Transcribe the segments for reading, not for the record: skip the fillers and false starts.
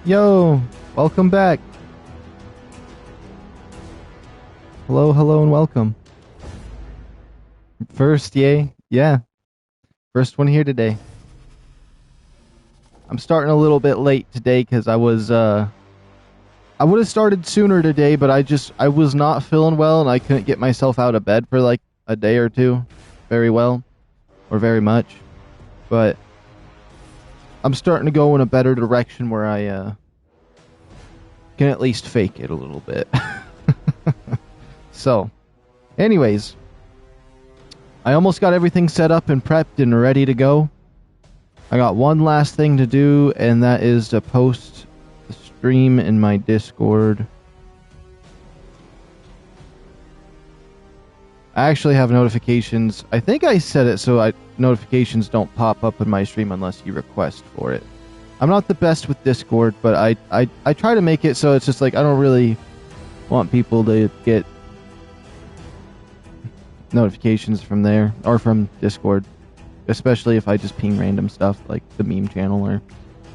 Yo, welcome back. Hello, hello, and welcome. First, yay, yeah. First one here today. I'm starting a little bit late today because I would have started sooner today, but I was not feeling well and I couldn't get myself out of bed for like a day or two very well, or very much. But I'm starting to go in a better direction where I can at least fake it a little bit. So, anyways, I almost got everything set up and prepped and ready to go. I got one last thing to do, and that is to post the stream in my Discord. I actually have notifications. I think I set it so notifications don't pop up in my stream unless you request for it. I'm not the best with Discord, but I try to make it so it's just like I don't really want people to get notifications from there or from Discord, especially if I just ping random stuff like the meme channel or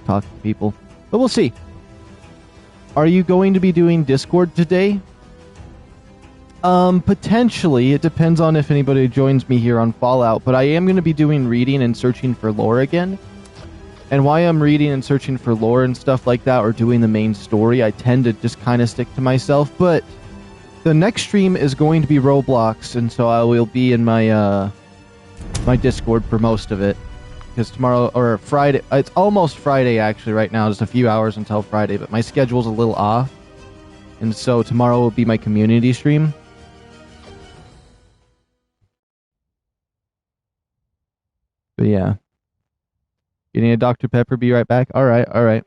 talk to people. But we'll see. Are you going to be doing Discord today? Potentially. It depends on if anybody joins me here on Fallout, but I am going to be doing reading and searching for lore again. And while I'm reading and searching for lore and stuff like that, or doing the main story, I tend to just kind of stick to myself. But the next stream is going to be Roblox, and so I will be in my my Discord for most of it. Because tomorrow, or Friday, it's almost Friday actually right now, just a few hours until Friday, but my schedule's a little off. And so tomorrow will be my community stream. But yeah. Getting a Dr. Pepper, be right back. Alright.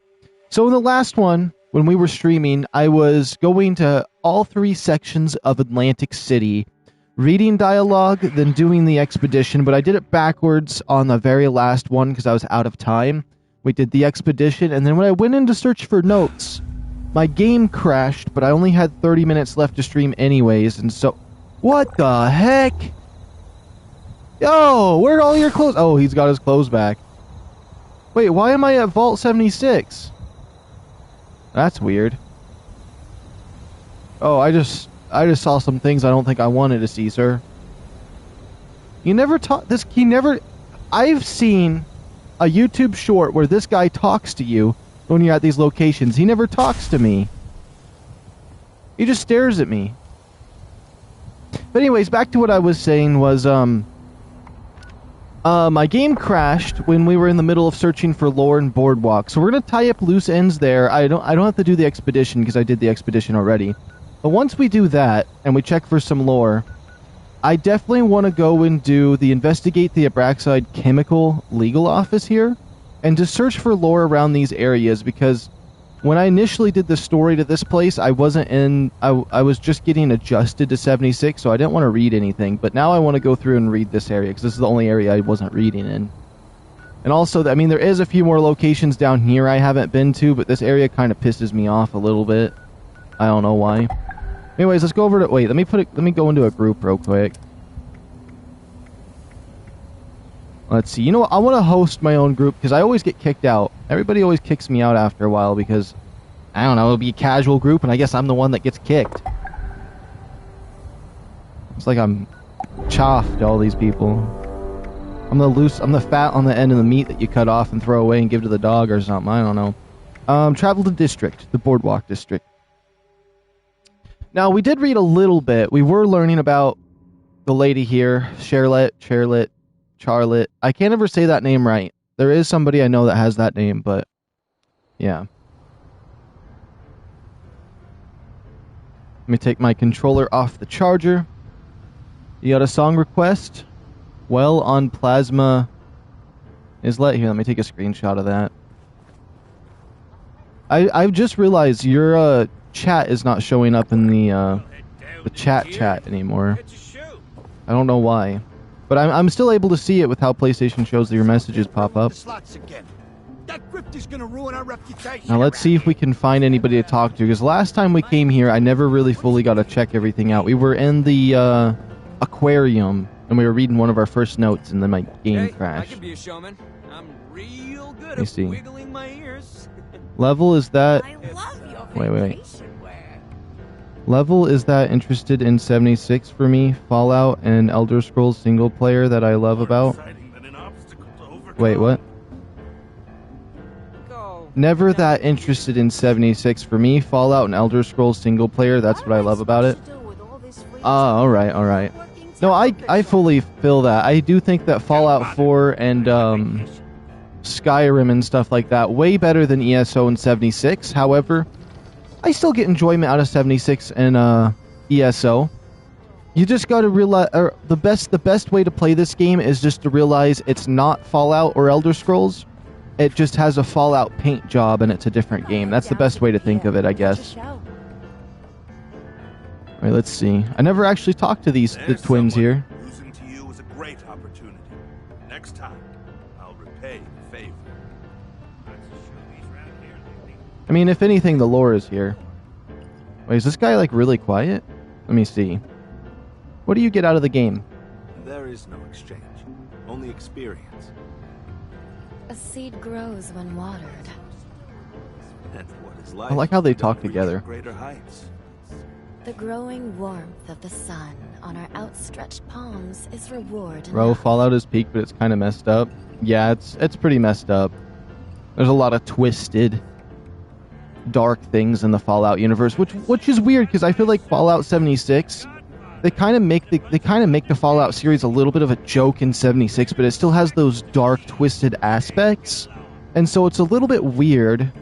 So in the last one, when we were streaming, I was going to all three sections of Atlantic City, reading dialogue, then doing the expedition, but I did it backwards on the very last one because I was out of time. We did the expedition, and then when I went in to search for notes, my game crashed, but I only had 30 minutes left to stream anyways, and so... What the heck? Yo, where'd all your clothes... Oh, he's got his clothes back. Wait, why am I at Vault 76? That's weird. Oh, I just saw some things I don't think I wanted to see, sir. You never talk... I've seen a YouTube short where this guy talks to you when you're at these locations. He never talks to me. He just stares at me. But anyways, back to what I was saying was, my game crashed when we were in the middle of searching for lore and boardwalk. So we're going to tie up loose ends there. I don't have to do the expedition because I did the expedition already. But once we do that and we check for some lore, I definitely want to go and investigate the Abraxodyne chemical legal office here and to search for lore around these areas, because when I initially did the story to this place, I was just getting adjusted to 76, so I didn't want to read anything. But now I want to go through and read this area, because this is the only area I wasn't reading in. And also, I mean, there is a few more locations down here I haven't been to, but this area kind of pisses me off a little bit. I don't know why. Anyways, let's go over to... Wait, let me go into a group real quick. Let's see. You know what? I want to host my own group because I always get kicked out. Everybody always kicks me out after a while because, I don't know, it'll be a casual group and I guess I'm the one that gets kicked. It's like I'm chaffed to all these people. I'm the fat on the end of the meat that you cut off and throw away and give to the dog or something. I don't know. Travel to district, the boardwalk district. Now, we did read a little bit. We were learning about the lady here, Charlotte. I can't ever say that name right. There is somebody I know that has that name, but yeah. Let me take my controller off the charger. You got a song request? Well, on Plasma Islet. Here, let me take a screenshot of that. I've just realized your chat is not showing up in the chat anymore. I don't know why. But I'm still able to see it with how PlayStation shows that your messages pop up. Now let's see if we can find anybody to talk to, because last time we came here, I never really fully got to check everything out. We were in the aquarium And we were reading one of our first notes, and then my game Hey, crashed. I can be a showman. I'm real good me at see. wiggling my ears. Level is that... I love your Wait. vacation wear. Level is that interested in 76 for me. Fallout and Elder Scrolls single player that I love about. Wait, what? Go. Never that interested in 76 for me. Fallout and Elder Scrolls single player, that's what I love about it. Alright. No, I fully feel that. I do think that Fallout 4 and Skyrim and stuff like that way better than ESO and 76. However, I still get enjoyment out of 76 and ESO. You just got to realize the best way to play this game is just to realize it's not Fallout or Elder Scrolls. It just has a Fallout paint job and it's a different game. That's the best way to think of it, I guess. Alright, let's see. I never actually talked to the twins here. Losing to you was a great opportunity. Next time, I'll repay the favor. I mean, if anything, the lore is here. Wait, is this guy, like, really quiet? Let me see. What do you get out of the game? There is no exchange, only experience. A seed grows when watered. And what is life? I like how they but talk reach together. Greater heights. The growing warmth of the sun on our outstretched palms is reward Bro, enough. Fallout is peak, but it's kind of messed up. Yeah, it's pretty messed up. There's a lot of twisted, dark things in the Fallout universe, which is weird because I feel like Fallout 76, they kind of make the Fallout series a little bit of a joke in 76, but it still has those dark, twisted aspects, and so it's a little bit weird.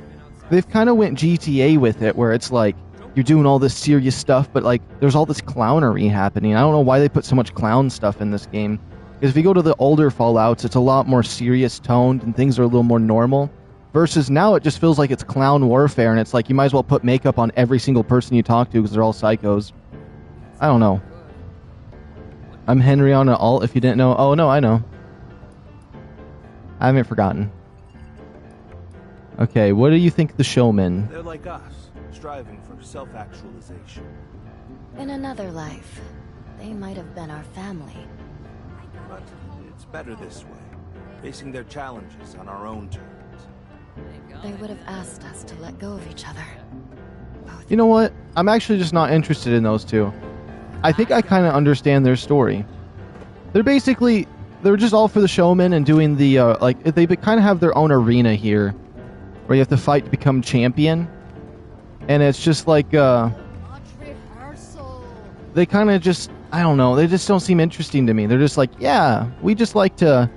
They've kind of went GTA with it, where it's like you're doing all this serious stuff, but like there's all this clownery happening. I don't know why they put so much clown stuff in this game. Because if you go to the older Fallouts, it's a lot more serious toned and things are a little more normal. Versus now it just feels like it's clown warfare, and it's like you might as well put makeup on every single person you talk to because they're all psychos. I don't know. I'm Henry on an alt if you didn't know. Oh no, I know. I haven't forgotten. Okay, what do you think the showman? They're like us, striving for self-actualization. In another life, they might have been our family. But it's better this way, facing their challenges on our own terms. They would have asked us to let go of each other. Both You know what? I'm actually just not interested in those two. I think I kind of understand their story. They're just all for the showman and doing the, they kind of have their own arena here, where you have to fight to become champion. And it's just like, they kind of just, I don't know, they just don't seem interesting to me. They're just like, yeah, we just like to,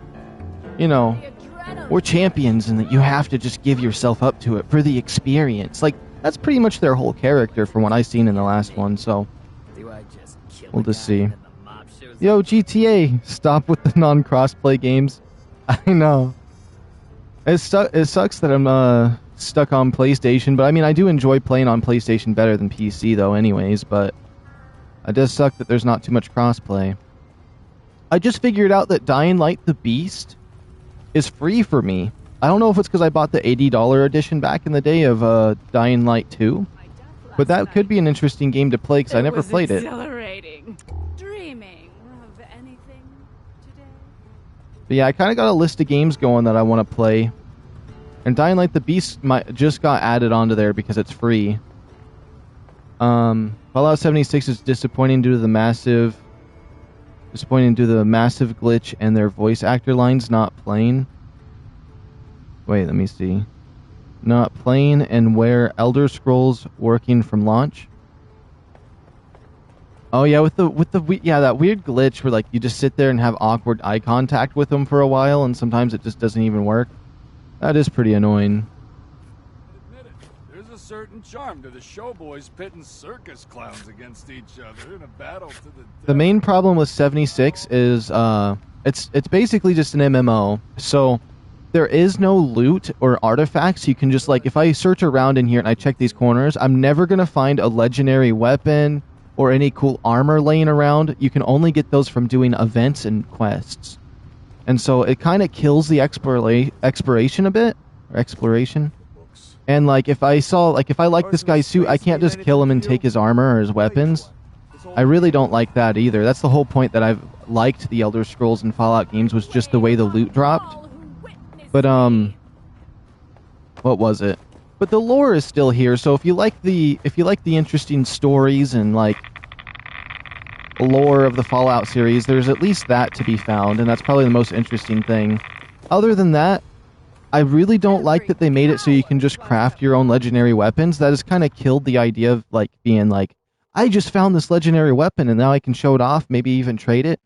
we're champions and that you have to just give yourself up to it for the experience. Like, that's pretty much their whole character from what I've seen in the last one, so we'll just see. Yo, GTA, stop with the non-crossplay games. I know. It sucks that I'm stuck on PlayStation, but I mean, I do enjoy playing on PlayStation better than PC, though, anyways, but it does suck that there's not too much crossplay. I just figured out that Dying Light the Beast is free for me. I don't know if it's because I bought the $80 edition back in the day of Dying Light 2, but that could be an interesting game to play because I never played it. Exhilarating. Dreaming of anything today? But yeah, I kind of got a list of games going that I want to play. And Dying Light the Beast just got added onto there because it's free. Fallout 76 is disappointing due to the massive glitch and their voice actor lines not playing. Wait, let me see. Not playing and where Elder Scrolls working from launch. Oh yeah, with that weird glitch where like you just sit there and have awkward eye contact with them for a while, and sometimes it just doesn't even work. That is pretty annoying. Admit it, there's a certain charm to the showboys pitting circus clowns against each other in a battle to the death. The main problem with 76 is it's basically just an MMO. So there is no loot or artifacts. You can just like, if I search around in here and I check these corners, I'm never gonna find a legendary weapon or any cool armor laying around. You can only get those from doing events and quests. And so it kind of kills the exploration a bit, or exploration. And like if I like this guy's suit, I can't just kill him and take his armor or his weapons. I really don't like that either. That's the whole point that I've liked the Elder Scrolls and Fallout games was just the way the loot dropped. But what was it? But the lore is still here. So if you like the interesting stories and like lore of the Fallout series, there's at least that to be found, and that's probably the most interesting thing. Other than that, I really don't like that they made it so you can just craft your own legendary weapons. That has kind of killed the idea of like being like, I just found this legendary weapon and now I can show it off, maybe even trade it.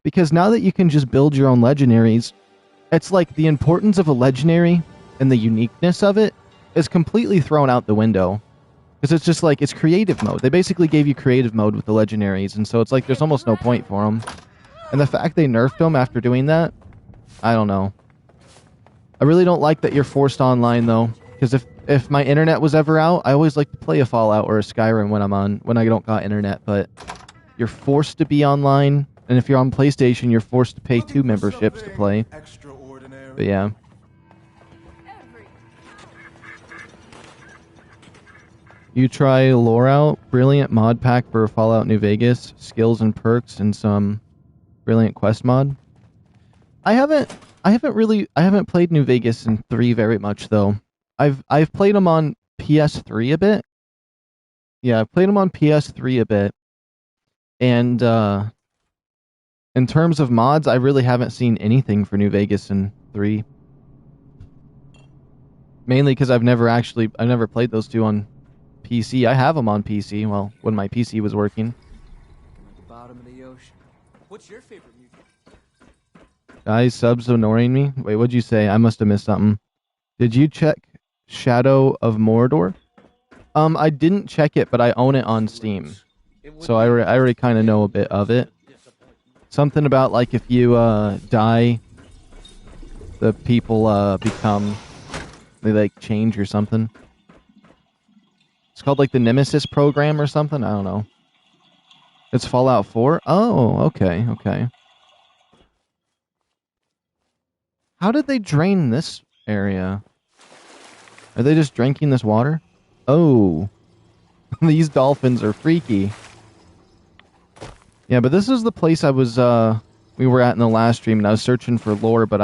Because now that you can just build your own legendaries, it's like the importance of a legendary and the uniqueness of it is completely thrown out the window. Because it's just like, it's creative mode. They basically gave you creative mode with the legendaries, and so it's like there's almost no point for them. And the fact they nerfed them after doing that, I don't know. I really don't like that you're forced online, though. Because if my internet was ever out, I always like to play a Fallout or a Skyrim when I don't got internet. But you're forced to be online, and if you're on PlayStation, you're forced to pay 2 memberships to play. But yeah. You try Lore Out, brilliant mod pack for Fallout New Vegas, skills and perks, and some brilliant quest mod. I haven't played New Vegas in 3 very much though. I've played them on PS3 a bit. Yeah, I've played them on PS3 a bit. And in terms of mods, I really haven't seen anything for New Vegas in 3. Mainly because I've never played those 2 on PC. I have them on PC. Well, when my PC was working. At the bottom of the ocean. What's your favorite music? Guys, subs ignoring me. Wait, what'd you say? I must have missed something. Did you check Shadow of Mordor? I didn't check it, but I own it on Steam. So I already kind of know a bit of it. Something about like if you die, the people they like change or something. It's called like the Nemesis program or something. I don't know. It's Fallout 4. Oh, okay. How did they drain this area? Are they just drinking this water? Oh, these dolphins are freaky. Yeah, but this is the place we were at in the last stream, and I was searching for lore, but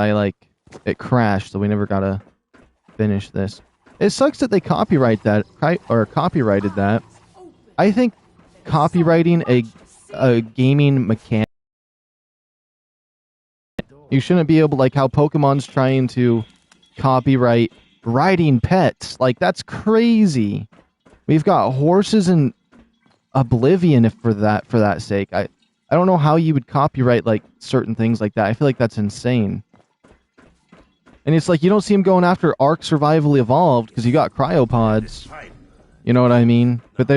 it crashed, so we never got to finish this. It sucks that they copyrighted that. I think copyrighting a gaming mechanic, you shouldn't be able, like how Pokemon's trying to copyright riding pets. Like, that's crazy. We've got horses in Oblivion for that sake. I don't know how you would copyright like certain things like that. I feel like that's insane. And it's like you don't see him going after Ark Survival Evolved because you got cryopods. You know what I mean? But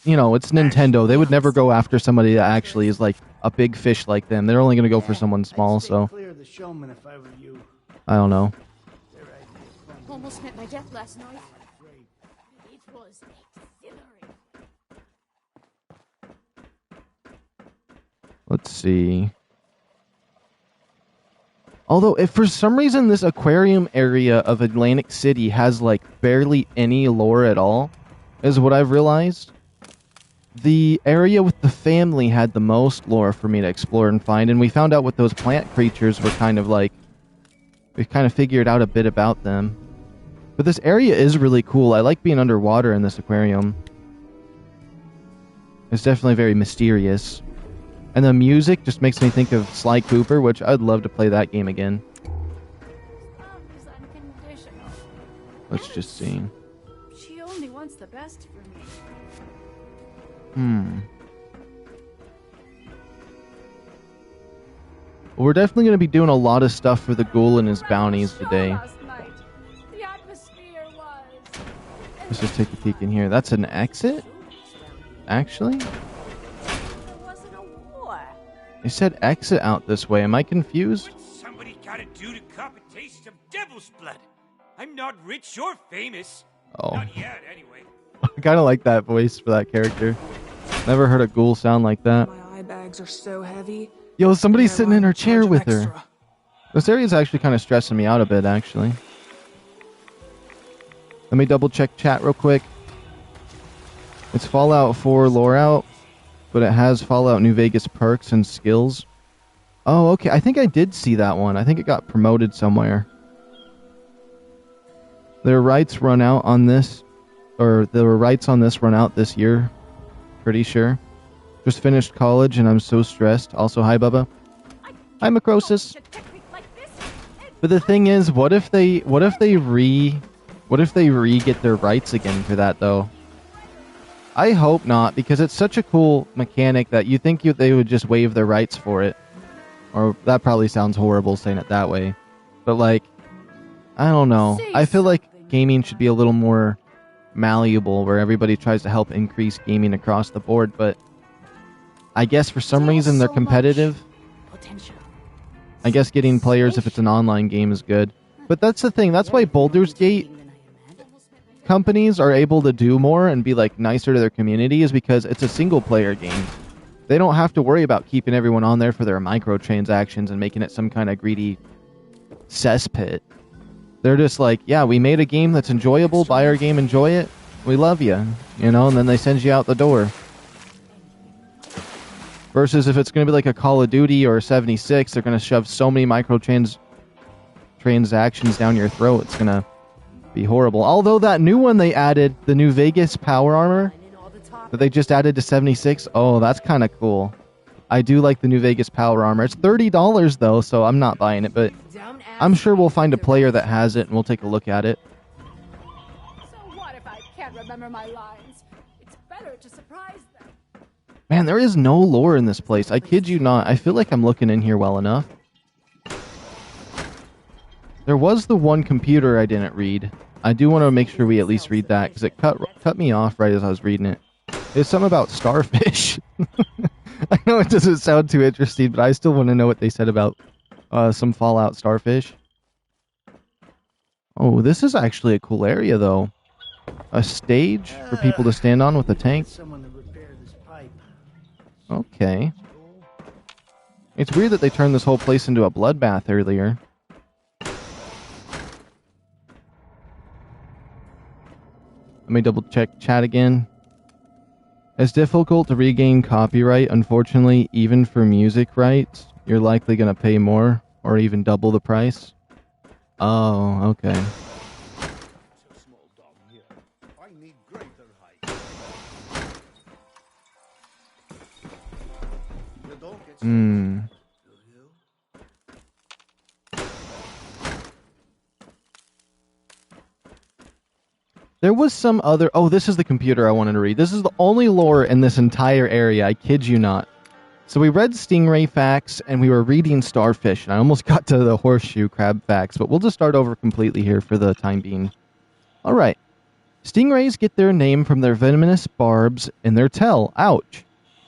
you know, it's Nintendo. They would never go after somebody that actually is like a big fish like them. They're only going to go for someone small, so I don't know. Almost met my death last night. It was exhilarating. Let's see. Although, if for some reason this aquarium area of Atlantic City has like barely any lore at all, is what I've realized. The area with the family had the most lore for me to explore and find, and we found out what those plant creatures were kind of like. We kind of figured out a bit about them. But this area is really cool. I like being underwater in this aquarium. It's definitely very mysterious. And the music just makes me think of Sly Cooper, which I'd love to play that game again. Let's just see. She only wants the best for me. We're definitely going to be doing a lot of stuff for the ghoul and his bounties today. Let's just take a peek in here. That's an exit? Actually? They said exit out this way. Am I confused? What's somebody gotta do to cop a taste of devil's blood? I'm not rich or famous. Oh. Not yet, anyway. I kind of like that voice for that character. Never heard a ghoul sound like that. My eye bags are so heavy. Yo, somebody's sitting in her chair with her. This area's actually kind of stressing me out a bit, actually. Let me double check chat real quick. It's Fallout 4 lore out, but it has Fallout New Vegas perks and skills. Oh, okay. I think I did see that one. I think it got promoted somewhere. Their rights run out on this, or their rights on this run out this year. Pretty sure. Just finished college and I'm so stressed. Also, hi, Bubba. Hi, Macrosis. But the thing is, what if they re-get their rights again for that, though? I hope not, because it's such a cool mechanic that you think they would just waive their rights for it. Or that probably sounds horrible saying it that way. But like, I don't know. I feel like gaming should be a little more malleable, where everybody tries to help increase gaming across the board, but I guess for some reason they're competitive. I guess getting players if it's an online game is good. But that's the thing. That's why Baldur's Gate companies are able to do more and be like nicer to their community, is because it's a single player game. They don't have to worry about keeping everyone on there for their microtransactions and making it some kind of greedy cesspit. They're just like, yeah, we made a game that's enjoyable. Buy our game, enjoy it. We love you, you know, and then they send you out the door. Versus if it's going to be like a Call of Duty or a 76, they're going to shove so many transactions down your throat. It's going to be horrible. Although that new one they added, the new Vegas power armor that they just added to 76, oh, that's kind of cool. I do like the new Vegas power armor. It's $30 though, so I'm not buying it, but I'm sure we'll find a player that has it and we'll take a look at it. So what if I can't remember my lines? It's better to surprise them. Man, there is no lore in this place. I kid you not. I feel like I'm looking in here well enough. There was the one computer I didn't read. I do want to make sure we at least read that, because it cut me off right as I was reading it. It's something about starfish. I know it doesn't sound too interesting, but I still want to know what they said about some Fallout starfish. Oh, this is actually a cool area, though. A stage for people to stand on with a tank. Okay. It's weird that they turned this whole place into a bloodbath earlier. Let me double check chat again. It's difficult to regain copyright, unfortunately, even for music rights. You're likely going to pay more, or even double the price. Oh, okay. Hmm. There was some other... Oh, this is the computer I wanted to read. This is the only lore in this entire area. I kid you not. So we read stingray facts, and we were reading starfish, and I almost got to the horseshoe crab facts, but we'll just start over completely here for the time being. Alright. Stingrays get their name from their venomous barbs in their tail. Ouch.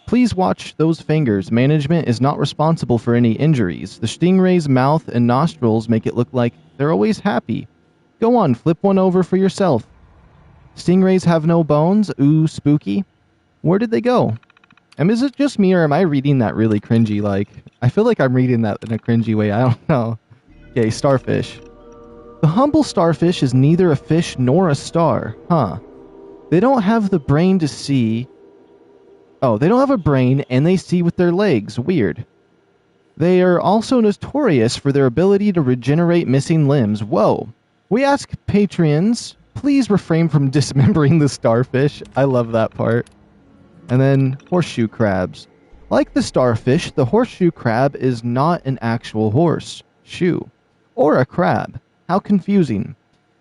Please watch those fingers. Management is not responsible for any injuries. The stingray's mouth and nostrils make it look like they're always happy. Go on, flip one over for yourself. Stingrays have no bones? Ooh, spooky. Where did they go? And is it just me, or am I reading that really cringy, like... I feel like I'm reading that in a cringy way, I don't know. Okay, starfish. The humble starfish is neither a fish nor a star. Huh. They don't have the brain to see... Oh, they don't have a brain, and they see with their legs. Weird. They are also notorious for their ability to regenerate missing limbs. Whoa. We ask Patreons... Please refrain from dismembering the starfish. I love that part. And then horseshoe crabs. Like the starfish, the horseshoe crab is not an actual horse, shoe, or a crab. How confusing.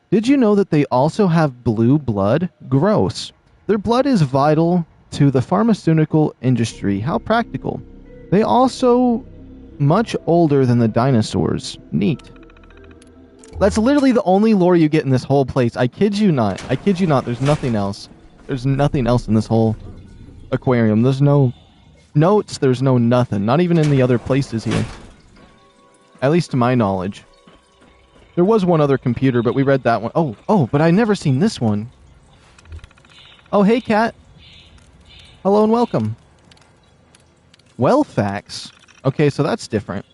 Did you know that they also have blue blood? Gross. Their blood is vital to the pharmaceutical industry. How practical. They also much older than the dinosaurs. Neat. That's literally the only lore you get in this whole place. I kid you not. I kid you not. There's nothing else. There's nothing else in this whole aquarium. There's no notes. There's no nothing. Not even in the other places here. At least to my knowledge. There was one other computer, but we read that one. Oh, but I never seen this one. Oh, hey, Kat. Hello and welcome. Well, facts. Okay, so that's different.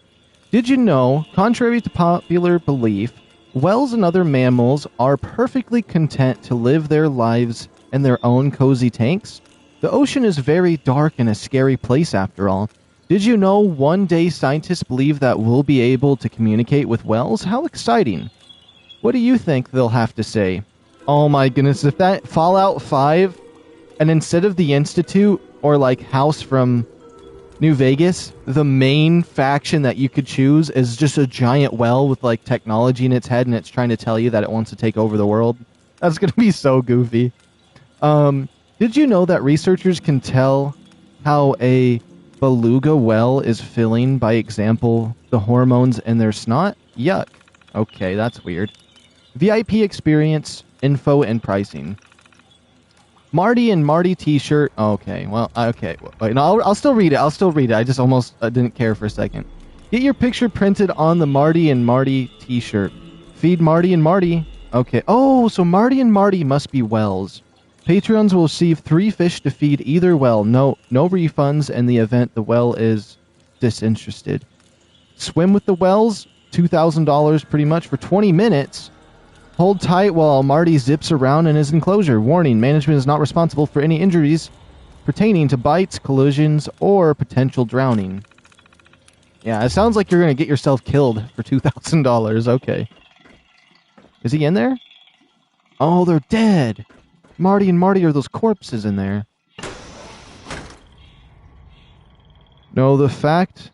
Did you know, contrary to popular belief, whales and other mammals are perfectly content to live their lives in their own cozy tanks? The ocean is very dark and a scary place after all. Did you know one day scientists believe that we'll be able to communicate with whales? How exciting. What do you think they'll have to say? Oh my goodness, if that Fallout 5, and instead of the Institute or like House from New Vegas, the main faction that you could choose is just a giant well with like technology in its head and it's trying to tell you that it wants to take over the world. That's going to be so goofy. Did you know that researchers can tell how a beluga whale is filling, by example, the hormones in their snot? Yuck. Okay, that's weird. VIP experience, info, and pricing. Marty and Marty t-shirt. Okay, well, okay. Wait, no, I'll still read it. I'll still read it. I just almost didn't care for a second. Get your picture printed on the Marty and Marty t-shirt. Feed Marty and Marty. Okay. Oh, so Marty and Marty must be whales. Patrons will receive 3 fish to feed either well. No refunds in the event the well is disinterested. Swim with the whales, $2,000 pretty much for 20 minutes. Hold tight while Marty zips around in his enclosure. Warning, management is not responsible for any injuries pertaining to bites, collisions, or potential drowning. Yeah, it sounds like you're going to get yourself killed for $2,000. Okay. Is he in there? Oh, they're dead. Marty and Marty are those corpses in there. No, the fact.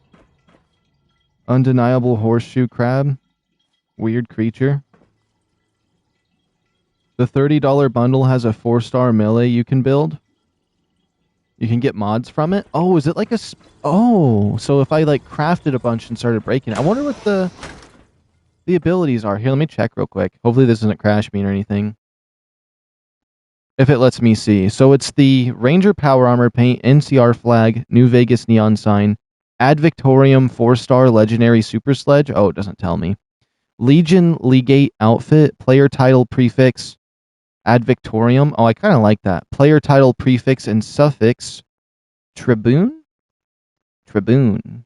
Undeniable horseshoe crab. Weird creature. The $30 bundle has a 4-star melee you can build. You can get mods from it. Oh, is it like a... Oh, so if I like crafted a bunch and started breaking it. I wonder what the abilities are. Here, let me check real quick. Hopefully this doesn't crash me or anything. If it lets me see. So it's the Ranger Power Armor Paint, NCR Flag, New Vegas Neon Sign, Ad Victorium 4-star Legendary Super Sledge. Oh, it doesn't tell me. Legion Legate Outfit, Player Title Prefix, Ad Victorium. Oh, I kind of like that. Player Title Prefix and Suffix, Tribune? Tribune.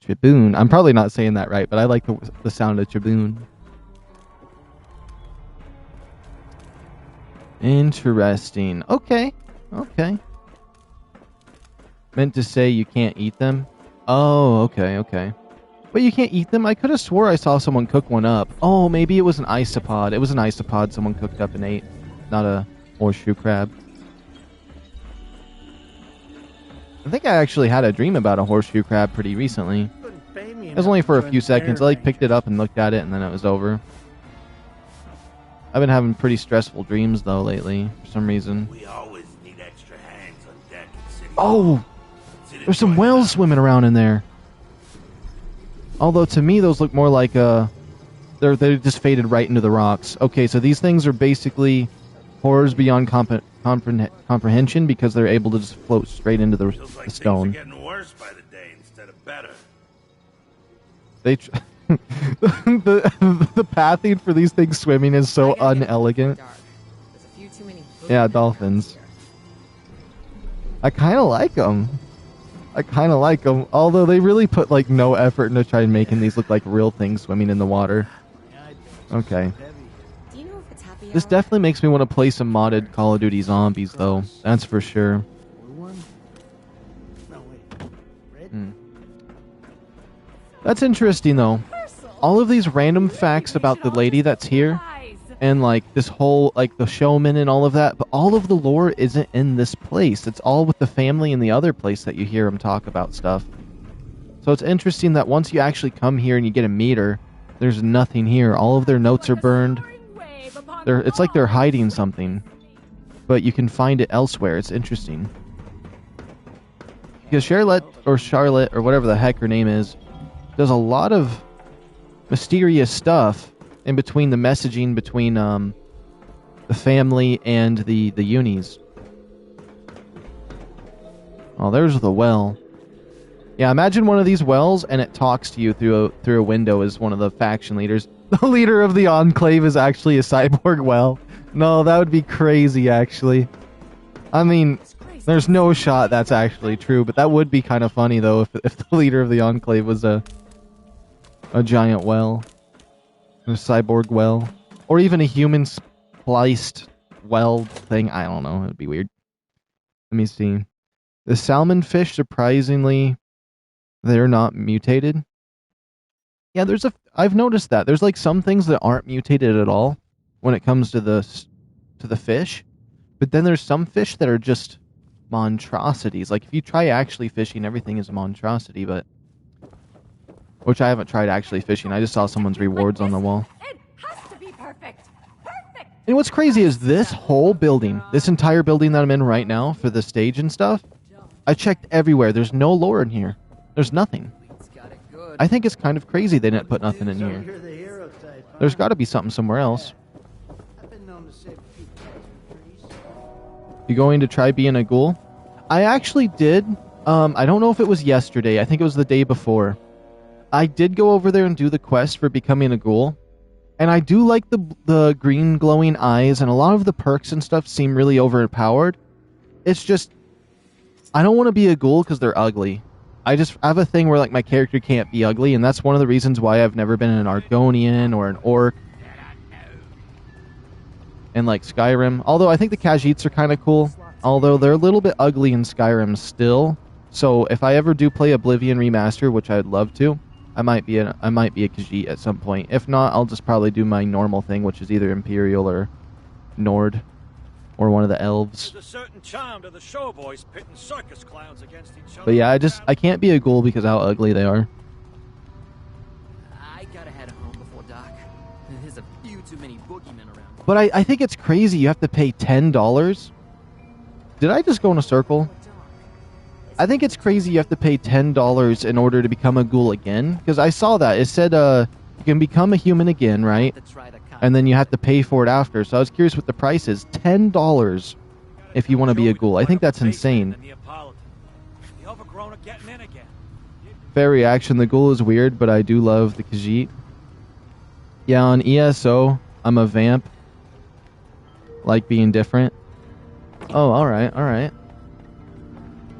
Tribune. I'm probably not saying that right, but I like the sound of Tribune. Interesting. Okay. Okay. Meant to say you can't eat them? Oh, okay, okay. But you can't eat them? I could have swore I saw someone cook one up. Oh, maybe it was an isopod. It was an isopod someone cooked up and ate. Not a horseshoe crab. I think I actually had a dream about a horseshoe crab pretty recently. It was only for a few seconds. I like picked it up and looked at it and then it was over. I've been having pretty stressful dreams though lately for some reason. We always need extra hands on deck at City Hall. There's some whales swimming around in there. Although to me those look more like they just faded right into the rocks. Okay, so these things are basically horrors beyond comprehension because they're able to just float straight into the stone. Things are getting worse by the day instead of better. They the pathing for these things swimming is so unelegant. Yeah, dolphins. I kind of like them. Although they really put like no effort into trying making these look like real things swimming in the water. Okay. This definitely makes me want to play some modded Call of Duty Zombies though. That's for sure. That's interesting though. All of these random facts about the lady that's here and like this whole like the showman and all of that, but all of the lore isn't in this place. It's all with the family in the other place that you hear them talk about stuff. So it's interesting that once you actually come here and you get a meter, there's nothing here. All of their notes are burned. It's like they're hiding something, but you can find it elsewhere. It's interesting. Because Charlotte or whatever the heck her name is, does a lot of mysterious stuff in between the messaging between the family and the unis. Oh, there's the well. Yeah, imagine one of these wells and it talks to you through a window as one of the faction leaders. The leader of the Enclave is actually a cyborg well. No, that would be crazy, actually. I mean, there's no shot that's actually true, but that would be kind of funny, though, if the leader of the Enclave was a giant well. A cyborg well. Or even a human spliced well thing. I don't know. It'd be weird. Let me see. The salmon fish, surprisingly, they're not mutated. Yeah, I've noticed that. There's like some things that aren't mutated at all when it comes to the fish. But then there's some fish that are just monstrosities. Like if you try actually fishing, everything is a monstrosity, but which I haven't tried actually fishing. I just saw someone's rewards on the wall. It has to be perfect. Perfect. And what's crazy is this whole building, this entire building that I'm in right now for the stage and stuff, I checked everywhere. There's no lore in here. There's nothing. I think it's kind of crazy they didn't put nothing in here. There's got to be something somewhere else. You going to try being a ghoul? I actually did. I don't know if it was yesterday. I think it was the day before. I did go over there and do the quest for becoming a ghoul. And I do like the green glowing eyes, and a lot of the perks and stuff seem really overpowered. It's just, I don't want to be a ghoul because they're ugly. I have a thing where like my character can't be ugly, and that's one of the reasons why I've never been an Argonian or an orc. And like Skyrim. Although I think the Khajiits are kind of cool. Although they're a little bit ugly in Skyrim still. So if I ever do play Oblivion Remaster, which I'd love to, I might be a Khajiit at some point. If not, I'll just probably do my normal thing, which is either Imperial or Nord. Or one of the elves. There's a certain charm to the showboys pitting circus clowns against each other. But yeah, I can't be a ghoul because how ugly they are. I gotta head home before dark. There's a few too many boogeymen around. But I think it's crazy. You have to pay $10. Did I just go in a circle? I think it's crazy you have to pay $10 in order to become a ghoul again. Because I saw that. It said you can become a human again, right? And then you have to pay for it after. So I was curious what the price is. $10 if you want to be a ghoul. I think that's insane. Fair reaction. The ghoul is weird, but I do love the Khajiit. Yeah, on ESO, I'm a vamp. Like being different. Oh, alright, alright.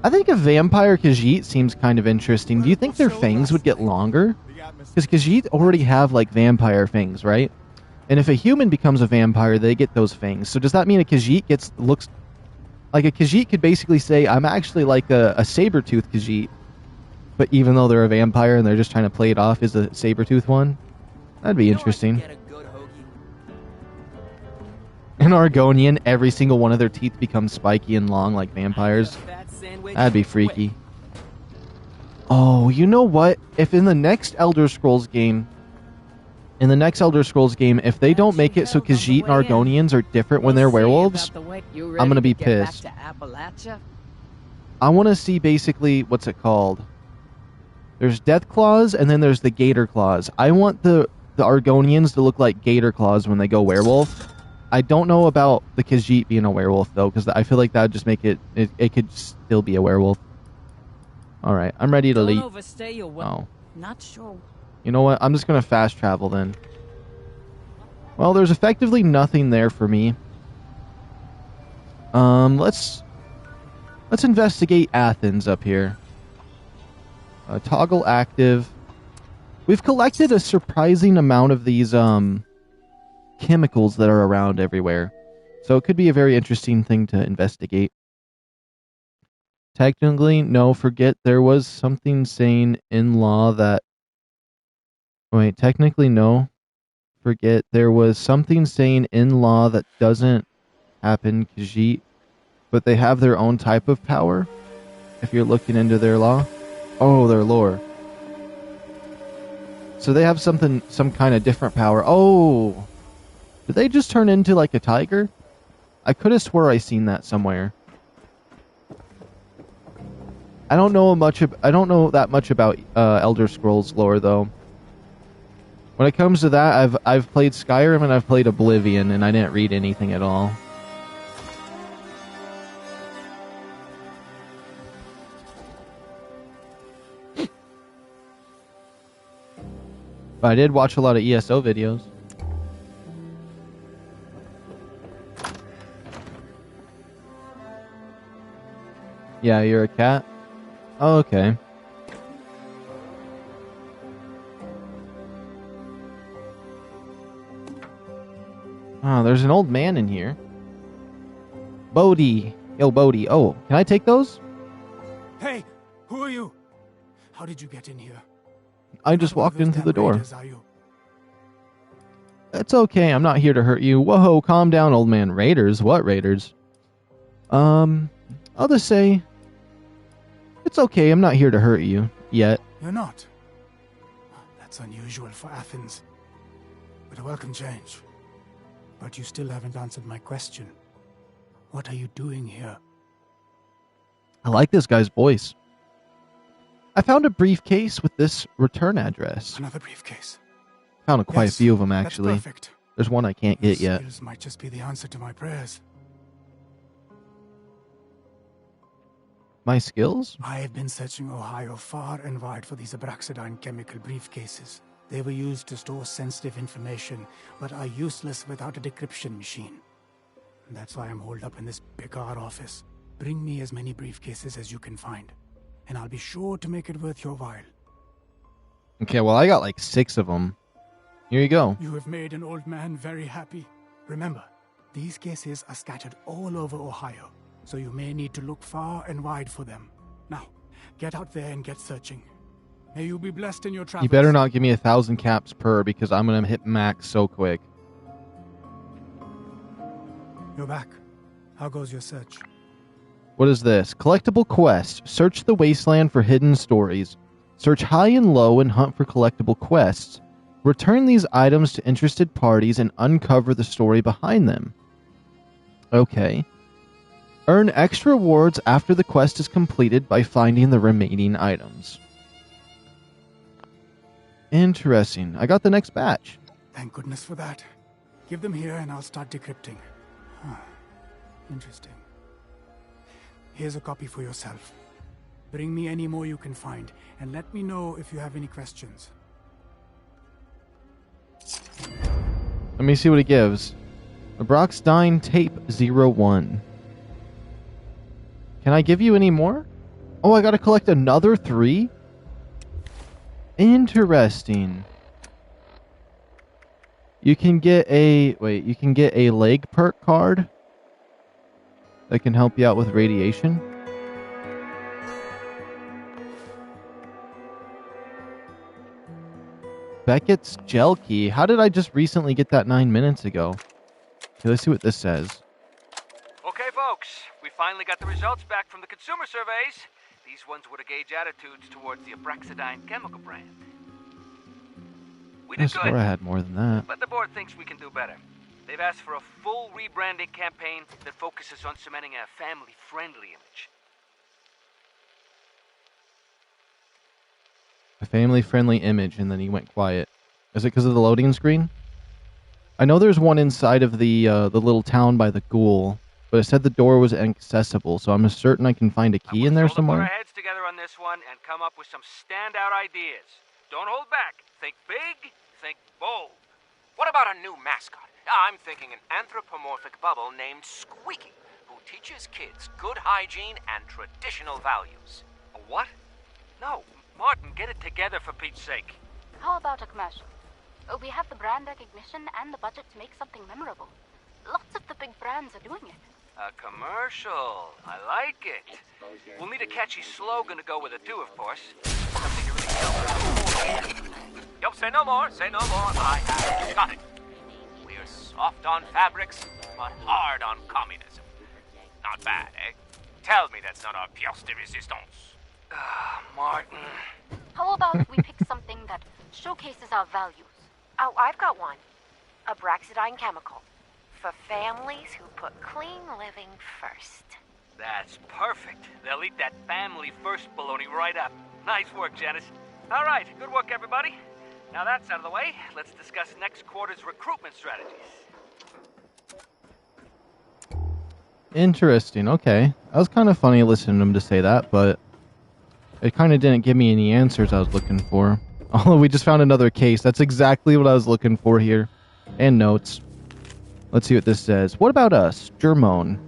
I think a vampire Khajiit seems kind of interesting. Do you think their fangs would get longer? Because Khajiit already have, like, vampire fangs, right? And if a human becomes a vampire, they get those fangs. So does that mean a Khajiit looks... Like, a Khajiit could basically say, I'm actually like a saber-tooth Khajiit. But even though they're a vampire and they're just trying to play it off as a saber-tooth one? That'd be interesting. An Argonian, every single one of their teeth becomes spiky and long like vampires. That'd be freaky. Oh, you know what? If in the next Elder Scrolls game, if they don't make it so Khajiit and Argonians are different when they're werewolves, I'm gonna be pissed. I want to see basically, what's it called? There's Death Claws and then there's the Gator Claws. I want the Argonians to look like Gator Claws when they go werewolf. I don't know about the Khajiit being a werewolf, though, because I feel like that would just make it could still be a werewolf. Alright, I'm ready to leave. Oh. Not sure. You know what? I'm just going to fast travel, then. Well, there's effectively nothing there for me. Let's investigate Athens up here. Toggle active. We've collected a surprising amount of these, chemicals that are around everywhere. So it could be a very interesting thing to investigate. Technically, no, forget there was something saying in law that... Wait, technically, no. Forget there was something saying in law that doesn't happen, Khajiit, but they have their own type of power, if you're looking into their law. Oh, their lore. So they have some kind of different power. Oh! Did they just turn into like a tiger? I could have swore I seen that somewhere. I don't know that much about Elder Scrolls lore though. When it comes to that, I've played Skyrim and I've played Oblivion, and I didn't read anything at all. But I did watch a lot of ESO videos. Yeah, you're a cat? Oh, okay. Oh, there's an old man in here. Bodhi. Yo, Bodhi. Oh, can I take those? Hey, who are you? How did you get in here? I just walked into the door. Raiders, are you? It's okay, I'm not here to hurt you. Whoa, calm down, old man. Raiders? What raiders? I'll just say, it's okay, I'm not here to hurt you. Yet. You're not? That's unusual for Athens. But a welcome change. But you still haven't answered my question. What are you doing here? I like this guy's voice. I found a briefcase with this return address. Another briefcase. Found quite a few of them, that's actually. Perfect. There's one I can't get yet. Skills might just be the answer to my prayers. My skills? I have been searching Ohio far and wide for these Abraxodyne chemical briefcases. They were used to store sensitive information, but are useless without a decryption machine. That's why I'm holed up in this bizarre office. Bring me as many briefcases as you can find, and I'll be sure to make it worth your while. Okay, well, I got like 6 of them. Here you go. You have made an old man very happy. Remember, these cases are scattered all over Ohio, so you may need to look far and wide for them. Now, get out there and get searching. May you be blessed in your travels. You better not give me 1,000 caps per, because I'm gonna hit max so quick. You're back. How goes your search? What is this? Collectible quest. Search the wasteland for hidden stories. Search high and low and hunt for collectible quests. Return these items to interested parties and uncover the story behind them. Okay. Earn extra rewards after the quest is completed by finding the remaining items. Interesting. I got the next batch. Thank goodness for that. Give them here and I'll start decrypting. Huh. Interesting. Here's a copy for yourself. Bring me any more you can find, and let me know if you have any questions. Let me see what it gives. Abraxodyne tape 01. Can I give you any more? Oh, I gotta collect another 3? Interesting. You can get a... Wait, you can get a leg perk card that can help you out with radiation. Beckett's gel key. How did I just recently get that 9 minutes ago? Okay, let's see what this says. Okay, folks, we finally got the results back from the consumer surveys. These ones were to gauge attitudes towards the Abraxodyne chemical brand. We I did swore good, I had more than that. but the board thinks we can do better. They've asked for a full rebranding campaign that focuses on cementing a family-friendly image. A family-friendly image, and then he went quiet. Is it because of the loading screen? I know there's one inside of the little town by the ghoul, but it said the door was inaccessible, so I'm certain I can find a key in there somewhere. Put our heads together on this one and come up with some standout ideas. Don't hold back. Think big, think bold. What about a new mascot? I'm thinking an anthropomorphic bubble named Squeaky, who teaches kids good hygiene and traditional values. A what? No, Martin, get it together for Pete's sake. How about a commercial? We have the brand recognition and the budget to make something memorable. Lots of the big brands are doing it. A commercial. I like it. We'll need a catchy slogan to go with it too, of course. Something to really sell. Yo, say no more, say no more. I have got it. We're soft on fabrics, but hard on communism. Not bad, eh? Tell me that's not our pièce de résistance. Martin. How about we pick something that showcases our values? Oh, I've got one. Abraxodyne chemical. For families who put clean living first. That's perfect. They'll eat that family-first baloney right up. Nice work, Janice. All right, good work, everybody. Now that's out of the way, let's discuss next quarter's recruitment strategies. Interesting, okay. That was kind of funny listening to him to say that, but it kind of didn't give me any answers I was looking for. Oh, we just found another case. That's exactly what I was looking for here. And notes. Let's see what this says. What about us, Germone?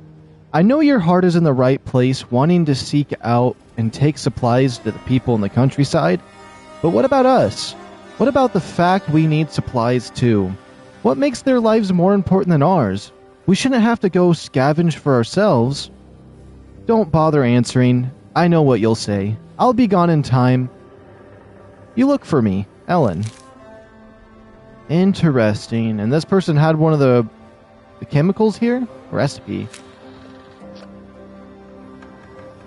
I know your heart is in the right place, wanting to seek out and take supplies to the people in the countryside. But what about us? What about the fact we need supplies too? What makes their lives more important than ours? We shouldn't have to go scavenge for ourselves. Don't bother answering. I know what you'll say. I'll be gone in time. You look for me, Ellen. Interesting. And this person had one of the chemicals here? Recipe.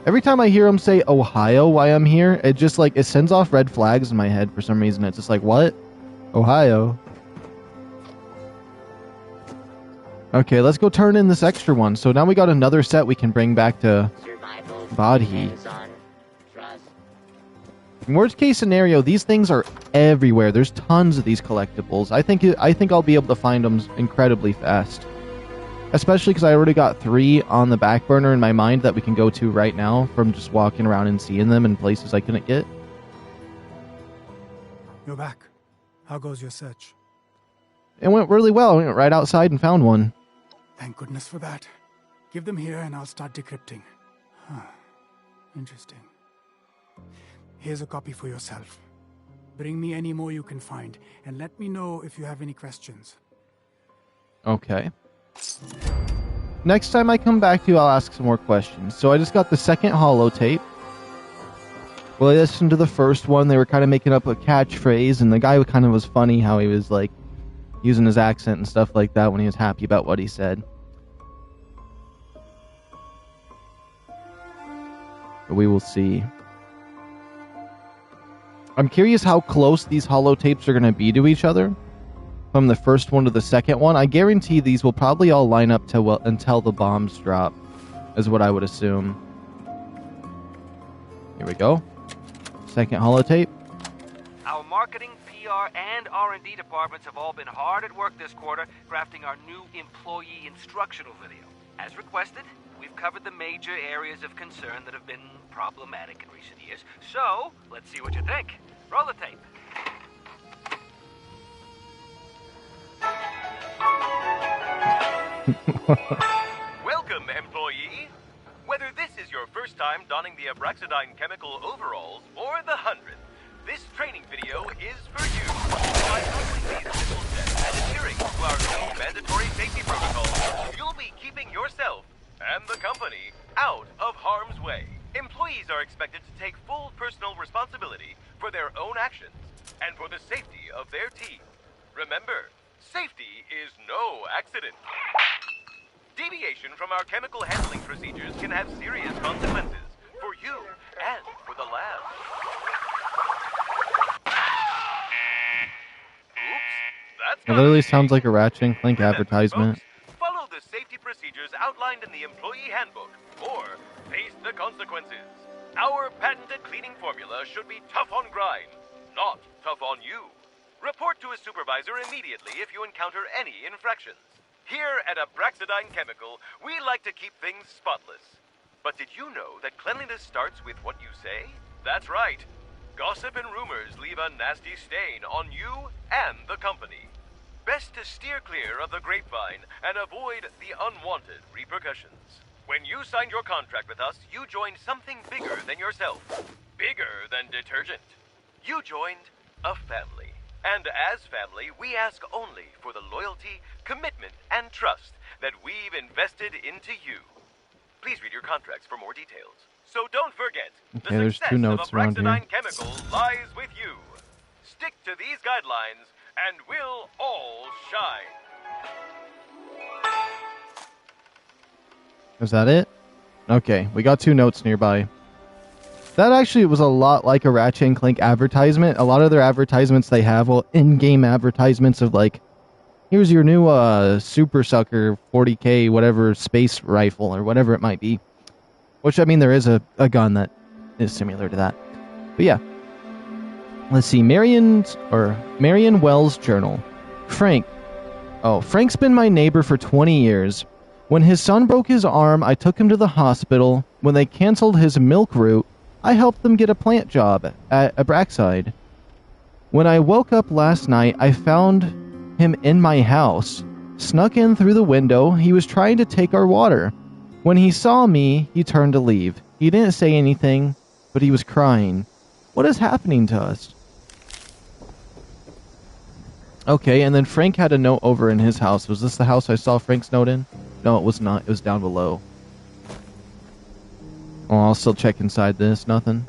Every time I hear him say Ohio while I'm here, it just like, it sends off red flags in my head for some reason. It's just like, what? Ohio. Okay, let's go turn in this extra one. So now we got another set we can bring back to Bodhi. In worst case scenario, these things are everywhere. There's tons of these collectibles. I think I'll be able to find them incredibly fast. Especially because I already got 3 on the back burner in my mind that we can go to right now from just walking around and seeing them in places I couldn't get. You're back. How goes your search? It went really well. I went right outside and found one. Thank goodness for that. Give them here and I'll start decrypting. Huh. Interesting. Here's a copy for yourself. Bring me any more you can find, and let me know if you have any questions. Okay. Next time I come back to you, I'll ask some more questions. So I just got the second holotape. Well, I listened to the first one. They were kind of making up a catchphrase, and the guy kind of was funny how he was, like, using his accent and stuff like that when he was happy about what he said. But we will see. I'm curious how close these holotapes are going to be to each other. From the first one to the second one. I guarantee these will probably all line up to until the bombs drop. Is what I would assume. Here we go. Second holotape. Our marketing, PR, and R&D departments have all been hard at work this quarter crafting our new employee instructional video. As requested, we've covered the major areas of concern that have been problematic in recent years. So, let's see what you think. Roll the tape. Welcome, employee. Whether this is your first time donning the Abraxodyne chemical overalls or the 100th, this training video is for you. By following these simple steps and adhering to our new mandatory safety protocols, you'll be keeping yourself and the company out of harm's way. Employees are expected to take full personal responsibility for their own actions and for the safety of their team. Remember, safety is no accident. Deviation from our chemical handling procedures can have serious consequences for you and for the lab. Oops, It literally sounds like a Ratchet and Clank advertisement. Follow the safety procedures outlined in the employee handbook, or face the consequences. Our patented cleaning formula should be tough on grind, not tough on you. Report to a supervisor immediately if you encounter any infractions. Here at Abraxodyne Chemical, we like to keep things spotless. But did you know that cleanliness starts with what you say? That's right. Gossip and rumors leave a nasty stain on you and the company. Best to steer clear of the grapevine and avoid the unwanted repercussions. When you signed your contract with us, you joined something bigger than yourself. Bigger than detergent. You joined a family. And as family, we ask only for the loyalty, commitment, and trust that we've invested into you. Please read your contracts for more details. So don't forget, okay, there's 2 notes around here. Abraxodyne Chemical lies with you. Stick to these guidelines, and we'll all shine. Is that it? Okay, we got 2 notes nearby. That actually was a lot like a Ratchet and Clank advertisement. A lot of their advertisements they have, well, in-game advertisements of like, here's your new Super Sucker 40K whatever space rifle or whatever it might be. Which, I mean, there is a gun that is similar to that. But yeah. Let's see, Marion Wells journal. Frank. Oh, Frank's been my neighbor for 20 years. When his son broke his arm, I took him to the hospital. When they canceled his milk route, I helped them get a plant job at Abraxide. When I woke up last night, I found him in my house. Snuck in through the window. He was trying to take our water. When he saw me, he turned to leave. He didn't say anything, but he was crying. What is happening to us? Okay, and then Frank had a note over in his house. Was this the house I saw Frank's note in? No, it was not. It was down below. Oh, I'll still check inside this. Nothing.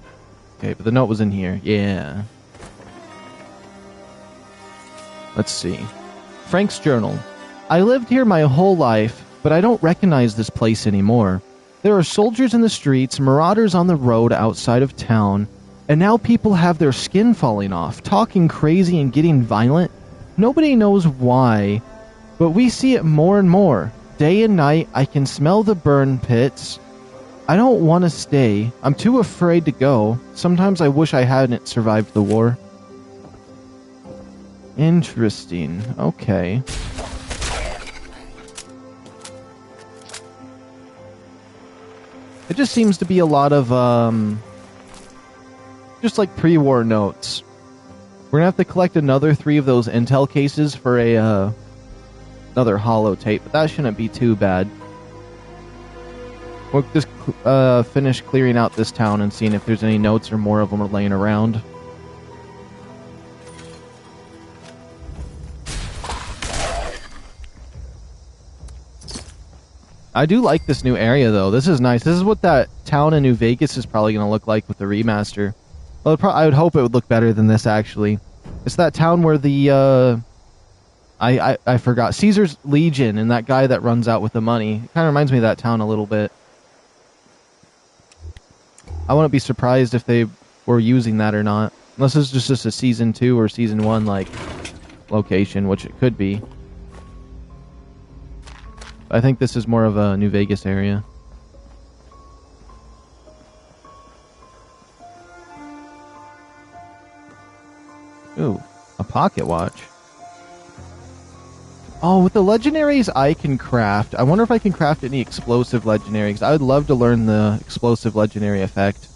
Okay, but the note was in here. Yeah. Let's see. Frank's journal. I lived here my whole life, but I don't recognize this place anymore. There are soldiers in the streets, marauders on the road outside of town, and now people have their skin falling off, talking crazy and getting violent. Nobody knows why, but we see it more and more. Day and night, I can smell the burn pits. I don't want to stay. I'm too afraid to go. Sometimes I wish I hadn't survived the war. Interesting. Okay. It just seems to be a lot of, just like pre-war notes. We're gonna have to collect another 3 of those intel cases for a, another holotape, but that shouldn't be too bad. We'll just finish clearing out this town and seeing if there's any notes or more of them are laying around. I do like this new area, though. This is nice. This is what that town in New Vegas is probably going to look like with the remaster. Well, I would hope it would look better than this, actually. It's that town where the, I forgot. Caesar's Legion and that guy that runs out with the money. It kind of reminds me of that town a little bit. I wouldn't be surprised if they were using that or not. Unless it's just a Season 2 or Season 1, like, location, which it could be. I think this is more of a New Vegas area. Ooh, a pocket watch. Oh, with the legendaries I can craft. I wonder if I can craft any explosive legendary, because I would love to learn the explosive legendary effect.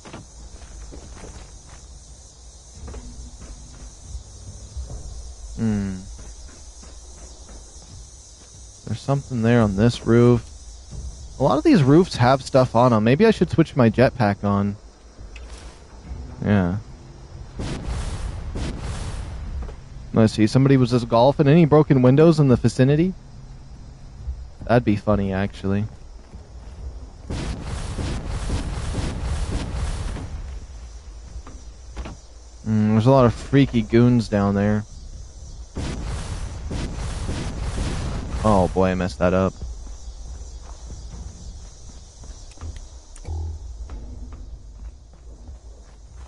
There's something there on this roof. A lot of these roofs have stuff on them. Maybe I should switch my jetpack on. Yeah. Let's see. Somebody was just golfing. Any broken windows in the vicinity? That'd be funny, actually. There's a lot of freaky goons down there. Oh boy, I messed that up.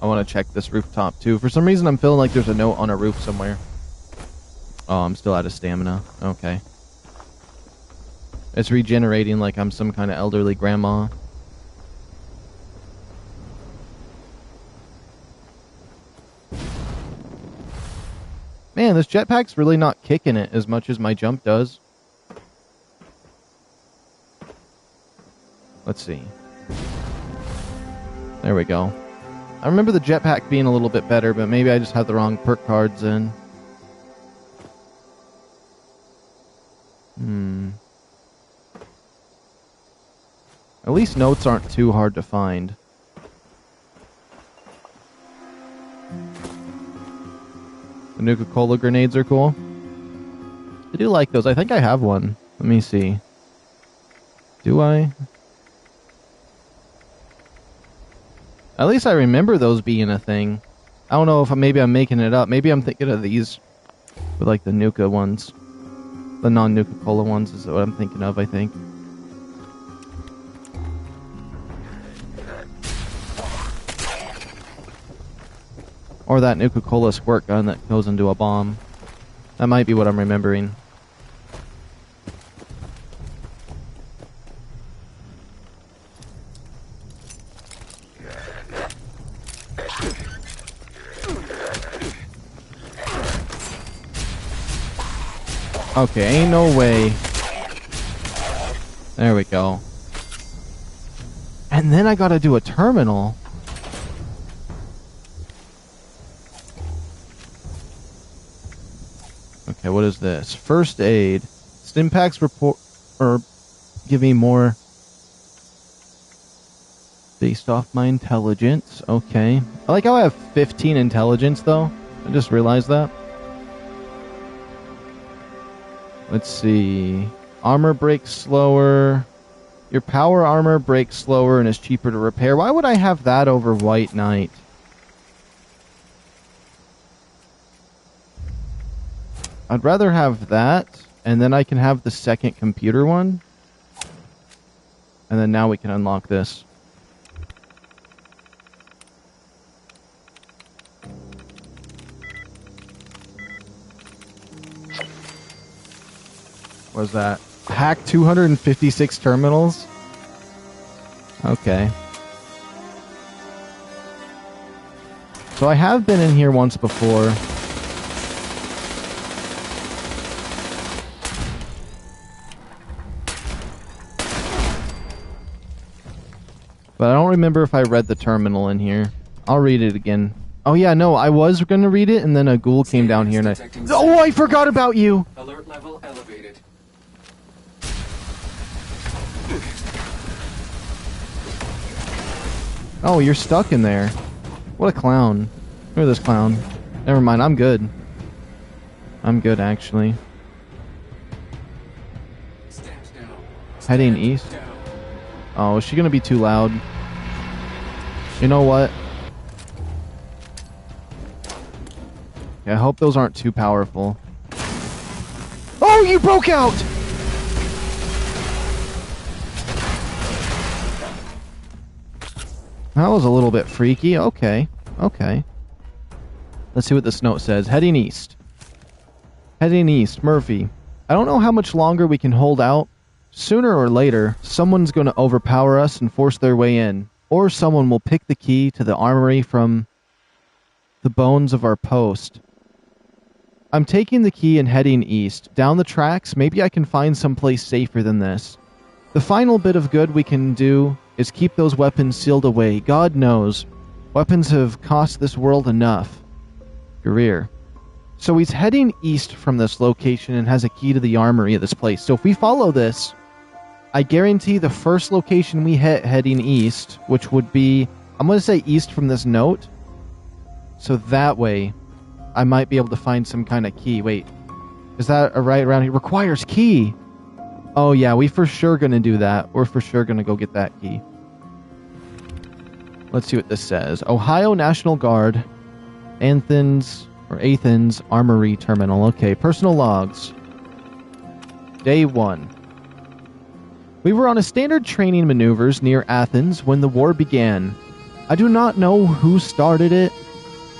I want to check this rooftop too. For some reason I'm feeling like there's a note on a roof somewhere. Oh, I'm still out of stamina. Okay. It's regenerating like I'm some kind of elderly grandma. Man, this jetpack's really not kicking it as much as my jump does. Let's see. There we go. I remember the jetpack being a little bit better, but maybe I just have the wrong perk cards in. At least notes aren't too hard to find. The Nuka-Cola grenades are cool. I do like those. I think I have one. Let me see. Do I? At least I remember those being a thing. I don't know if maybe I'm making it up. Maybe I'm thinking of these with like the Nuka ones. The non-Nuka-Cola ones is what I'm thinking of, I think. Or that Nuka-Cola squirt gun that goes into a bomb. That might be what I'm remembering. Okay, ain't no way. There we go. And then I gotta do a terminal. Okay, what is this? First aid. Stimpaks report or give me more based off my intelligence. Okay. I like how I have 15 intelligence though. I just realized that. Let's see. Armor breaks slower. Your power armor breaks slower and is cheaper to repair. Why would I have that over White Knight? I'd rather have that, and then I can have the second computer one. And then now we can unlock this. What was that? Hack 256 terminals? Okay. So I have been in here once before. But I don't remember if I read the terminal in here. I'll read it again. Oh yeah, no, I was going to read it, and then a ghoul came down here and I... Oh, I forgot about you! Alert level elevated. Oh, you're stuck in there. What a clown. Look at this clown. Never mind, I'm good. I'm good, actually. Heading east? Oh, is she gonna be too loud? You know what? Yeah, I hope those aren't too powerful. Oh, you broke out! That was a little bit freaky. Okay. Okay. Let's see what this note says. Heading east. Heading east. Murphy. I don't know how much longer we can hold out. Sooner or later, someone's going to overpower us and force their way in. Or someone will pick the key to the armory from the bones of our post. I'm taking the key and heading east. Down the tracks, maybe I can find someplace safer than this. The final bit of good we can do is keep those weapons sealed away. God knows, weapons have cost this world enough. Career. So he's heading east from this location and has a key to the armory of this place. So if we follow this, I guarantee the first location we hit heading east, which would be, I'm going to say east from this note. So that way, I might be able to find some kind of key. Wait, is that a right around here? Requires key. Oh yeah, we for sure going to do that. We're for sure going to go get that key. Let's see what this says. Ohio National Guard, Athens Armory Terminal. Okay, personal logs. Day 1. We were on a standard training maneuvers near Athens when the war began. I do not know who started it.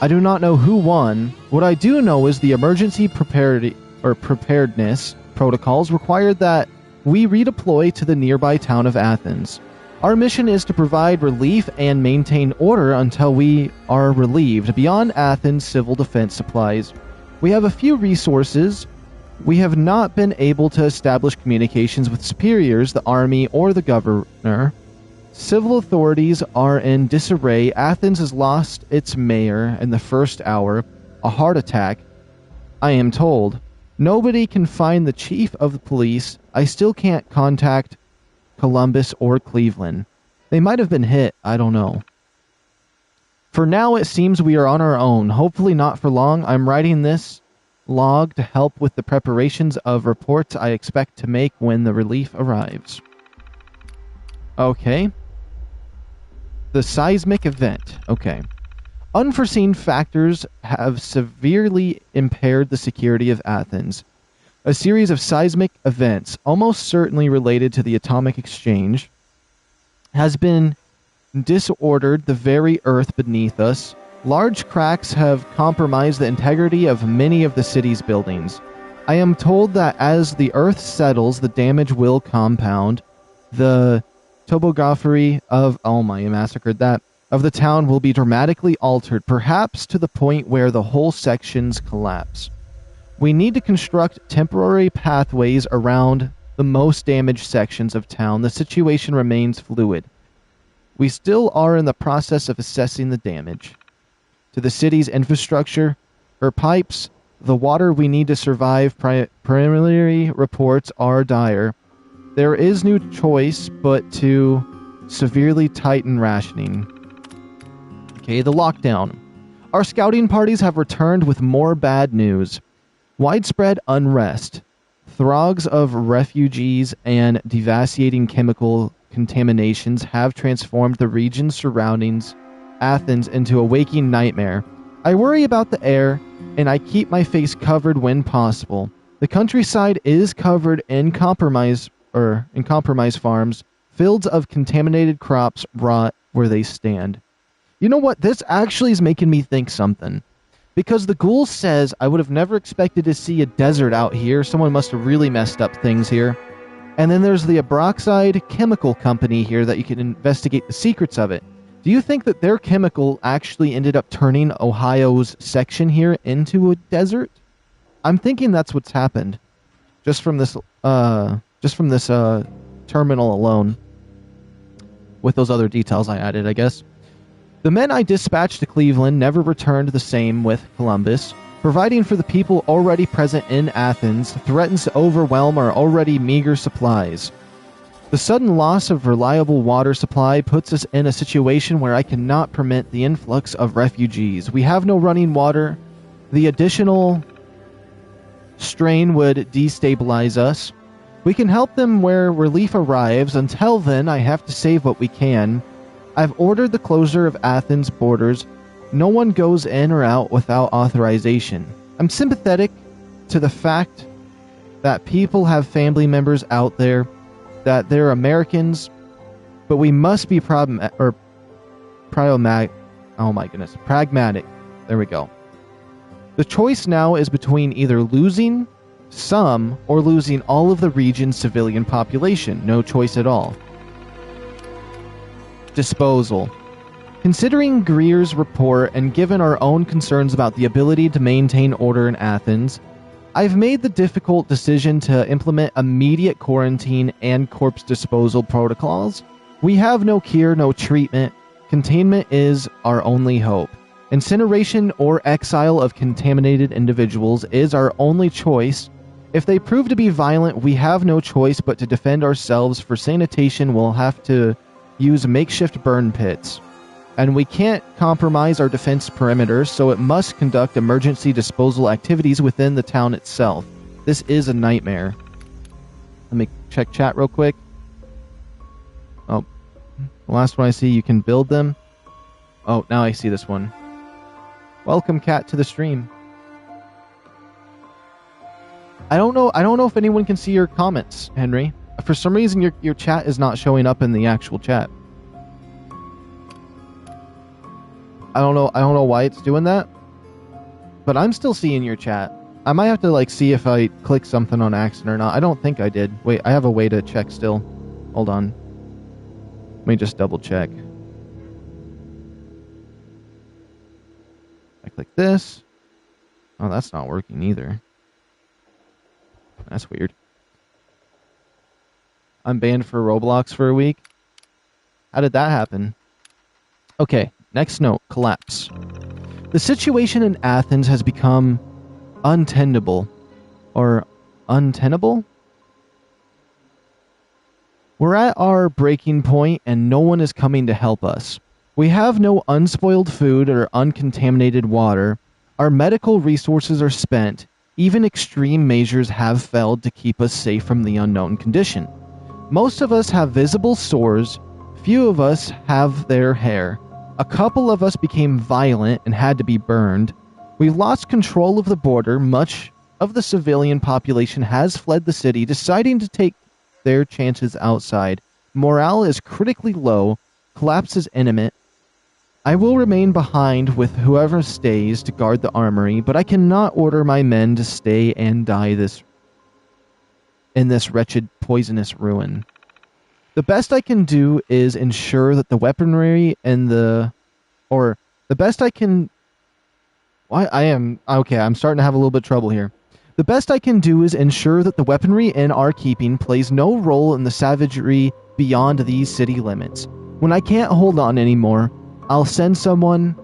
I do not know who won. What I do know is the emergency preparedness protocols required that we redeploy to the nearby town of Athens. Our mission is to provide relief and maintain order until we are relieved. Beyond Athens civil defense supplies, we have a few resources. We have not been able to establish communications with superiors, the army, or the governor. Civil authorities are in disarray. Athens has lost its mayor in the first hour, a heart attack, I am told. Nobody can find the chief of the police. I still can't contact Columbus or Cleveland. They might have been hit. I don't know. For now, it seems we are on our own. Hopefully not for long. I'm writing this log to help with the preparations of reports I expect to make when the relief arrives. Okay. The seismic event. Okay. Unforeseen factors have severely impaired the security of Athens. A series of seismic events, almost certainly related to the atomic exchange, has been disordered the very earth beneath us. Large cracks have compromised the integrity of many of the city's buildings. I am told that as the earth settles, the damage will compound. The topography of... Oh my, I massacred that. Of the town will be dramatically altered, perhaps to the point where the whole sections collapse. We need to construct temporary pathways around the most damaged sections of town. The situation remains fluid. We still are in the process of assessing the damage to the city's infrastructure, her pipes, the water we need to survive. Preliminary reports are dire. There is no choice but to severely tighten rationing. Okay, the lockdown. Our scouting parties have returned with more bad news. Widespread unrest. Throgs of refugees and devastating chemical contaminations have transformed the region surrounding Athens into a waking nightmare. I worry about the air, and I keep my face covered when possible. The countryside is covered in compromise farms. Fields of contaminated crops rot where they stand. You know what? This actually is making me think something. Because the ghoul says I would have never expected to see a desert out here. Someone must have really messed up things here. And then there's the Abraxodyne chemical company here that you can investigate the secrets of it. Do you think that their chemical actually ended up turning Ohio's section here into a desert? I'm thinking that's what's happened. Just from this terminal alone. With those other details I added, I guess. The men I dispatched to Cleveland never returned the same with Columbus. Providing for the people already present in Athens threatens to overwhelm our already meager supplies. The sudden loss of reliable water supply puts us in a situation where I cannot permit the influx of refugees. We have no running water. The additional strain would destabilize us. We can help them where relief arrives. Until then, I have to save what we can. I've ordered the closure of Athens' borders. No one goes in or out without authorization. I'm sympathetic to the fact that people have family members out there, that they're Americans, but we must be pragmatic. There we go. The choice now is between either losing some or losing all of the region's civilian population. No choice at all. Disposal. Considering Greer's report and given our own concerns about the ability to maintain order in Athens, I've made the difficult decision to implement immediate quarantine and corpse disposal protocols. We have no cure, no treatment. Containment is our only hope. Incineration or exile of contaminated individuals is our only choice. If they prove to be violent, we have no choice but to defend ourselves. For sanitation, we'll have to use makeshift burn pits. And we can't compromise our defense perimeters, so it must conduct emergency disposal activities within the town itself. This is a nightmare. Let me check chat real quick. Oh, the last one I see, you can build them. Oh, now I see this one. Welcome, cat, to the stream. I don't know if anyone can see your comments, Henry. For some reason, your chat is not showing up in the actual chat. I don't know why it's doing that, but I'm still seeing your chat. I might have to see if I click something on accident or not. I don't think I did. Wait, I have a way to check still. Hold on. Let me just double check. I click this. Oh, that's not working either. That's weird. I'm banned for Roblox for a week. How did that happen? Okay, next note, collapse. The situation in Athens has become untenable. Or untenable? We're at our breaking point and no one is coming to help us. We have no unspoiled food or uncontaminated water. Our medical resources are spent. Even extreme measures have failed to keep us safe from the unknown condition. Most of us have visible sores. Few of us have their hair. A couple of us became violent and had to be burned. We've lost control of the border. Much of the civilian population has fled the city, deciding to take their chances outside. Morale is critically low. Collapse is imminent. I will remain behind with whoever stays to guard the armory, but I cannot order my men to stay and die in this wretched, poisonous ruin. The best I can do is ensure that the weaponry and I'm starting to have a little bit of trouble here. The best I can do is ensure that the weaponry in our keeping plays no role in the savagery beyond these city limits. When I can't hold on anymore, I'll send someone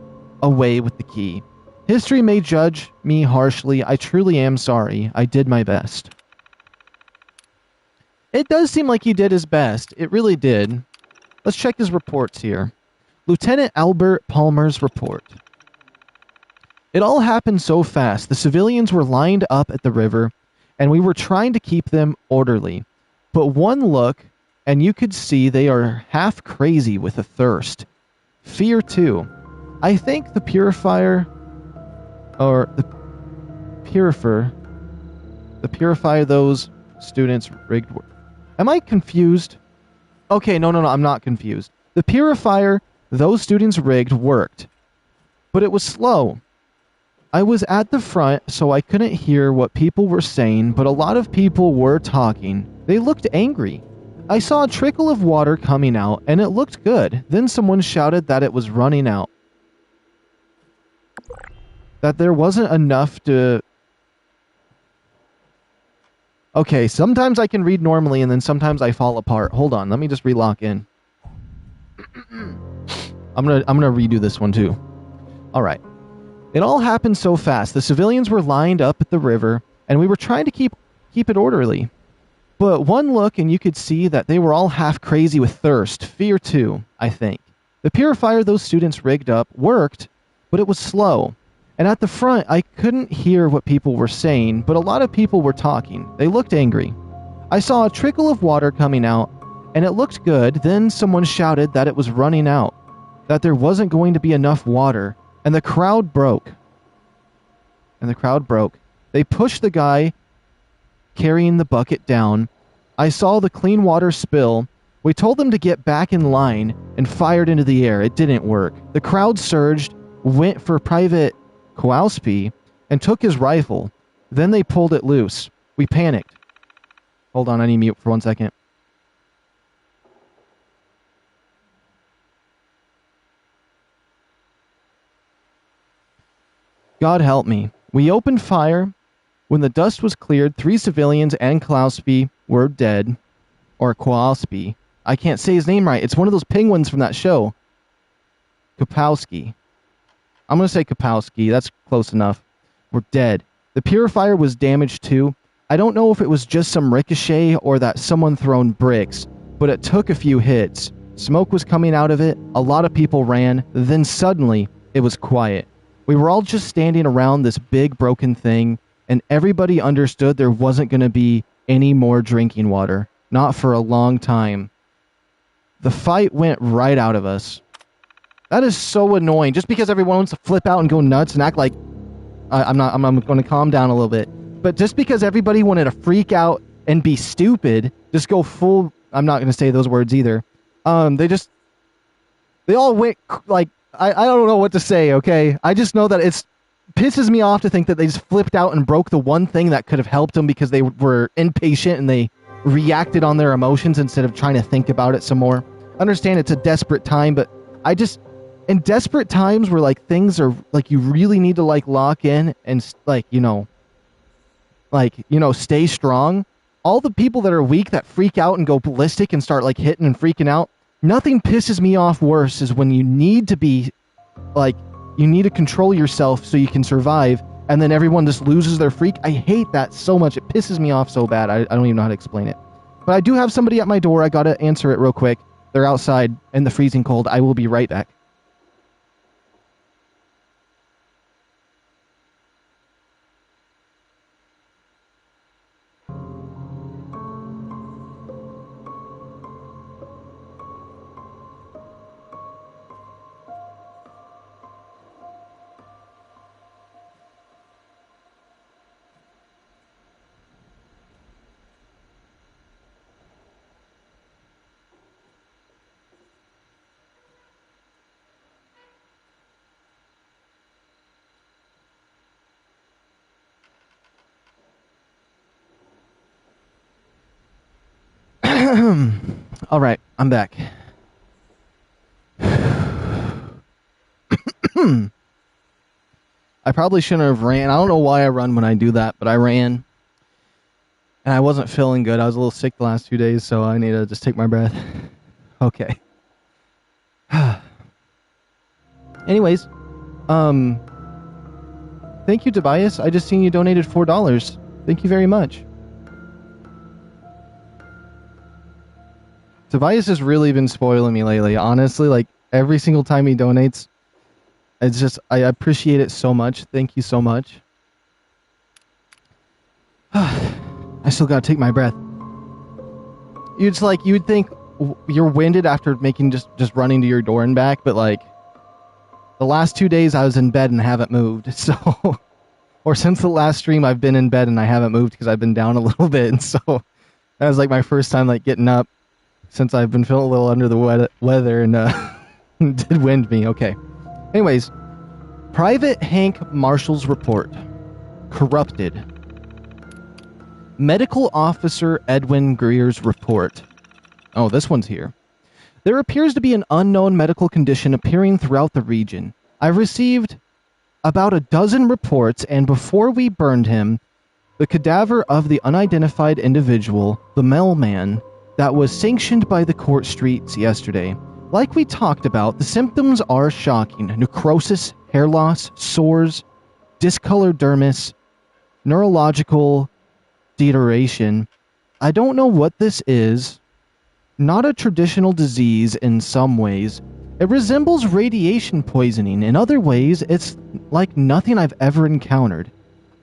away with the key. History may judge me harshly. I truly am sorry. I did my best. It does seem like he did his best. It really did. Let's check his reports here. Lieutenant Albert Palmer's report. It all happened so fast. The civilians were lined up at the river, and we were trying to keep them orderly. But one look and you could see they are half crazy with a thirst. Fear too. I think the purifier, or the purifier those students rigged. Am I confused? Okay, no, I'm not confused. The purifier those students rigged worked, but it was slow. I was at the front, so I couldn't hear what people were saying, but a lot of people were talking. They looked angry. I saw a trickle of water coming out, and it looked good. Then someone shouted that it was running out. That there wasn't enough to... Okay, sometimes I can read normally, and then sometimes I fall apart. Hold on, let me just relock in. I'm gonna redo this one too. Alright. It all happened so fast. The civilians were lined up at the river, and we were trying to keep it orderly. But one look and you could see that they were all half crazy with thirst. Fear too, I think. The purifier those students rigged up worked, but it was slow. And at the front, I couldn't hear what people were saying, but a lot of people were talking. They looked angry. I saw a trickle of water coming out, and it looked good. Then someone shouted that it was running out, that there wasn't going to be enough water, and the crowd broke. They pushed the guy carrying the bucket down. I saw the clean water spill. We told them to get back in line and fired into the air. It didn't work. The crowd surged, went for Private Kowalski, and took his rifle. Then they pulled it loose. We panicked. Hold on, I need to mute for 1 second. God help me. We opened fire. When the dust was cleared, 3 civilians and Kowalski were dead. Or Kowalski. I can't say his name right. It's one of those penguins from that show. Kapowski. I'm going to say Kapowski. That's close enough. We're dead. The purifier was damaged too. I don't know if it was just some ricochet or that someone thrown bricks, but it took a few hits. Smoke was coming out of it. A lot of people ran. Then suddenly, it was quiet. We were all just standing around this big broken thing, and everybody understood there wasn't going to be any more drinking water. Not for a long time. The fight went right out of us. That is so annoying. Just because everyone wants to flip out and go nuts and act like... I'm going to calm down a little bit. But just because everybody wanted to freak out and be stupid, just go full... I'm not going to say those words either. They all went, like... I don't know what to say, okay? I just know that it pisses me off to think that they just flipped out and broke the one thing that could have helped them because they were impatient and they reacted on their emotions instead of trying to think about it some more. I understand it's a desperate time, but I just... In desperate times where, like, things are, like, you really need to, like, lock in and, like, stay strong. All the people that are weak that freak out and go ballistic and start, like, hitting and freaking out, nothing pisses me off worse is when you need to be, like, you need to control yourself so you can survive, and then everyone just loses their freak. I hate that so much. It pisses me off so bad. I don't even know how to explain it. But I do have somebody at my door. I gotta answer it real quick. They're outside in the freezing cold. I will be right back. All right, I'm back. I probably shouldn't have ran. I don't know why I run when I do that, but I ran. And I wasn't feeling good. I was a little sick the last 2 days, so I need to just take my breath. Okay. Anyways, thank you, Tobias. I just seen you donated $4. Thank you very much. Tobias has really been spoiling me lately. Honestly, like, every single time he donates, it's just, I appreciate it so much. Thank you so much. I still gotta take my breath. It's like, you would think you're winded after making just running to your door and back, but like, the last 2 days I was in bed and haven't moved, so... Or since the last stream, I've been in bed and I haven't moved because I've been down a little bit, and so that was like my first time like getting up since I've been feeling a little under the weather, and it did wind me. Okay. Anyways, Private Hank Marshall's report. Corrupted. Medical Officer Edwin Greer's report. Oh, this one's here. There appears to be an unknown medical condition appearing throughout the region. I've received about a dozen reports, and before we burned him, the cadaver of the unidentified individual, the mailman, that was sanctioned by the court streets yesterday. Like we talked about, the symptoms are shocking. Necrosis, hair loss, sores, discolored dermis, neurological deterioration. I don't know what this is. Not a traditional disease in some ways. It resembles radiation poisoning. In other ways, it's like nothing I've ever encountered.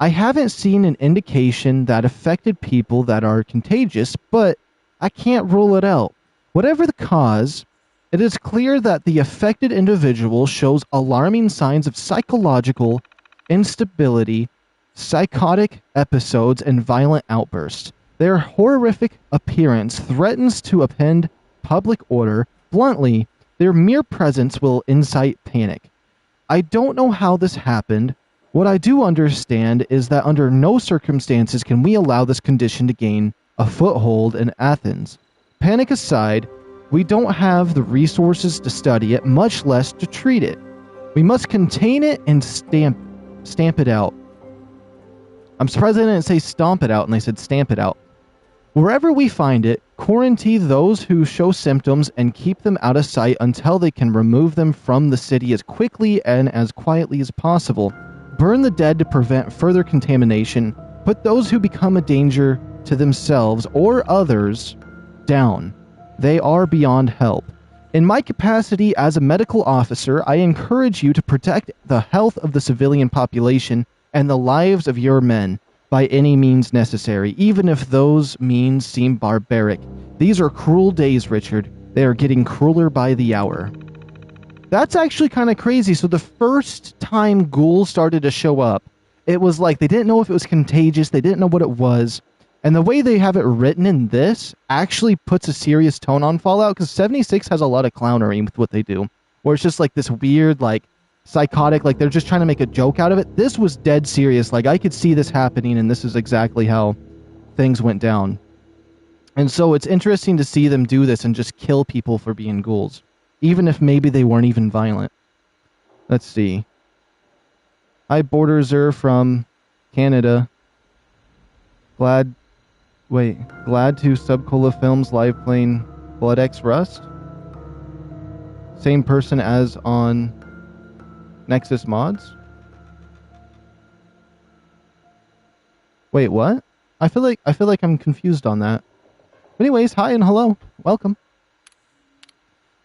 I haven't seen an indication that affected people that are contagious, but I can't rule it out. Whatever the cause, it is clear that the affected individual shows alarming signs of psychological instability, psychotic episodes, and violent outbursts. Their horrific appearance threatens to upend public order. Bluntly, their mere presence will incite panic. I don't know how this happened. What I do understand is that under no circumstances can we allow this condition to gain a foothold in Athens. Panic aside, we don't have the resources to study it, much less to treat it. We must contain it and stamp it out. I'm surprised they didn't say stomp it out and they said stamp it out. Wherever we find it, quarantine those who show symptoms and keep them out of sight until they can remove them from the city as quickly and as quietly as possible. Burn the dead to prevent further contamination. Put those who become a danger to themselves or others down. They are beyond help. In my capacity as a medical officer, I encourage you to protect the health of the civilian population and the lives of your men by any means necessary, even if those means seem barbaric. These are cruel days, Richard. They are getting crueler by the hour. That's actually kind of crazy. So the first time ghouls started to show up, it was like they didn't know if it was contagious, they didn't know what it was, and the way they have it written in this actually puts a serious tone on Fallout, because 76 has a lot of clownery with what they do, where it's just like this weird, like, psychotic, like they're just trying to make a joke out of it. This was dead serious. Like, I could see this happening, and this is exactly how things went down. And so it's interesting to see them do this and just kill people for being ghouls, even if maybe they weren't even violent. Let's see. Hi, Borderzer from Canada. Glad to Subcola Films live playing Blood X Rust. Same person as on Nexus Mods. Wait, what? I feel like I'm confused on that. Anyways, hi and hello. Welcome.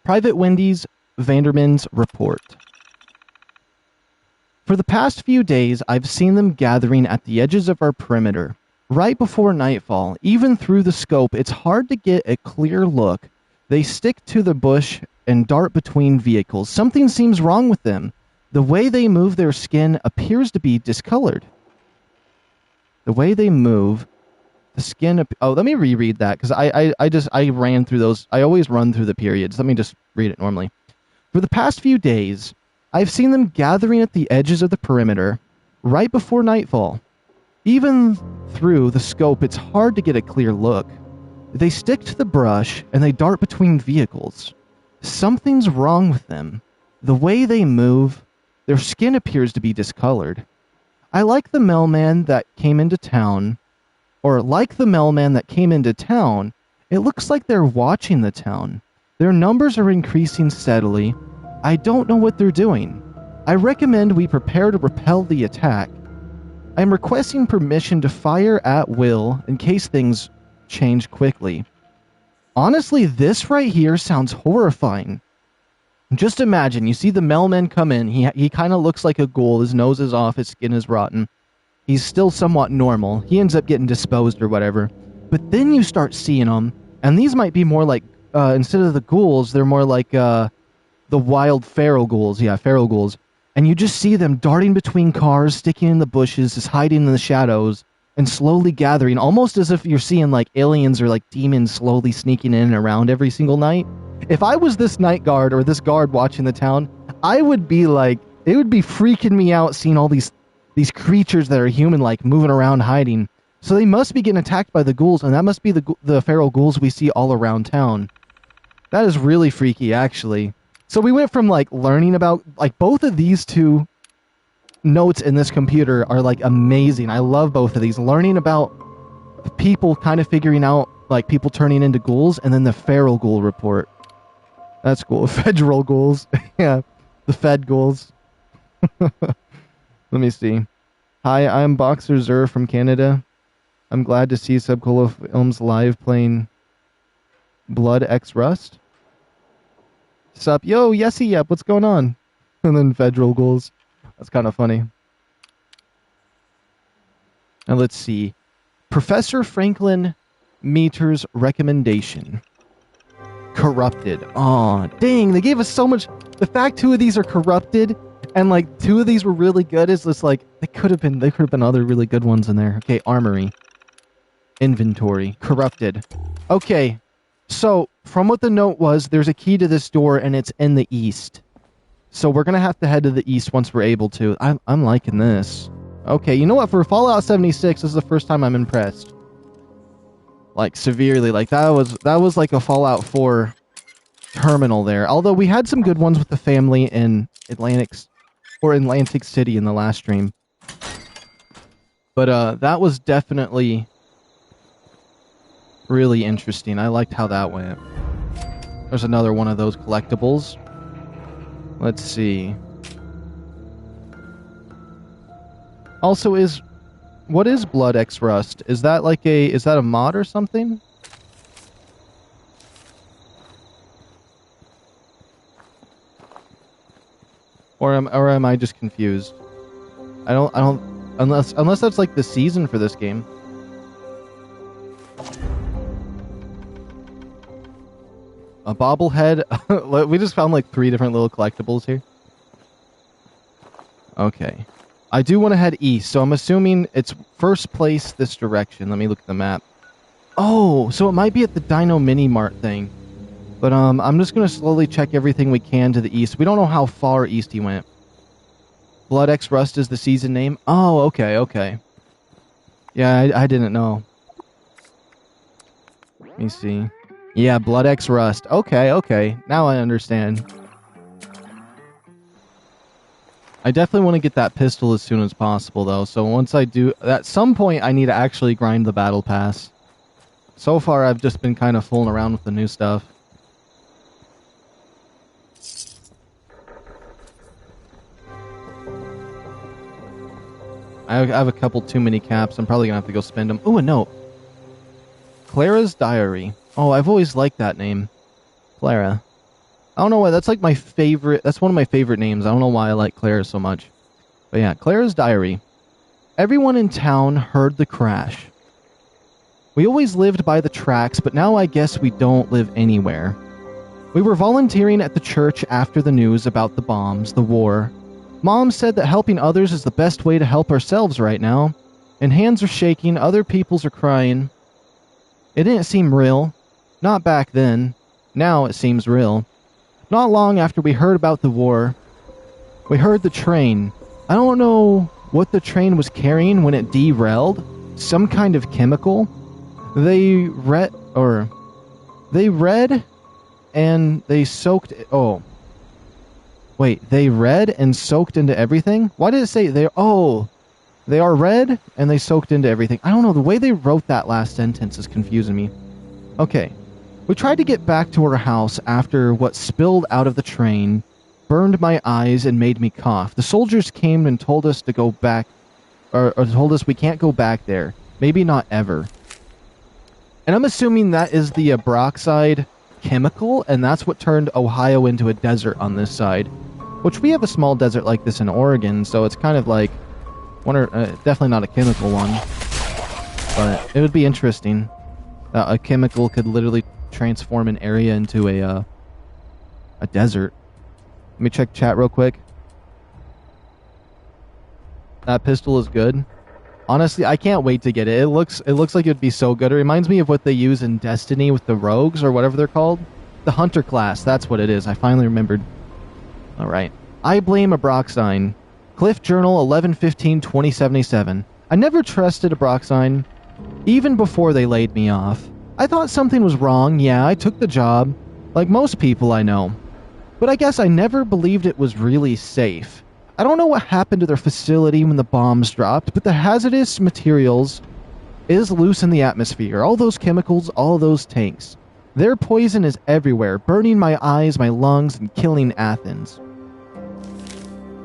Private Wendy's Vanderman's report. For the past few days, I've seen them gathering at the edges of our perimeter. Right before nightfall, even through the scope, it's hard to get a clear look. They stick to the bush and dart between vehicles. Something seems wrong with them. The way they move their skin appears to be discolored. The way they move, the skin... Oh, let me reread that, because I ran through those. I always run through the periods. Let me just read it normally. For the past few days, I've seen them gathering at the edges of the perimeter right before nightfall. Even through the scope, it's hard to get a clear look. They stick to the brush, and they dart between vehicles. Something's wrong with them. The way they move, their skin appears to be discolored. I like the mailman that came into town, it looks like they're watching the town. Their numbers are increasing steadily. I don't know what they're doing. I recommend we prepare to repel the attack. I'm requesting permission to fire at will in case things change quickly. Honestly, this right here sounds horrifying. Just imagine, you see the mailman come in, he kind of looks like a ghoul, his nose is off, his skin is rotten. He's still somewhat normal, he ends up getting disposed or whatever. But then you start seeing him, And these might be more like, instead of the ghouls, they're more like the wild feral ghouls. Yeah, feral ghouls. And you just see them darting between cars, sticking in the bushes, just hiding in the shadows, and slowly gathering, almost as if you're seeing like aliens or like demons slowly sneaking in and around every single night. If I was this night guard or this guard watching the town, I would be like, it would be freaking me out seeing all these creatures that are human-like moving around hiding. So they must be getting attacked by the ghouls, and that must be the feral ghouls we see all around town. That is really freaky, actually. So we went from like learning about, like, both of these two notes in this computer are like amazing. I love both of these. Learning about people kind of figuring out like people turning into ghouls, and then the feral ghoul report. That's cool. Federal ghouls. Yeah, the Fed ghouls. Let me see. Hi, I'm Boxer Zer from Canada. I'm glad to see Subcola Films live playing Blood X Rust. Sup? Yo, Yesy Yep, what's going on? And then Federal ghouls. That's kind of funny. Now let's see. Professor Franklin Meter's recommendation. Corrupted. Aw, dang, they gave us so much. The fact 2 of these are corrupted and like 2 of these were really good is just like they could have been other really good ones in there. Okay, armory. Inventory. Corrupted. Okay. So, from what the note was, there's a key to this door and it's in the east. So we're going to have to head to the east once we're able to. I'm liking this. Okay, you know what? For Fallout 76, this is the first time I'm impressed. Like, severely. Like, that was like a Fallout 4 terminal there. Although we had some good ones with the family in Atlantic City in the last stream. But that was definitely really interesting. I liked how that went. There's another one of those collectibles. Let's see. Also, what is Blood X Rust? Is that a mod or something? Or am I just confused? I don't unless that's like the season for this game. A bobblehead. We just found like 3 different little collectibles here. Okay. I do want to head east, so I'm assuming it's first place this direction. Let me look at the map. Oh, so it might be at the Dino Mini Mart thing. But I'm just going to slowly check everything we can to the east. We don't know how far east he went. Blood X Rust is the season name? Oh, okay. Yeah, I didn't know. Let me see. Yeah, Blood X Rust. Okay. Now I understand. I definitely want to get that pistol as soon as possible, though. So once I do, at some point, I need to actually grind the battle pass. So far, I've just been kind of fooling around with the new stuff. I have a couple too many caps. I'm probably going to have to go spend them. Ooh, a note. Clara's Diary. Oh, I've always liked that name. Clara. I don't know why. That's like my favorite. That's one of my favorite names. I don't know why I like Clara so much. But yeah, Clara's Diary. Everyone in town heard the crash. We always lived by the tracks, but now I guess we don't live anywhere. We were volunteering at the church after the news about the bombs, the war. Mom said that helping others is the best way to help ourselves right now. And hands are shaking, other people's are crying. It didn't seem real. Not back then. Now it seems real. Not long after we heard about the war, we heard the train. I don't know what the train was carrying when it derailed. Some kind of chemical. They read and they soaked. Oh. Wait, they read and soaked into everything? Why did it say they... Oh, they are red and they soaked into everything. I don't know, the way they wrote that last sentence is confusing me. Okay. We tried to get back to our house after what spilled out of the train burned my eyes and made me cough. The soldiers came and told us to go back, or told us we can't go back there. Maybe not ever. And I'm assuming that is the Abraxodyne chemical, and that's what turned Ohio into a desert on this side. Which we have a small desert like this in Oregon, so it's kind of like... definitely not a chemical one. But it would be interesting. A chemical could literally transform an area into a desert. Let me check chat real quick. That pistol is good. Honestly, I can't wait to get it. It looks like it would be so good. It reminds me of what they use in Destiny with the rogues or whatever they're called. The hunter class, that's what it is. I finally remembered. Alright. I blame Abraxodyne. Cliff Journal 11/15/2077. I never trusted Abraxodyne, even before they laid me off. I thought something was wrong. Yeah, I took the job, like most people I know. But I guess I never believed it was really safe. I don't know what happened to their facility when the bombs dropped, but the hazardous materials is loose in the atmosphere. All those chemicals, all those tanks. Their poison is everywhere, burning my eyes, my lungs, and killing Athens.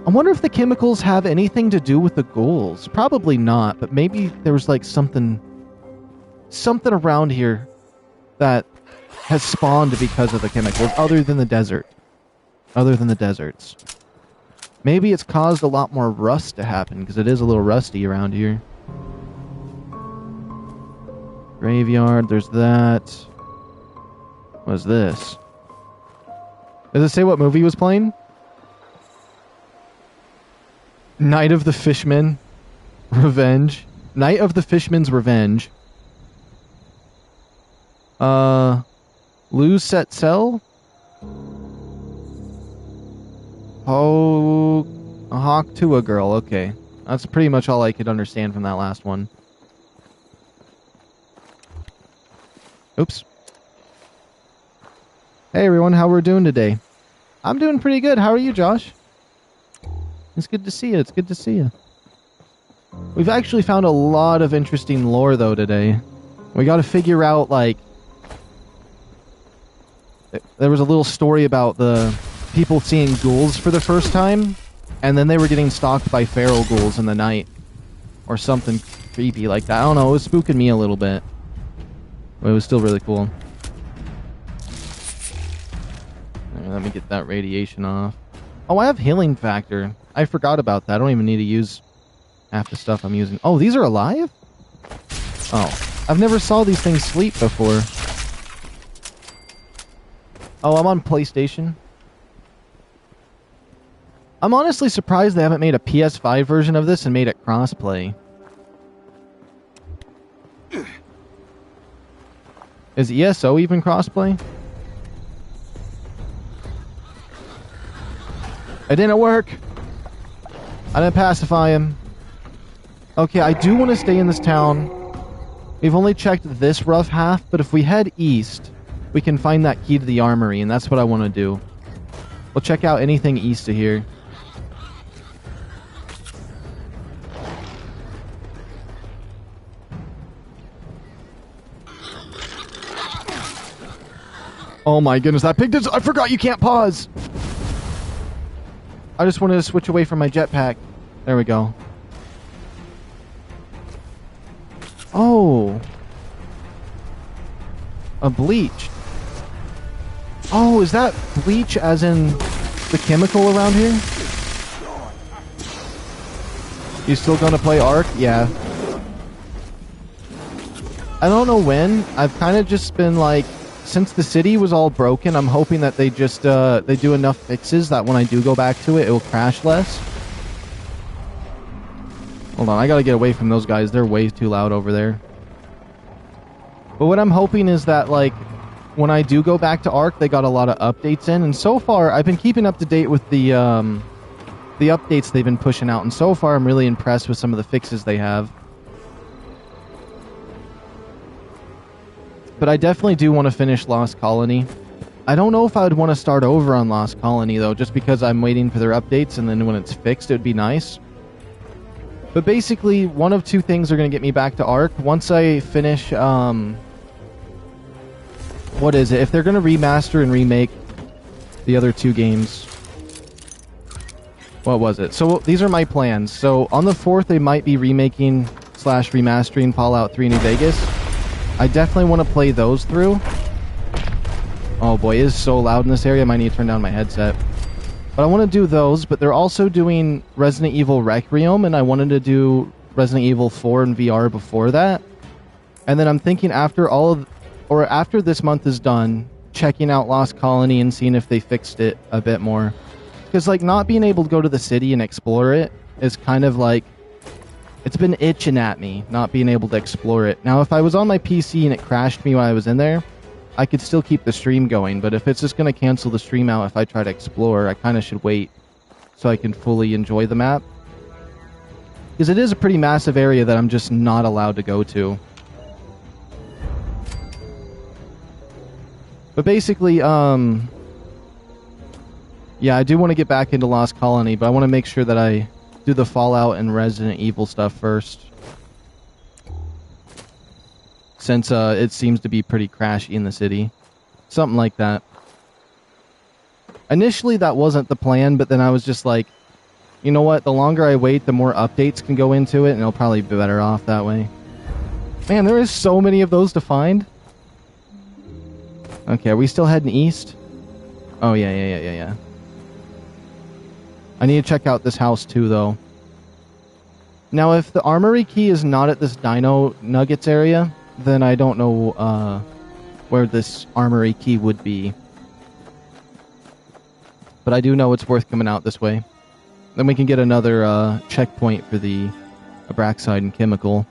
I wonder if the chemicals have anything to do with the ghouls. Probably not, but maybe there was like something around here that has spawned because of the chemicals, other than the desert. Other than the deserts. Maybe it's caused a lot more rust to happen, because it is a little rusty around here. Graveyard, there's that. What is this? Does it say what movie was playing? Night of the Fishman. Revenge. Night of the Fishman's Revenge. Lose Set Cell? Oh, a hawk to a girl. Okay. That's pretty much all I could understand from that last one. Oops. Hey everyone, how we're doing today? I'm doing pretty good. How are you, Josh? It's good to see you. It's good to see you. We've actually found a lot of interesting lore, though, today. We gotta figure out, like... There was a little story about the people seeing ghouls for the first time, and then they were getting stalked by feral ghouls in the night. Or something creepy like that. I don't know, it was spooking me a little bit. But it was still really cool. Right, let me get that radiation off. Oh, I have healing factor. I forgot about that. I don't even need to use half the stuff I'm using. Oh, these are alive? Oh, I've never saw these things sleep before. Oh, I'm on PlayStation. I'm honestly surprised they haven't made a PS5 version of this and made it crossplay. Is ESO even crossplay? It didn't work. I didn't pacify him. Okay, I do want to stay in this town. We've only checked this rough half, but if we head east, we can find that key to the armory, and that's what I want to do. We'll check out anything east of here. Oh my goodness, that pig does... I forgot you can't pause! I just wanted to switch away from my jetpack. There we go. Oh. A bleach. Oh, is that bleach as in the chemical around here? You still gonna play Ark? Yeah. I don't know when. I've kind of just been like... Since the city was all broken, I'm hoping that they just, they do enough fixes that when I do go back to it, it will crash less. Hold on, I gotta get away from those guys. They're way too loud over there. But what I'm hoping is that, like, when I do go back to Ark, they got a lot of updates in. And so far, I've been keeping up to date with the updates they've been pushing out. And so far, I'm really impressed with some of the fixes they have. But I definitely do want to finish Lost Colony. I don't know if I would want to start over on Lost Colony, though, just because I'm waiting for their updates, and then when it's fixed, it would be nice. But basically, one of two things are going to get me back to Ark. Once I finish, what is it? If they're going to remaster and remake the other two games. What was it? So, these are my plans. So, on the 4th, they might be remaking / remastering Fallout 3 New Vegas. I definitely want to play those through. Oh boy, it is so loud in this area, I might need to turn down my headset. But I want to do those, but they're also doing Resident Evil Requiem, and I wanted to do Resident Evil 4 in VR before that. And then I'm thinking after all or after this month is done, checking out Lost Colony and seeing if they fixed it a bit more. Because, like, not being able to go to the city and explore it is kind of like... It's been itching at me, not being able to explore it. Now, if I was on my PC and it crashed me while I was in there, I could still keep the stream going. But if it's just going to cancel the stream out if I try to explore, I kind of should wait so I can fully enjoy the map. Because it is a pretty massive area that I'm just not allowed to go to. But basically, yeah, I do want to get back into Lost Colony, but I want to make sure that I do the Fallout and Resident Evil stuff first. Since it seems to be pretty crashy in the city. Something like that. Initially, that wasn't the plan, but then I was just like, you know what, the longer I wait, the more updates can go into it, and it'll probably be better off that way. Man, there is so many of those to find. Okay, are we still heading east? Oh, yeah. I need to check out this house, too, though. Now, if the armory key is not at this Dino Nuggets area, then I don't know where this armory key would be. But I do know it's worth coming out this way. Then we can get another checkpoint for the Abraxodyne chemical.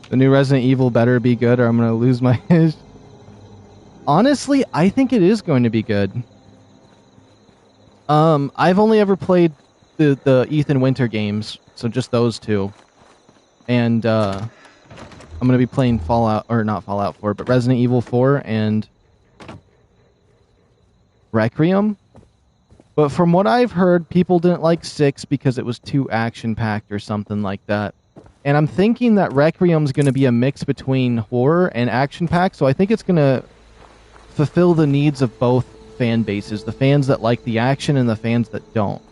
The new Resident Evil better be good or I'm going to lose my ish. Honestly, I think it is going to be good. I've only ever played the Ethan Winter games, so just those two. And I'm going to be playing Fallout, or not Fallout 4, but Resident Evil 4 and Requiem. But from what I've heard, people didn't like 6 because it was too action-packed or something like that. And I'm thinking that Requiem's going to be a mix between horror and action-packed, so I think it's going to fulfill the needs of both fan bases, the fans that like the action and the fans that don't.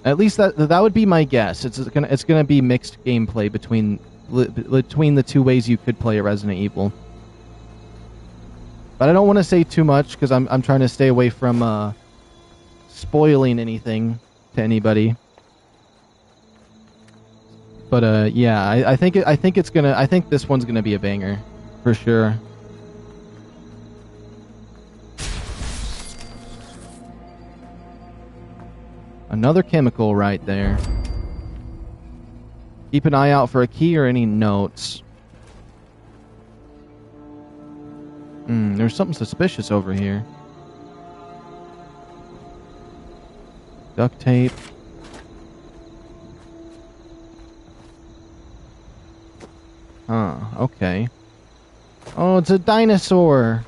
At least that would be my guess. It's gonna be mixed gameplay between the two ways you could play a Resident Evil. But I don't want to say too much because I'm trying to stay away from spoiling anything to anybody. But yeah, I think this one's gonna be a banger for sure. Another chemical right there. Keep an eye out for a key or any notes. There's something suspicious over here. Duct tape. Okay. Oh, it's a dinosaur!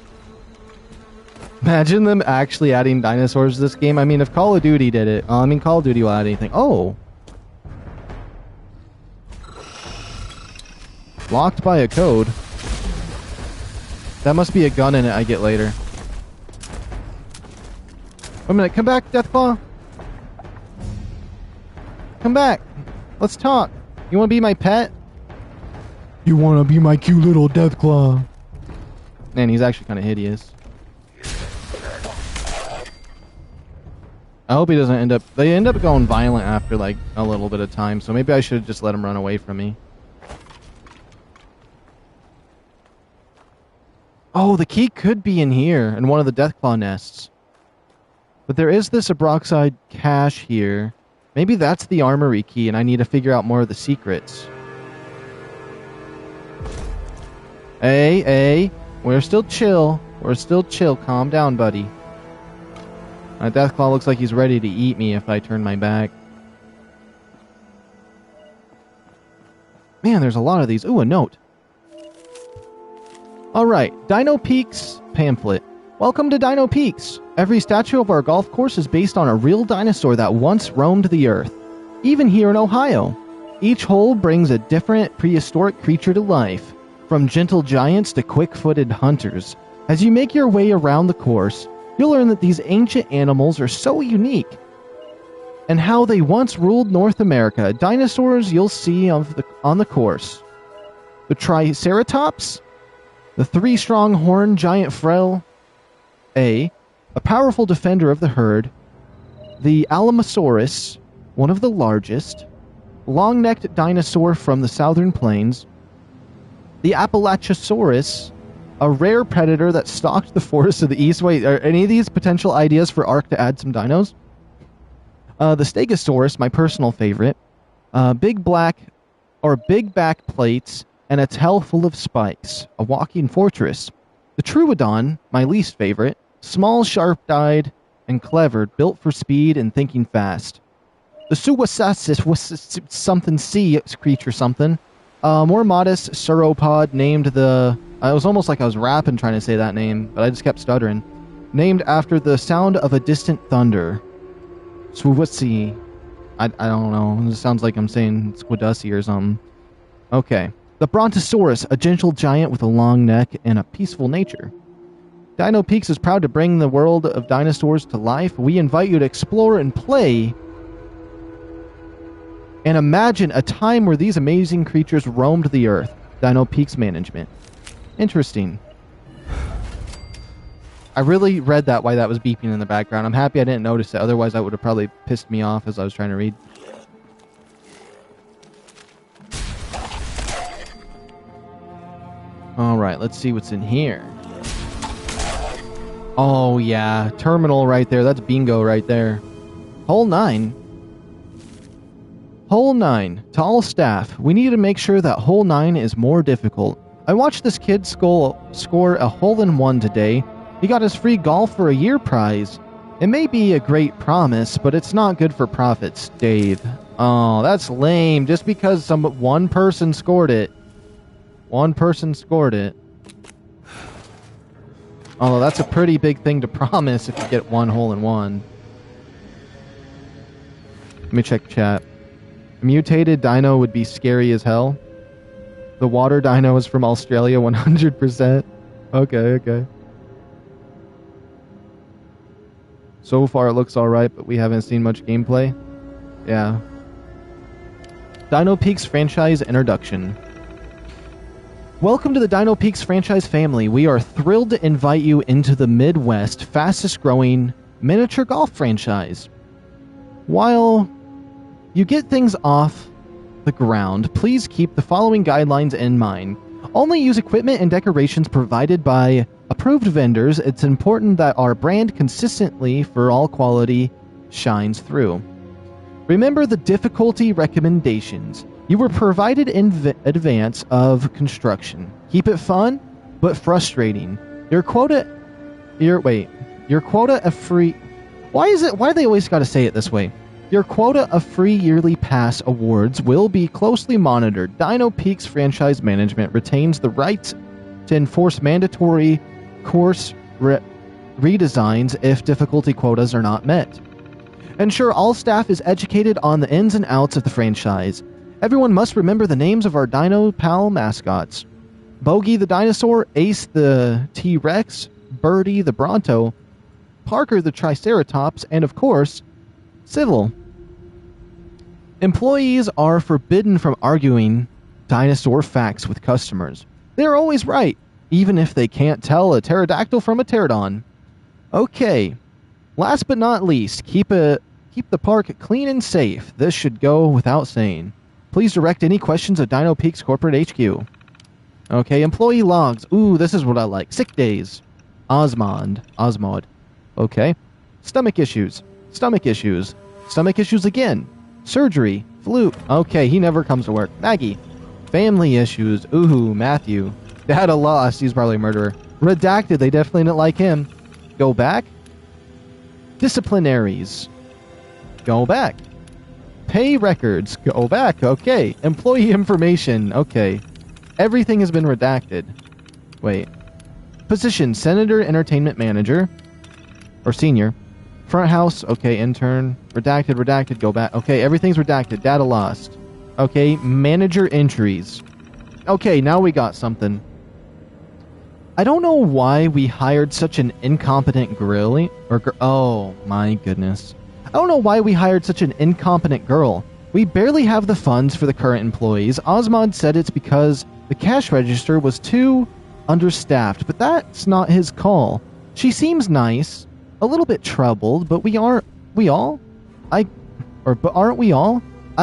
Imagine them actually adding dinosaurs to this game. I mean, if Call of Duty did it... Call of Duty will add anything. Oh! Locked by a code. That must be a gun in it I get later. Wait a minute, come back, Deathclaw! Come back! Let's talk! You wanna be my pet? You wanna be my cute little Deathclaw? Man, he's actually kinda hideous. I hope he doesn't end up... They end up going violent after, like, a little bit of time, so maybe I should have just let him run away from me. Oh, the key could be in here, in one of the Deathclaw nests. But there is this Abraxodyne cache here. Maybe that's the armory key, and I need to figure out more of the secrets. Hey, we're still chill. We're still chill. Calm down, buddy. My Deathclaw looks like he's ready to eat me if I turn my back. Man, there's a lot of these. Ooh, a note. Alright, Dino Peaks pamphlet. Welcome to Dino Peaks. Every statue of our golf course is based on a real dinosaur that once roamed the earth. Even here in Ohio. Each hole brings a different prehistoric creature to life. From gentle giants to quick-footed hunters. As you make your way around the course, you'll learn that these ancient animals are so unique, and how they once ruled North America. Dinosaurs you'll see on the course. The Triceratops, the three-strong horned giant frel, a powerful defender of the herd, the Alamosaurus, one of the largest, long-necked dinosaur from the southern plains, the Appalachosaurus, a rare predator that stalked the forests of the east. Wait, are any of these potential ideas for Ark to add some dinos? The Stegosaurus, my personal favorite, big back plates, and a tail full of spikes, a walking fortress. The Troodon, my least favorite, small, sharp-eyed, and clever, built for speed and thinking fast. The Suwasasis was something sea creature something. More modest sauropod named the... It was almost like I was rapping trying to say that name, but I just kept stuttering. Named after the sound of a distant thunder. Swuwasi. I don't know. It sounds like I'm saying Squidusy or something. Okay. The Brontosaurus, a gentle giant with a long neck and a peaceful nature. Dino Peaks is proud to bring the world of dinosaurs to life. We invite you to explore and play and imagine a time where these amazing creatures roamed the earth. Dino Peaks Management. Interesting. I really read that why that was beeping in the background. I'm happy I didn't notice it. Otherwise, that would have probably pissed me off as I was trying to read. Alright, let's see what's in here. Oh, yeah. Terminal right there. That's bingo right there. Hole 9. Hole 9. To all staff, we need to make sure that Hole 9 is more difficult. I watched this kid score a hole-in-one today. He got his free golf for a year prize. It may be a great promise, but it's not good for profits, Dave. Oh, that's lame. Just because one person scored it. One person scored it. Although that's a pretty big thing to promise if you get one hole-in-one. Let me check chat. A mutated dino would be scary as hell. The water dino is from Australia 100%. Okay. So far it looks alright, but we haven't seen much gameplay. Yeah. Dino Peaks franchise introduction. Welcome to the Dino Peaks franchise family. We are thrilled to invite you into the Midwest fastest growing miniature golf franchise. While you get things off the ground, please keep the following guidelines in mind. Only use equipment and decorations provided by approved vendors. It's important that our brand consistently for all quality shines through. Remember the difficulty recommendations. You were provided in advance of construction. Keep it fun, but frustrating. Your quota of free... Why do they always gotta say it this way? Your quota of free yearly pass awards will be closely monitored. Dino Peaks Franchise Management retains the right to enforce mandatory course redesigns if difficulty quotas are not met. Ensure all staff is educated on the ins and outs of the franchise. Everyone must remember the names of our Dino Pal mascots. Bogey the Dinosaur, Ace the T-Rex, Birdie the Bronto, Parker the Triceratops, and of course, Civil. Employees are forbidden from arguing dinosaur facts with customers. They're always right, even if they can't tell a pterodactyl from a pterodon. Okay, last but not least, keep the park clean and safe. This should go without saying. Please direct any questions at Dino Peaks Corporate HQ. Okay, employee logs. Ooh, this is what I like. Sick days. Osmod. Okay. Stomach issues. Stomach issues again. Surgery. Flu. Okay, he never comes to work. Maggie. Family issues. Ooh, Matthew. Data lost. He's probably a murderer. Redacted. They definitely didn't like him. Go back. Disciplinaries. Go back. Pay records. Go back. Okay. Employee information. Okay. Everything has been redacted. Wait. Position. Senator Entertainment Manager. Or Senior. Front house. Okay. Intern. Redacted. Go back. Okay. Everything's redacted. Data lost. Okay. Manager entries. Okay. Now we got something. I don't know why we hired such an incompetent oh my goodness. I don't know why we hired such an incompetent girl. We barely have the funds for the current employees. Osmond said it's because the cash register was too understaffed, but that's not his call. She seems nice, a little bit troubled, but aren't we all? I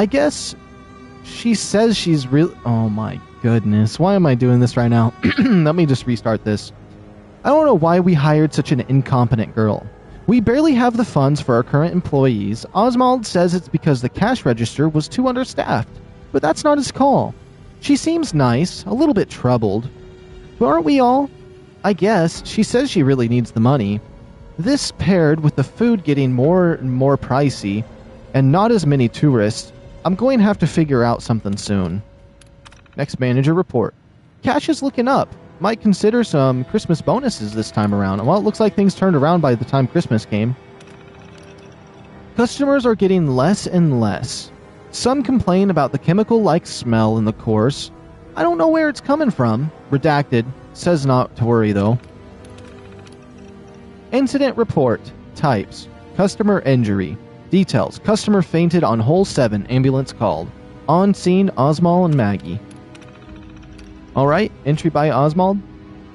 guess She says she's really... Oh my goodness. Why am I doing this right now? Let me just restart this. I don't know why we hired such an incompetent girl. We barely have the funds for our current employees. Oswald says it's because the cash register was too understaffed. But that's not his call. She seems nice, a little bit troubled. But aren't we all? I guess. She says she really needs the money. This paired with the food getting more and more pricey, and not as many tourists, I'm going to have to figure out something soon. Next manager report. Cash is looking up. Might consider some Christmas bonuses this time around. Well, it looks like things turned around by the time Christmas came. Customers are getting less and less. Some complain about the chemical-like smell in the course. I don't know where it's coming from. Redacted. Says not to worry, though. Incident report. Types. Customer injury. Details. Customer fainted on hole 7. Ambulance called. On scene, Oswald and Maggie. Alright, entry by Oswald.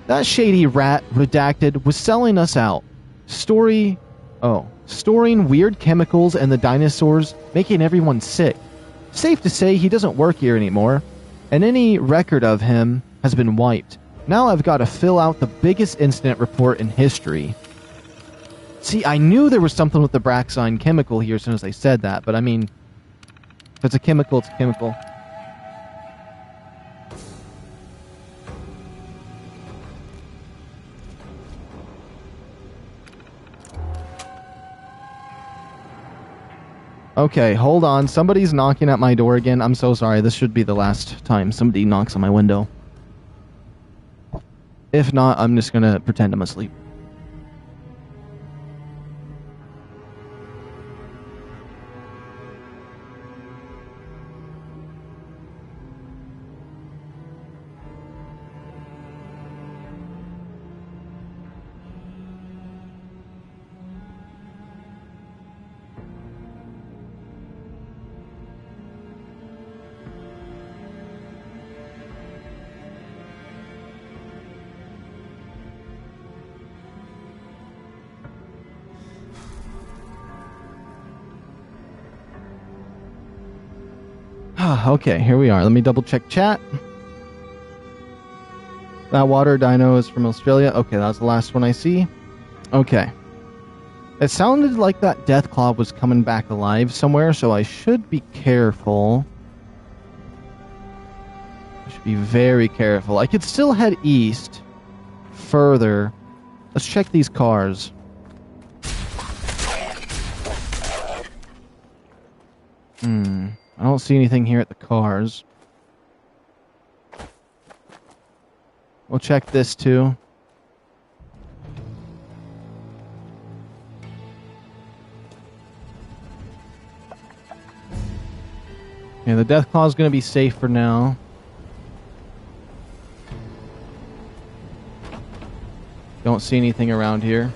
That shady rat, redacted, was selling us out. Storing weird chemicals and the dinosaurs, making everyone sick. Safe to say he doesn't work here anymore, and any record of him has been wiped. Now I've got to fill out the biggest incident report in history. See, I knew there was something with the Abraxodyne chemical here as soon as I said that, but I mean, if it's a chemical, it's a chemical. Okay, hold on. Somebody's knocking at my door again. I'm so sorry. This should be the last time somebody knocks on my window. If not, I'm just gonna pretend I'm asleep. Okay, here we are. Let me double check chat. That water dino is from Australia. Okay, that was the last one I see. Okay. It sounded like that Deathclaw was coming back alive somewhere, so I should be careful. I should be very careful. I could still head east further. Let's check these cars. I don't see anything here at the cars. We'll check this too. Yeah, the Deathclaw is going to be safe for now. Don't see anything around here.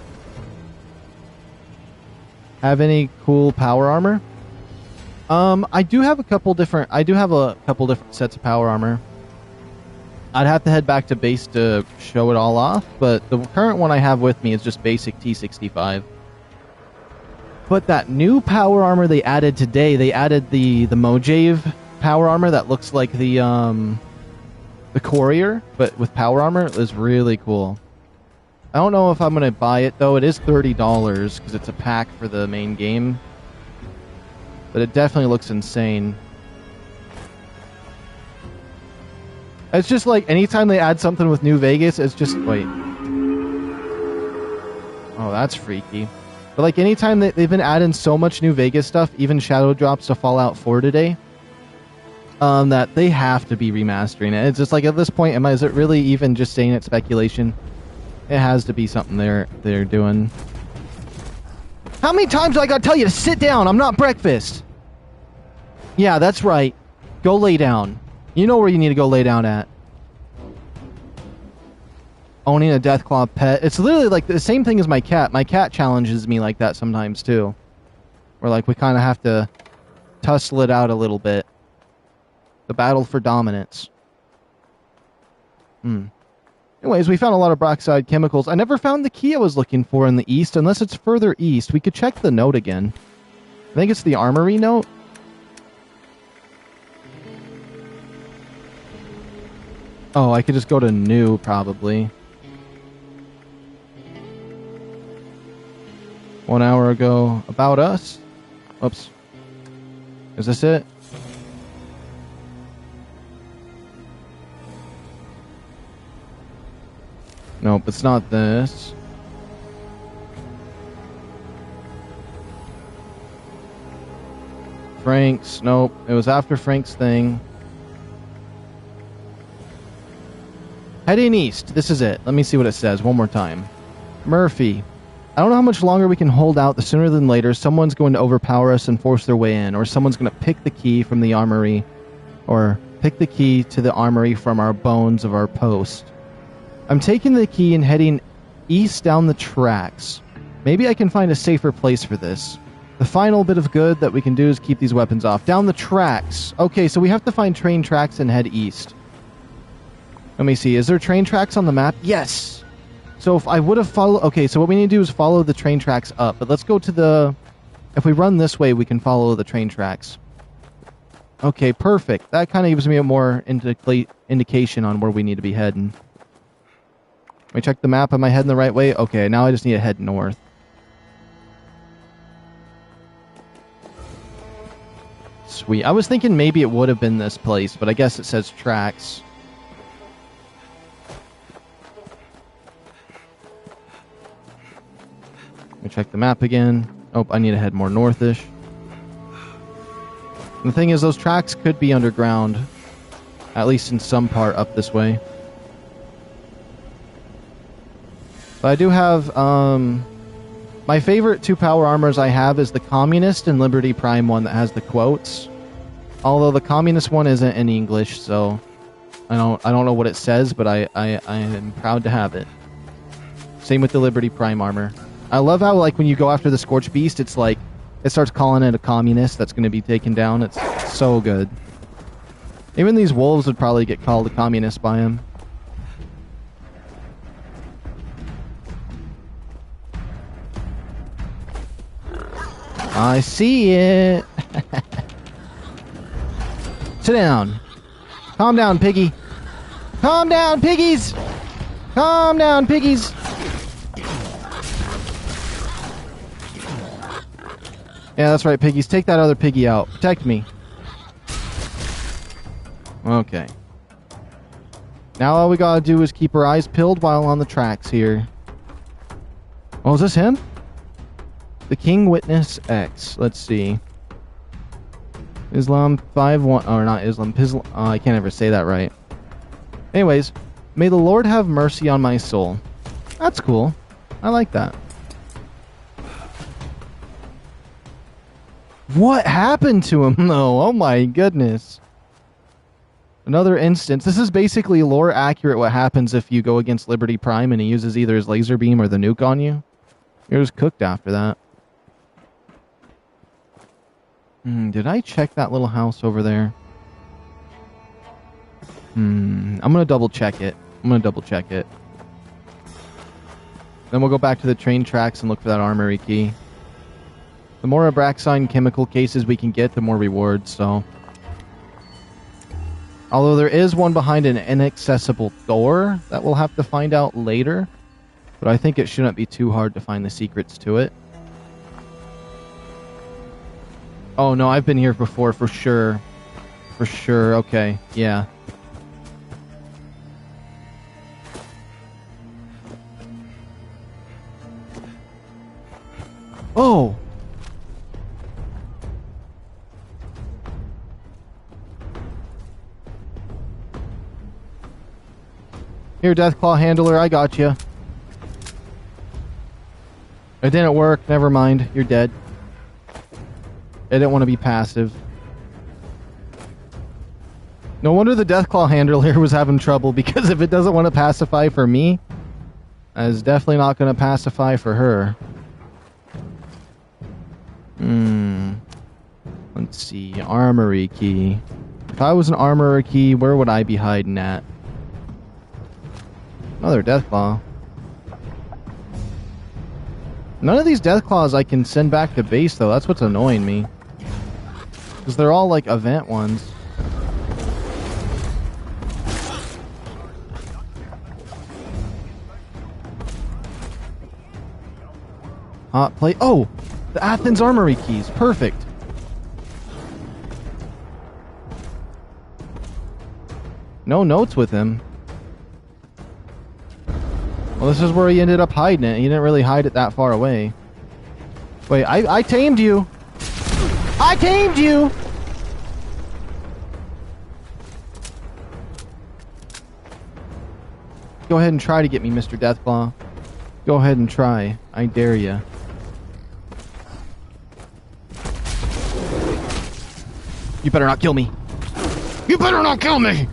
Have any cool power armor? I do have a couple different sets of power armor. I'd have to head back to base to show it all off, but the current one I have with me is just basic T65. But that new power armor they added today, they added the Mojave power armor that looks like the Courier, but with power armor, is really cool. I don't know if I'm going to buy it, though. It is $30, because it's a pack for the main game. But it definitely looks insane. It's just like, anytime they add something with New Vegas, it's just, wait. Oh, that's freaky. But like, anytime they've been adding so much New Vegas stuff, even Shadow Drops to Fallout 4 today, that they have to be remastering it. It's just like, at this point, is it really even just saying it's speculation? It has to be something they're doing. How many times do I gotta tell you to sit down? I'm not breakfast. Yeah, that's right. Go lay down. You know where you need to go lay down at. Owning a Deathclaw pet. It's literally like the same thing as my cat. My cat challenges me like that sometimes too. Where like we kind of have to tussle it out a little bit. The battle for dominance. Anyways, we found a lot of Abraxodyne chemicals. I never found the key I was looking for in the east, unless it's further east. We could check the note again. I think it's the armory note. Oh, I could just go to new, probably. 1 hour ago. About us? Oops. Is this it? Nope, it's not this. Frank's. Nope, it was after Frank's thing. Heading east. This is it. Let me see what it says one more time. Murphy. I don't know how much longer we can hold out. The sooner than later, someone's going to overpower us and force their way in, or someone's going to pick the key from the armory, or pick the key to the armory from our bones of our post. I'm taking the key and heading east down the tracks. Maybe I can find a safer place for this. The final bit of good that we can do is keep these weapons off. Down the tracks. Okay, so we have to find train tracks and head east. Let me see. Is there train tracks on the map? Yes! So if I would have followed... Okay, so what we need to do is follow the train tracks up. But let's go to the... If we run this way, we can follow the train tracks. Okay, perfect. That kind of gives me a more indication on where we need to be heading. Let me check the map. Am I heading the right way? Okay, now I just need to head north. Sweet. I was thinking maybe it would have been this place, but I guess it says tracks. Let me check the map again. Oh, I need to head more northish. And the thing is, those tracks could be underground. At least in some part up this way. But I do have, my favorite 2 power armors I have is the Communist and Liberty Prime one that has the quotes. Although the Communist one isn't in English, so I don't know what it says, but I am proud to have it. Same with the Liberty Prime armor. I love how, like, when you go after the Scorch Beast, it's like, it starts calling it a communist that's going to be taken down. It's so good. Even these wolves would probably get called a communist by him. I see it. Sit down. Calm down, piggy. Calm down, piggies. Calm down, piggies. Yeah, that's right, piggies. Take that other piggy out. Protect me. Okay. Now all we gotta do is keep our eyes peeled while on the tracks here. Oh, is this him? The King Witness X. Let's see. Islam 5-1... Or not Islam. I can't ever say that right. Anyways. May the Lord have mercy on my soul. That's cool. I like that. What happened to him, though? Oh my goodness. Another instance. This is basically lore accurate what happens if you go against Liberty Prime and he uses either his laser beam or the nuke on you. You're just cooked after that. Did I check that little house over there? I'm gonna double check it. Then we'll go back to the train tracks and look for that armory key. The more Abraxodyne chemical cases we can get, the more rewards, so... Although there is one behind an inaccessible door that we'll have to find out later. But I think it shouldn't be too hard to find the secrets to it. Oh no, I've been here before for sure. For sure, okay, yeah. Oh! Here, Deathclaw Handler, I got you. It didn't work. Never mind. You're dead. I didn't want to be passive. No wonder the Deathclaw Handler was having trouble, because if it doesn't want to pacify for me, it's definitely not going to pacify for her. Let's see. Armory key. If I was an armorer key, where would I be hiding at? Another Deathclaw. None of these Deathclaws I can send back to base, though. That's what's annoying me. Because they're all, like, event ones. Hot plate. Oh! The Athens armory keys. Perfect. No notes with him. Well, this is where he ended up hiding it. He didn't really hide it that far away. Wait, I tamed you! I tamed you! Go ahead and try to get me, Mr. Deathclaw. Go ahead and try. I dare ya. You better not kill me. You better not kill me!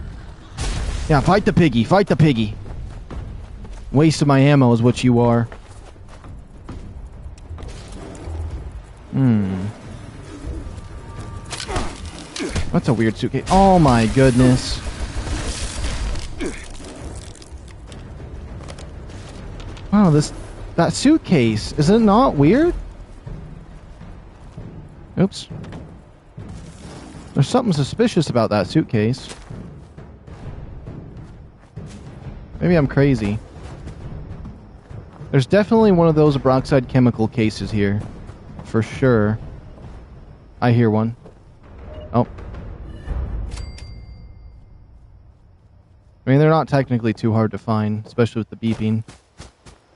Yeah, fight the piggy. Fight the piggy. Waste of my ammo is what you are. That's a weird suitcase. Oh my goodness. Wow, that suitcase, is it not weird? Oops. There's something suspicious about that suitcase. Maybe I'm crazy. There's definitely one of those Abraxodyne chemical cases here. For sure. I hear one. Oh. I mean, they're not technically too hard to find, especially with the beeping.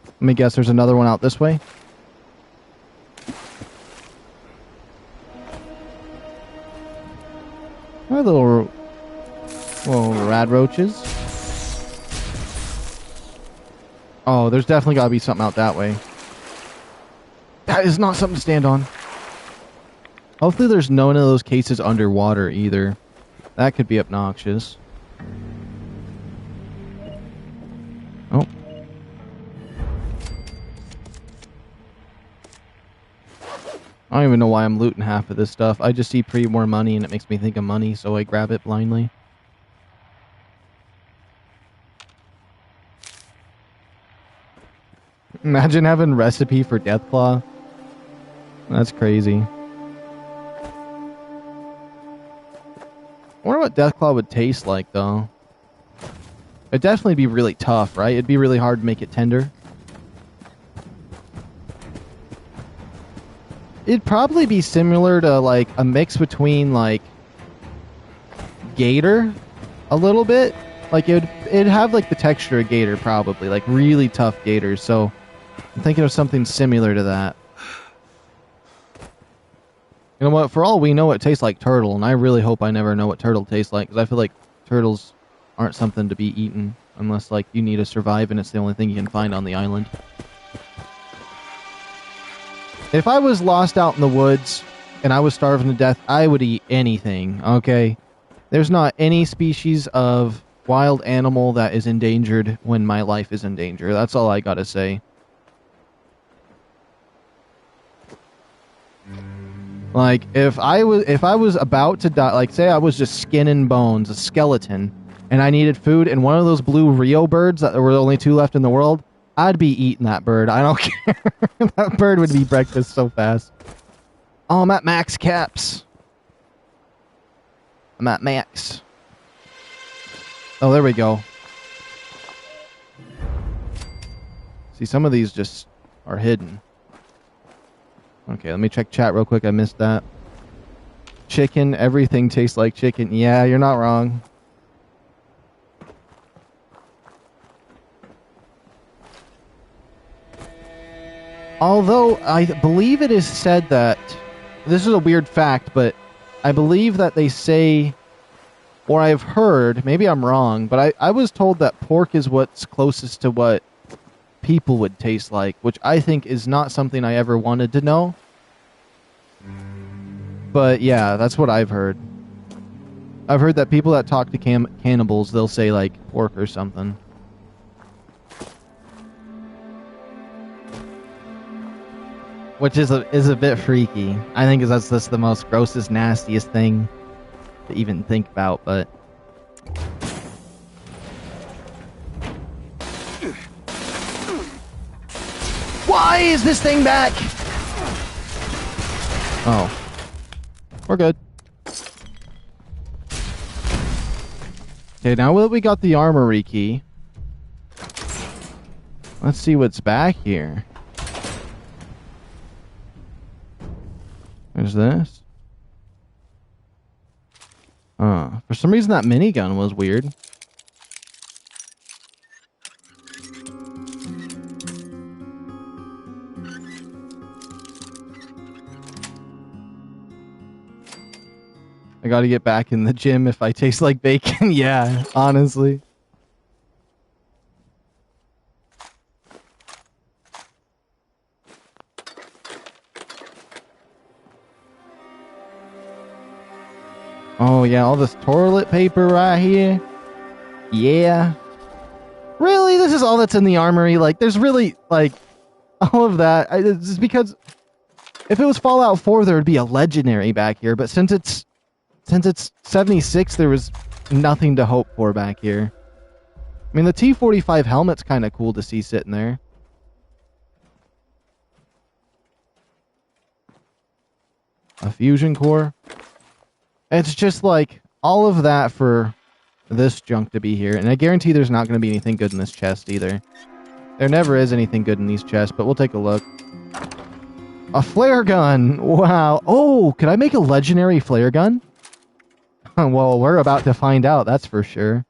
Let me guess, there's another one out this way. Oh, little rad roaches. Oh, there's definitely got to be something out that way. That is not something to stand on. Hopefully there's none of those cases underwater either. That could be obnoxious. Oh. I don't even know why I'm looting half of this stuff. I just see more money and it makes me think of money, so I grab it blindly. Imagine having recipe for Deathclaw. That's crazy. I wonder what Deathclaw would taste like, though. It'd definitely be really tough, right? It'd be really hard to make it tender. It'd probably be similar to, like, a mix between, like, gator a little bit. Like, it'd have, like, the texture of gator, probably. Like, really tough gator, so I'm thinking of something similar to that. You know what? For all we know, it tastes like turtle, and I really hope I never know what turtle tastes like, because I feel like turtles aren't something to be eaten, unless, like, you need to survive, and it's the only thing you can find on the island. If I was lost out in the woods, and I was starving to death, I would eat anything, okay? There's not any species of wild animal that is endangered when my life is in danger. That's all I gotta say. Like, if I was about to die, like, say I was just skin and bones, a skeleton, and I needed food, and one of those blue Rio birds, that there were only 2 left in the world, I'd be eating that bird. I don't care. That bird would be breakfast so fast. Oh, I'm at max caps. I'm at max. Oh, there we go. See, some of these just are hidden. Okay, let me check chat real quick. I missed that. Chicken. Everything tastes like chicken. Yeah, you're not wrong. Although, I believe it is said that... This is a weird fact, but I believe that they say... Or I've heard, maybe I'm wrong, but I was told that pork is what's closest to what people would taste like, which I think is not something I ever wanted to know. But yeah, that's what I've heard. I've heard that people that talk to cannibals, they'll say like pork or something. Which is a bit freaky. I think that's just the most grossest, nastiest thing to even think about, but... Why is this thing back? Oh. We're good. Okay, now that we got the armory key, let's see what's back here. There's this. For some reason that minigun was weird. I gotta get back in the gym if I taste like bacon. Yeah, honestly. Oh yeah, all this toilet paper right here. Yeah. Really? This is all that's in the armory? Like, there's really, like, all of that. It's just because if it was Fallout 4, there would be a legendary back here, but since it's 76, there was nothing to hope for back here. I mean, the T-45 helmet's kind of cool to see sitting there. A fusion core. It's just like all of that for this junk to be here. And I guarantee there's not going to be anything good in this chest either. There never is anything good in these chests, but we'll take a look. A flare gun! Wow. Oh, could I make a legendary flare gun? Well, we're about to find out, that's for sure.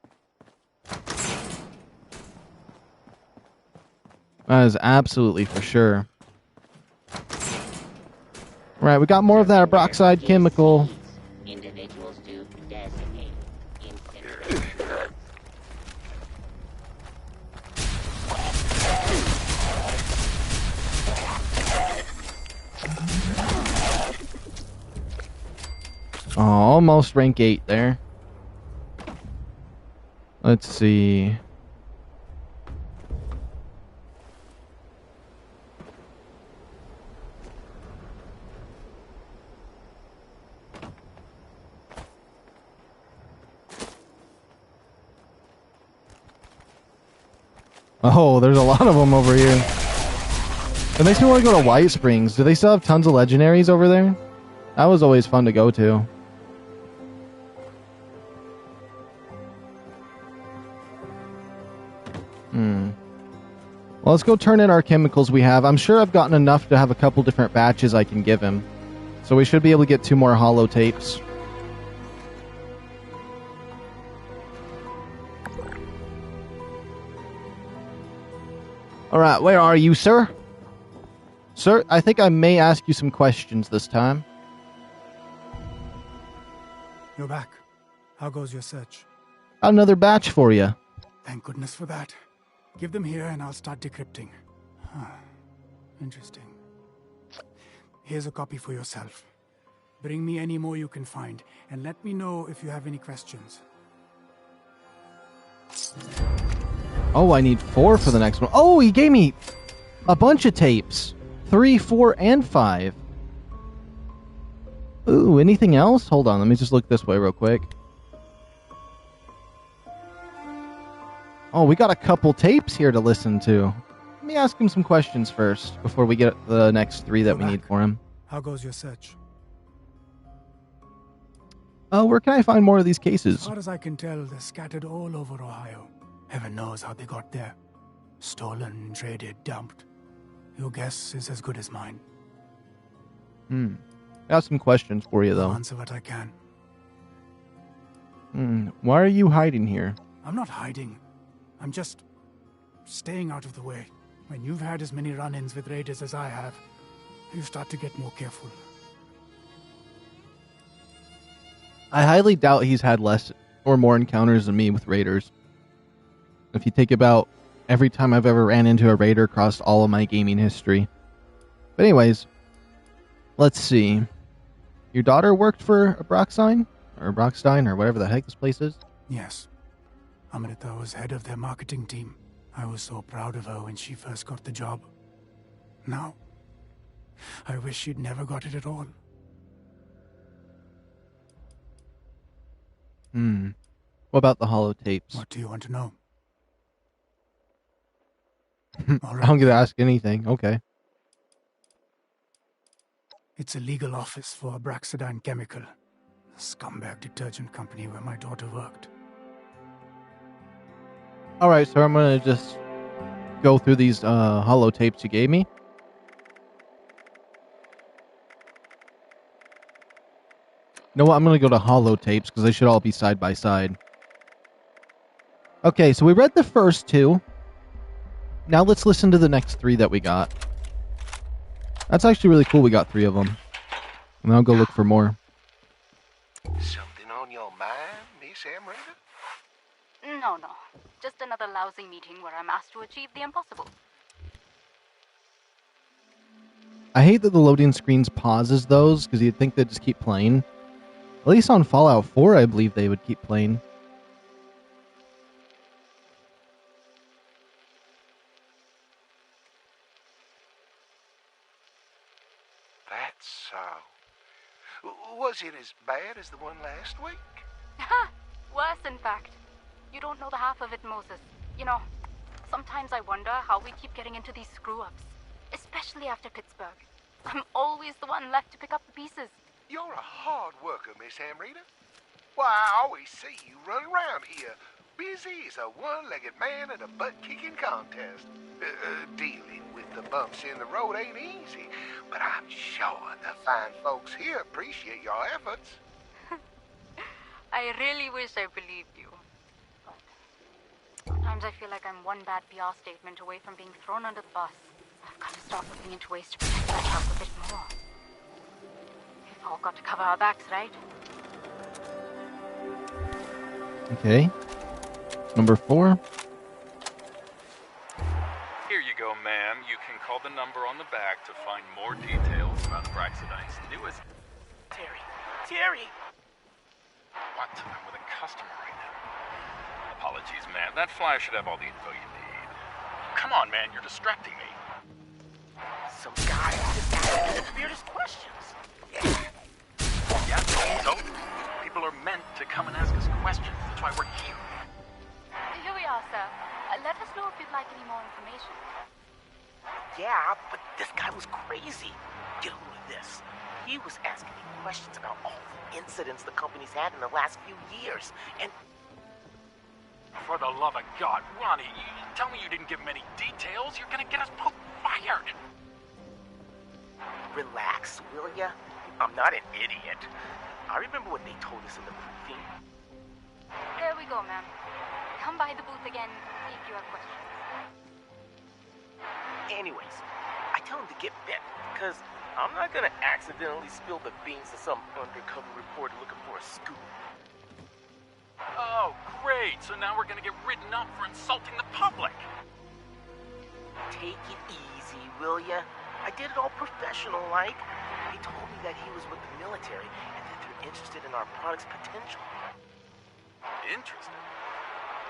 That is absolutely for sure. Right, we got more of that Abraxodyne chemical. Individuals to designate. Oh, almost rank 8 there. Let's see. Oh, there's a lot of them over here. It makes me want to go to White Springs. Do they still have tons of legendaries over there? That was always fun to go to. Well, let's go turn in our chemicals we have. I'm sure I've gotten enough to have a couple different batches I can give him. So we should be able to get 2 more holo tapes. Alright, where are you, sir? Sir, I think I may ask you some questions this time. You're back. How goes your search? Another batch for you. Thank goodness for that. Give them here and I'll start decrypting. Huh. Interesting. Here's a copy for yourself. Bring me any more you can find, and let me know if you have any questions. Oh, I need 4 for the next one. Oh, he gave me a bunch of tapes. 3, 4, and 5. Ooh, anything else? Hold on, let me just look this way real quick. Oh, we got a couple tapes here to listen to. Let me ask him some questions first, before we get the next 3 that we need for him. How goes your search? Where can I find more of these cases? As far as I can tell, they're scattered all over Ohio. Heaven knows how they got there. Stolen, traded, dumped. Your guess is as good as mine. I got some questions for you, though. I'll answer what I can. Why are you hiding here? I'm not hiding. I'm just staying out of the way. When you've had as many run-ins with raiders as I have, you start to get more careful. I highly doubt he's had less or more encounters than me with raiders. If you think about every time I've ever ran into a raider across all of my gaming history. But anyways, let's see. Your daughter worked for Abraxodyne? Or Abraxodyne, or whatever the heck this place is? Yes. Amrita was head of their marketing team. I was so proud of her when she first got the job. Now, I wish she'd never got it at all. What about the holotapes? What do you want to know? I don't get to ask anything. Okay. It's a legal office for Abraxodyne Chemical, a scumbag detergent company where my daughter worked. Alright, so I'm going to just go through these holotapes you gave me. know what? I'm going to go to holotapes because they should all be side by side. Okay, so we read the first two. Now let's listen to the next three that we got. That's actually really cool we got 3 of them. And I'll go look for more. Something on your mind, Miss Amrita? No. Just another lousy meeting where I'm asked to achieve the impossible. I hate that the loading screens pauses those, because you'd think they'd just keep playing. At least on Fallout 4, I believe they would keep playing. That's so. Was it as bad as the one last week? Worse, in fact. You don't know the half of it, Moses. You know, sometimes I wonder how we keep getting into these screw-ups. Especially after Pittsburgh. I'm always the one left to pick up the pieces. You're a hard worker, Miss Amrita. Why, I always see you run around here, busy as a one-legged man at a butt-kicking contest. Dealing with the bumps in the road ain't easy, but I'm sure the fine folks here appreciate your efforts. I really wish I believed you. But sometimes I feel like I'm one bad PR statement away from being thrown under the bus. I've got to start looking into ways to protect myself a bit more. We've all got to cover our backs, right? Okay. Number 4. Here you go, ma'am. You can call the number on the back to find more details about Abraxodyne's newest... Terry! What? I'm with a customer right now. Apologies, ma'am. That flyer should have all the info you need. Come on, man. You're distracting me. Some guy just asking the weirdest questions. Yeah, so? People are meant to come and ask us questions. That's why we're here. Here we are, sir. Let us know if you'd like any more information. Yeah, but this guy was crazy. Get a load of this. He was asking me questions about all the incidents the company's had in the last few years, and... For the love of God, Ronnie, you tell me you didn't give him any details. You're gonna get us both fired. Relax, will ya? I'm not an idiot. I remember what they told us in the briefing. There we go, ma'am. Come by the booth again if you have questions. Anyways, I tell him to get bent, because I'm not gonna accidentally spill the beans to some undercover reporter looking for a scoop. Oh, great. So now we're gonna get written up for insulting the public. Take it easy, will ya? I did it all professional-like. He told me that he was with the military and that they're interested in our product's potential. Interested?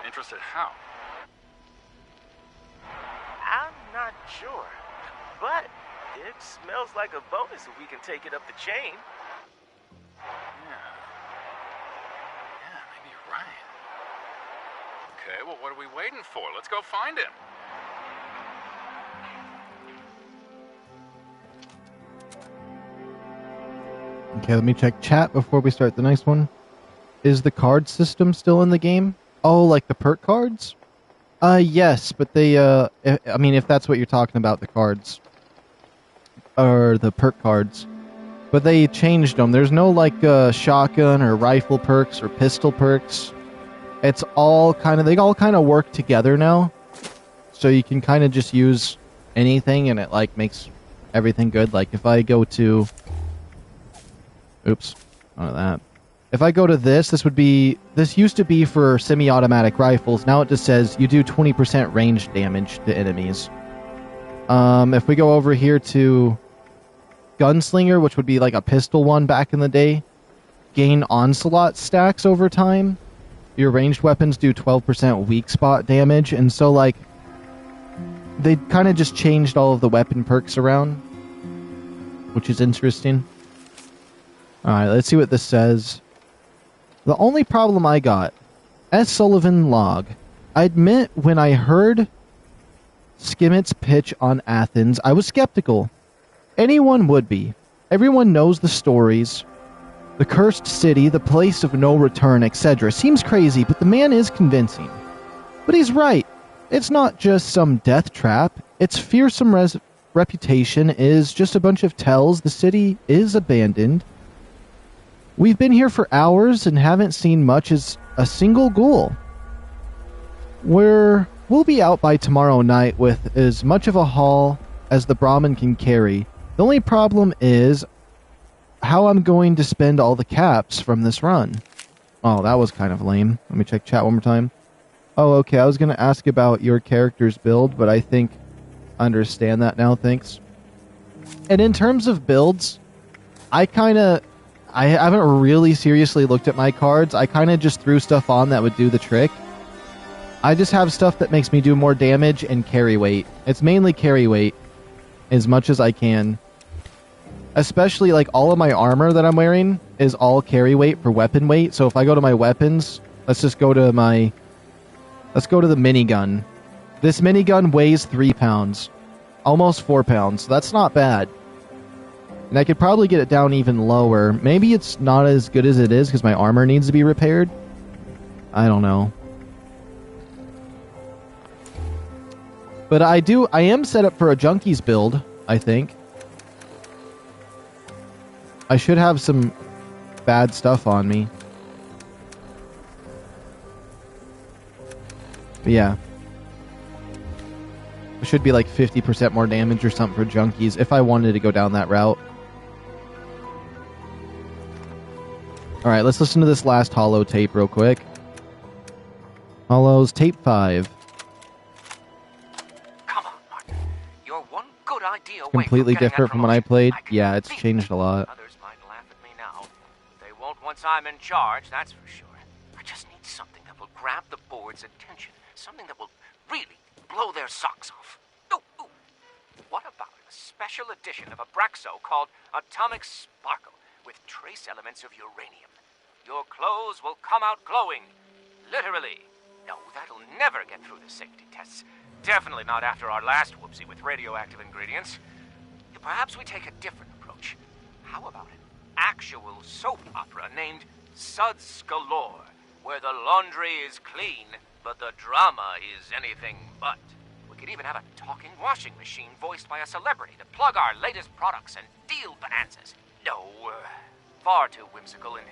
Interested how? I'm not sure, but it smells like a bonus if we can take it up the chain. Yeah, maybe you're right. Okay, well, what are we waiting for? Let's go find him. Okay, let me check chat before we start the next one. Is the card system still in the game? Oh, like the perk cards? Yes, but they, I mean, if that's what you're talking about, the cards. Or the perk cards. But they changed them. There's no, like, shotgun or rifle perks or pistol perks. It's all they all kind of work together now. So you can kind of just use anything and it, like, makes everything good. Like, if I go to... Oops. None of that. If I go to this used to be for semi-automatic rifles. Now it just says you do 20% range damage to enemies. If we go over here to Gunslinger, which would be like a pistol one back in the day, gain onslaught stacks over time. Your ranged weapons do 12% weak spot damage, and so like they kind of just changed all of the weapon perks around, which is interesting. Alright, let's see what this says. The only problem I got, S. Sullivan log. I admit when I heard Skimmett's pitch on Athens, I was skeptical. Anyone would be. Everyone knows the stories. The cursed city, the place of no return, etc. Seems crazy, but the man is convincing. But he's right. It's not just some death trap. Its fearsome reputation is just a bunch of tells the city is abandoned. We've been here for hours and haven't seen much as a single ghoul. We'll be out by tomorrow night with as much of a haul as the Brahmin can carry. The only problem is how I'm going to spend all the caps from this run. Oh, that was kind of lame. Let me check chat one more time. Oh, okay, I was going to ask about your character's build, but I think I understand that now, thanks. And in terms of builds, I haven't really seriously looked at my cards. I kind of just threw stuff on that would do the trick. I just have stuff that makes me do more damage and carry weight. It's mainly carry weight as much as I can. Especially, like, all of my armor that I'm wearing is all carry weight for weapon weight. So if I go to my weapons, let's go to the minigun. This minigun weighs 3 pounds. Almost 4 pounds. So that's not bad. And I could probably get it down even lower. Maybe it's not as good as it is because my armor needs to be repaired. I don't know. But I am set up for a junkies build, I think. I should have some bad stuff on me. But yeah. It should be like 50% more damage or something for junkies if I wanted to go down that route. Alright, let's listen to this last Hollow tape real quick. Hollow's tape 5. Come on, Martin. You're one good idea away Completely from different from when I played. Yeah, it's changed a lot. Others might laugh at me now. They won't once I'm in charge, that's for sure. I just need something that will grab the board's attention. Something that will really blow their socks off. Ooh. What about a special edition of Abraxo called Atomic Sparkle with trace elements of uranium? Your clothes will come out glowing. Literally. No, that'll never get through the safety tests. Definitely not after our last whoopsie with radioactive ingredients. Perhaps we take a different approach. How about an actual soap opera named Suds Galore, where the laundry is clean, but the drama is anything but. We could even have a talking washing machine voiced by a celebrity to plug our latest products and deal bonanzas. No, far too whimsical and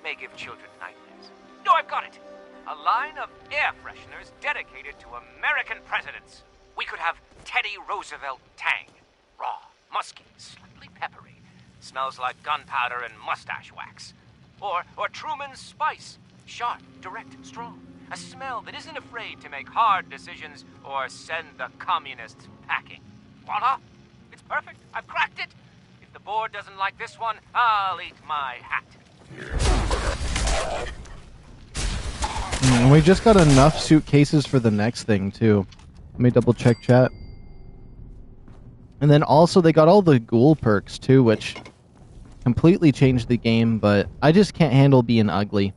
may give children nightmares. No, I've got it! A line of air fresheners dedicated to American presidents. We could have Teddy Roosevelt Tang. Raw, musky, slightly peppery. Smells like gunpowder and mustache wax. Or Truman's Spice. Sharp, direct, and strong. A smell that isn't afraid to make hard decisions or send the communists packing. Voila! It's perfect. I've cracked it. If the board doesn't like this one, I'll eat my hat. We've just got enough suitcases for the next thing, too. Let me double check chat. And then also they got all the ghoul perks, too, which completely changed the game, but I just can't handle being ugly.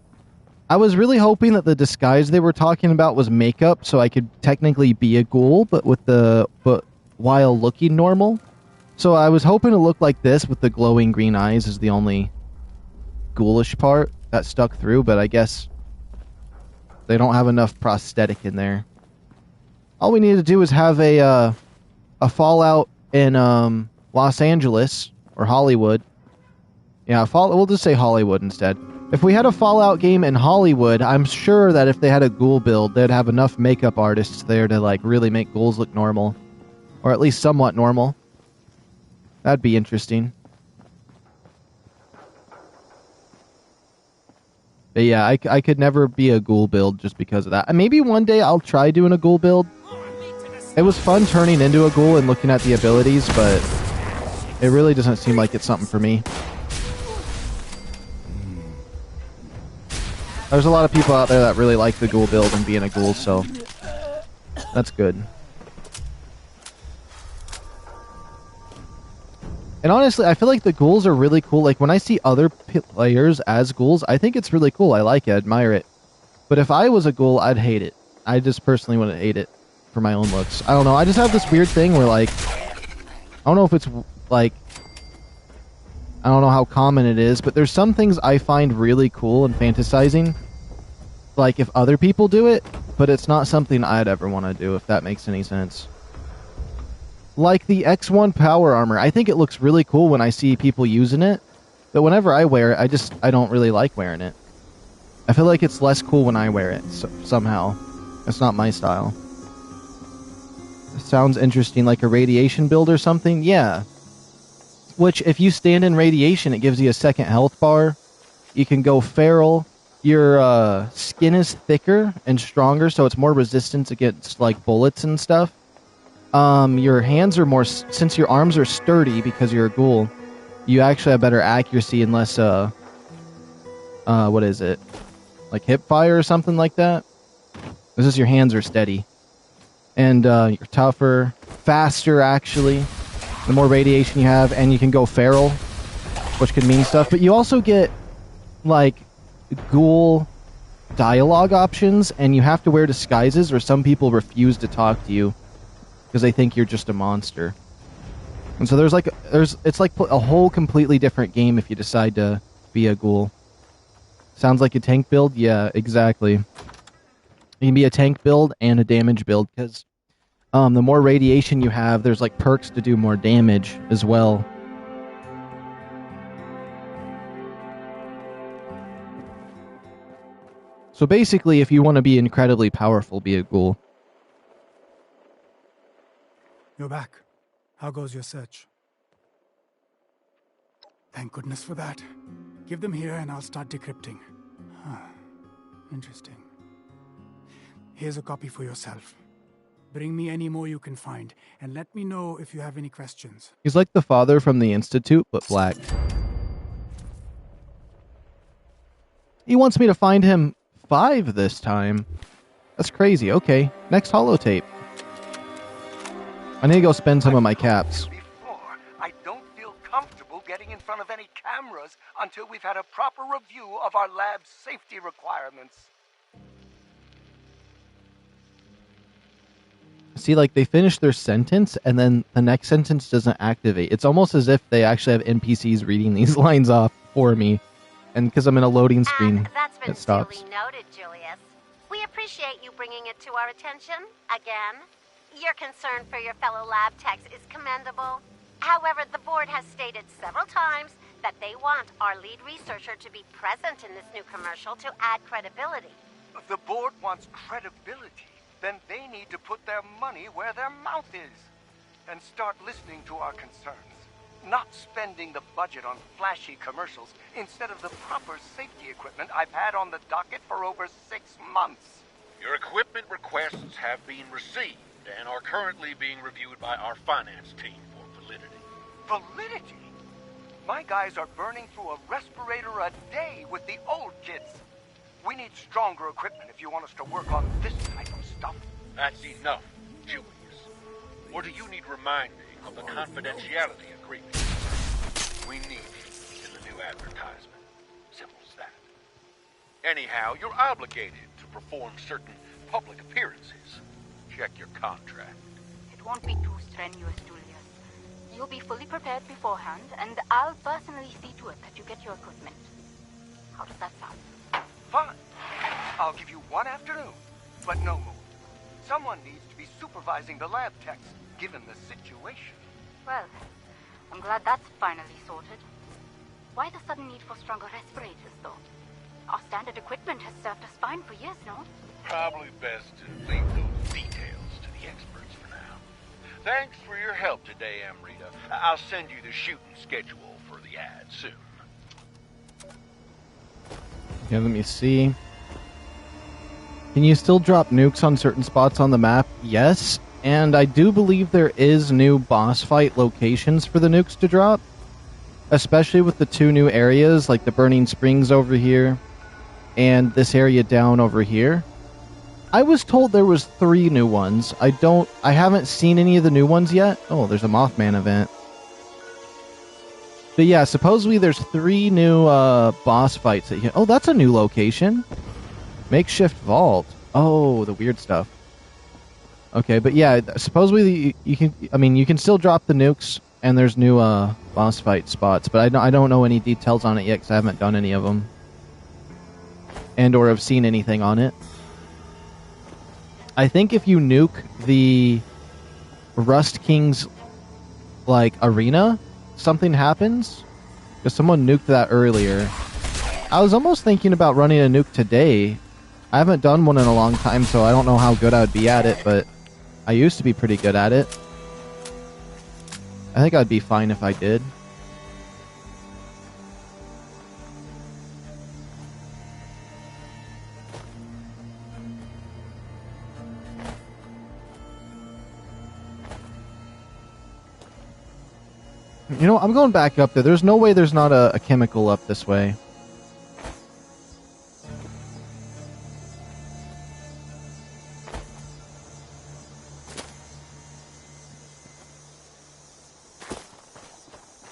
I was really hoping that the disguise they were talking about was makeup, so I could technically be a ghoul, but while looking normal. So I was hoping to look like this with the glowing green eyes is the only ghoulish part that stuck through, but I guess they don't have enough prosthetic in there. All we need to do is have a Fallout in Los Angeles or Hollywood. Yeah, we'll just say Hollywood instead. If we had a Fallout game in Hollywood, I'm sure that if they had a ghoul build, they'd have enough makeup artists there to like really make ghouls look normal, or at least somewhat normal. That'd be interesting. But yeah, I could never be a ghoul build just because of that. And maybe one day I'll try doing a ghoul build. It was fun turning into a ghoul and looking at the abilities, but it really doesn't seem like it's something for me. There's a lot of people out there that really like the ghoul build and being a ghoul, so that's good. And honestly, I feel like the ghouls are really cool. Like, when I see other players as ghouls, I think it's really cool. I like it, I admire it. But if I was a ghoul, I'd hate it. I just personally wouldn't hate it for my own looks. I don't know, I just have this weird thing where, like, I don't know if it's, like, I don't know how common it is, but there's some things I find really cool and fantasizing, like if other people do it, but it's not something I'd ever want to do, if that makes any sense. Like the X1 power armor, I think it looks really cool when I see people using it, But whenever I wear it, I don't really like wearing it. I feel like it's less cool when I wear it, somehow. It's not my style. It sounds interesting, like a radiation build or something? Yeah. Which, if you stand in radiation, it gives you a second health bar. You can go feral. Your skin is thicker and stronger, so it's more resistant against, like, bullets and stuff. Your hands are more... Since your arms are sturdy because you're a ghoul, you actually have better accuracy and less, what is it? Like hip fire or something like that? This is your hands are steady. And, you're tougher, faster, actually. The more radiation you have, and you can go feral, which could mean stuff. But you also get, like, ghoul dialogue options, and you have to wear disguises, or some people refuse to talk to you because they think you're just a monster. And so it's like a whole completely different game if you decide to be a ghoul. Sounds like a tank build? Yeah, exactly. You can be a tank build and a damage build, because the more radiation you have, there's like perks to do more damage as well. So basically, if you want to be incredibly powerful, be a ghoul. You're back. How goes your search? Thank goodness for that. Give them here and I'll start decrypting. Huh. Interesting. Here's a copy for yourself. Bring me any more you can find, and let me know if you have any questions. He's like the father from the Institute, but black. He wants me to find him 5 this time. That's crazy. Okay, next holotape. I need to go spend some of my caps. I don't feel comfortable getting in front of any cameras until we've had a proper review of our lab's safety requirements. See, like, they finish their sentence, and then the next sentence doesn't activate. It's almost as if they actually have NPCs reading these lines off for me. And because I'm in a loading screen, that's been it stops. duly noted, Julius. We appreciate you bringing it to our attention, again. Your concern for your fellow lab techs is commendable. However, the board has stated several times that they want our lead researcher to be present in this new commercial to add credibility. If the board wants credibility, then they need to put their money where their mouth is and start listening to our concerns, not spending the budget on flashy commercials instead of the proper safety equipment I've had on the docket for over 6 months. Your equipment requests have been received and are currently being reviewed by our finance team for validity. Validity? My guys are burning through a respirator a day with the old kits. We need stronger equipment if you want us to work on this type of stuff. That's enough, Julius. Or do you need reminding of the confidentiality agreement? We need it in the new advertisement. Simple as that. Anyhow, you're obligated to perform certain public appearances. Check your contract. It won't be too strenuous, Julius. You'll be fully prepared beforehand, and I'll personally see to it that you get your equipment. How does that sound? Fine. I'll give you 1 afternoon, but no more. Someone needs to be supervising the lab techs, given the situation. Well, I'm glad that's finally sorted. Why the sudden need for stronger respirators, though? Our standard equipment has served us fine for years, no? Probably best to leave those details to the experts for now. Thanks for your help today, Amrita. I'll send you the shooting schedule for the ad soon. Yeah, let me see. Can you still drop nukes on certain spots on the map? Yes, and I do believe there is new boss fight locations for the nukes to drop. Especially with the 2 new areas, like the Burning Springs over here, and this area down over here. I was told there was 3 new ones. I haven't seen any of the new ones yet. Oh, there's a Mothman event. But yeah, supposedly there's 3 new boss fights that you can... Oh, that's a new location. Makeshift vault. Oh, the weird stuff. Okay, but yeah, supposedly you can... I mean, you can still drop the nukes, and there's new boss fight spots, but I don't know any details on it yet because I haven't done any of them. And or have seen anything on it. I think if you nuke the Rust King's, like, arena, something happens. Because someone nuked that earlier. I was almost thinking about running a nuke today. I haven't done one in a long time, so I don't know how good I would be at it, but I used to be pretty good at it. I think I'd be fine if I did. You know, I'm going back up there. There's no way there's not a chemical up this way.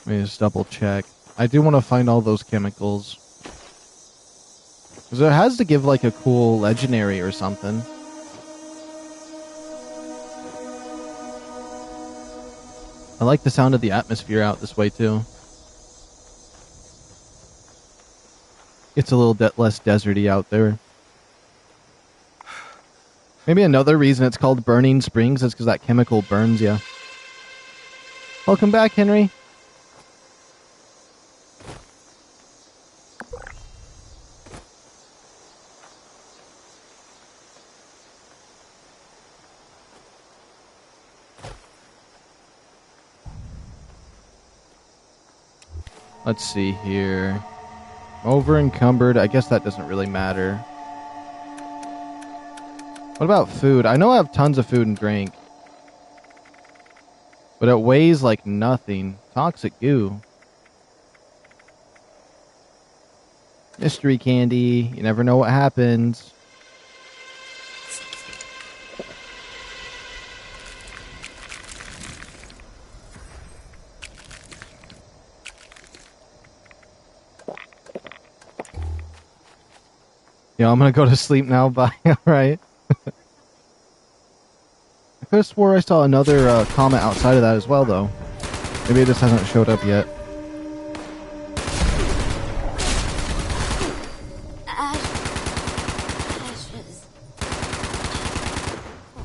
Let me just double check. I do want to find all those chemicals. Because it has to give like a cool legendary or something. I like the sound of the atmosphere out this way too. It's a little less deserty out there. Maybe another reason it's called Burning Springs is because that chemical burns you. Welcome back, Henry. Let's see here. Over encumbered. I guess that doesn't really matter. What about food? I know I have tons of food and drink. But it weighs like nothing. Toxic goo. Mystery candy. You never know what happens. Yeah, I'm gonna go to sleep now. Bye. Alright. I could have swore I saw another comment outside of that as well, though. Maybe it just hasn't showed up yet. Ashes.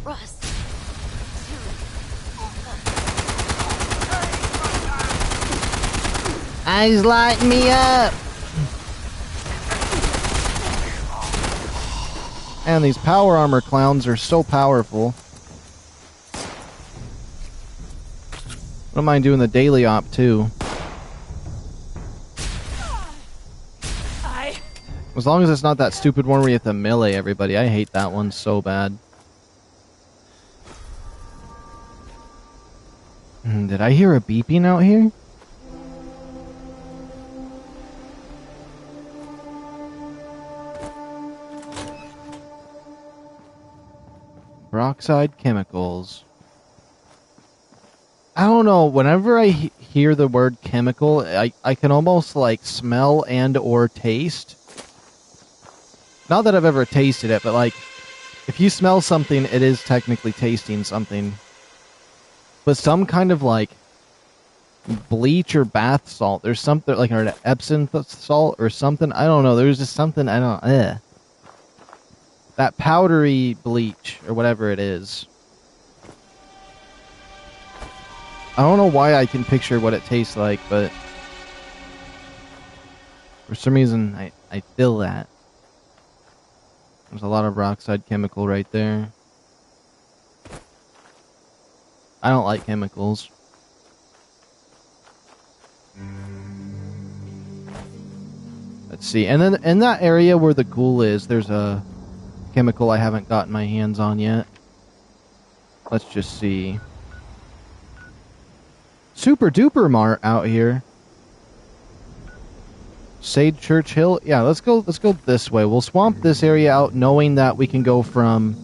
Rust. Eyes light me up! And these power armor clowns are so powerful. I don't mind doing the daily op too. As long as it's not that stupid one where you have to melee everybody. I hate that one so bad. Did I hear a beeping out here? Peroxide chemicals. I don't know, whenever I hear the word chemical, I can almost like smell and or taste. Not that I've ever tasted it, but like, if you smell something, it is technically tasting something. But some kind of like bleach or bath salt, there's something like an Epsom salt or something, I don't know, there's just something, I don't, that powdery bleach, or whatever it is. I don't know why I can picture what it tastes like, but for some reason, I feel that. There's a lot of peroxide chemical right there. I don't like chemicals. Let's see, and then in that area where the ghoul is, there's a chemical I haven't gotten my hands on yet. Let's just see. Super duper mart out here. Sade Church Hill. Yeah, let's go this way. We'll swamp this area out knowing that we can go from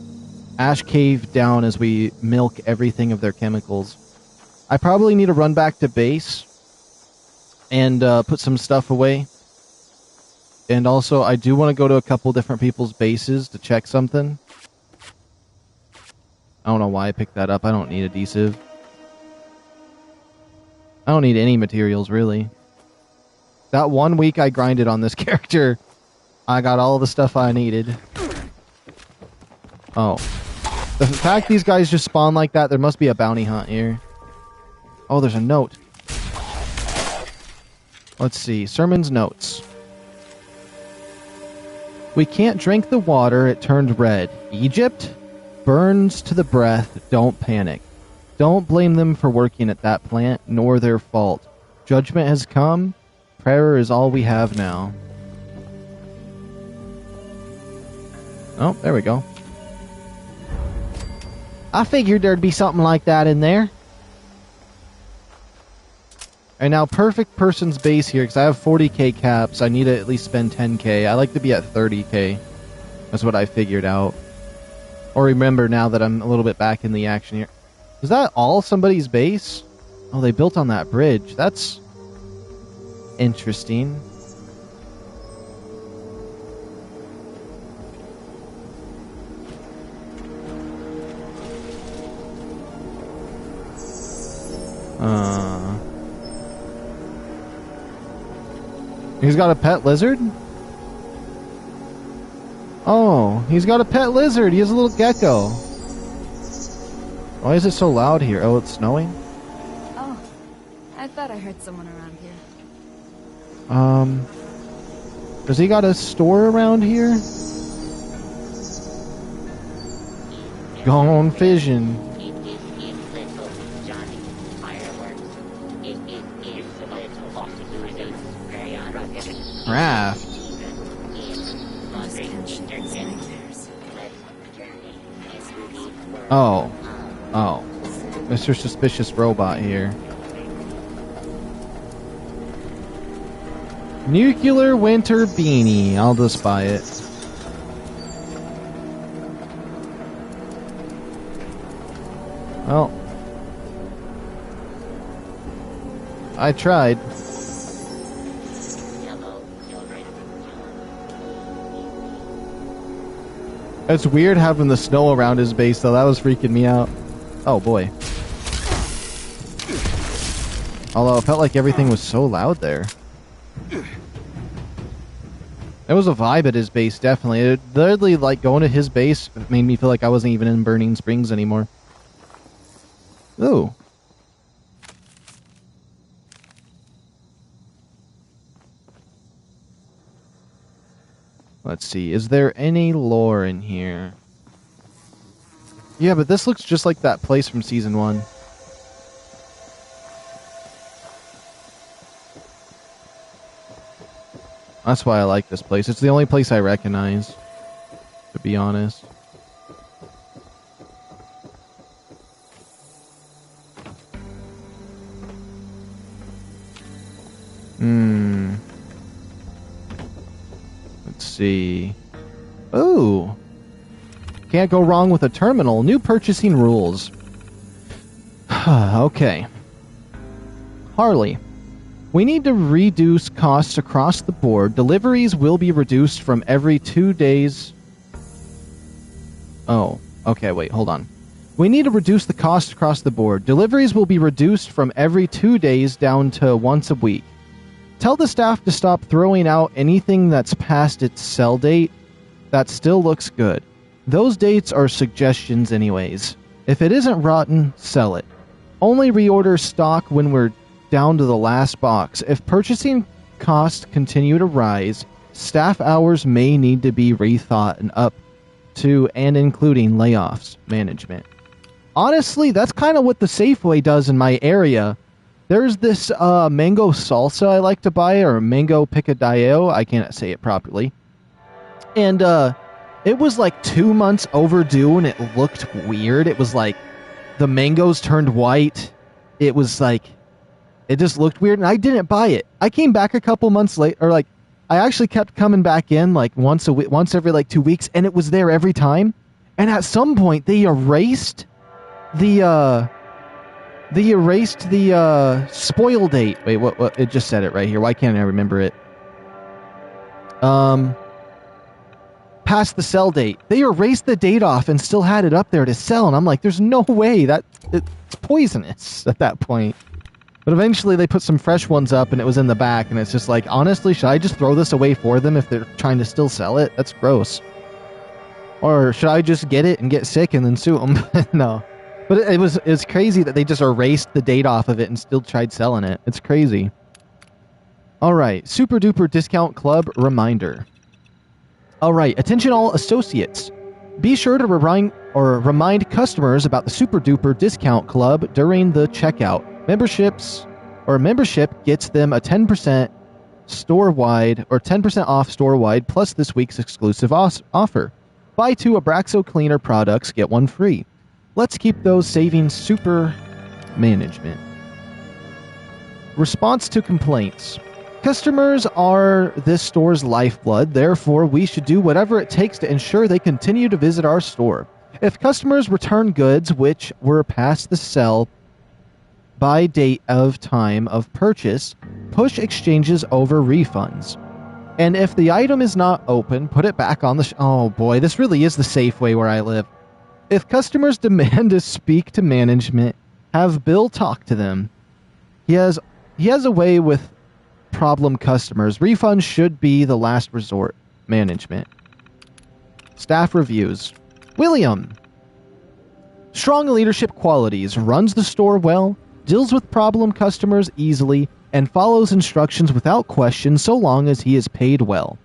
Ash Cave down as we milk everything of their chemicals. I probably need to run back to base and put some stuff away. And also, I do want to go to a couple different people's bases to check something. I don't know why I picked that up. I don't need adhesive. I don't need any materials, really. That 1 week I grinded on this character, I got all the stuff I needed. Oh. The fact these guys just spawn like that, there must be a bounty hunt here. Oh, there's a note. Let's see. Sermon's notes. We can't drink the water. It turned red. Egypt? Burns to the breath. Don't panic. Don't blame them for working at that plant, nor their fault. Judgment has come. Prayer is all we have now. Oh, there we go. I figured there'd be something like that in there. And now, perfect person's base here, because I have 40k caps. I need to at least spend 10k. I like to be at 30k. That's what I figured out. Or remember now that I'm a little bit back in the action here. Is that all somebody's base? Oh, they built on that bridge. That's interesting. He's got a pet lizard? Oh, he's got a pet lizard. He has a little gecko. Why is it so loud here? Oh, it's snowing? Oh, I thought I heard someone around here. Does he got a store around here? Gone fishing. Raft. Oh. Oh. Mr. Suspicious Robot here. Nuclear winter beanie. I'll just buy it. Well. I tried. It's weird having the snow around his base, though. That was freaking me out. Oh, boy. Although it felt like everything was so loud there. There was a vibe at his base, definitely. It literally, like, going to his base made me feel like I wasn't even in Burning Springs anymore. Ooh. Let's see. Is there any lore in here? Yeah, but this looks just like that place from Season 1. That's why I like this place. It's the only place I recognize, to be honest. Let's see. Ooh. Can't go wrong with a terminal. New purchasing rules. Okay. Harley. We need to reduce costs across the board. Deliveries will be reduced from every 2 days. Oh, okay, wait, hold on. We need to reduce the cost across the board. Deliveries will be reduced from every 2 days down to once a week. Tell the staff to stop throwing out anything that's past its sell date. That still looks good. Those dates are suggestions anyways. If it isn't rotten, sell it. Only reorder stock when we're down to the last box. If purchasing costs continue to rise, staff hours may need to be rethought and up to and including layoffs management. Honestly, that's kind of what the Safeway does in my area. There's this mango salsa I like to buy, or mango picadillo. I can't say it properly. And it was like 2 months overdue and it looked weird. It was like the mangoes turned white. It was like, it just looked weird, and I didn't buy it. I came back a couple months later, or like, I actually kept coming back in like once every like 2 weeks, and it was there every time. And at some point, they erased the spoil date. Wait, what? It just said it right here. Why can't I remember it? Past the sell date. They erased the date off and still had it up there to sell, and I'm like, there's no way it's poisonous at that point. But eventually they put some fresh ones up and it was in the back, and it's just like, honestly, should I just throw this away for them if they're trying to still sell it? That's gross. Or should I just get it and get sick and then sue them? No. But it's crazy that they just erased the date off of it and still tried selling it. It's crazy. Alright, Super Duper Discount Club reminder. Alright, attention all associates. Be sure to remind customers about the Super Duper Discount Club during the checkout. Membership gets them a 10% store-wide or 10% off store-wide plus this week's exclusive offer. Buy 2 Abraxo cleaner products, get 1 free. Let's keep those savings super management. Response to complaints. Customers are this store's lifeblood, therefore we should do whatever it takes to ensure they continue to visit our store. If customers return goods which were past the sell by date of time of purchase, push exchanges over refunds. And if the item is not open, put it back on the oh boy, this really is the safe way where I live. If customers demand to speak to management, have Bill talk to them. He has a way with problem customers. Refunds should be the last resort. Management. Staff reviews. William. Strong leadership qualities. Runs the store well. Deals with problem customers easily. And follows instructions without question so long as he is paid well.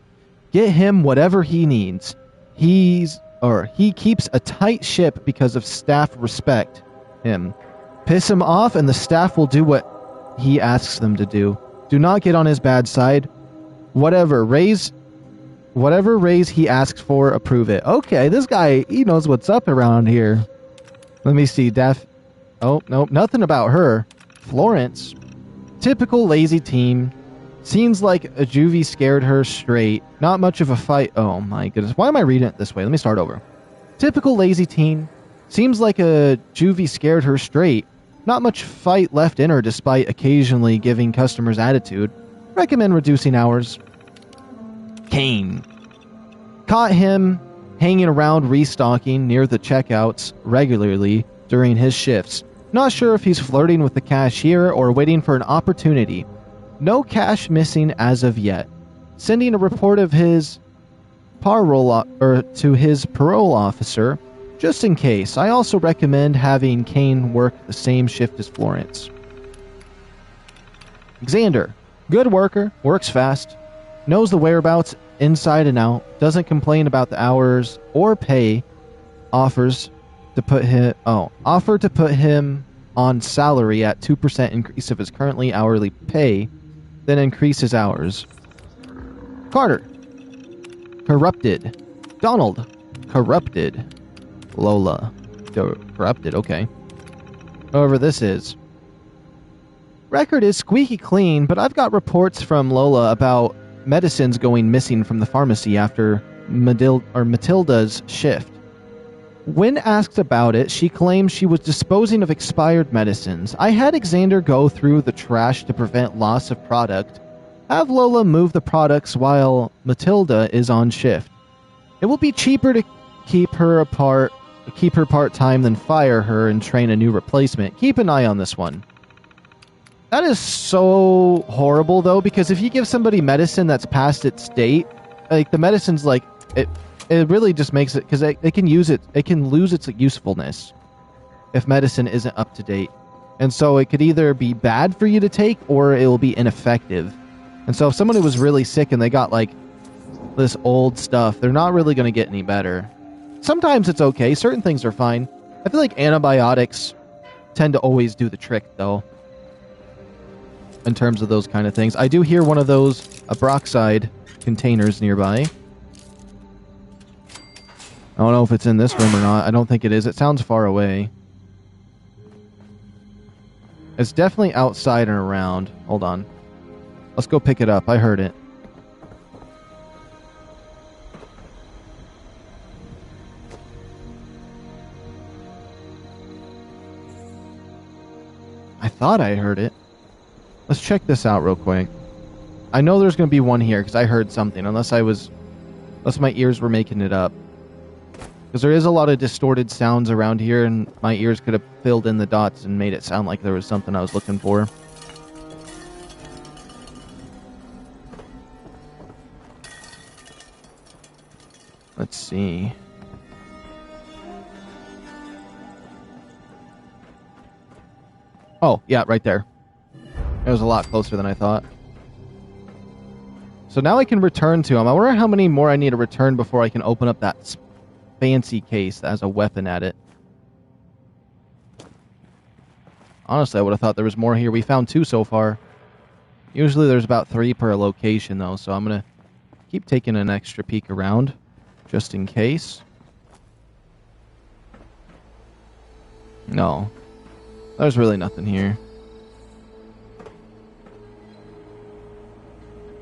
Get him whatever he needs. He keeps a tight ship because of staff respect him. Piss him off and the staff will do what he asks them to do. Do not get on his bad side. Whatever raise he asks for, approve it. Okay, this guy, he knows what's up around here. Let me see. Oh, no, nothing about her. Florence. Typical lazy teen. Seems like a juvie scared her straight. Not much of a fight. Oh my goodness. Why am I reading it this way? Let me start over. Typical lazy teen. Seems like a juvie scared her straight. Not much fight left in her despite occasionally giving customers attitude. Recommend reducing hours. Kane. Caught him hanging around restocking near the checkouts regularly during his shifts. Not sure if he's flirting with the cashier or waiting for an opportunity. No cash missing as of yet. Sending a report of his to his parole officer. Just in case, I also recommend having Kane work the same shift as Florence. Xander. Good worker, works fast, knows the whereabouts inside and out, doesn't complain about the hours or pay, offer to put him on salary at 2% increase of his currently hourly pay, then increase his hours. Carter. Corrupted. Donald. Corrupted. Lola. Corrupted, okay. However, this is. Record is squeaky clean, but I've got reports from Lola about medicines going missing from the pharmacy after Matilda's shift. When asked about it, she claims she was disposing of expired medicines. I had Xander go through the trash to prevent loss of product. Have Lola move the products while Matilda is on shift. It will be cheaper to keep her part-time than fire her and train a new replacement. Keep an eye on this one. That is so horrible, though, because if you give somebody medicine that's past its date, like, the medicine's, like, it really just makes it, because they can use it, it can lose its usefulness if medicine isn't up to date. And so it could either be bad for you to take, or it will be ineffective. And so if somebody was really sick and they got, like, this old stuff, they're not really going to get any better. Sometimes it's okay. Certain things are fine. I feel like antibiotics tend to always do the trick, though, in terms of those kind of things. I do hear one of those Abraxodyne containers nearby. I don't know if it's in this room or not. I don't think it is. It sounds far away. It's definitely outside and around. Hold on. Let's go pick it up. I heard it. I thought I heard it. Let's check this out real quick. I know there's going to be one here because I heard something, unless my ears were making it up. Because there is a lot of distorted sounds around here, and my ears could have filled in the dots and made it sound like there was something I was looking for. Let's see. Oh, yeah, right there. It was a lot closer than I thought. So now I can return to him. I wonder how many more I need to return before I can open up that fancy case that has a weapon at it. Honestly, I would have thought there was more here. We found 2 so far. Usually there's about 3 per location, though, so I'm going to keep taking an extra peek around, just in case. No. There's really nothing here.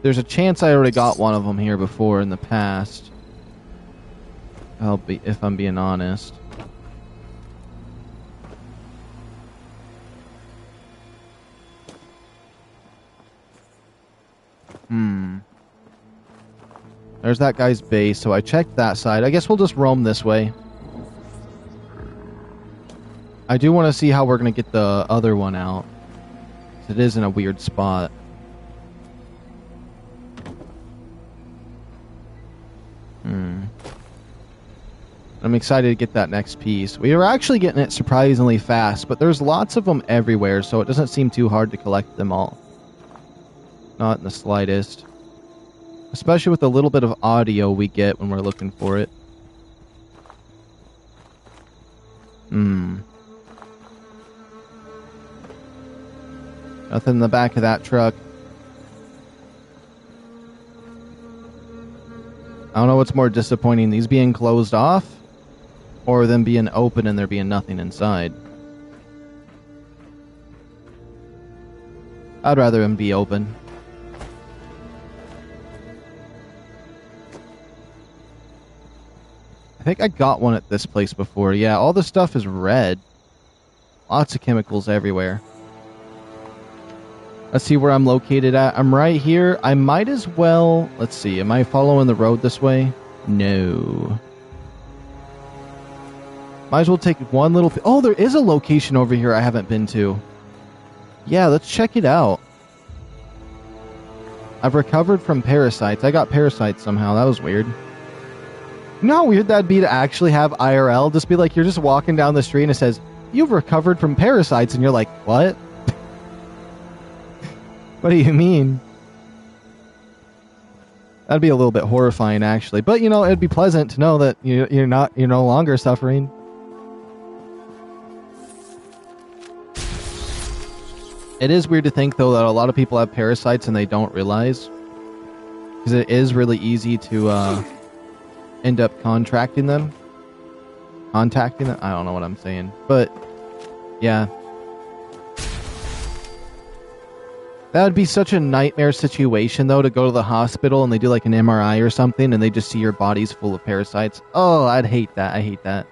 There's a chance I already got one of them here before in the past. If I'm being honest. There's that guy's base, so I checked that side. I guess we'll just roam this way. I do want to see how we're going to get the other one out. It is in a weird spot. I'm excited to get that next piece. We are actually getting it surprisingly fast, but there's lots of them everywhere, so it doesn't seem too hard to collect them all. Not in the slightest. Especially with the little bit of audio we get when we're looking for it. Nothing in the back of that truck. I don't know what's more disappointing, these being closed off, or them being open and there being nothing inside. I'd rather them be open. I think I got one at this place before. Yeah, all the stuff is red. Lots of chemicals everywhere. Let's see where I'm located at. I'm right here. I might as well... Let's see. Am I following the road this way? No. Might as well take one little... Oh, there is a location over here I haven't been to. Yeah, let's check it out. I've recovered from parasites. I got parasites somehow. That was weird. You know how weird that'd be to actually have IRL? Just be like, you're just walking down the street and it says, you've recovered from parasites. And you're like, what? What do you mean? That'd be a little bit horrifying, actually. But, you know, it'd be pleasant to know that you're no longer suffering. It is weird to think, though, that a lot of people have parasites and they don't realize. Because it is really easy to end up contacting them. I don't know what I'm saying. But, yeah. That would be such a nightmare situation, though, to go to the hospital and they do like an MRI or something and they just see your body's full of parasites. Oh, I'd hate that. I hate that.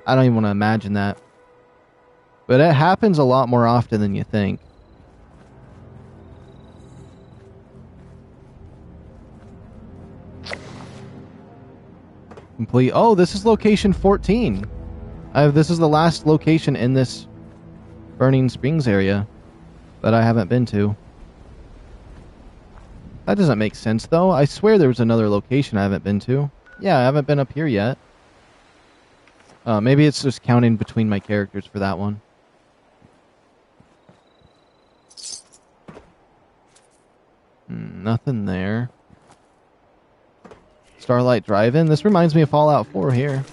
I don't even want to imagine that. But it happens a lot more often than you think. Complete. Oh, this is location 14. This is the last location in this Burning Springs area that I haven't been to. That doesn't make sense, though. I swear there was another location I haven't been to. Yeah, I haven't been up here yet. Maybe it's just counting between my characters for that one. Nothing there. Starlight Drive-In. This reminds me of Fallout 4 here.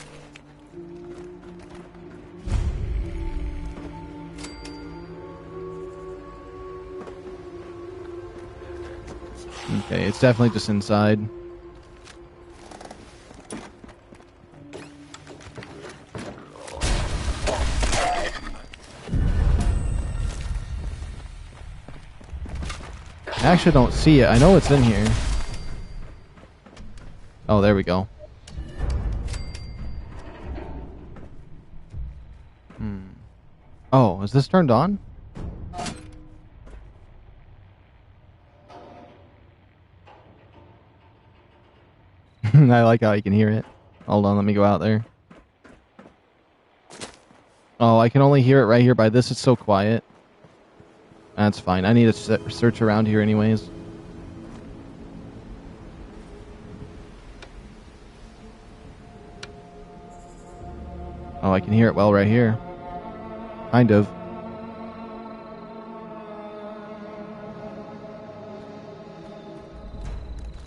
Okay, it's definitely just inside. I actually don't see it. I know it's in here. Oh, there we go. Oh, is this turned on? I like how I can hear it. Hold on, let me go out there. Oh, I can only hear it right here by this. It's so quiet. That's fine. I need to search around here anyways. Oh, I can hear it well right here. Kind of.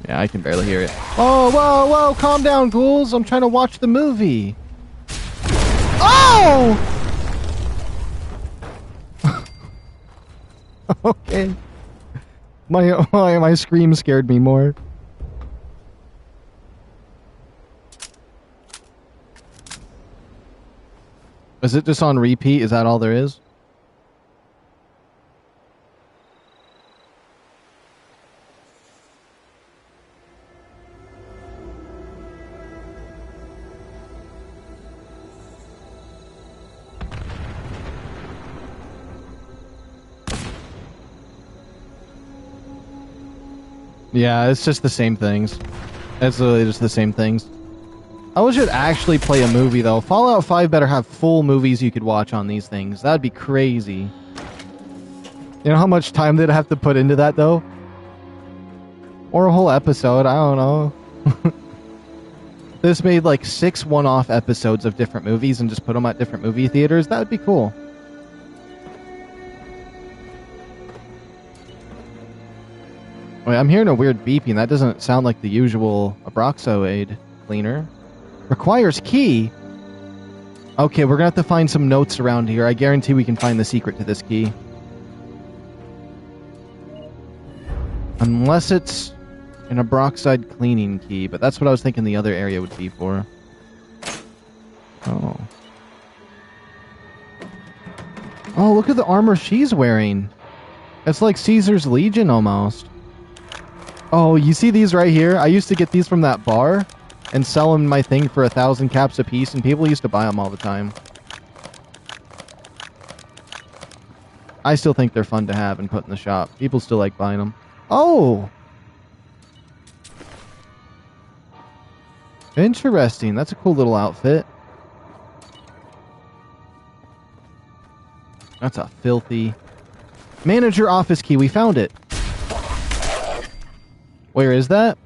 Yeah, I can barely hear it. Whoa, whoa, whoa! Calm down, ghouls. I'm trying to watch the movie. Oh! Okay. My scream scared me more. Is it just on repeat? Is that all there is? Yeah, it's just the same things. It's literally just the same things. I should actually play a movie, though. Fallout 5 better have full movies you could watch on these things. That'd be crazy. You know how much time they'd have to put into that, though? Or a whole episode, I don't know. This made like 6 one-off episodes of different movies and just put them at different movie theaters. That would be cool. Wait, I'm hearing a weird beeping. That doesn't sound like the usual Abraxodyne cleaner. Requires key? Okay, we're gonna have to find some notes around here. I guarantee we can find the secret to this key. Unless it's an Abraxodyne cleaning key, but that's what I was thinking the other area would be for. Oh. Oh, look at the armor she's wearing. It's like Caesar's Legion almost. Oh, you see these right here? I used to get these from that bar and sell them my thing for 1,000 caps a piece, and people used to buy them all the time. I still think they're fun to have and put in the shop. People still like buying them. Oh! Interesting. That's a cool little outfit. That's a filthy... Manager office key. We found it. Where is that?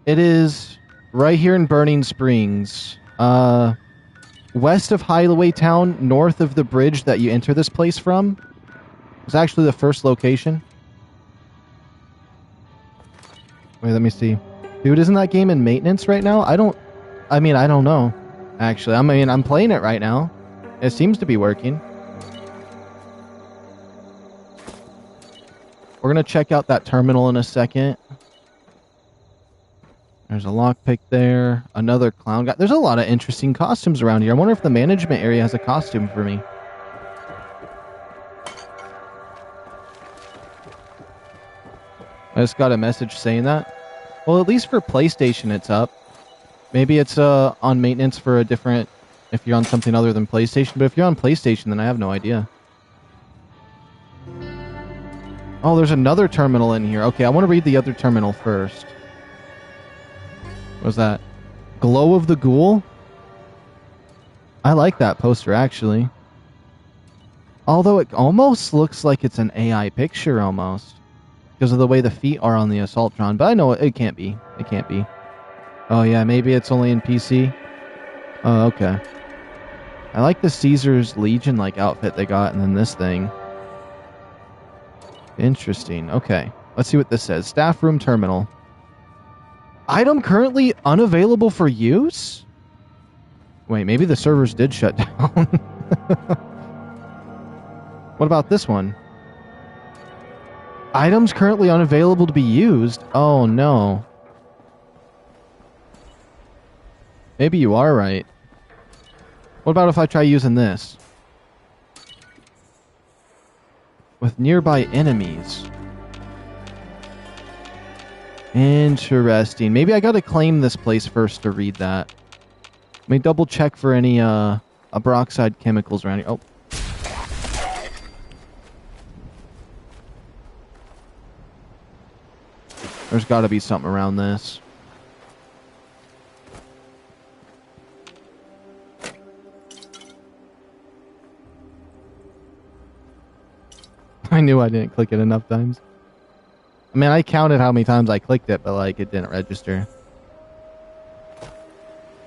It is right here in Burning Springs. West of Highway Town, north of the bridge that you enter this place from. It's actually the first location. Wait, let me see. Dude, isn't that game in maintenance right now? I don't know. Actually, I'm playing it right now. It seems to be working. We're going to check out that terminal in a second. There's a lockpick there. Another clown guy. There's a lot of interesting costumes around here. I wonder if the management area has a costume for me. I just got a message saying that. Well, at least for PlayStation it's up. Maybe it's on maintenance for a different... if you're on something other than PlayStation. But if you're on PlayStation, then I have no idea. Oh, there's another terminal in here. Okay, I want to read the other terminal first. What was that? Glow of the Ghoul? I like that poster, actually. Although it almost looks like it's an AI picture, almost. Because of the way the feet are on the Assaultron. But I know it can't be. It can't be. Oh, yeah, maybe it's only in PC. Oh, okay. I like the Caesar's Legion-like outfit they got, and then this thing. Interesting. Okay. Let's see what this says. Staff room terminal. Item currently unavailable for use? Wait, maybe the servers did shut down. What about this one? Items currently unavailable to be used? Oh, no. Maybe you are right. What about if I try using this? With nearby enemies. Interesting. Maybe I gotta claim this place first to read that. Let me double check for any Abraxodyne chemicals around here. Oh. There's gotta be something around this. I knew I didn't click it enough times. I mean, I counted how many times I clicked it, but, like, it didn't register.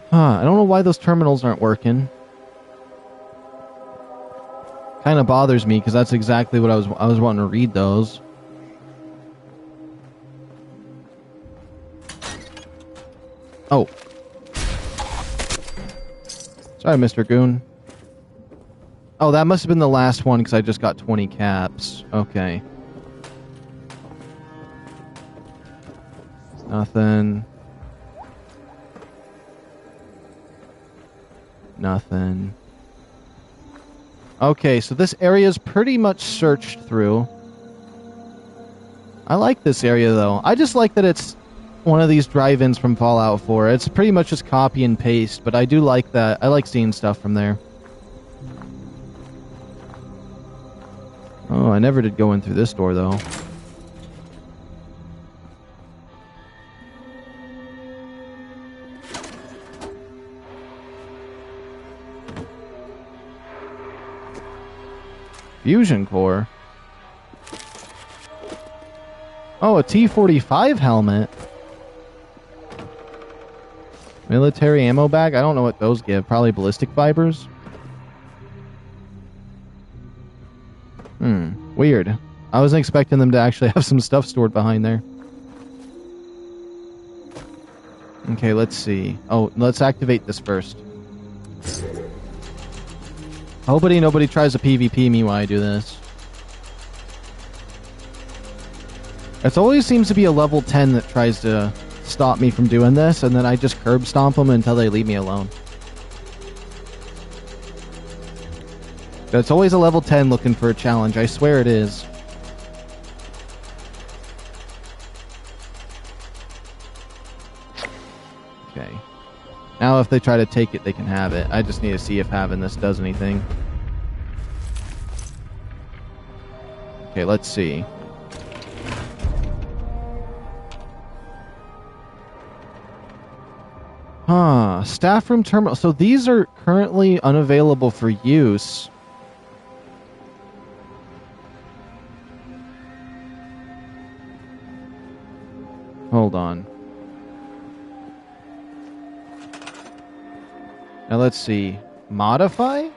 Huh, I don't know why those terminals aren't working. Kind of bothers me, because that's exactly what I was wanting to read those. Oh. Sorry, Mr. Goon. Oh, that must have been the last one because I just got 20 caps. Okay. Nothing. Nothing. Okay, so this area is pretty much searched through. I like this area, though. I just like that it's one of these drive-ins from Fallout 4. It's pretty much just copy and paste, but I do like that. I like seeing stuff from there. Oh, I never did go in through this door, though. Fusion core. Oh, a T-45 helmet. Military ammo bag? I don't know what those give. Probably ballistic fibers? Weird. I wasn't expecting them to actually have some stuff stored behind there. Okay, let's see. Oh, let's activate this first. Hopefully nobody tries to PvP me while I do this. It always seems to be a level 10 that tries to stop me from doing this, and then I just curb stomp them until they leave me alone. It's always a level 10 looking for a challenge. I swear it is. Okay. Now if they try to take it, they can have it. I just need to see if having this does anything. Okay, let's see. Huh. Staff room terminal. So these are currently unavailable for use. Hold on. Now let's see. Modify?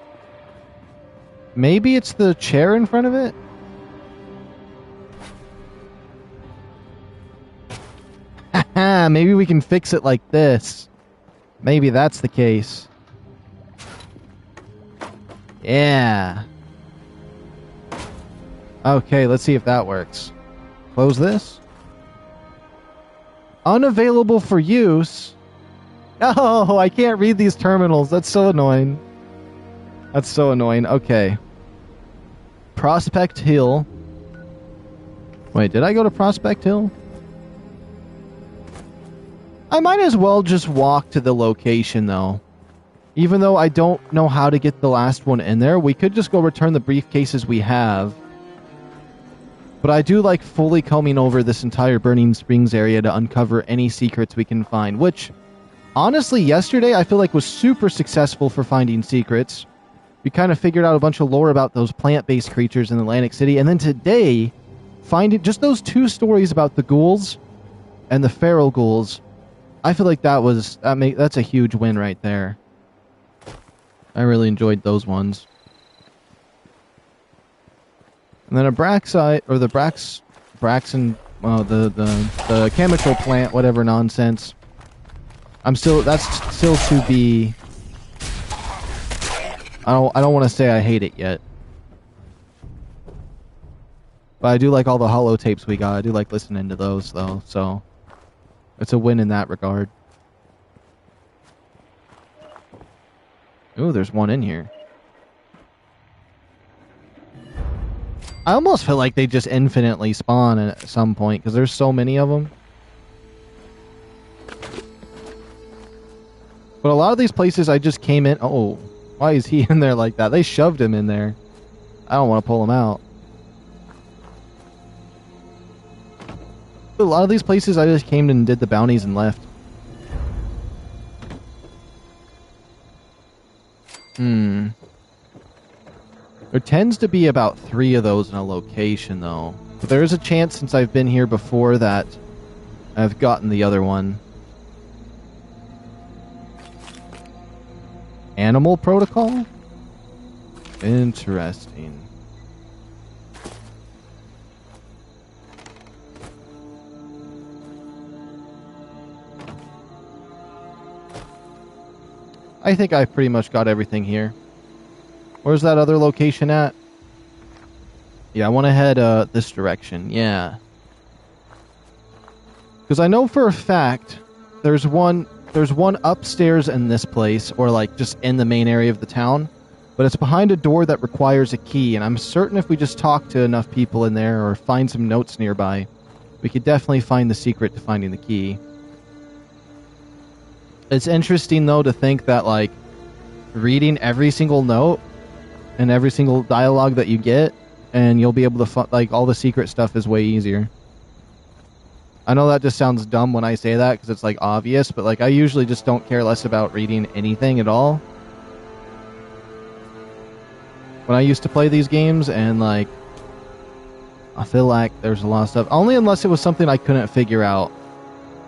Maybe it's the chair in front of it? Haha, maybe we can fix it like this. Maybe that's the case. Yeah. Okay, let's see if that works. Close this. Unavailable for use. Oh, I can't read these terminals. That's so annoying. That's so annoying. Okay. Prospect Hill. Wait, did I go to Prospect Hill? I might as well just walk to the location, though. Even though I don't know how to get the last one in there, we could just go return the briefcases we have. But I do like fully combing over this entire Burning Springs area to uncover any secrets we can find, which, honestly, yesterday I feel like was super successful for finding secrets. We kind of figured out a bunch of lore about those plant-based creatures in Atlantic City, and then today, finding just those 2 stories about the ghouls and the feral ghouls, I feel like that's a huge win right there. I really enjoyed those ones. And then Abraxodyne, or the the chemical plant, whatever nonsense. That's still to be. I don't want to say I hate it yet. But I do like all the holotapes we got. I do like listening to those though, so it's a win in that regard. Ooh, there's one in here. I almost feel like they just infinitely spawn at some point, because there's so many of them. But a lot of these places I just came in... Oh, why is he in there like that? They shoved him in there. I don't want to pull him out. But a lot of these places I just came in and did the bounties and left. There tends to be about 3 of those in a location, though. But there is a chance, since I've been here before, that I've gotten the other one. Animal protocol? Interesting. I think I pretty much got everything here. Where's that other location at? Yeah, I want to head this direction. Yeah. Because I know for a fact there's one upstairs in this place, or like just in the main area of the town, but it's behind a door that requires a key, and I'm certain if we just talk to enough people in there or find some notes nearby, we could definitely find the secret to finding the key. It's interesting though to think that like reading every single note and every single dialogue that you get, and you'll be able to like all the secret stuff is way easier. I know that just sounds dumb when I say that because it's like obvious, but like I usually just don't care less about reading anything at all. When I used to play these games, and like I feel like there's a lot of stuff, only unless it was something I couldn't figure out.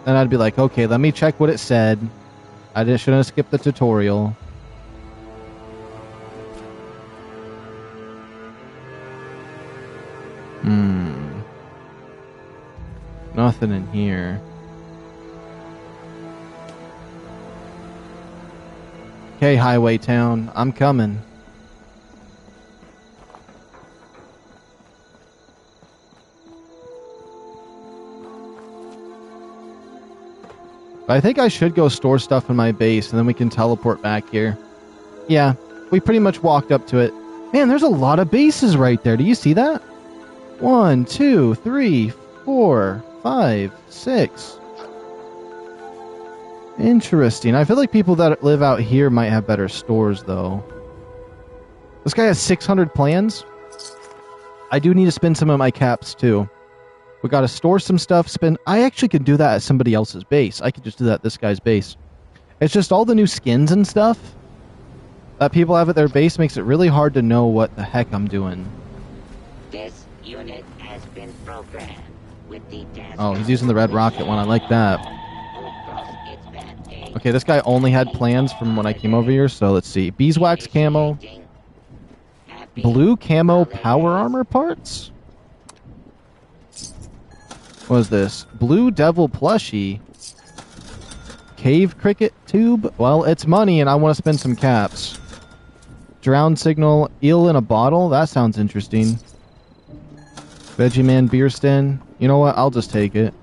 Then I'd be like, okay, let me check what it said. I shouldn't have skipped the tutorial. Nothing in here. Okay, Highway Town, I'm coming. I think I should go store stuff in my base, and then we can teleport back here. Yeah, we pretty much walked up to it. Man, there's a lot of bases right there. Do you see that? 1, 2, 3, 4, 5, 6. Interesting. I feel like people that live out here might have better stores, though. This guy has 600 plans. I do need to spend some of my caps, too. We gotta store some stuff, spend... I actually could do that at somebody else's base. I could just do that at this guy's base. It's just all the new skins and stuff that people have at their base makes it really hard to know what the heck I'm doing. This unit has been programmed with the Oh, he's using the red rocket one. I like that. Okay, this guy only had plans from when I came over here, so let's see. Beeswax camo. Blue camo power armor parts? What is this? Blue devil plushie. Cave cricket tube? Well, it's money and I want to spend some caps. Drown signal. Eel in a bottle? That sounds interesting. Veggieman beer sten. You know what? I'll just take it.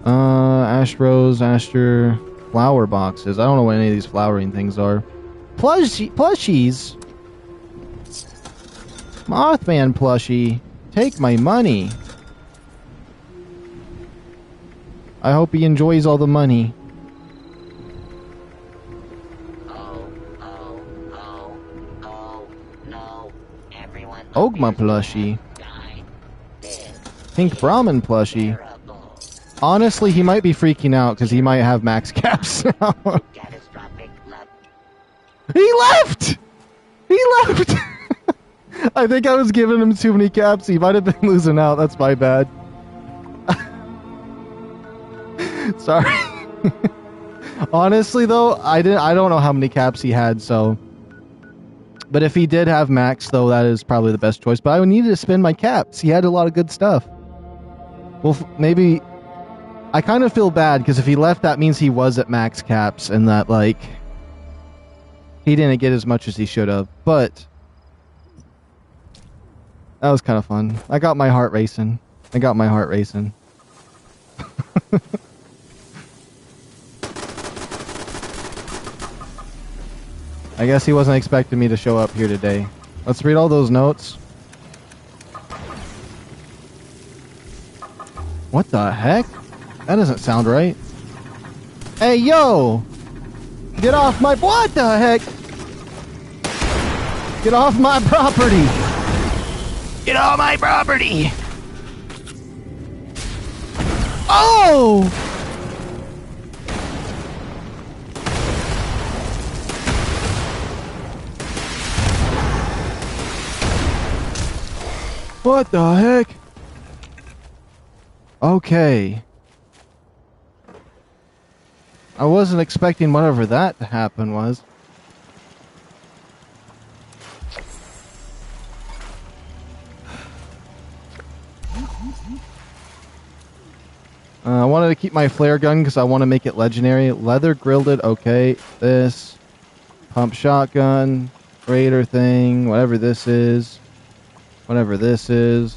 Ash Rose, Aster, flower boxes. I don't know what any of these flowering things are. Plushies? Mothman plushie. Take my money. I hope he enjoys all the money. Ogma plushie. Pink Brahmin plushie. Honestly, he might be freaking out because he might have max caps now. He left! He left! I think I was giving him too many caps. He might have been losing out. That's my bad. Sorry. Honestly, though, I don't know how many caps he had, so... But if he did have max, though, that is probably the best choice. But I needed to spend my caps. He had a lot of good stuff. Well, maybe... I kind of feel bad, because if he left, that means he was at max caps, and that, like... He didn't get as much as he should have, but... That was kind of fun. I got my heart racing. I guess he wasn't expecting me to show up here today. Let's read all those notes. What the heck? That doesn't sound right. Hey, yo! Get off my... What the heck? Get off my property! Get off my property! Oh! What the heck? Okay. I wasn't expecting whatever that to happen was. I wanted to keep my flare gun because I want to make it legendary. Leather grilled it. Okay. This. Pump shotgun. Raider thing. Whatever this is. Whatever this is.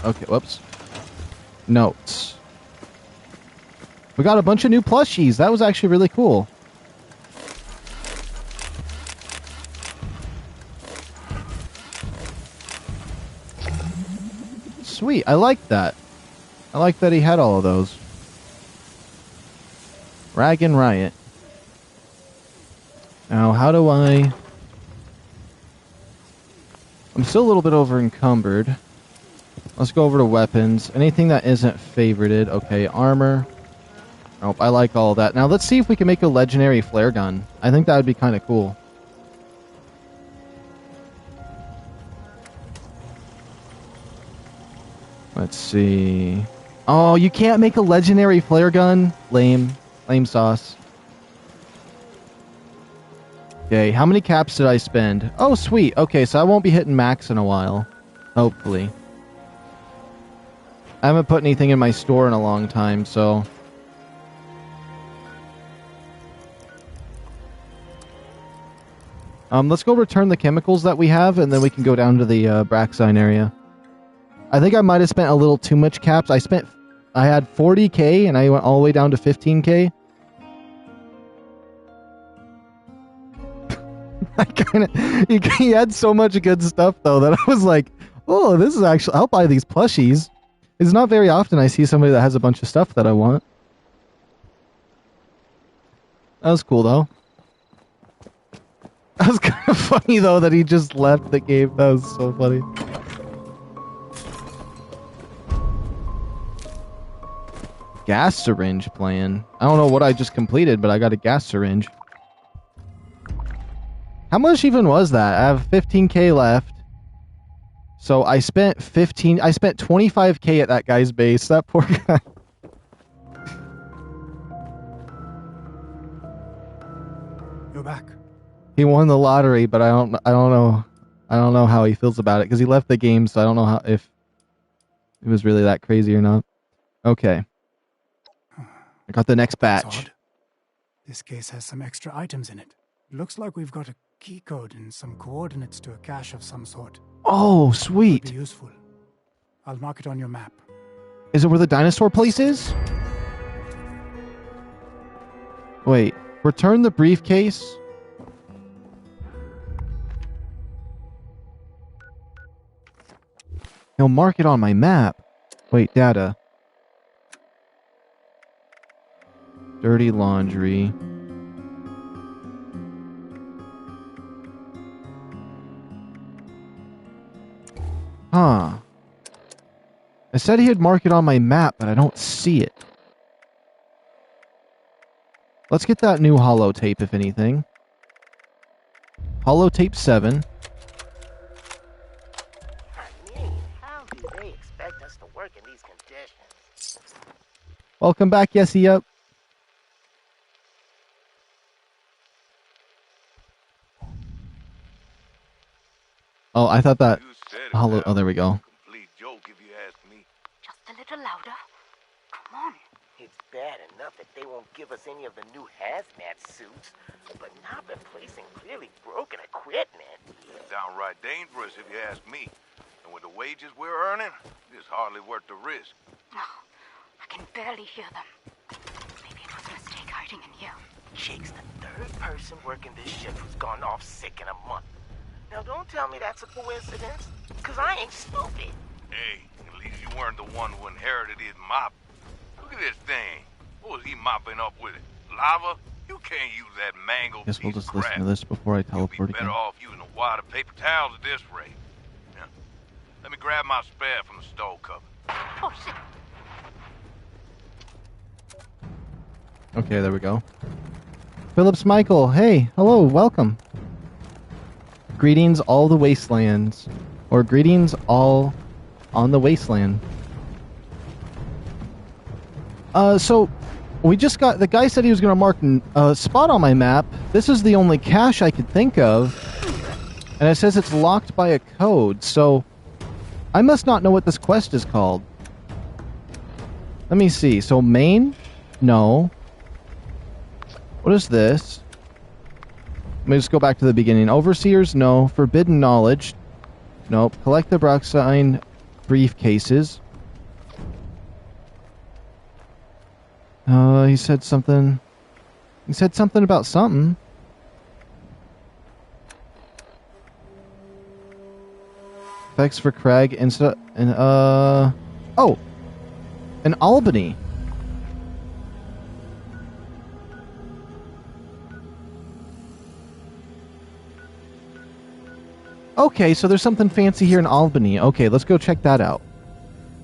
Okay, whoops. Notes. We got a bunch of new plushies. That was actually really cool. Sweet, I like that. I like that he had all of those. Rag and Riot. Now, how do I... I'm still a little bit over encumbered. Let's go over to weapons. Anything that isn't favorited. Okay, armor. Nope, I like all of that. Now, let's see if we can make a legendary flare gun. I think that would be kind of cool. Let's see. Oh, you can't make a legendary flare gun? Lame. Lame sauce. Okay, how many caps did I spend? Oh, sweet. Okay, so I won't be hitting max in a while. Hopefully. I haven't put anything in my store in a long time, so... let's go return the chemicals that we have, and then we can go down to the Abraxodyne area. I think I might have spent a little too much caps. I had 40k, and I went all the way down to 15k. He had so much good stuff, though, that I was like, oh, this is actually... I'll buy these plushies. It's not very often I see somebody that has a bunch of stuff that I want. That was cool, though. That was kind of funny, though, that he just left the game. That was so funny. Gas syringe plan. I don't know what I just completed, but I got a gas syringe. How much even was that? I have 15k left. So I spent 25k at that guy's base. That poor guy. You're back. He won the lottery, but I don't know how he feels about it because he left the game, so I don't know if it was really that crazy or not. Okay. I got the next batch. This case has some extra items in it. Looks like we've got a key code and some coordinates to a cache of some sort. Oh, sweet. Could be useful. I'll mark it on your map. Is it where the dinosaur place is? Wait. Return the briefcase. He'll mark it on my map. Wait, data. Dirty laundry. Huh. I said he'd mark it on my map, but I don't see it. Let's get that new holotape, if anything. Holotape 7. How do they expect us to work in these conditions? Welcome back, Yesy Up. Oh, I thought that... Oh, there we go. Just a little louder. Come on. It's bad enough that they won't give us any of the new hazmat suits, but not replacing clearly broken equipment. It's downright dangerous if you ask me. And with the wages we're earning, it's hardly worth the risk. Oh, I can barely hear them. Maybe it was a mistake hiding in here. Jake's the third person working this shift who's gone off sick in a month. Now don't tell me that's a coincidence, because I ain't stupid. Hey, at least you weren't the one who inherited his mop. Look at this thing. What was he mopping up with it? Lava? You can't use that mangled Guess we'll piece just of listen crap. to this before I teleport You'll be again. better off using a wad of paper towels at this rate. Now, let me grab my spare from the stove cupboard. Oh, shit. Okay, there we go. Phillips Michael, hey, hello, welcome. Greetings all the wastelands. Or greetings all on the wasteland. So, we just got... The guy said he was going to mark a spot on my map. This is the only cache I could think of. And it says it's locked by a code, so... I must not know what this quest is called. Let me see. So main? No. What is this? Let me just go back to the beginning. Overseers? No. Forbidden knowledge? Nope. Collect the Abraxodyne briefcases. He said something. He said something about something. Effects for Craig and oh, an Albany. Okay, so there's something fancy here in Albany. Okay, let's go check that out.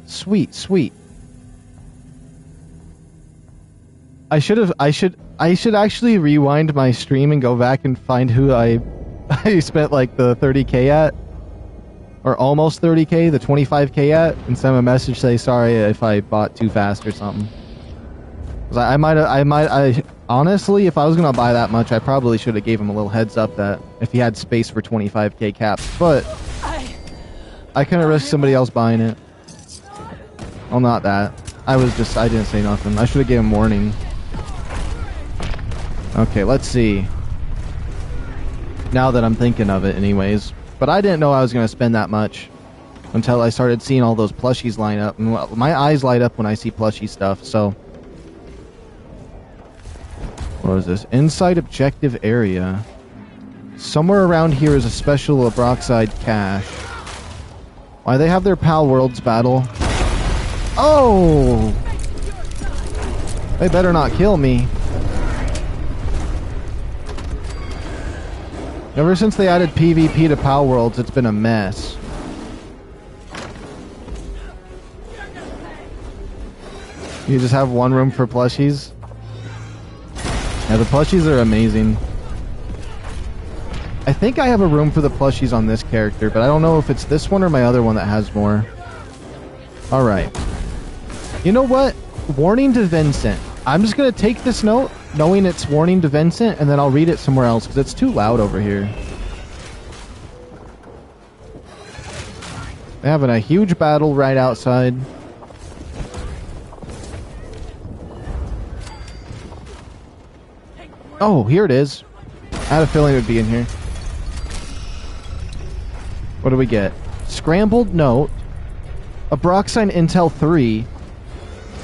Sweet, sweet. I should actually rewind my stream and go back and find who I spent like the 30k at, or almost 30k, the 25k at, and send a message say sorry if I bought too fast or something. 'Cause I honestly, if I was gonna buy that much, I probably should have gave him a little heads up that if he had space for 25k caps, but I couldn't risk somebody else buying it. Well, not that. I didn't say nothing. I should have gave him warning. Okay, let's see. Now that I'm thinking of it anyways. But I didn't know I was going to spend that much until I started seeing all those plushies line up. And my eyes light up when I see plushie stuff, so... What is this? Inside objective area. Somewhere around here is a special Abraxodyne cache. Why, they have their Pal Worlds battle. Oh! They better not kill me. Ever since they added PvP to Pal Worlds, it's been a mess. You just have one room for plushies? Yeah, the plushies are amazing. I think I have a room for the plushies on this character, but I don't know if it's this one or my other one that has more. Alright. You know what? Warning to Vincent. I'm just going to take this note, knowing it's warning to Vincent, and then I'll read it somewhere else, because it's too loud over here. They're having a huge battle right outside. Oh, here it is. I had a feeling it would be in here. What do we get? Scrambled note. Abraxodyne Intel 3.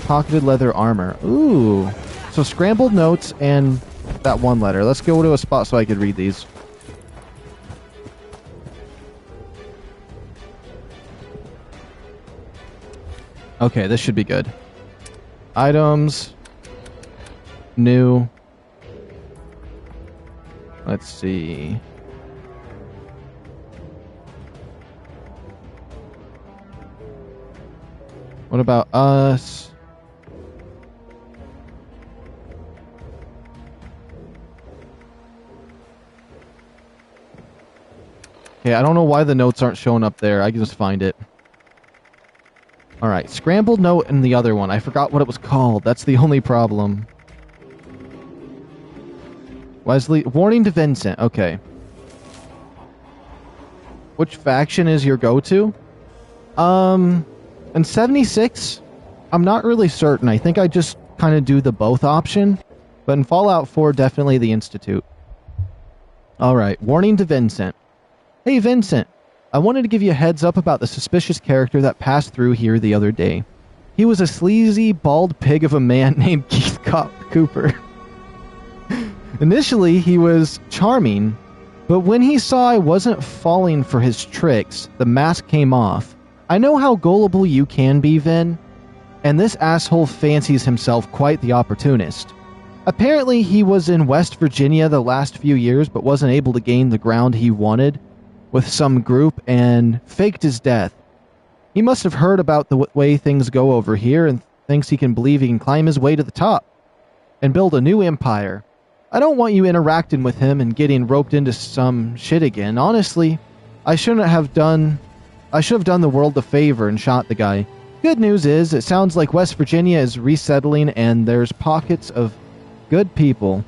Pocketed leather armor. Ooh. So scrambled notes and that one letter. Let's go to a spot so I could read these. Okay, this should be good. Items. New. Let's see. What about us? Okay, I don't know why the notes aren't showing up there. I can just find it. Alright, scrambled note and the other one. I forgot what it was called. That's the only problem. Wesley, warning to Vincent. Okay. Which faction is your go-to? In 76, I'm not really certain. I think I just kind of do the both option. But in Fallout 4, definitely the Institute. Alright, warning to Vincent. Hey Vincent, I wanted to give you a heads up about the suspicious character that passed through here the other day. He was a sleazy, bald pig of a man named Keith Cooper. Initially, he was charming, but when he saw I wasn't falling for his tricks, the mask came off. I know how gullible you can be, Vin, and this asshole fancies himself quite the opportunist. Apparently, he was in West Virginia the last few years, but wasn't able to gain the ground he wanted with some group and faked his death. He must have heard about the way things go over here and thinks he can believe he can climb his way to the top and build a new empire. I don't want you interacting with him and getting roped into some shit again. Honestly, I should have done the world a favor and shot the guy. Good news is, it sounds like West Virginia is resettling and there's pockets of good people.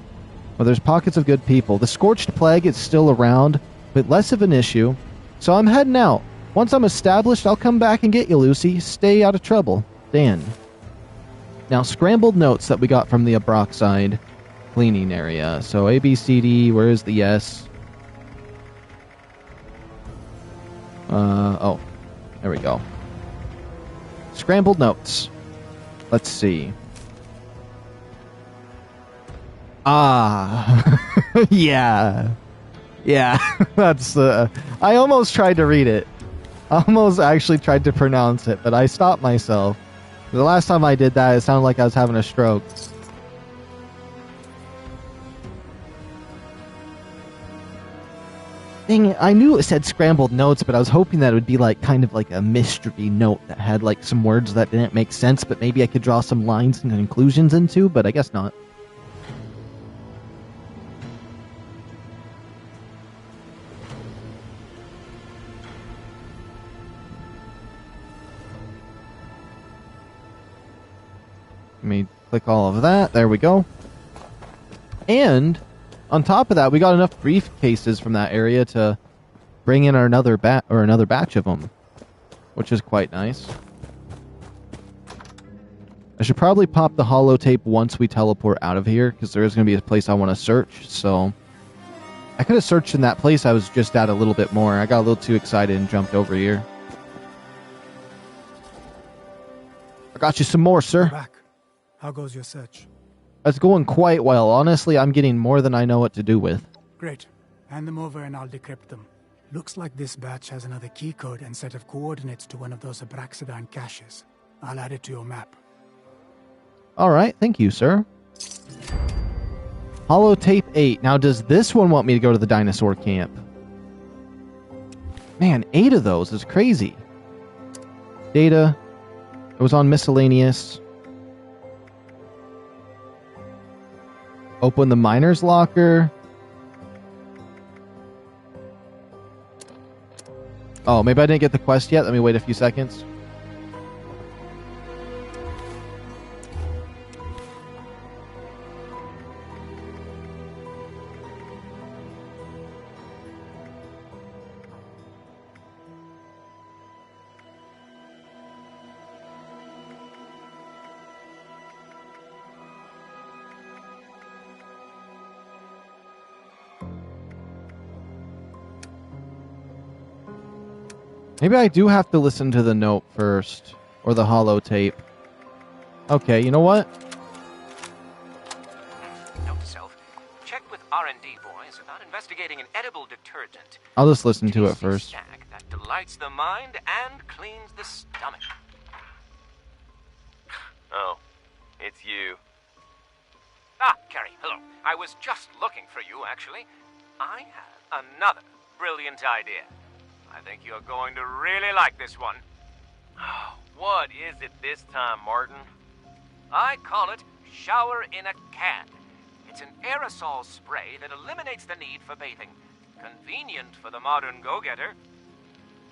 Well, there's pockets of good people. The Scorched Plague is still around, but less of an issue. So I'm heading out. Once I'm established, I'll come back and get you, Lucy. Stay out of trouble. Dan. Now, scrambled notes that we got from the Abraxodyne cleaning area. So, A, B, C, D, where is the S? Oh. There we go. Scrambled notes. Let's see. Ah. Yeah. Yeah. That's, I almost tried to read it. I almost actually tried to pronounce it, but I stopped myself. The last time I did that, it sounded like I was having a stroke. Dang it, I knew it said scrambled notes, but I was hoping that it would be like kind of like a mystery note that had like some words that didn't make sense, but maybe I could draw some lines and conclusions into, but I guess not. Let me click all of that. There we go. And on top of that, we got enough briefcases from that area to bring in another batch of them, which is quite nice. I should probably pop the holotape once we teleport out of here, because there is going to be a place I want to search. So I could have searched in that place I was just at a little bit more. I got a little too excited and jumped over here. I got you some more, sir. Back. How goes your search? It's going quite well. Honestly, I'm getting more than I know what to do with. Great. Hand them over and I'll decrypt them. Looks like this batch has another key code and set of coordinates to one of those Abraxodyne caches. I'll add it to your map. Alright, thank you, sir. Holotape 8. Now, does this one want me to go to the dinosaur camp? Man, 8 of those is crazy. Data. It was on miscellaneous. Open the miner's locker. Oh, maybe I didn't get the quest yet. Let me wait a few seconds. Maybe I do have to listen to the note first, or the holotape. Okay, you know what? Note to self, check with R&D boys about investigating an edible detergent. I'll just listen to it first. Snack that delights the mind and cleans the stomach. Oh, it's you. Ah, Carrie, hello. I was just looking for you, actually. I have another brilliant idea. I think you're going to really like this one. What is it this time, Martin? I call it Shower in a Can. It's an aerosol spray that eliminates the need for bathing. Convenient for the modern go-getter.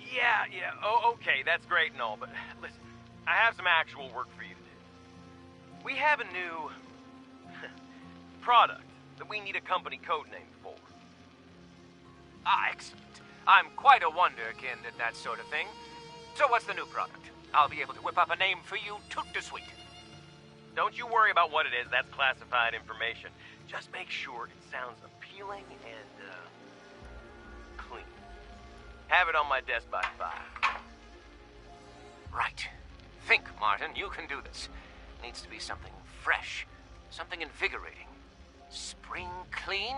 Yeah, oh, okay, that's great and all, but listen, I have some actual work for you to do. We have a new product that we need a company code name for. Ah, excellent. I'm quite a wonderkind at that sort of thing. So what's the new product? I'll be able to whip up a name for you toot to sweet. Don't you worry about what it is, that's classified information. Just make sure it sounds appealing and, clean. Have it on my desk by 5. Right. Think, Martin, you can do this. Needs to be something fresh, something invigorating. Spring clean?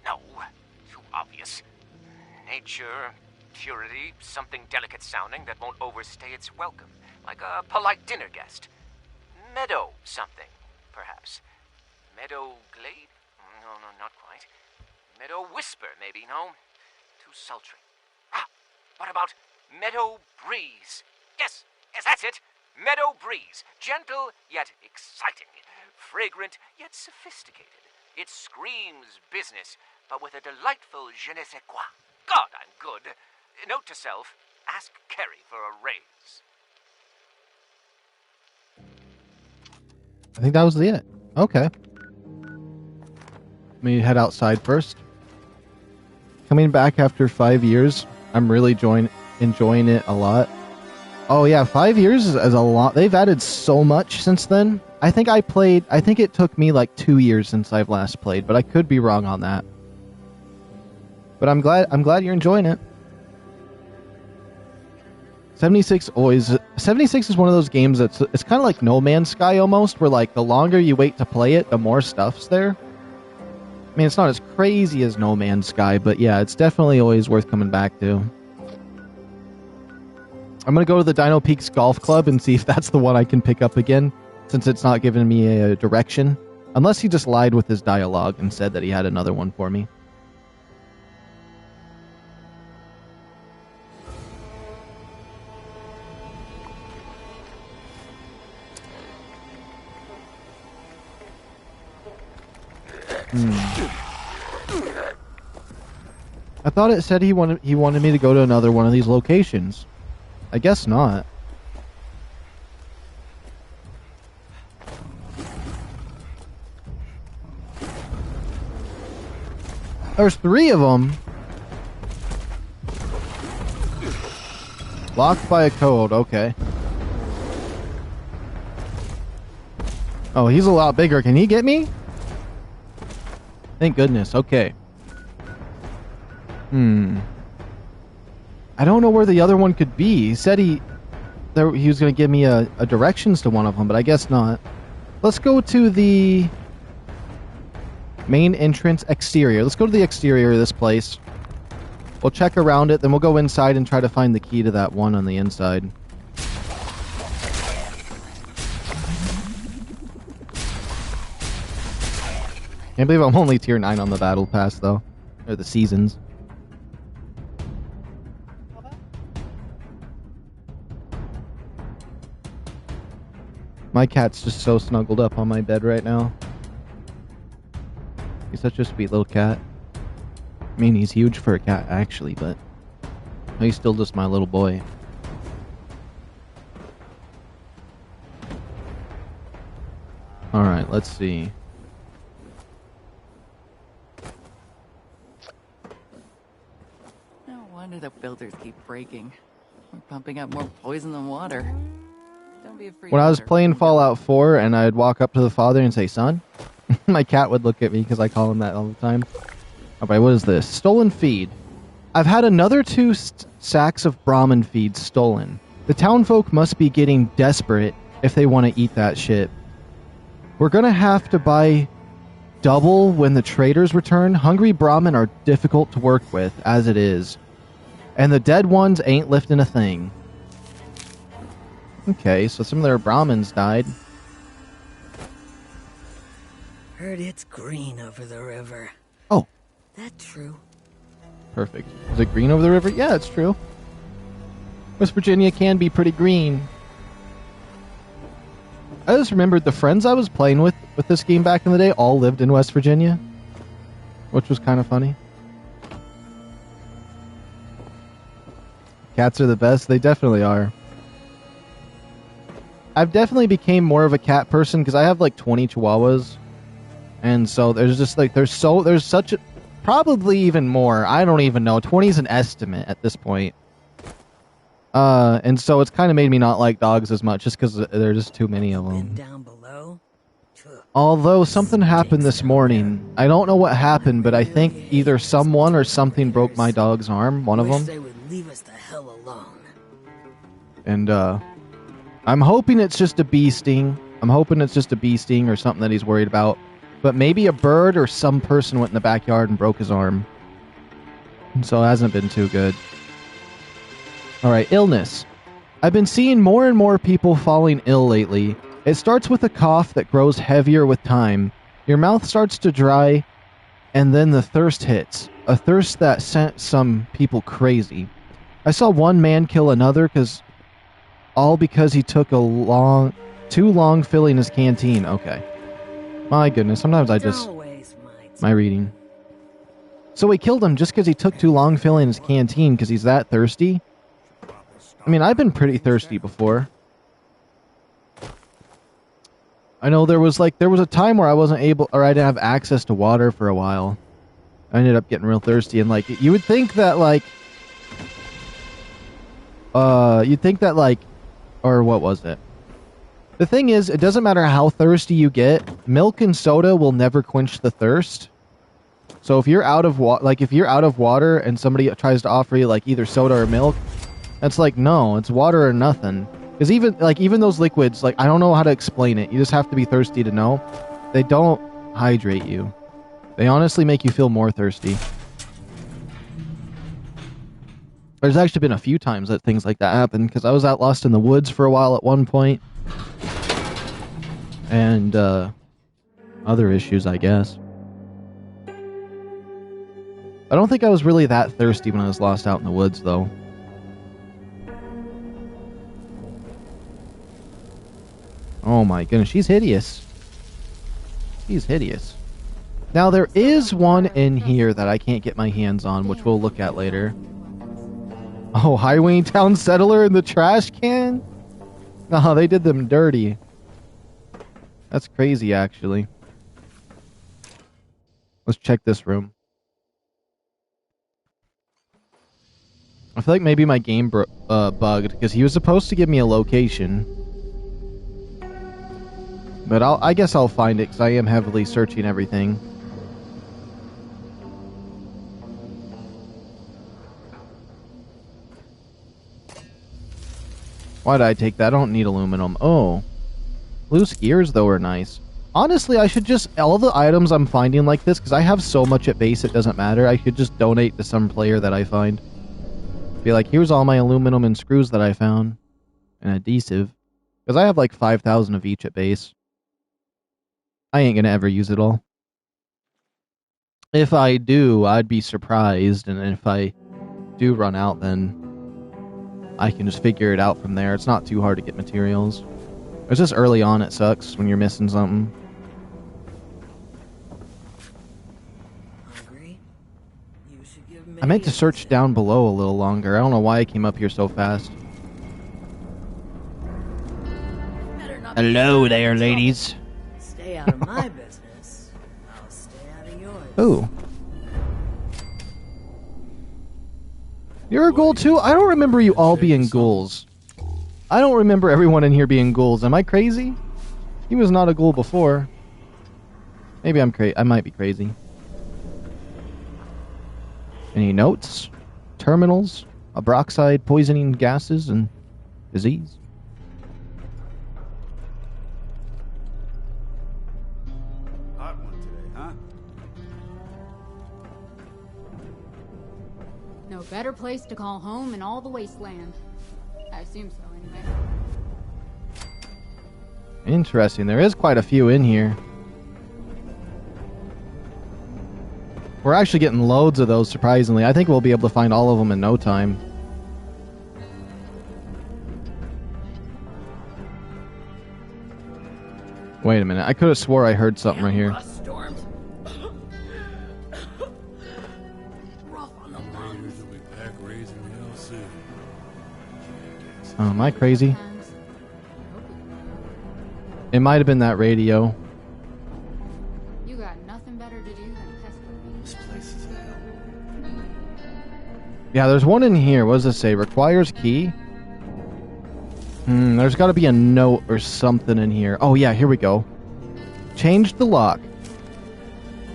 No, too obvious. Nature, purity, something delicate sounding that won't overstay its welcome, like a polite dinner guest. Meadow something, perhaps. Meadow glade? No, not quite. Meadow whisper, maybe, no? Too sultry. Ah, what about meadow breeze? Yes, that's it. Meadow breeze. Gentle, yet exciting. Fragrant, yet sophisticated. It screams business, but with a delightful je ne sais quoi. God, I'm good. Note to self, ask Kerry for a raise. I think that was it. Okay. Let me head outside first. Coming back after 5 years, I'm really enjoying it a lot. Oh yeah, 5 years is a lot. They've added so much since then. I think it took me like 2 years since I've last played, but I could be wrong on that. But I'm glad you're enjoying it. 76 is one of those games it's kind of like No Man's Sky almost, where like the longer you wait to play it, the more stuff's there. I mean, it's not as crazy as No Man's Sky, but yeah, it's definitely always worth coming back to. I'm going to go to the Dino Peaks Golf Club and see if that's the one I can pick up again, since it's not giving me a direction. Unless he just lied with his dialogue and said that he had another one for me. I thought it said he wanted me to go to another one of these locations. I guess not. There's 3 of them. Locked by a code, okay. Oh, he's a lot bigger. Can he get me? Thank goodness, okay. I don't know where the other one could be. He said he was going to give me a directions to one of them, but I guess not. Let's go to the main entrance exterior. Let's go to the exterior of this place. We'll check around it, then we'll go inside and try to find the key to that one on the inside. Can't believe I'm only tier 9 on the battle pass, though. Or the seasons. My cat's just so snuggled up on my bed right now. He's such a sweet little cat. I mean, he's huge for a cat, actually, but he's still just my little boy. Alright, let's see. No wonder the filters keep breaking. We're pumping out more poison than water. Don't be afraid. When I was playing Fallout 4 and I'd walk up to the father and say, "Son," my cat would look at me because I call him that all the time. Alright, what is this? Stolen feed. I've had another 2 sacks of Brahmin feed stolen. The townfolk must be getting desperate if they want to eat that shit. We're gonna have to buy double when the traders return. Hungry Brahmin are difficult to work with, as it is. And the dead ones ain't lifting a thing. Okay, so some of their Brahmins died. Heard it's green over the river. Oh. That true? Perfect. Is it green over the river? Yeah, it's true. West Virginia can be pretty green. I just remembered the friends I was playing with this game back in the day all lived in West Virginia, which was kind of funny. Cats are the best. They definitely are. I've definitely became more of a cat person because I have like 20 chihuahuas. And so there's just like, there's such a, probably even more. I don't even know. 20 is an estimate at this point. And so it's kind of made me not like dogs as much just because there are just too many of them. Down below? Although something happened this morning. I don't know what happened, but I think either someone or something broke my dog's arm, one of them. They would leave us the hell alone. And I'm hoping it's just a bee sting. I'm hoping it's just a bee sting or something that he's worried about. But maybe a bird or some person went in the backyard and broke his arm. And so it hasn't been too good. Alright, illness. I've been seeing more and more people falling ill lately. It starts with a cough that grows heavier with time. Your mouth starts to dry, and then the thirst hits. A thirst that sent some people crazy. I saw one man kill another because he took too long filling his canteen. Okay. My goodness, sometimes I just... my reading. So he killed him just because he took too long filling his canteen because he's that thirsty? I mean, I've been pretty thirsty before. I know there was a time where I wasn't able, or I didn't have access to water for a while. I ended up getting real thirsty, and like, you would think that like, you'd think that, like, or what was it? The thing is, it doesn't matter how thirsty you get, milk and soda will never quench the thirst. So if you're out of water and somebody tries to offer you like either soda or milk, that's like, no, it's water or nothing. Because even those liquids, like, I don't know how to explain it. You just have to be thirsty to know. They don't hydrate you. They honestly make you feel more thirsty. There's actually been a few times that things like that happen, because I was out lost in the woods for a while at one point. And, other issues, I guess. I don't think I was really that thirsty when I was lost out in the woods, though. Oh my goodness, she's hideous. She's hideous. Now, there is one in here that I can't get my hands on, which we'll look at later. Oh, Highway Town Settler in the trash can? No, they did them dirty. That's crazy, actually. Let's check this room. I feel like maybe my game bugged, because he was supposed to give me a location. But I guess I'll find it, because I am heavily searching everything. Why did I take that? I don't need aluminum. Oh. Loose gears, though, are nice. Honestly, I should just... all the items I'm finding like this, because I have so much at base it doesn't matter, I should just donate to some player that I find. Be like, here's all my aluminum and screws that I found. And adhesive. Because I have like 5,000 of each at base. I ain't gonna ever use it all. If I do, I'd be surprised, and if I do run out, then I can just figure it out from there. It's not too hard to get materials. It's just early on it sucks when you're missing something. I meant to search down below a little longer. I don't know why I came up here so fast. Hello there, ladies. Stay out of my business. I'll stay out of yours. Ooh. You're a ghoul too? I don't remember you all being ghouls. I don't remember everyone in here being ghouls. Am I crazy? He was not a ghoul before. Maybe I'm crazy. I might be crazy. Any notes? Terminals? Abraxodyne poisoning gases and disease? Hot one today, huh? No better place to call home in all the wasteland. I assume so, anyway. Interesting. There is quite a few in here. We're actually getting loads of those, surprisingly. I think we'll be able to find all of them in no time. Wait a minute. I could have swore I heard something right here. Oh, am I crazy? It might have been that radio. You got nothing better to do than pester me. This place is hell. Yeah, there's one in here. What does it say? Requires key? There's got to be a note or something in here. Oh, yeah, here we go. Change the lock.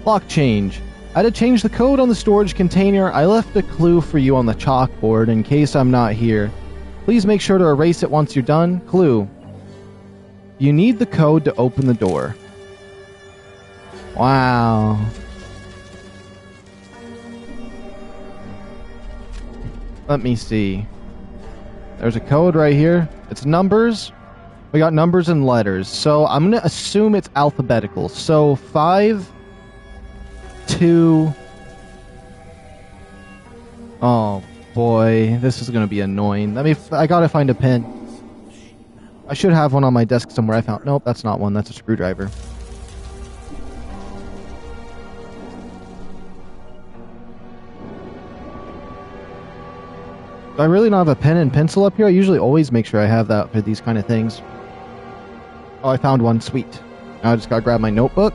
Lock change. I had to change the code on the storage container. I left a clue for you on the chalkboard in case I'm not here. Please make sure to erase it once you're done. Clue. You need the code to open the door. Wow. Let me see. There's a code right here. It's numbers. We got numbers and letters. So I'm going to assume it's alphabetical. So 5, 2... Oh boy, this is going to be annoying. I gotta find a pen. I should have one on my desk somewhere. I found... Nope, that's not one. That's a screwdriver. Do I really not have a pen and pencil up here? I usually always make sure I have that for these kind of things. Oh, I found one. Sweet. Now I just gotta grab my notebook.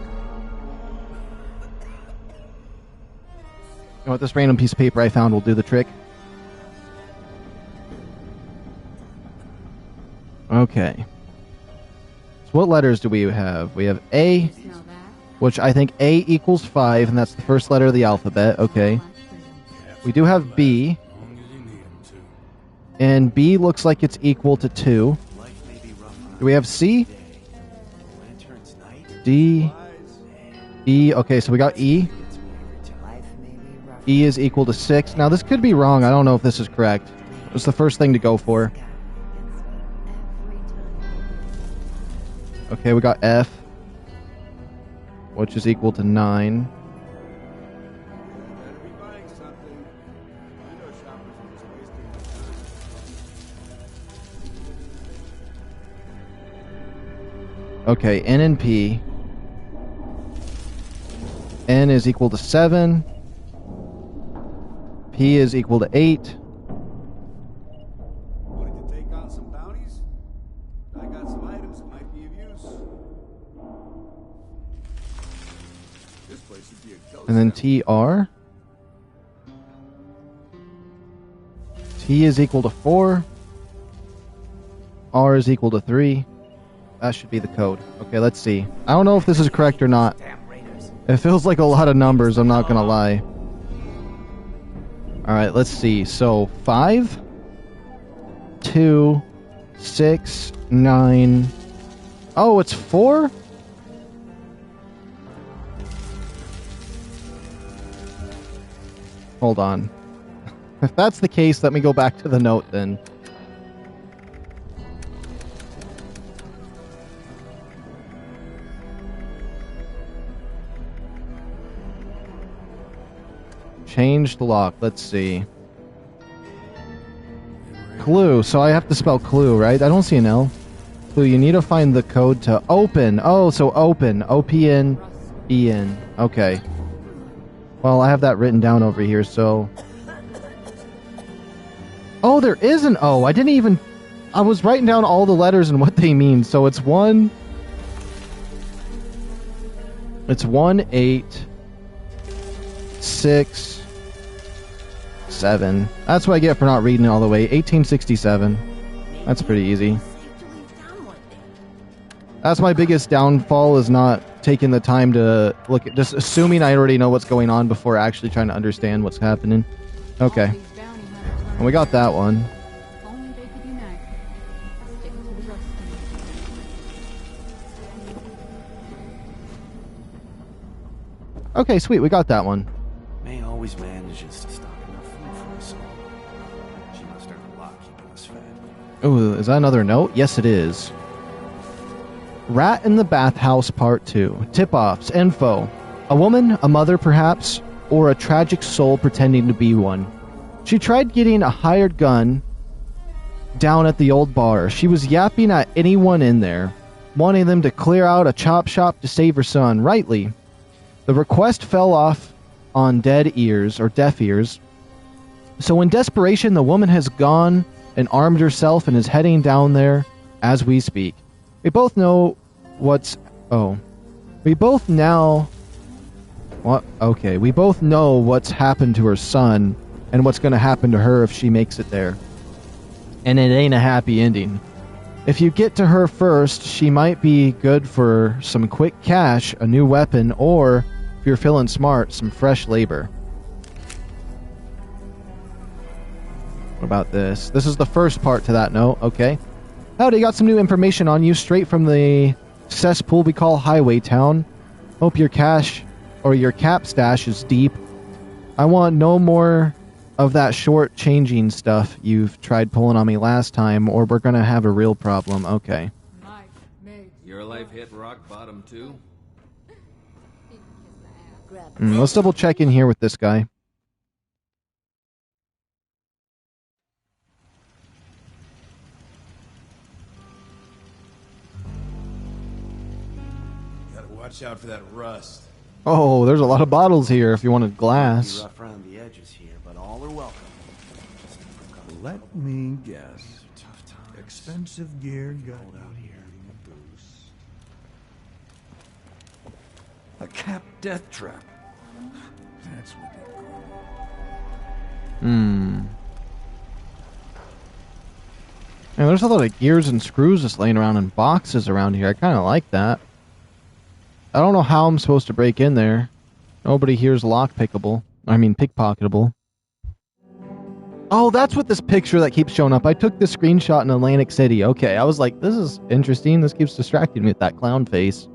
You know what? This random piece of paper I found will do the trick. Okay. So what letters do we have? We have A, which I think A equals 5, and that's the first letter of the alphabet. Okay. We do have B. And B looks like it's equal to 2. Do we have C? D. E. Okay, so we got E. E is equal to 6. Now, this could be wrong. I don't know if this is correct. It's the first thing to go for. Okay, we got F, which is equal to 9. Okay, N and P. N is equal to 7. P is equal to 8. Wanting to take on some bounties? I got some items that might be of use. This place would be a ghost. And then TR. T is equal to 4. R is equal to 3. That should be the code. Okay, let's see. I don't know if this is correct or not. It feels like a lot of numbers, I'm not gonna lie. Alright, let's see. So, 5, 2, 6, 9... Oh, it's 4? Hold on. If that's the case, let me go back to the note then. Change the lock. Let's see. Clue. So I have to spell clue, right? I don't see an L. Clue. You need to find the code to open. Oh, so open. O-P-N-E-N. Okay. Well, I have that written down over here, so... Oh, there is an O. I didn't even... I was writing down all the letters and what they mean. So it's 1... It's 1, 8... 6... 7. That's what I get for not reading it all the way. 1867. That's pretty easy. That's my biggest downfall, is not taking the time to look at, just assuming I already know what's going on before actually trying to understand what's happening. Okay. And we got that one. Okay, sweet, we got that one. May always manages to stock enough food for us all. She must earn a lot keeping us fed. Ooh, is that another note? Yes, it is. Rat in the Bathhouse Part 2. Tip-offs. Info. A woman, a mother perhaps, or a tragic soul pretending to be one. She tried getting a hired gun down at the old bar. She was yapping at anyone in there, wanting them to clear out a chop shop to save her son. Rightly. The request fell off on dead ears, or deaf ears. So in desperation, the woman has gone and armed herself and is heading down there as we speak. We both know what's... Oh. We both now... What? Okay. We both know what's happened to her son and what's going to happen to her if she makes it there. And it ain't a happy ending. If you get to her first, she might be good for some quick cash, a new weapon, or... if you're feeling smart, some fresh labor. What about this? This is the first part to that note. Okay. Howdy, got some new information on you straight from the cesspool we call Highway Town. Hope your cash or your cap stash is deep. I want no more of that short changing stuff you've tried pulling on me last time, or we're gonna have a real problem. Okay. Your life hit rock bottom too? Let's double check in here with this guy. Gotta watch out for that rust. Oh, there's a lot of bottles here if you want a glass. Rough around the edges here, but all are welcome. Let me guess. Expensive gear got out here. A capped death trap. That's what they call it. And there's a lot of gears and screws just laying around in boxes around here. I kind of like that. I don't know how I'm supposed to break in there. Nobody here's pickpocketable. Oh, that's what this picture that keeps showing up. I took this screenshot in Atlantic City. Okay, I was like, this is interesting. This keeps distracting me with that clown face.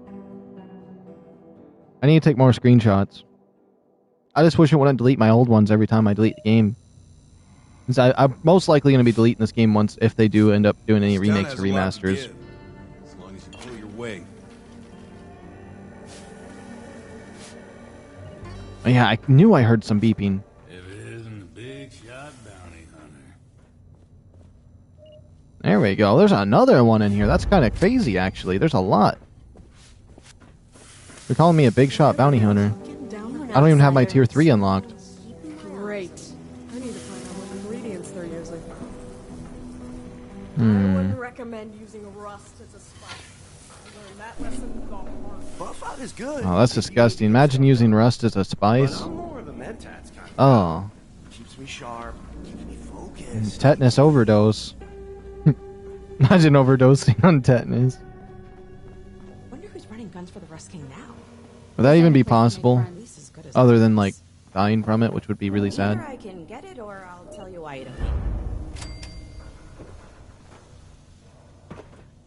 I need to take more screenshots. I just wish it wouldn't delete my old ones every time I delete the game. I'm most likely going to be deleting this game once if they do end up doing any remakes or remasters. As long as you pull your weight. Oh, yeah, I knew I heard some beeping. If it isn't a big shot bounty hunter. There we go. There's another one in here. That's kind of crazy, actually. There's a lot. They're calling me a big shot bounty hunter. I don't even have my tier 3 unlocked. Great. I need to find out what ingredients they're using. I Hmm. wouldn't recommend using rust as a spice. I learned that lesson the hard way. Buff is good. Oh, that's disgusting. Imagine using rust as a spice. I'm more of a mentats kind of Oh. Keeps me sharp, keeps me focused. Tetanus overdose. Imagine overdosing on tetanus. Wonder who's running guns for the Rust King now. Would that even be possible? Other than, like, dying from it, which would be really sad. Either I can get it or I'll tell you why you don't.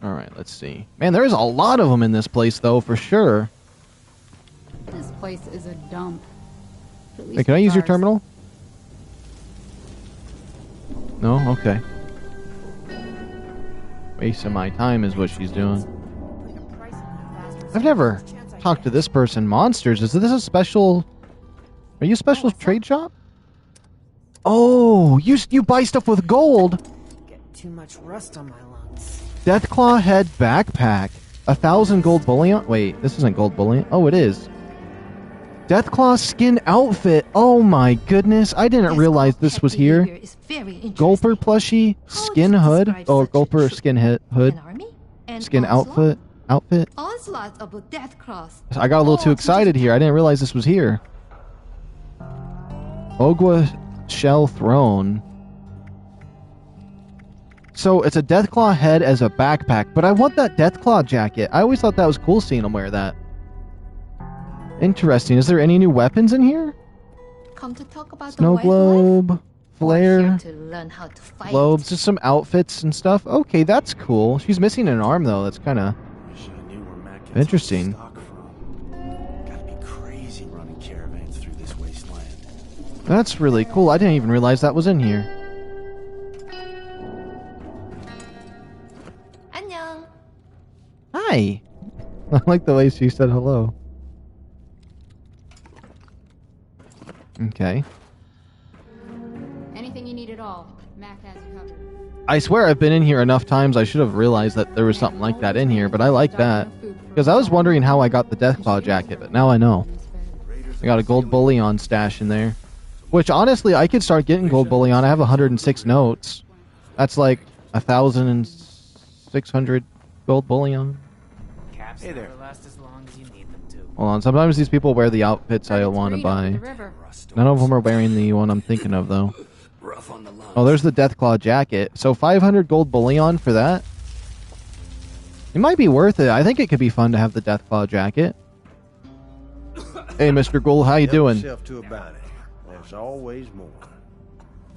Alright, let's see. Man, there is a lot of them in this place, though, for sure. This place is a dump. Hey, can I use your terminal? No? Okay. Wasting my time is what she's doing. I've never talked to this person. Monsters, is this a special... Are you a special trade shop? Oh, you buy stuff with gold! Get too much rust on my lungs. Deathclaw head backpack. 1,000 gold bullion. Wait, this isn't gold bullion. Oh, it is. Deathclaw skin outfit. Oh my goodness. I didn't realize this was here. Gulper plushie. Skin hood. Oh, Gulper skin hood. Skin outfit. Onslaught of Deathclaws. I got a little too excited here. I didn't realize this was here. Ogwa shell throne. So it's a Deathclaw head as a backpack, but I want that Deathclaw jacket. I always thought that was cool seeing him wear that. Interesting. Is there any new weapons in here? Come to talk about Snow globe, flare, to learn how to fight. globes, just some outfits and stuff. Okay, that's cool. She's missing an arm though. That's kind of interesting. Gotta be crazy running caravans through this wasteland. That's really cool. I didn't even realize that was in here. Annyeong. Hi. I like the way she said hello. Okay. Anything you need at all, Mac has you covered. I swear I've been in here enough times I should have realized that there was something like that in here, but I like that. Because I was wondering how I got the Deathclaw jacket, but now I know. I got a gold bullion stash in there. Which, honestly, I could start getting gold bullion. I have 106 notes. That's like 1,600 gold bullion. Hey there. Last as long as you need them to. Hold on, sometimes these people wear the outfits I want to buy. None of them are wearing the one I'm thinking of, though. Oh, there's the Deathclaw jacket. So 500 gold bullion for that? It might be worth it. I think it could be fun to have the Deathclaw jacket. Hey, Mr. Ghoul, how you doing? Yourself to a bounty. There's always more.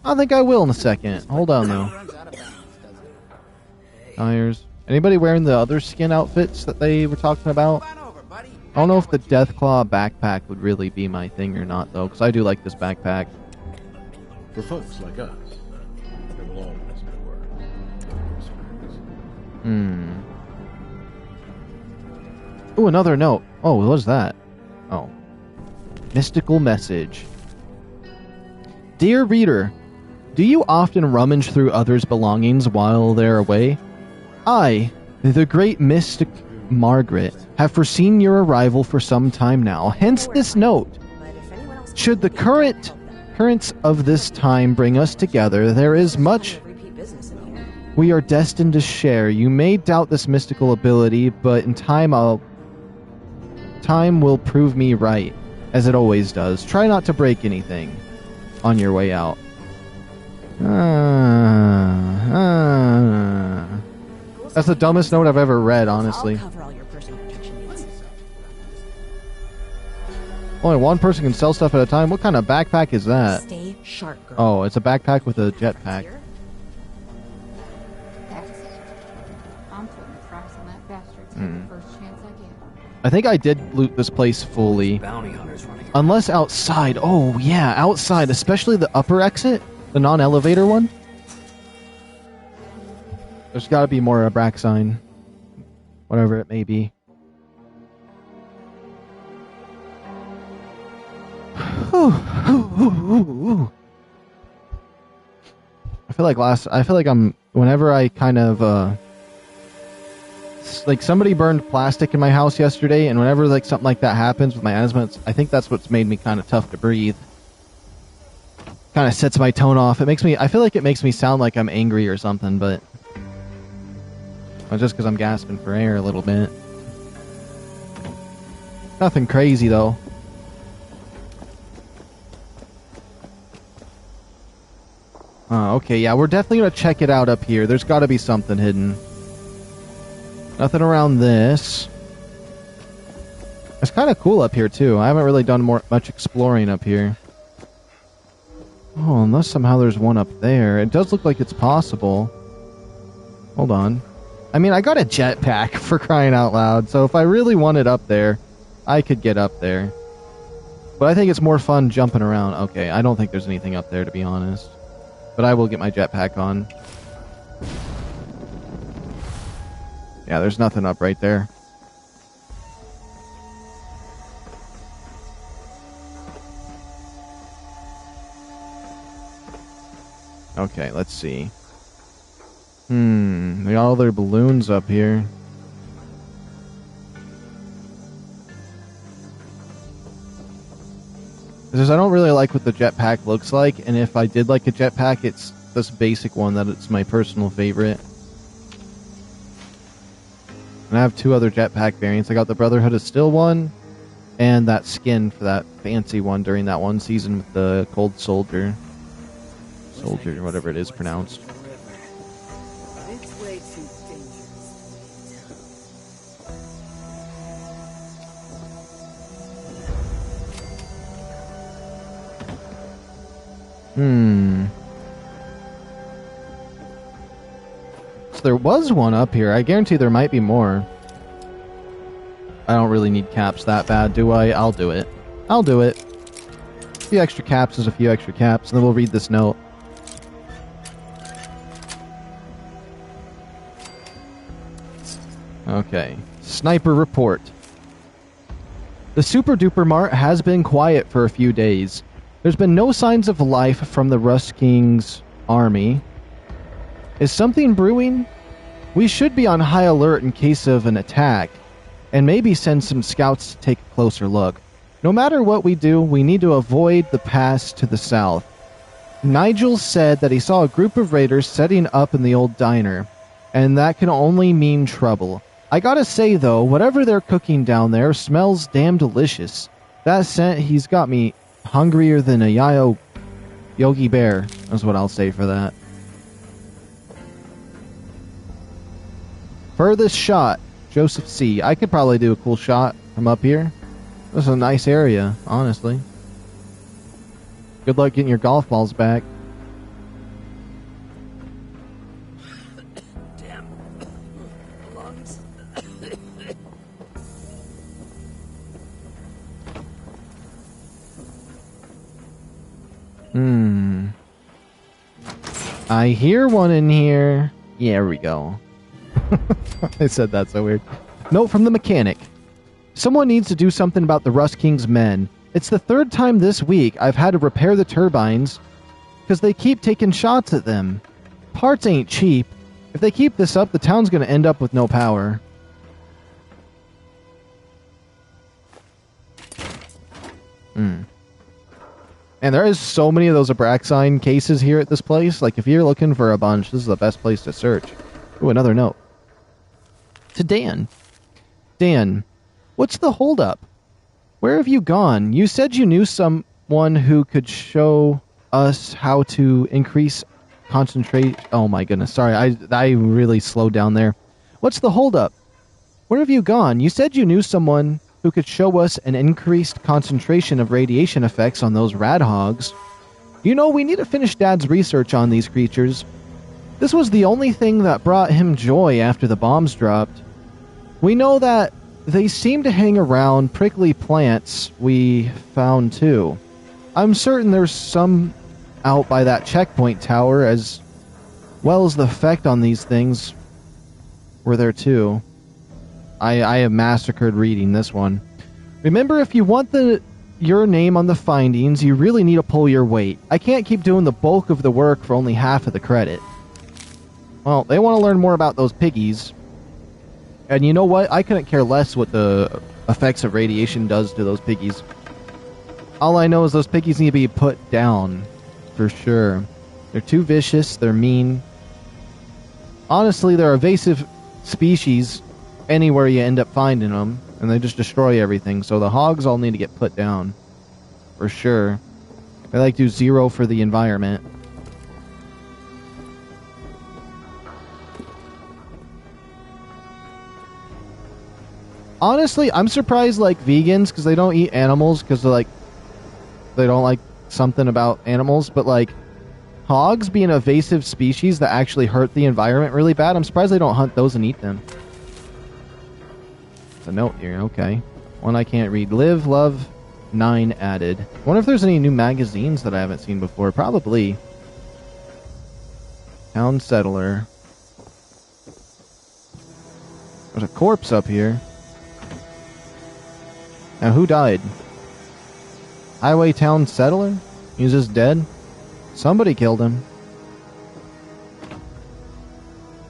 I think I will in a second. Hold on, though. Tires. Anybody wearing the other skin outfits that they were talking about? I don't know if the Deathclaw backpack would really be my thing or not, though, because I do like this backpack. For folks like us, there will always be work. Ooh, another note. Oh, what was that? Oh. Mystical message. Dear reader, do you often rummage through others' belongings while they're away? I, the great mystic Margaret, have foreseen your arrival for some time now, hence this note. Should the currents of this time bring us together, there is much we are destined to share. You may doubt this mystical ability, but in time will prove me right, as it always does. Try not to break anything on your way out. That's the dumbest note I've ever read, honestly. I'll cover all your personal protection needs. Only one person can sell stuff at a time. What kind of backpack is that? Stay sharp, girl. Oh, it's a backpack with a jetpack. I'm putting the price on that bastard the first chance I get. I think I did loot this place fully. Bounty hunters running. Unless outside. Oh, yeah, outside. Especially the upper exit. The non-elevator one. There's got to be more Abraxodyne. Whatever it may be. I feel like I'm whenever I kind of like somebody burned plastic in my house yesterday, and whenever like something like that happens with my asthma, I think that's what's made me kind of tough to breathe. Kind of sets my tone off. I feel like it makes me sound like I'm angry or something, but just because I'm gasping for air a little bit. Nothing crazy though. Okay, yeah, we're definitely going to check it out up here. There's got to be something hidden. Nothing around this. It's kind of cool up here, too. I haven't really done much exploring up here. Oh, unless somehow there's one up there. It does look like it's possible. Hold on. I mean, I got a jetpack for crying out loud, so if I really wanted up there, I could get up there. But I think it's more fun jumping around. Okay, I don't think there's anything up there, to be honest. But I will get my jetpack on. Yeah, there's nothing up right there. Okay, let's see. They got all their balloons up here. Because I don't really like what the jetpack looks like, and if I did like a jetpack, it's this basic one that it's my personal favorite. And I have two other jetpack variants. I got the Brotherhood of Steel one, and that skin for that fancy one during that one season with the Cold Soldier. Soldier, whatever it is pronounced. It's way too dangerous. So there was one up here. I guarantee there might be more. I don't really need caps that bad, do I? I'll do it. I'll do it. A few extra caps is a few extra caps, and then we'll read this note. Okay. Sniper report. The Super Duper Mart has been quiet for a few days. There's been no signs of life from the Rust King's army. Is something brewing? We should be on high alert in case of an attack, and maybe send some scouts to take a closer look. No matter what we do, we need to avoid the pass to the south. Nigel said that he saw a group of raiders setting up in the old diner, and that can only mean trouble. I gotta say though, whatever they're cooking down there smells damn delicious. That scent, he's got me hungrier than a Yogi Bear. That's what I'll say for that. Furthest shot, Joseph C. I could probably do a cool shot from up here. This is a nice area, honestly. Good luck getting your golf balls back. Damn. Lungs. I hear one in here. Yeah, there we go. I said that so weird. Note from the mechanic. Someone needs to do something about the Rust King's men. It's the third time this week I've had to repair the turbines because they keep taking shots at them. Parts ain't cheap. If they keep this up, the town's going to end up with no power. And there is so many of those Abraxodyne cases here at this place. Like, if you're looking for a bunch, this is the best place to search. Ooh, another note. To Dan. Dan, what's the holdup? Where have you gone? You said you knew someone who could show us how to increase concentrate. Oh my goodness, sorry, I really slowed down there. What's the holdup? Where have you gone? You said you knew someone who could show us an increased concentration of radiation effects on those rad hogs. You know, we need to finish Dad's research on these creatures. This was the only thing that brought him joy after the bombs dropped. We know that they seem to hang around prickly plants we found too. I'm certain there's some out by that checkpoint tower, as well as the effect on these things were there too. I have massacred reading this one. Remember, if you want your name on the findings, you really need to pull your weight. I can't keep doing the bulk of the work for only half of the credit. Well, they want to learn more about those piggies. And you know what? I couldn't care less what the effects of radiation does to those piggies. All I know is those piggies need to be put down. For sure. They're too vicious. They're mean. Honestly, they're evasive species anywhere you end up finding them. And they just destroy everything. So the hogs all need to get put down. For sure. They like do zero for the environment. Honestly, I'm surprised, like, vegans, because they don't eat animals, because they don't like something about animals, but, like, hogs being an evasive species that actually hurt the environment really bad, I'm surprised they don't hunt those and eat them. It's a note here, okay. One I can't read. Live, love, 9 added. I wonder if there's any new magazines that I haven't seen before. Probably. Town Settler. There's a corpse up here. Now, who died? Highway Town Settler? He's just dead? Somebody killed him.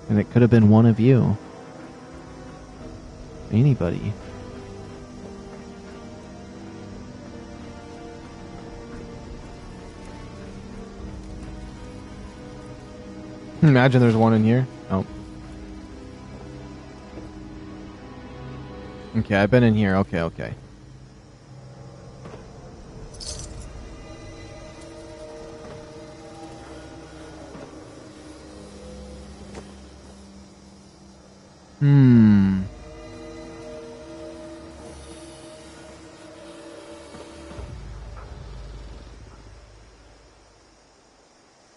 And it could have been one of you. Anybody. Imagine there's one in here. Oh. Okay, I've been in here. Okay.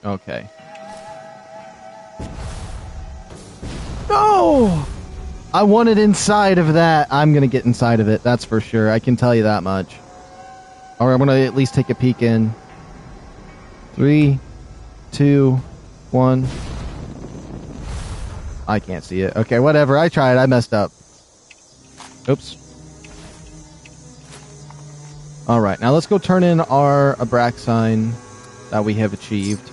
Okay. No! I wanted inside of that. I'm gonna get inside of it, that's for sure. I can tell you that much. Or I'm gonna at least take a peek in. 3, 2, 1. I can't see it. Okay, whatever. I tried. I messed up. Oops. Alright, now let's go turn in our Abraxodyne that we have achieved.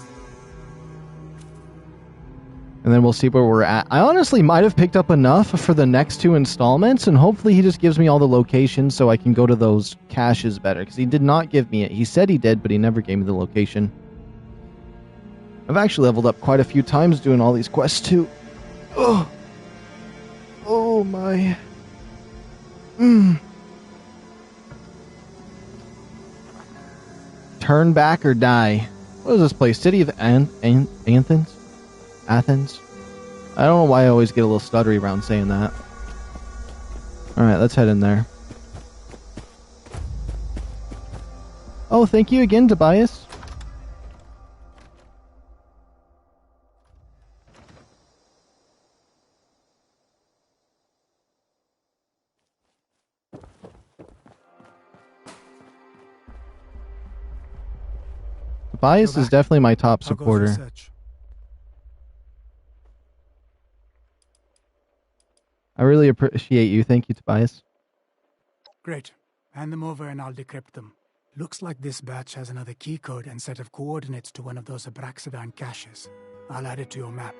And then we'll see where we're at. I honestly might have picked up enough for the next 2 installments, and hopefully he just gives me all the locations so I can go to those caches better, because he did not give me it. He said he did, but he never gave me the location. I've actually leveled up quite a few times doing all these quests too. Oh my. Turn back or die. What is this place? City of Athens? Athens? I don't know why I always get a little stuttery around saying that. Alright, let's head in there. Oh, thank you again, Tobias. Tobias is definitely my top supporter. I really appreciate you. Thank you, Tobias. Great. Hand them over and I'll decrypt them. Looks like this batch has another key code and set of coordinates to one of those Abraxodyne caches. I'll add it to your map.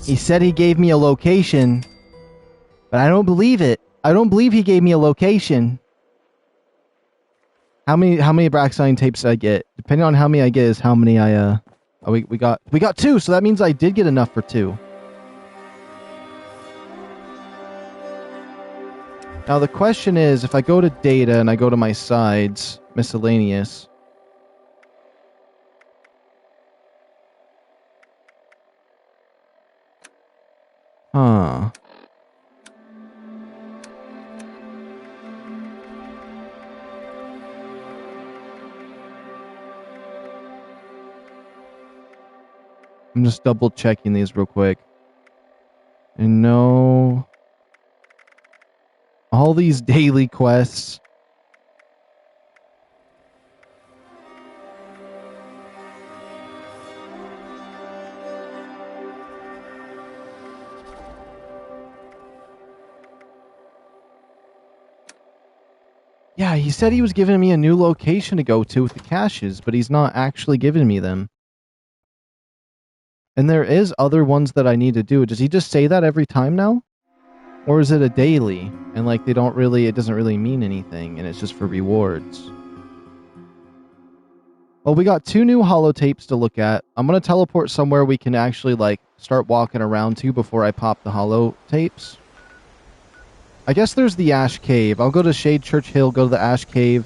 He said he gave me a location, but I don't believe it. I don't believe he gave me a location. How many Abraxodyne tapes did I get? Depending on how many I get is how many I oh, we got 2, so that means I did get enough for 2. Now the question is, if I go to data and I go to my sides, miscellaneous, Huh. I'm just double checking these real quick. And no... all these daily quests. Yeah, he said he was giving me a new location to go to with the caches, but he's not actually giving me them. And there is other ones that I need to do. Does he just say that every time now? Or is it a daily? And like it doesn't really mean anything, and it's just for rewards. Well, we got 2 new holotapes to look at. I'm going to teleport somewhere we can actually like start walking around to before I pop the holotapes. I guess there's the Ash Cave. I'll go to Shade Church Hill, go to the Ash Cave,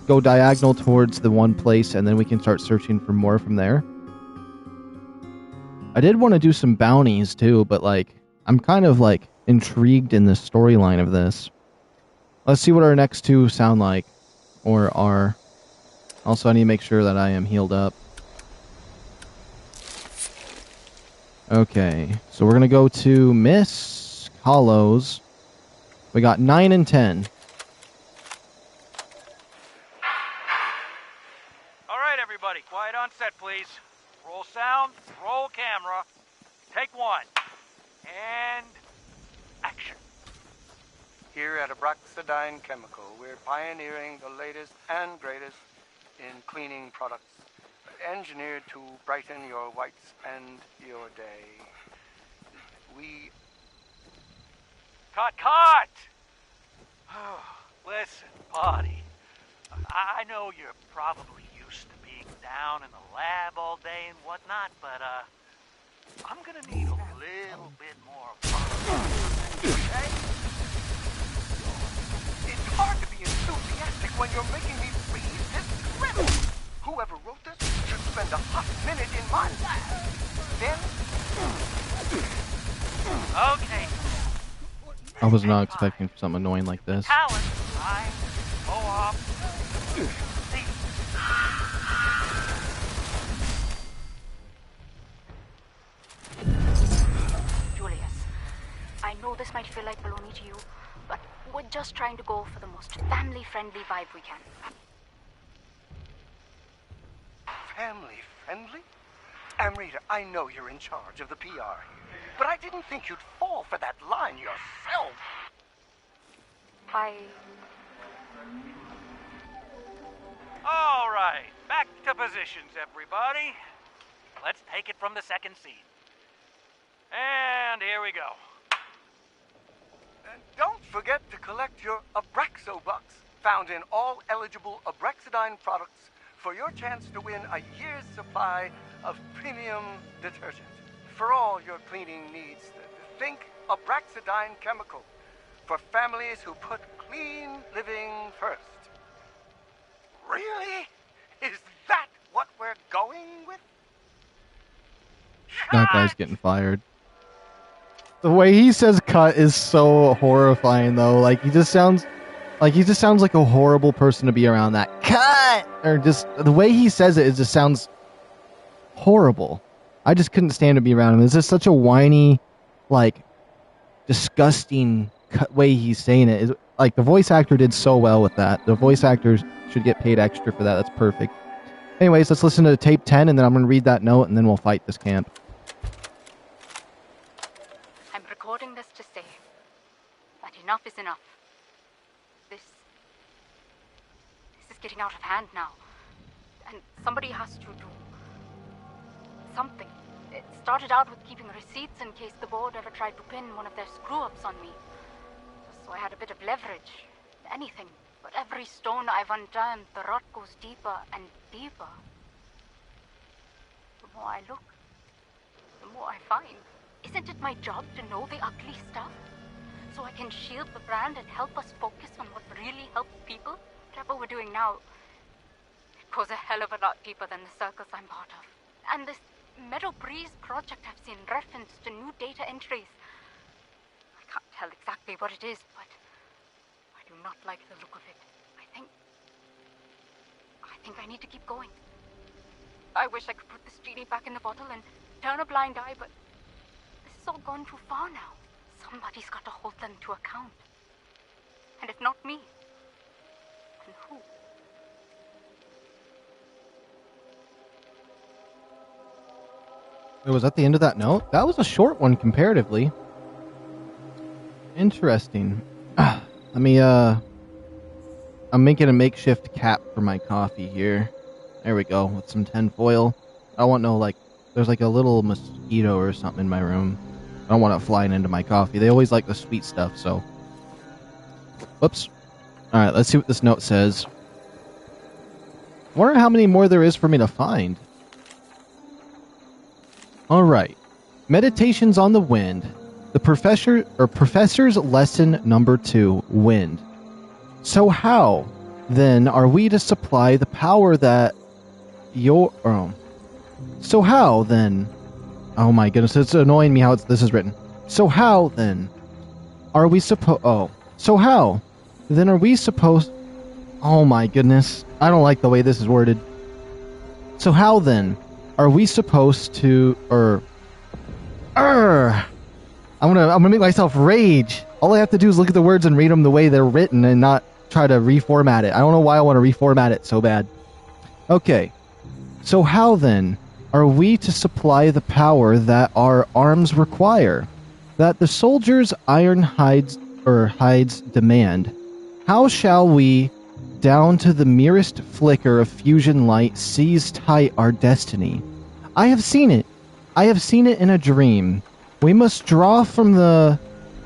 go diagonal towards the one place, and then we can start searching for more from there. I did want to do some bounties too, but like, I'm kind of like intrigued in the storyline of this. Let's see what our next 2 sound like, or are. Also, I need to make sure that I am healed up. Okay, so we're going to go to Miss Hollows. We got 9 and 10. All right, everybody, quiet on set, please. Roll sound, roll camera. Take 1. And action. Here at Abraxodyne Chemical, we're pioneering the latest and greatest in cleaning products, engineered to brighten your whites and your day. We... Cut! Listen, buddy. I know you're probably used to being down in the lab all day and whatnot, but, I'm gonna need a little bit more fun. Okay? It's hard to be enthusiastic when you're making me read this script. Whoever wrote this should spend a hot minute in my lab. Then... Okay. I was not expecting something annoying like this. Talent, I go off. Julius, I know this might feel like baloney to you, but we're just trying to go for the most family-friendly vibe we can. Family-friendly? Amrita, I know you're in charge of the PR here, but I didn't think you'd fall for that line yourself. All right, back to positions, everybody. Let's take it from the second scene. And here we go. And don't forget to collect your Abraxo bucks, found in all eligible Abraxodyne products, for your chance to win a year's supply of premium detergent. For all your cleaning needs, think Abraxodyne Chemical. For families who put clean living first. Really? Is that what we're going with? That guy's getting fired. The way he says cut is so horrifying though. Like he just sounds like a horrible person to be around. That cut! Or just the way he says it just sounds horrible. I just couldn't stand to be around him. It's just such a whiny, like disgusting way he's saying it. Is like the voice actor did so well with that. The voice actors should get paid extra for that. That's perfect. Anyways, let's listen to tape 10 and then I'm going to read that note and then we'll fight this camp. I'm recording this to say that enough is enough. This is getting out of hand now. And somebody has to do something. It started out with keeping receipts in case the board ever tried to pin one of their screw-ups on me. So I had a bit of leverage. Anything. But every stone I've unturned, the rot goes deeper and deeper. The more I look, the more I find. Isn't it my job to know the ugly stuff? So I can shield the brand and help us focus on what really helps people? Whatever we're doing now, it goes a hell of a lot deeper than the circus I'm part of. And this Meadow Breeze project I've seen referenced to new data entries. tell exactly what it is, but I do not like the look of it. I think I need to keep going. I wish I could put this genie back in the bottle and turn a blind eye, but this has all gone too far now. Somebody's got to hold them to account. And if not me, then who? Wait, was that the end of that note? That was a short one comparatively. Interesting. Let me, I'm making a makeshift cap for my coffee here. There we go, with some tinfoil. I don't want no, like, there's like a little mosquito or something in my room. I don't want it flying into my coffee. They always like the sweet stuff, so. Whoops. Alright, let's see what this note says. I wonder how many more there is for me to find. Alright. Meditations on the wind. The professor's lesson number 2, wind. So how, then, are we to supply the power that So how, then... Oh my goodness, it's annoying me how this is written. So how, then, are we So how, then, are we supposed... Oh my goodness, I don't like the way this is worded. So how, then, are we supposed to... I'm gonna make myself rage. All I have to do is look at the words and read them the way they're written and not try to reformat it. I don't know why I want to reformat it so bad. Okay. So how, then, are we to supply the power that our arms require? That the soldiers' iron hides demand? How shall we, down to the merest flicker of fusion light, seize tight our destiny? I have seen it. I have seen it in a dream. We must draw from the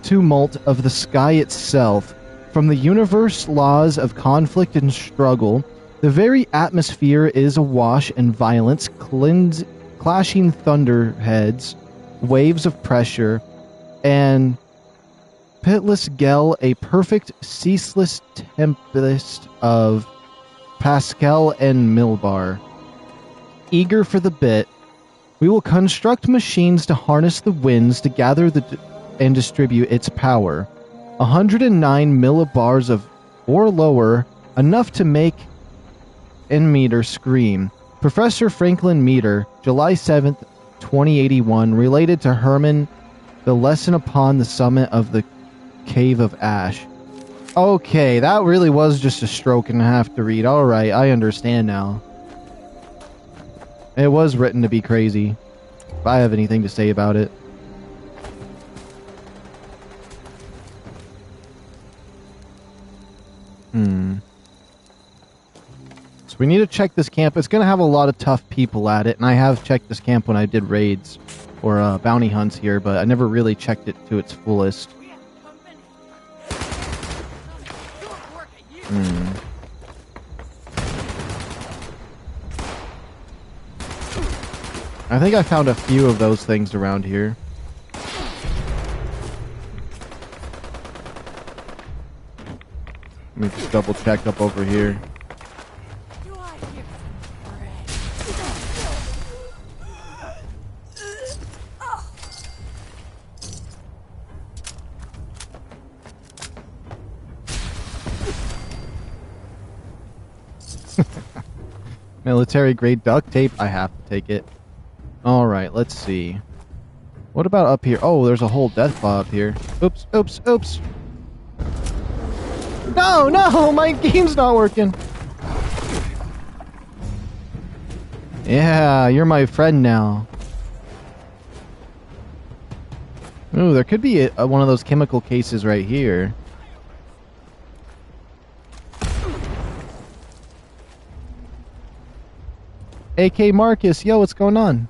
tumult of the sky itself, from the universe laws of conflict and struggle. The very atmosphere is awash in violence, clashing thunderheads, waves of pressure, and pitiless gale, a perfect, ceaseless tempest of Pascal and Milbar. Eager for the bit, we will construct machines to harness the winds to gather and distribute its power. 109 millibars of or lower, enough to make Meter scream. Professor Franklin Meter, July 7th, 2081, related to Herman, the lesson upon the summit of the Cave of Ash. Okay, that really was just a stroke and a half to read. Alright, I understand now. It was written to be crazy. If I have anything to say about it. So we need to check this camp. It's going to have a lot of tough people at it, and I have checked this camp when I did raids or bounty hunts here, but I never really checked it to its fullest. I think I found a few of those things around here. Let me just double check up over here. Military grade duct tape. I have to take it. Alright, let's see. What about up here? Oh, there's a whole deathclaw up here. Oops, oops, oops. No, no, my game's not working. Yeah, you're my friend now. Ooh, there could be one of those chemical cases right here. AK Marcus, yo, what's going on?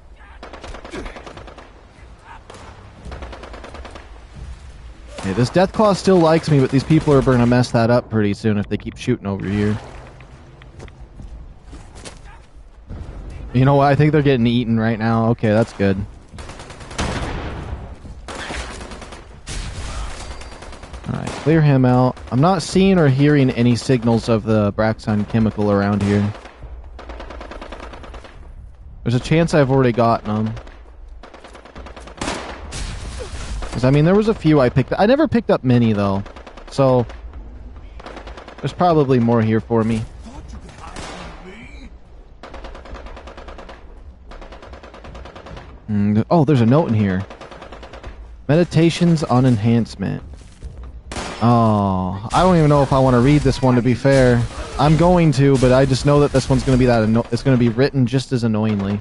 Hey, this Deathclaw still likes me, but these people are going to mess that up pretty soon if they keep shooting over here. You know what? I think they're getting eaten right now. Okay, that's good. Alright, clear him out. I'm not seeing or hearing any signals of the Abraxodyne chemical around here. There's a chance I've already gotten them. Because, I mean, there was a few I picked. I never picked up many, though. So, there's probably more here for me. Oh, there's a note in here. Meditations on enhancement. Oh, I don't even know if I want to read this one, to be fair. I'm going to, but I just know that this one's going to be it's going to be written just as annoyingly.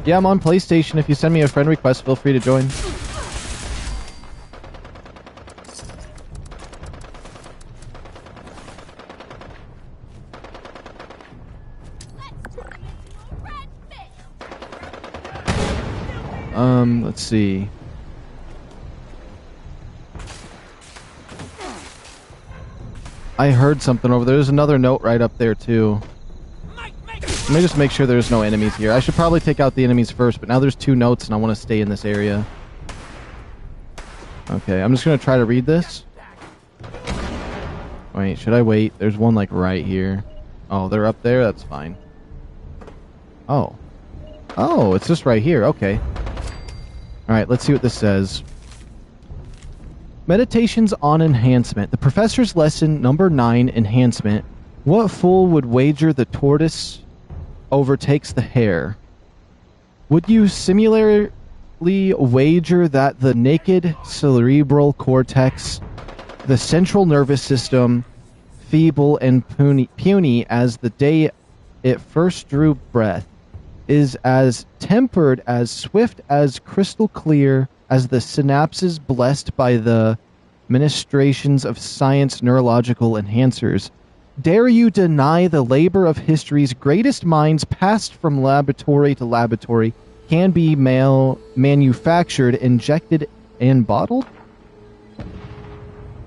Yeah, I'm on PlayStation. If you send me a friend request, feel free to join. Let's see. I heard something over there. There's another note right up there, too. Let me just make sure there's no enemies here. I should probably take out the enemies first, but now there's 2 notes and I want to stay in this area. Okay, I'm just going to try to read this. Wait, should I wait? There's one, like, right here. Oh, they're up there? That's fine. Oh. Oh, it's just right here. Okay. Alright, let's see what this says. Meditations on enhancement. The professor's lesson number 9, enhancement. What fool would wager the tortoise overtakes the hare? Would you similarly wager that the naked cerebral cortex, the central nervous system, feeble and puny as the day it first drew breath, is as tempered, as swift, as crystal clear as the synapses blessed by the ministrations of science neurological enhancers? Dare you deny the labor of history's greatest minds passed from laboratory to laboratory can be manufactured, injected, and bottled?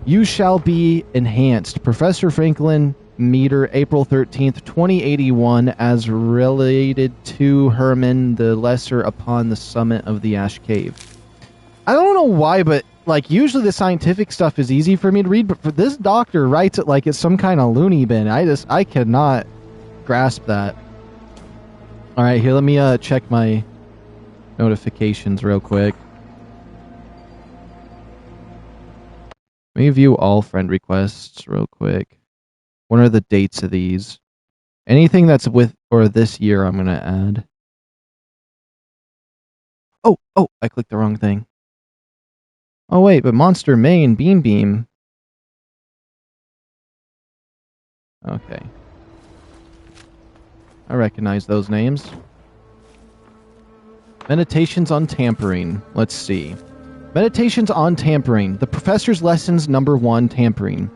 You shall be enhanced. Professor Franklin Meter, April 13th, 2081, as related to Herman the Lesser upon the summit of the Ash Cave. I don't know why, but like usually the scientific stuff is easy for me to read, but for this doctor writes it like it's some kind of loony bin. I cannot grasp that. All right, here, let me check my notifications real quick. Let me view all friend requests real quick. What are the dates of these? Anything that's with or this year I'm going to add. Oh, I clicked the wrong thing. Oh, wait, but Monster Main, Beam. Okay. I recognize those names. Meditations on tampering. Let's see. Meditations on tampering. The professor's lessons number 1, tampering.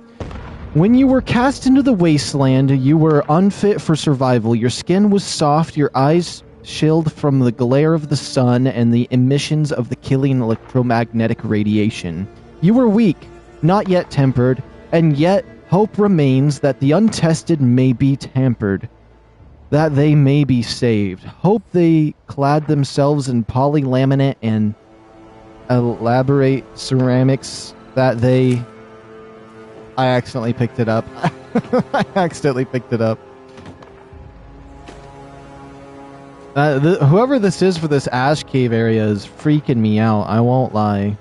When you were cast into the wasteland, you were unfit for survival. Your skin was soft, your eyes shielded from the glare of the sun and the emissions of the killing electromagnetic radiation. You were weak, not yet tempered, and yet hope remains that the untested may be tampered, that they may be saved. Hope they clad themselves in polylaminate and elaborate ceramics, that they... I accidentally picked it up. Whoever this is for this Ash Cave area is freaking me out. I won't lie.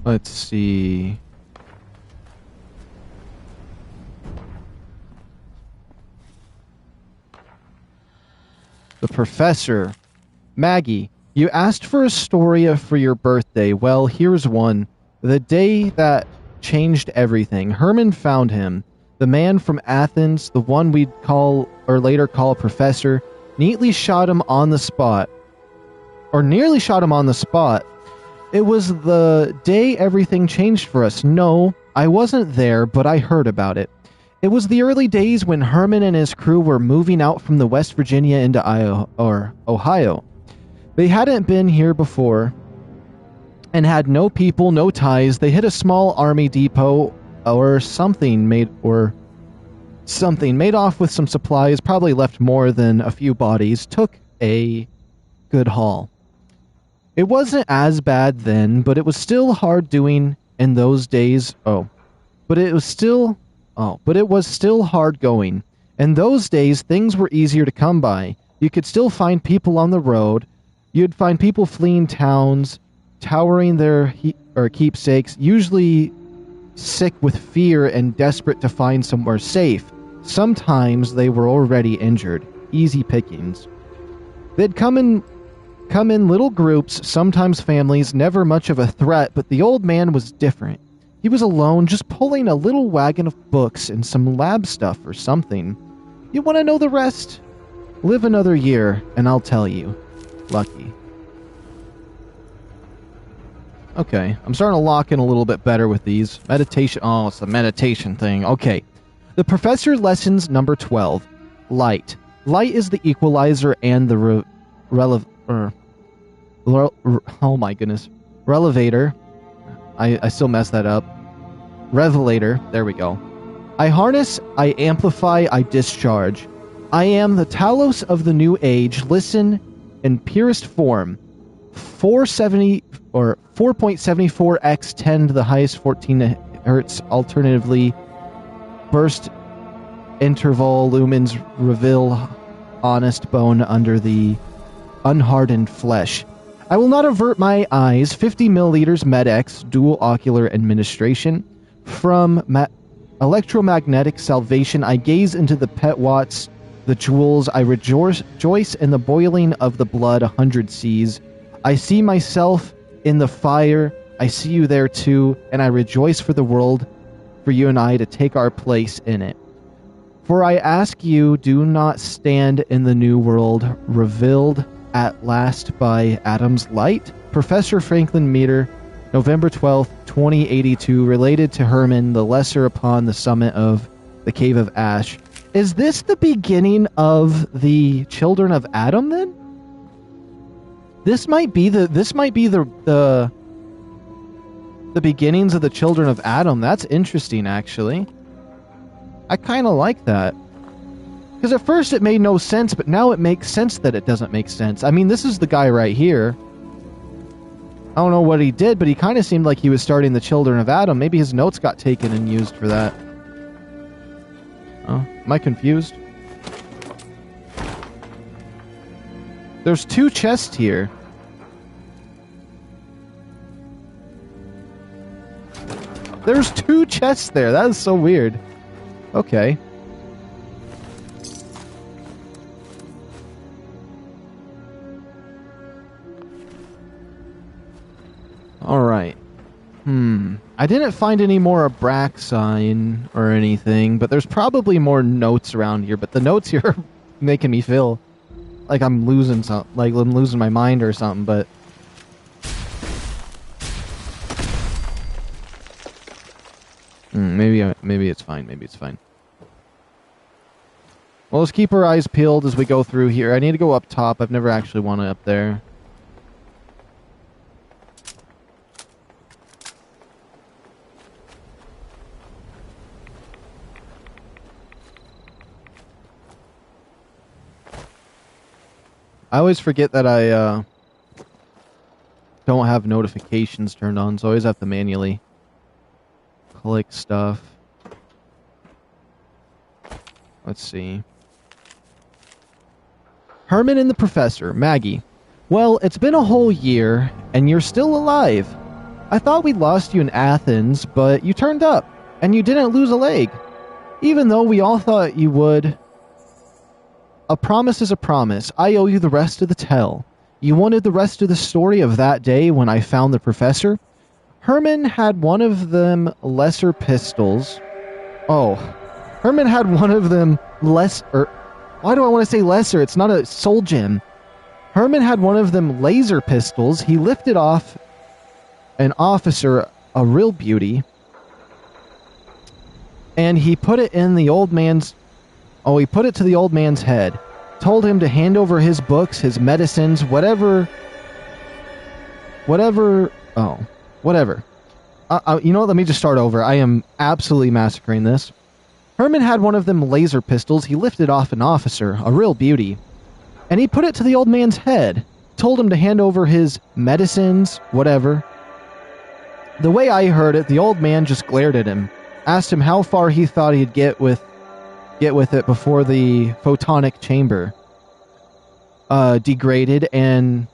Let's see. The professor. Maggie, you asked for a story for your birthday. Well, here's one. The day that changed everything. Herman found him. The man from Athens, the one we'd call, or later call Professor, neatly shot him on the spot. Or nearly shot him on the spot. It was the day everything changed for us. No, I wasn't there, but I heard about it. It was the early days when Herman and his crew were moving out from the West Virginia into Ohio. They hadn't been here before and had no people, no ties. They hit a small army depot or something something, made off with some supplies, probably left more than a few bodies, took a good haul. It wasn't as bad then, but it was still hard doing in those days. But it was still hard going. In those days, things were easier to come by. You could still find people on the road. You'd find people fleeing towns, towering their keepsakes, usually sick with fear and desperate to find somewhere safe. Sometimes they were already injured. Easy pickings. They'd come in little groups, sometimes families, never much of a threat, but the old man was different. He was alone, just pulling a little wagon of books and some lab stuff or something. You want to know the rest? Live another year, and I'll tell you. Lucky. Okay, I'm starting to lock in a little bit better with these. Meditation. Oh, it's the meditation thing. Okay. The Professor Lessons number 12. Light. Light is the equalizer and the oh my goodness. Relevator. I still mess that up. Revelator. There we go. I harness, I amplify, I discharge. I am the Talos of the new age. Listen in purest form. 4.74 x 10 to the highest 14 hertz. Alternatively, burst interval lumens reveal honest bone under the unhardened flesh. I will not avert my eyes. 50 milliliters Med-X, dual ocular administration. From electromagnetic salvation, I gaze into the pet watts, the jewels. I rejoice in the boiling of the blood 100 seas. I see myself in the fire. I see you there too, and I rejoice for the world, for you and I to take our place in it. For I ask you, do not stand in the new world, revealed at last by Adam's light. Professor Franklin Meter, November 12th, 2082, related to Herman, the lesser upon the summit of the Cave of Ash. Is this the beginning of the Children of Adam then? This might be the beginnings of the Children of Adam. That's interesting, actually. I kind of like that. Because at first it made no sense, but now it makes sense that it doesn't make sense. I mean, this is the guy right here. I don't know what he did, but he kind of seemed like he was starting the Children of Adam. Maybe his notes got taken and used for that. Oh, am I confused? There's 2 chests here. There's 2 chests there. That is so weird. Okay. Alright. I didn't find any more Abraxodyne or anything, but there's probably more notes around here, but the notes here are making me feel like I'm losing something, like I'm losing my mind or something, but maybe it's fine. Maybe it's fine. Well, let's keep our eyes peeled as we go through here. I need to go up top. I've never actually wanted up there. I always forget that I don't have notifications turned on, so I always have to manually click stuff. Let's see. Herman and the Professor, Maggie. Well, it's been a whole year, and you're still alive. I thought we'd lost you in Athens, but you turned up, and you didn't lose a leg. Even though we all thought you would. A promise is a promise. I owe you the rest of the tale. You wanted the rest of the story of that day when I found the Professor? Herman had one of them lesser pistols. Oh. Herman had one of them why do I want to say lesser? It's not a soul gem. Herman had one of them laser pistols. He lifted off an officer, a real beauty, and he put it in the old man's... Oh, he put it to the old man's head. Told him to hand over his books, his medicines, whatever. Oh, whatever. You know what? Let me just start over. I am absolutely massacring this. Herman had one of them laser pistols he lifted off an officer, a real beauty. And he put it to the old man's head, told him to hand over his medicines, whatever. The way I heard it, the old man just glared at him, asked him how far he thought he'd get with it before the photonic chamber degraded, and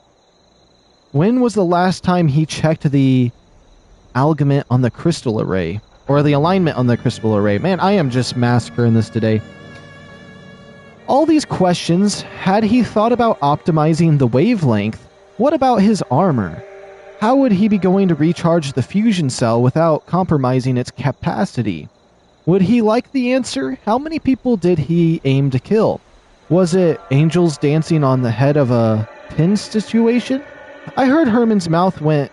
when was the last time he checked the alignment on the crystal array? Or the alignment on the crystal array. Man, I am just massacring this today. All these questions, had he thought about optimizing the wavelength? What about his armor? How would he be going to recharge the fusion cell without compromising its capacity? Would he like the answer? How many people did he aim to kill? Was it angels dancing on the head of a pin situation? I heard Herman's mouth went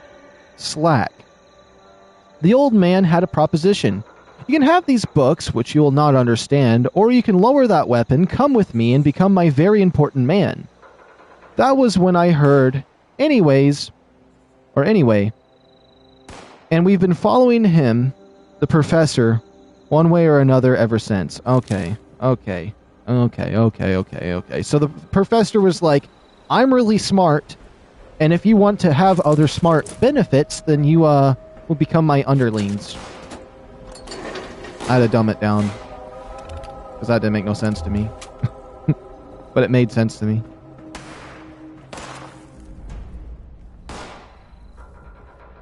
slack. The old man had a proposition. You can have these books, which you will not understand, or you can lower that weapon, come with me, and become my very important man. That was when I heard, anyway, and we've been following him, the professor, one way or another ever since. Okay. So the professor was like, I'm really smart, and if you want to have other smart benefits, then you, will become my underlings. I had to dumb it down, because that didn't make no sense to me. But it made sense to me.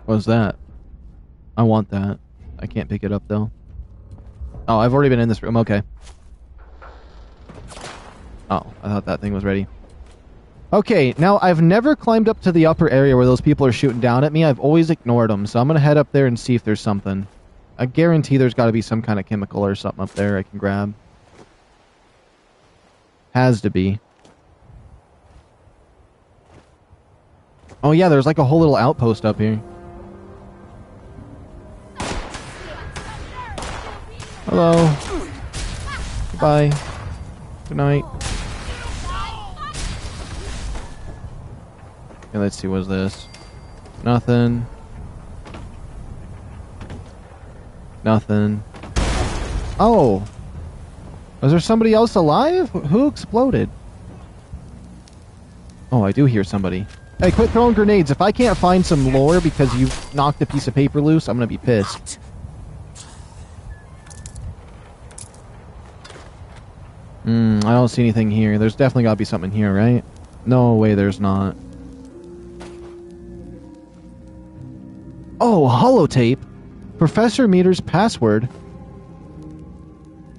What was that? I want that. I can't pick it up, though. Oh, I've already been in this room. Okay. Oh, I thought that thing was ready. Okay, now I've never climbed up to the upper area where those people are shooting down at me. I've always ignored them, so I'm going to head up there and see if there's something. I guarantee there's got to be some kind of chemical or something up there I can grab. Has to be. Oh yeah, there's like a whole little outpost up here. Hello. Goodbye. Good night. Okay, let's see, what's this? Nothing. Nothing. Oh! Was there somebody else alive? Who exploded? Oh, I do hear somebody. Hey, quit throwing grenades. If I can't find some lore because you knocked a piece of paper loose, I'm gonna be pissed. I don't see anything here. There's definitely gotta be something here, right? No way there's not. Oh, holotape! Professor Meter's password?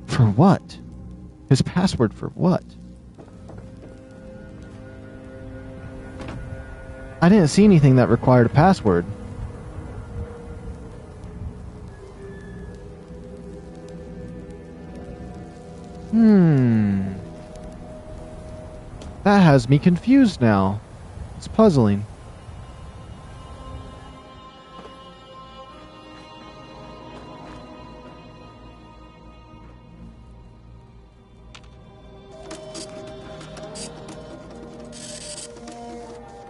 For what? His password for what? I didn't see anything that required a password. That has me confused now. It's puzzling.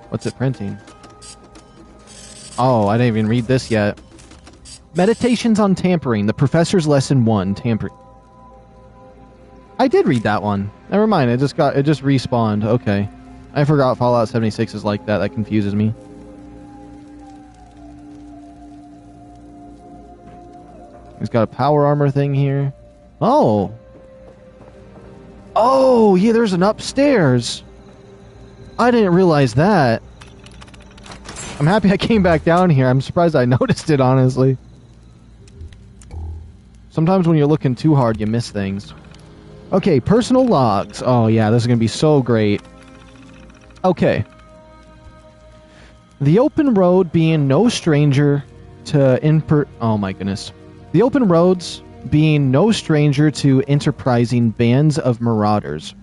What's it printing? Oh, I didn't even read this yet. Meditations on Tampering, the Professor's Lesson 1, Tampering. I did read that one. Never mind, it just respawned. Okay. I forgot Fallout 76 is like that. That confuses me. He's got a power armor thing here. Oh! Oh, yeah, there's an upstairs! I didn't realize that. I'm happy I came back down here. I'm surprised I noticed it, honestly. Sometimes when you're looking too hard, you miss things. Okay, personal logs. Oh, yeah, this is going to be so great. Okay. The open road being no stranger to oh, my goodness. The open roads being no stranger to enterprising bands of marauders.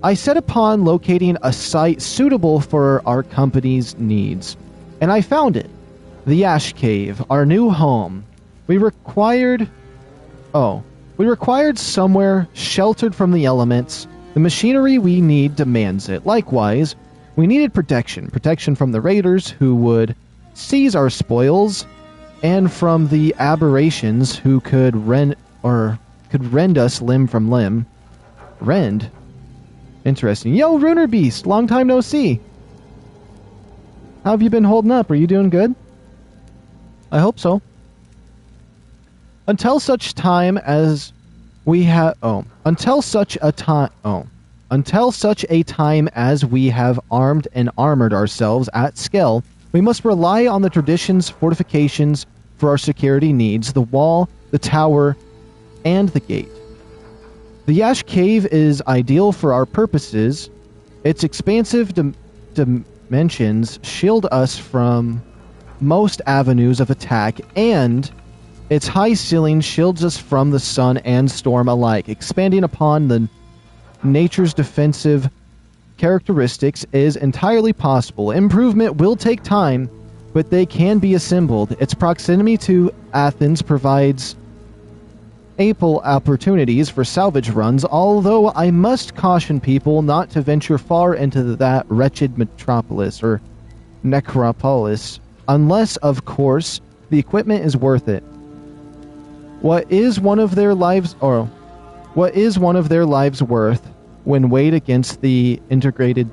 I set upon locating a site suitable for our company's needs, and I found it. The Ash Cave, our new home. We required somewhere sheltered from the elements. The machinery we need demands it. Likewise, we needed protection from the raiders who would seize our spoils, and from the aberrations who could rend could rend us limb from limb. Rend? Interesting. Yo, Runer Beast! Long time no see! How have you been holding up? Are you doing good? I hope so. Until such time as we have... Until such a time as we have armed and armored ourselves at scale, we must rely on the traditions, fortifications for our security needs, the wall, the tower, and the gate. The Yash Cave is ideal for our purposes. Its expansive dimensions shield us from most avenues of attack, and its high ceiling shields us from the sun and storm alike. Expanding upon the nature's defensive characteristics is entirely possible. Improvement will take time, but they can be assembled. Its proximity to Athens provides ample opportunities for salvage runs, although I must caution people not to venture far into that wretched metropolis or necropolis, unless, of course, the equipment is worth it. What is one of their lives worth when weighed against the integrated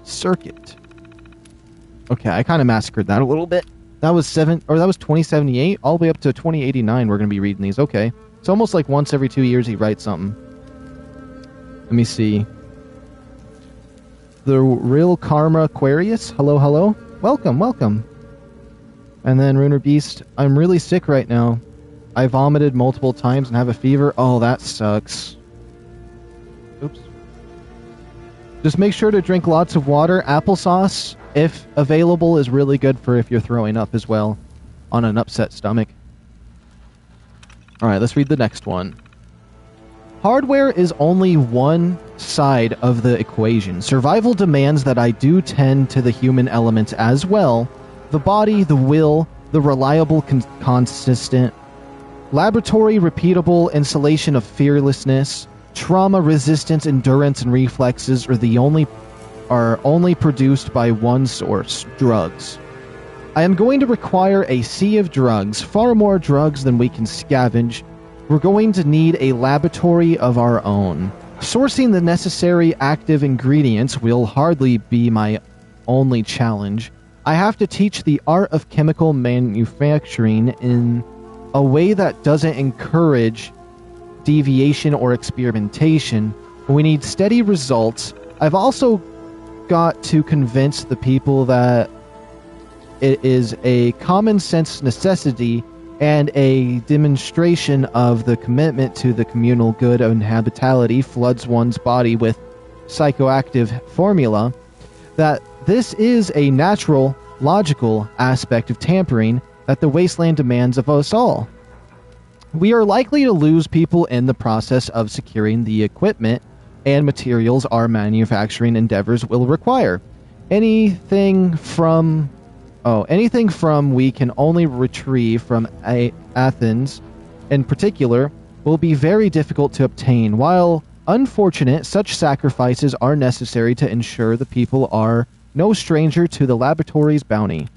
circuit? Okay, I kind of massacred that a little bit. That was 2078 all the way up to 2089. We're going to be reading these. Okay. It's almost like once every 2 years he writes something. Let me see. The Real Karma Aquarius. Hello, hello. Welcome, welcome. And then Runer Beast. I'm really sick right now. I vomited multiple times and have a fever. Oh, that sucks. Oops. Just make sure to drink lots of water. Applesauce, if available, is really good for if you're throwing up as well on an upset stomach. Alright, let's read the next one. Hardware is only one side of the equation. Survival demands that I do tend to the human elements as well. The body, the will, the reliable, consistent, laboratory, repeatable installation of fearlessness, trauma, resistance, endurance, and reflexes are only produced by one source, drugs. I am going to require a sea of drugs, far more drugs than we can scavenge. We're going to need a laboratory of our own. Sourcing the necessary active ingredients will hardly be my only challenge. I have to teach the art of chemical manufacturing in a way that doesn't encourage deviation or experimentation. We need steady results. I've also got to convince the people that it is a common sense necessity and a demonstration of the commitment to the communal good and habitability floods one's body with psychoactive formula, that this is a natural, logical aspect of tampering that the wasteland demands of us all. We are likely to lose people in the process of securing the equipment and materials our manufacturing endeavors will require. Anything from we can only retrieve from Athens, in particular, will be very difficult to obtain. While unfortunate, such sacrifices are necessary to ensure the people are no stranger to the laboratory's bounty.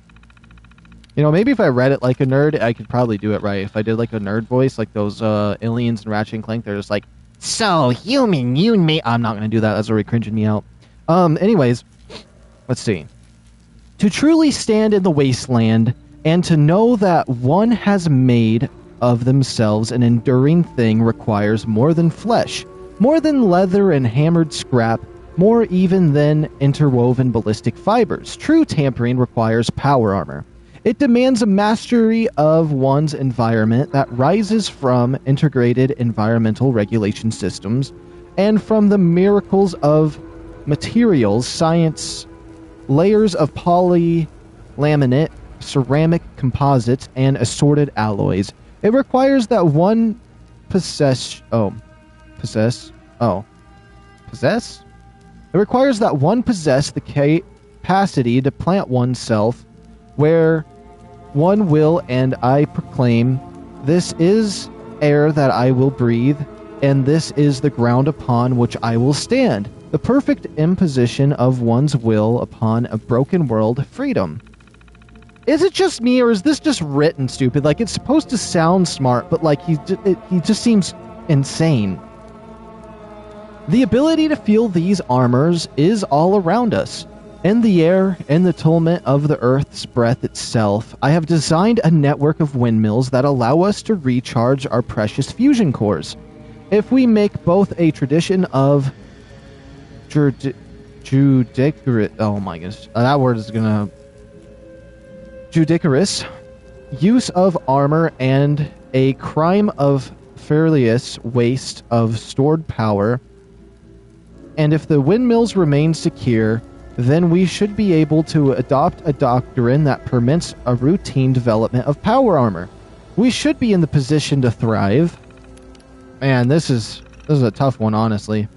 You know, maybe if I read it like a nerd, I could probably do it right. If I did like a nerd voice, like those aliens in Ratchet and Clank, they're just like, so, human, you and me... I'm not going to do that. That's already cringing me out. Anyways, let's see. To truly stand in the wasteland, and to know that one has made of themselves an enduring thing requires more than flesh, more than leather and hammered scrap, more even than interwoven ballistic fibers. True tampering requires power armor. It demands a mastery of one's environment that rises from integrated environmental regulation systems and from the miracles of materials, science, layers of polylaminate, ceramic composites, and assorted alloys. It requires that one possess? It requires that one possess the capacity to plant oneself where one will, and I proclaim, this is air that I will breathe, and this is the ground upon which I will stand. The perfect imposition of one's will upon a broken world, freedom. Is it just me, or is this just written stupid? Like, it's supposed to sound smart, but like it just seems insane. The ability to feel these armors is all around us. In the air, in the tumult of the Earth's breath itself, I have designed a network of windmills that allow us to recharge our precious fusion cores. If we make both a tradition of judicarous, oh my goodness, that word is gonna, judicarous, use of armor and a crime of fearless waste of stored power, and if the windmills remain secure, then we should be able to adopt a doctrine that permits a routine development of power armor. We should be in the position to thrive. Man, this is a tough one, honestly.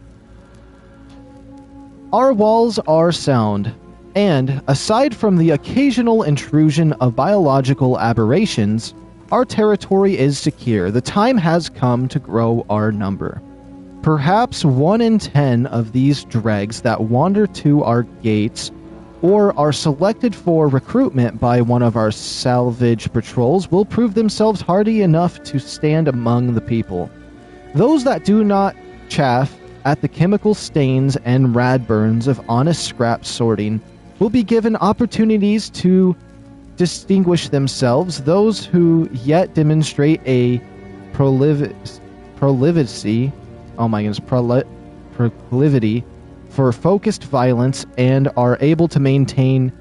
Our walls are sound, and aside from the occasional intrusion of biological aberrations, our territory is secure. The time has come to grow our number. Perhaps 1 in 10 of these dregs that wander to our gates or are selected for recruitment by one of our salvage patrols will prove themselves hardy enough to stand among the people. Those that do not chafe at the chemical stains and radburns of honest scrap sorting will be given opportunities to distinguish themselves. Those who yet demonstrate a proclivity for focused violence and are able to maintain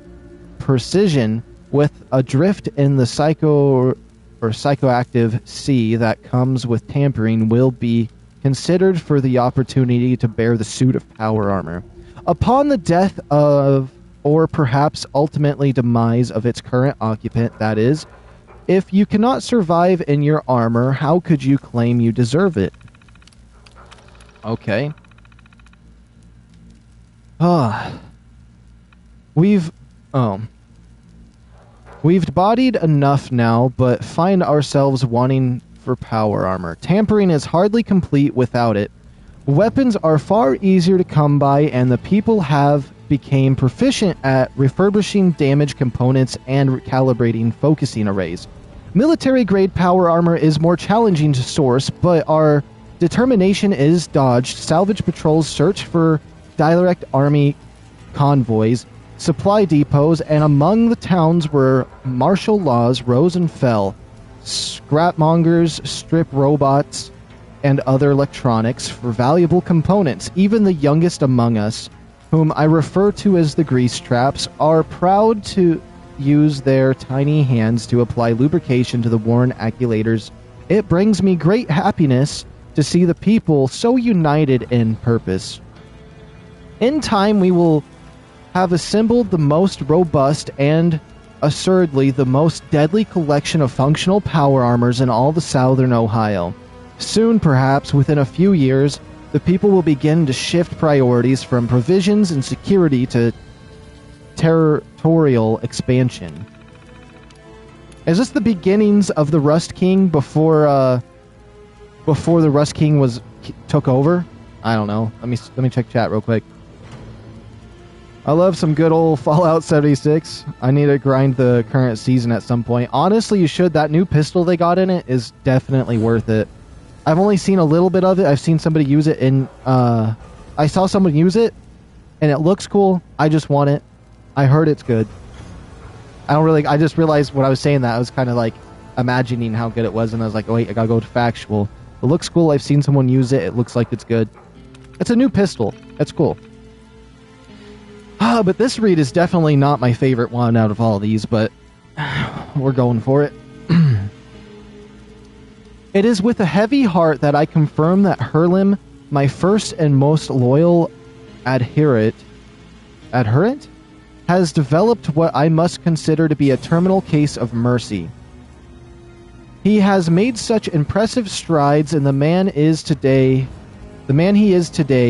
precision with a drift in the psychoactive sea that comes with tampering will be considered for the opportunity to bear the suit of power armor. Upon the death of, or perhaps ultimately demise of its current occupant, that is, if you cannot survive in your armor, how could you claim you deserve it? Okay. We've bodied enough now, but find ourselves wanting for power armor. Tampering is hardly complete without it. Weapons are far easier to come by, and the people have become proficient at refurbishing damaged components and calibrating focusing arrays. Military-grade power armor is more challenging to source, but our determination is dodged. Salvage patrols search for direct army convoys, supply depots, and among the towns where martial laws rose and fell, scrapmongers strip robots and other electronics for valuable components. Even the youngest among us, whom I refer to as the grease traps, are proud to use their tiny hands to apply lubrication to the worn accumulators. It brings me great happiness to see the people so united in purpose. In time, we will have assembled the most robust and assuredly the most deadly collection of functional power armors in all the southern Ohio. Soon, perhaps within a few years, the people will begin to shift priorities from provisions and security to territorial expansion. Is this the beginnings of the Rust King before the Rust King took over? I don't know. Let me check chat real quick. I love some good old Fallout 76. I need to grind the current season at some point. Honestly, you should. That new pistol they got in it is definitely worth it. I've only seen a little bit of it. I've seen somebody use it in... I saw someone use it, and it looks cool. I just want it. I heard it's good. I just realized when I was saying that, I was kind of like imagining how good it was, and I was like, oh, wait, I gotta go to factual. It looks cool. I've seen someone use it. It looks like it's good. It's a new pistol. That's cool. But this read is definitely not my favorite one out of all of these, but we're going for it. It is with a heavy heart that I confirm that Hurlim, my first and most loyal adherent, has developed what I must consider to be a terminal case of mercy. He has made such impressive strides, and the man he is today,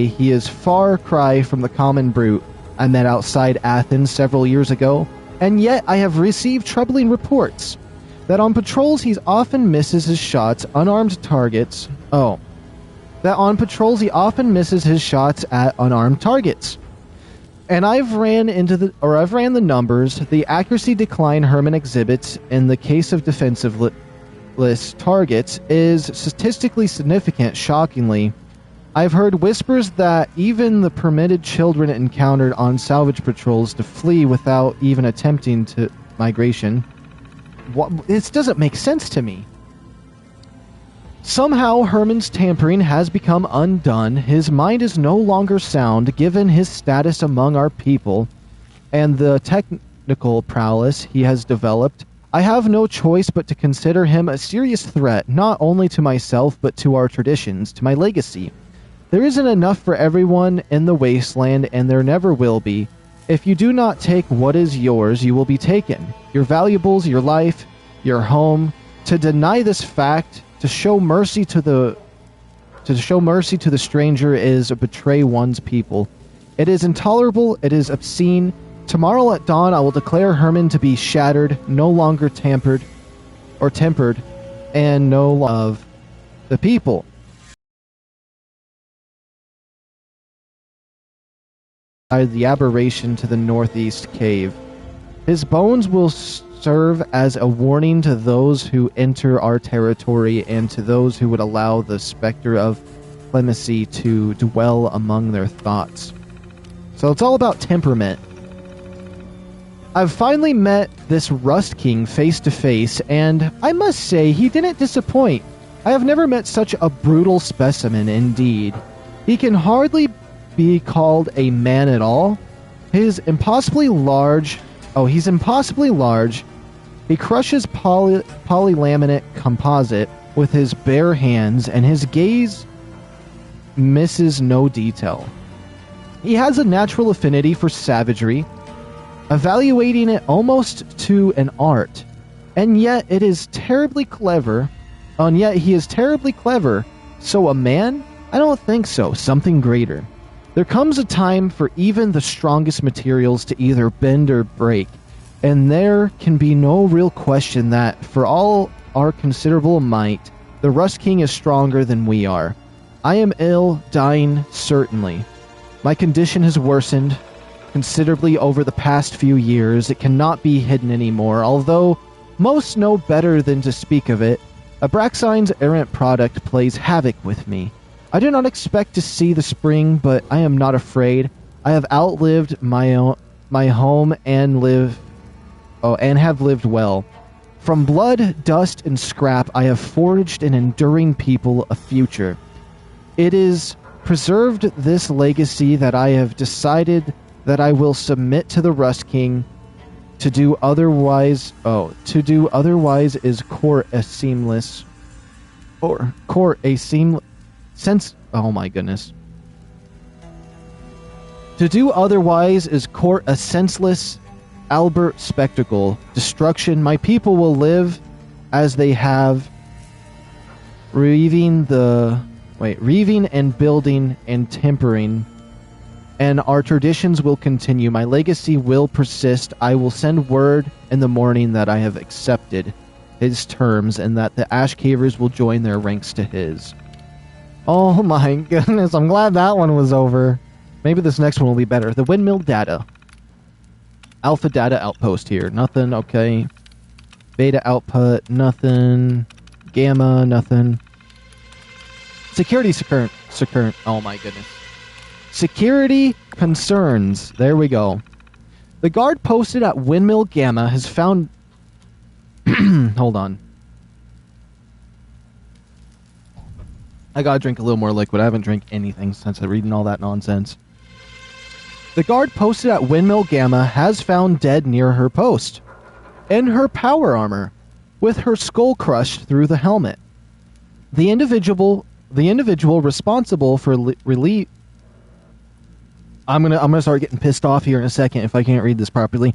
he is far cry from the common brute I met outside Athens several years ago, and yet I have received troubling reports that on patrols he often misses his shots at unarmed targets. And I've ran the numbers. The accuracy decline Herman exhibits in the case of defensive targetless targets is statistically significant, shockingly. I've heard whispers that even the permitted children encountered on salvage patrols to flee without even attempting to migration. This doesn't make sense to me. Somehow, Herman's tampering has become undone. His mind is no longer sound, given his status among our people and the technical prowess he has developed. I have no choice but to consider him a serious threat, not only to myself, but to our traditions, to my legacy. There isn't enough for everyone in the wasteland, and there never will be. If you do not take what is yours, you will be taken. Your valuables, your life, your home. To deny this fact, to show mercy to the stranger is to betray one's people. It is intolerable, it is obscene. Tomorrow at dawn I will declare Herman to be shattered, no longer tempered, and no love of the people. The aberration to the northeast cave. His bones will serve as a warning to those who enter our territory and to those who would allow the specter of clemency to dwell among their thoughts. So it's all about temperament. I've finally met this Rust King face to face, and I must say he didn't disappoint. I have never met such a brutal specimen indeed. He can hardly be called a man at all. He's impossibly large. He crushes polylaminate composite with his bare hands, and his gaze misses no detail. He has a natural affinity for savagery, evaluating it almost to an art, and yet he is terribly clever. So a man? I don't think so. Something greater. There comes a time for even the strongest materials to either bend or break, and there can be no real question that, for all our considerable might, the Rust King is stronger than we are. I am ill, dying, certainly. My condition has worsened considerably over the past few years. It cannot be hidden anymore, although most know better than to speak of it. Abraxodyne's errant product plays havoc with me. I do not expect to see the spring, but I am not afraid. I have outlived my home and have lived well. From blood, dust, and scrap, I have forged an enduring people a future. It is preserved this legacy that I have decided that I will submit to the Rust King. To do otherwise is court a seamless. To do otherwise is court a senseless Albert spectacle. Destruction. My people will live as they have, reaving and building and tempering, and our traditions will continue. My legacy will persist. I will send word in the morning that I have accepted his terms and that the Ash Cavers will join their ranks to his. Oh my goodness, I'm glad that one was over. Maybe this next one will be better. The windmill data. Alpha data outpost here. Nothing, okay. Beta output, nothing. Gamma, nothing. Security oh my goodness. Security concerns. There we go. The guard posted at Windmill Gamma has found... Hold on. I gotta drink a little more liquid. I haven't drank anything since I reading all that nonsense. The guard posted at Windmill Gamma has found dead near her post, in her power armor, with her skull crushed through the helmet. The individual responsible for relief. I'm gonna start getting pissed off here in a second if I can't read this properly.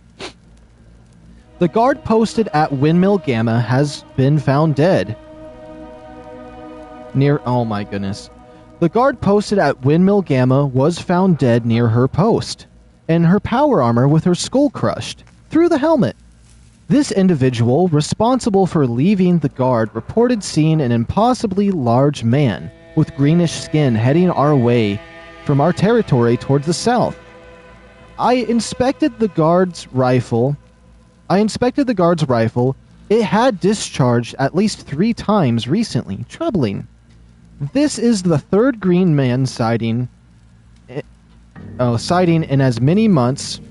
The guard posted at Windmill Gamma has been found dead. Oh my goodness. The guard posted at Windmill Gamma was found dead near her post, in her power armor with her skull crushed through the helmet. This individual, responsible for leaving the guard, reported seeing an impossibly large man with greenish skin heading our way from our territory towards the south. I inspected the guard's rifle, It had discharged at least 3 times recently. Troubling. This is the third green man sighting. Sighting in as many months.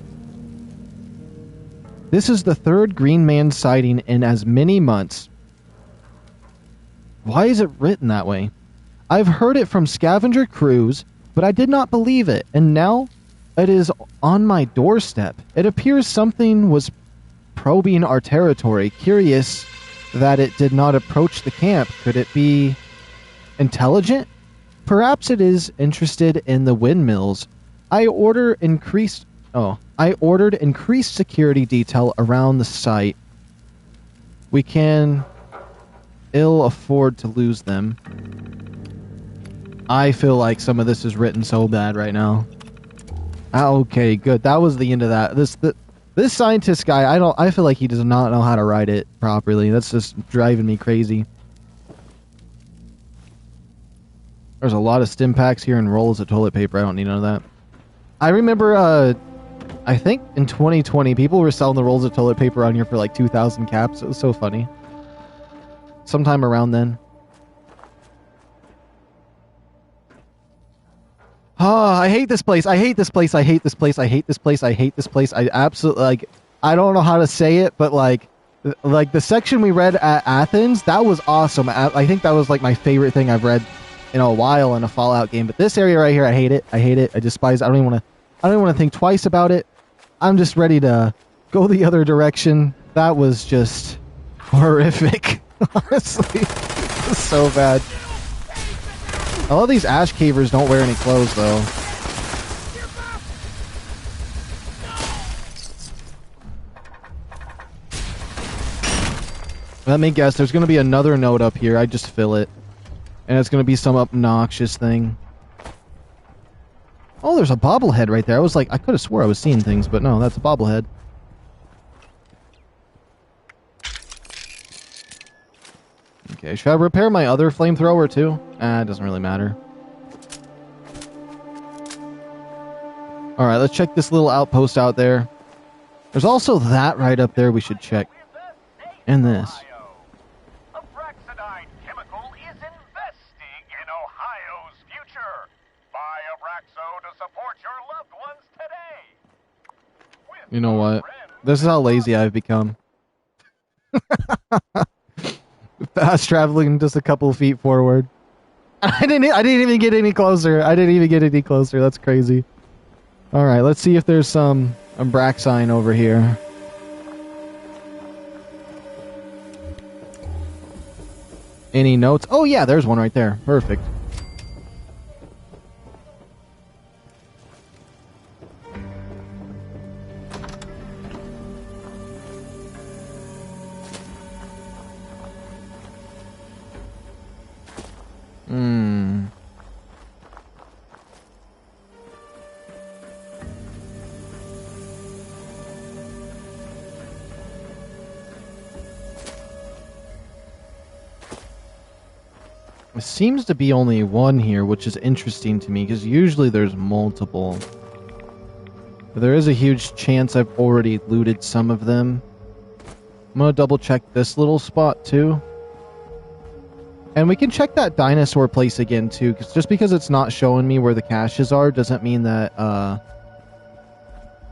This is the third green man sighting in as many months. Why is it written that way? I've heard it from scavenger crews, but I did not believe it, and now it is on my doorstep. It appears something was probing our territory. Curious that it did not approach the camp. Could it be intelligent? Perhaps it is interested in the windmills. I ordered increased security detail around the site. We can ill afford to lose them. I feel like some of this is written so bad right now. Okay, good. That was the end of that. This scientist guy, I feel like he does not know how to write it properly. That's just driving me crazy. There's a lot of stim packs here and rolls of toilet paper. I don't need none of that. I remember, I think in 2020, people were selling the rolls of toilet paper on here for like 2,000 caps. It was so funny. Sometime around then. Oh, I hate this place. I hate this place. I hate this place. I hate this place. I hate this place. I absolutely, like, I don't know how to say it, but like the section we read at Athens, that was awesome. I think that was like my favorite thing I've read in a while in a Fallout game. But this area right here, I hate it. I hate it. I despise it. I don't even want to think twice about it. I'm just ready to go the other direction. That was just horrific. Honestly, it was so bad. A lot of these ash cavers don't wear any clothes, though. Let me guess, there's going to be another note up here. I just feel it. And it's going to be some obnoxious thing. Oh, there's a bobblehead right there. I was like, I could have swore I was seeing things, but no, that's a bobblehead. Okay, should I repair my other flamethrower too? It doesn't really matter. Alright, let's check this little outpost out there. There's also that right up there we should check. And this. Abraxodyne Chemical is investing in Ohio's future. Buy Abraxo to support your loved ones today. You know what? This is how lazy I've become. Fast traveling just a couple of feet forward. I didn't even get any closer. That's crazy. Alright, let's see if there's some Abraxodyne over here. Any notes? Oh yeah, there's one right there. Perfect. There seems to be only one here, which is interesting to me, because usually there's multiple. But there is a huge chance I've already looted some of them. I'm going to double check this little spot too. And we can check that dinosaur place again too, because just because it's not showing me where the caches are doesn't mean that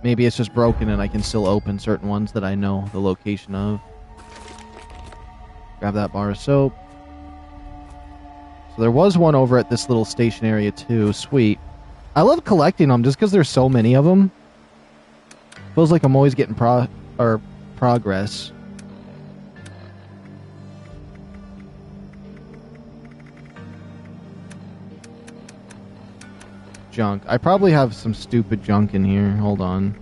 maybe it's just broken and I can still open certain ones that I know the location of. Grab that bar of soap. So there was one over at this little station area too. Sweet. I love collecting them just because there's so many of them. Feels like I'm always getting progress. Junk. I probably have some stupid junk in here. Hold on.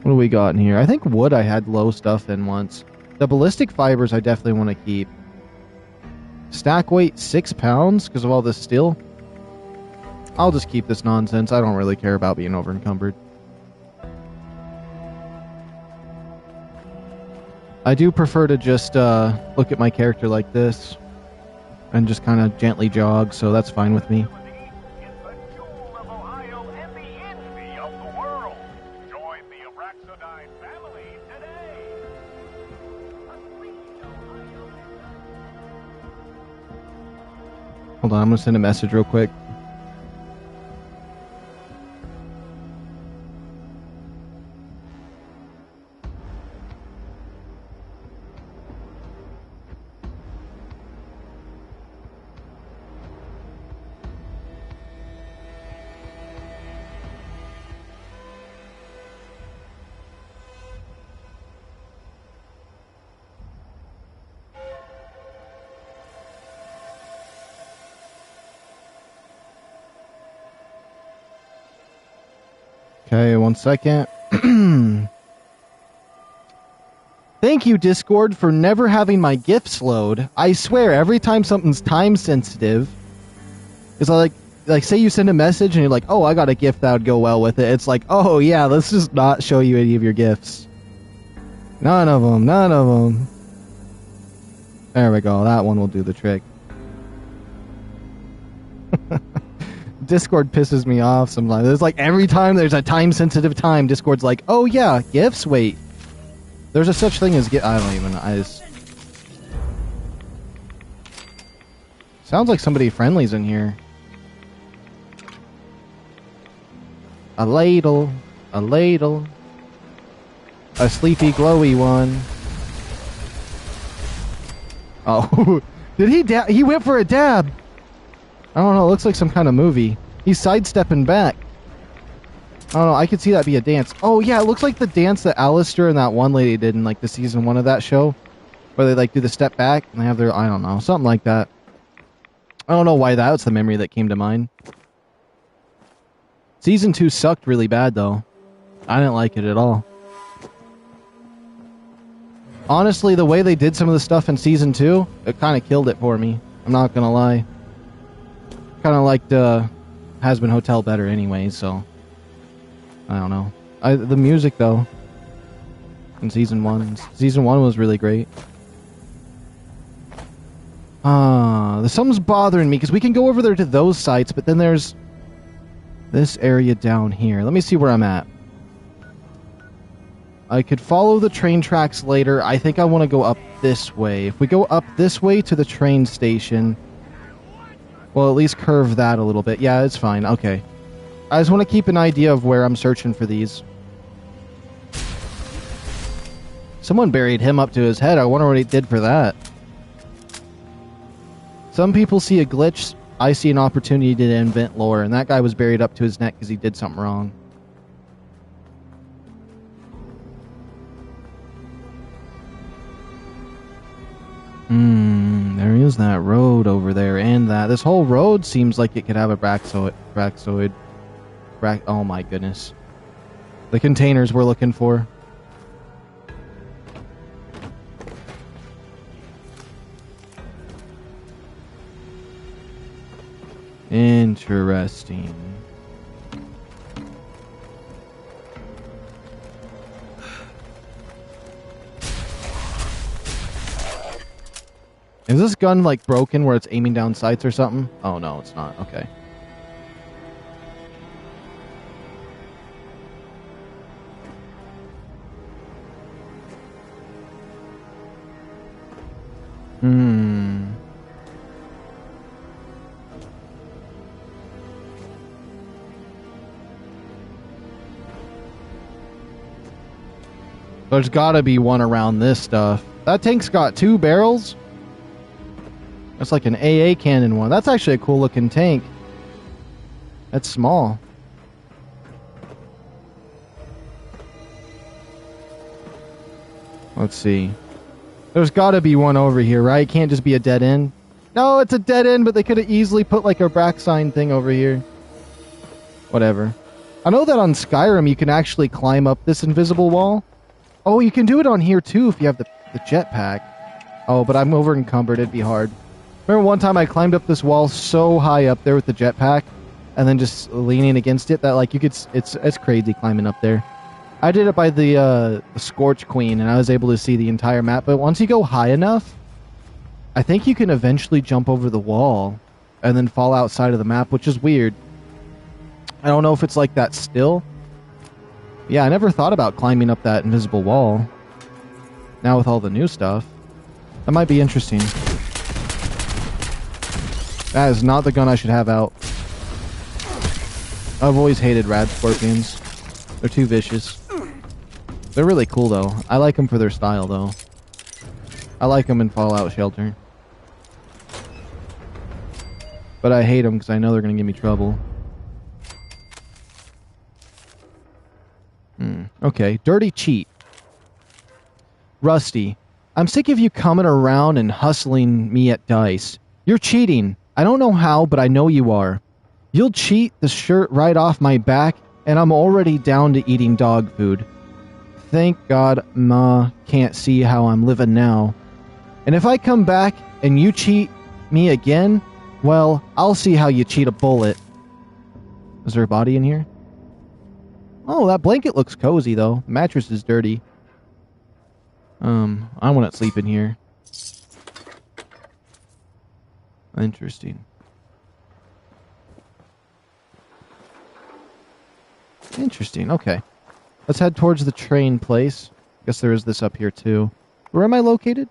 What do we got in here? I think wood I had low stuff in once. The ballistic fibers I definitely want to keep. Stack weight 6 pounds because of all this steel. I'll just keep this nonsense. I don't really care about being over encumbered. I do prefer to just look at my character like this and just kind of gently jog, so that's fine with me. Hold on, I'm gonna send a message real quick. Okay, 1 second. Thank you, Discord, for never having my GIFs load. I swear, every time something's time sensitive, it's like say you send a message and you're like, oh, I got a GIF that would go well with it. It's like, oh yeah, let's just not show you any of your GIFs. None of them, none of them. There we go, that one will do the trick. Discord pisses me off sometimes. It's like every time there's a time-sensitive time, Discord's like, oh yeah, GIFs? Wait. There's a such thing as GIF. I don't even know. Sounds like somebody friendly's in here. A ladle. A ladle. A sleepy, glowy one. Oh. Did he he went for a dab. I don't know, it looks like some kind of movie. He's sidestepping back. I don't know, I could see that be a dance. Oh yeah, it looks like the dance that Alistair and that one lady did in like the season 1 of that show. Where they like do the step back and they have their, I don't know, something like that. I don't know why that was the memory that came to mind. Season 2 sucked really bad though. I didn't like it at all. Honestly, the way they did some of the stuff in Season 2, it kind of killed it for me. I'm not gonna lie. Kind of liked Has Been Hotel better anyway, so I don't know. The music though in season 1 was really great. Something's bothering me because we can go over there to those sites, but then there's this area down here. Let me see where I'm at. I could follow the train tracks later. I think I want to go up this way. If we go up this way to the train station, well, at least curve that a little bit. Yeah, it's fine. Okay. I just want to keep an idea of where I'm searching for these. Someone buried him up to his head. I wonder what he did for that. Some people see a glitch. I see an opportunity to invent lore, and that guy was buried up to his neck because he did something wrong. There is that road over there, and that. This whole road seems like it could have a Abraxodyne. Oh my goodness. The containers we're looking for. Interesting. Is this gun like broken where it's aiming down sights or something? Oh no, it's not. Okay. There's gotta be one around this stuff. That tank's got 2 barrels? That's like an AA cannon one. That's actually a cool looking tank. That's small. Let's see. There's gotta be one over here, right? It can't just be a dead end. No, it's a dead end, but they could have easily put like a Abraxodyne thing over here. Whatever. I know that on Skyrim you can actually climb up this invisible wall. Oh, you can do it on here too if you have the jetpack. Oh, but I'm over encumbered. It'd be hard. Remember one time I climbed up this wall so high up there with the jetpack, and then just leaning against it that like you could. It's crazy climbing up there. I did it by the Scorch Queen, and I was able to see the entire map. But once you go high enough, I think you can eventually jump over the wall, and then fall outside of the map, which is weird. I don't know if it's like that still. Yeah, I never thought about climbing up that invisible wall. Now with all the new stuff, that might be interesting. That is not the gun I should have out. I've always hated rad scorpions. They're too vicious. They're really cool, though. I like them for their style, though. I like them in Fallout Shelter. But I hate them because I know they're going to give me trouble. Okay, dirty cheat. Rusty, I'm sick of you coming around and hustling me at dice. You're cheating. I don't know how, but I know you are. You'll cheat the shirt right off my back, and I'm already down to eating dog food. Thank God Ma can't see how I'm living now. And if I come back and you cheat me again, well, I'll see how you cheat a bullet. Is there a body in here? Oh, that blanket looks cozy, though. The mattress is dirty. I want to sleep in here. Interesting. Interesting, okay. Let's head towards the train place. Guess there is this up here, too. Where am I located?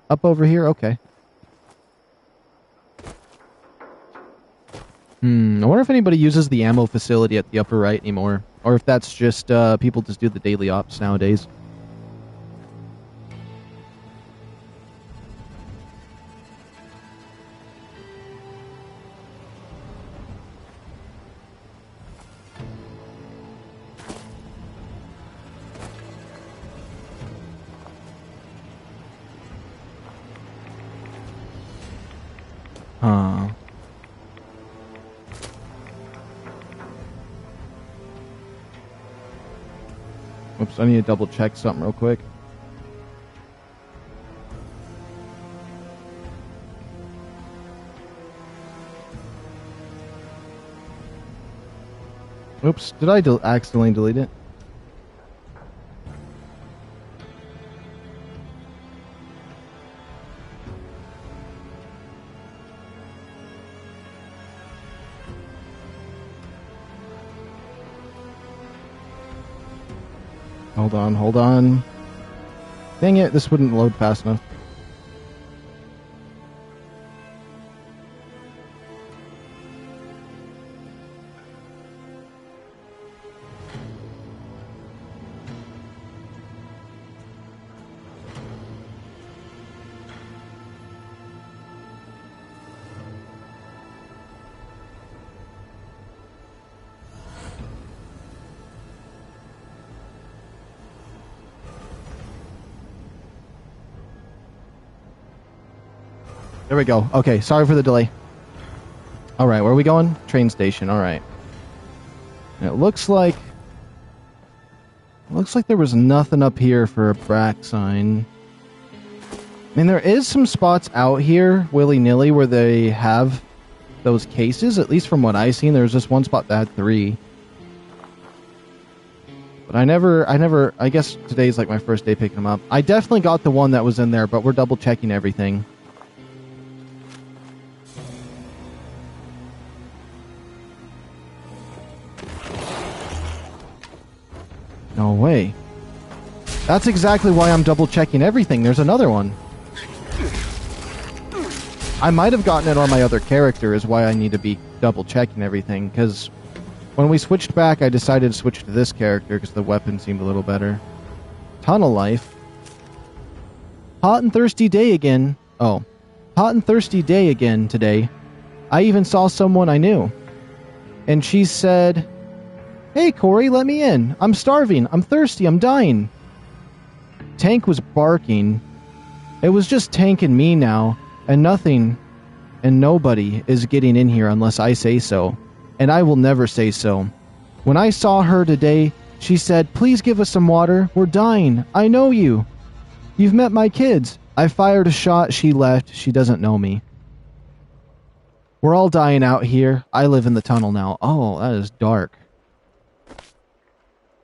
Up over here? Okay. I wonder if anybody uses the ammo facility at the upper right anymore. Or if that's just, people just do the daily ops nowadays. Huh. Oops, I need to double check something real quick. Oops, did I accidentally delete it? Hold on. Dang it, this wouldn't load fast enough. There we go. Okay, sorry for the delay. Alright, where are we going? Train station, alright. It looks like there was nothing up here for a Abraxodyne. I mean, there is some spots out here, willy-nilly, where they have those cases. At least from what I've seen, there's just one spot that had 3. But I guess today's like my first day picking them up. I definitely got the one that was in there, but we're double checking everything. No way. That's exactly why I'm double checking everything. There's another one. I might have gotten it on my other character is why I need to be double checking everything, because when we switched back I decided to switch to this character because the weapon seemed a little better. Tunnel life. Hot and thirsty day again. Oh. Hot and thirsty day again today. I even saw someone I knew. And she said, "Hey, Corey, let me in. I'm starving. I'm thirsty. I'm dying." Tank was barking. It was just Tank and me now, and nothing and nobody is getting in here unless I say so. And I will never say so. When I saw her today, she said, "Please give us some water. We're dying. I know you. You've met my kids." I fired a shot. She left. She doesn't know me. We're all dying out here. I live in the tunnel now. Oh, that is dark.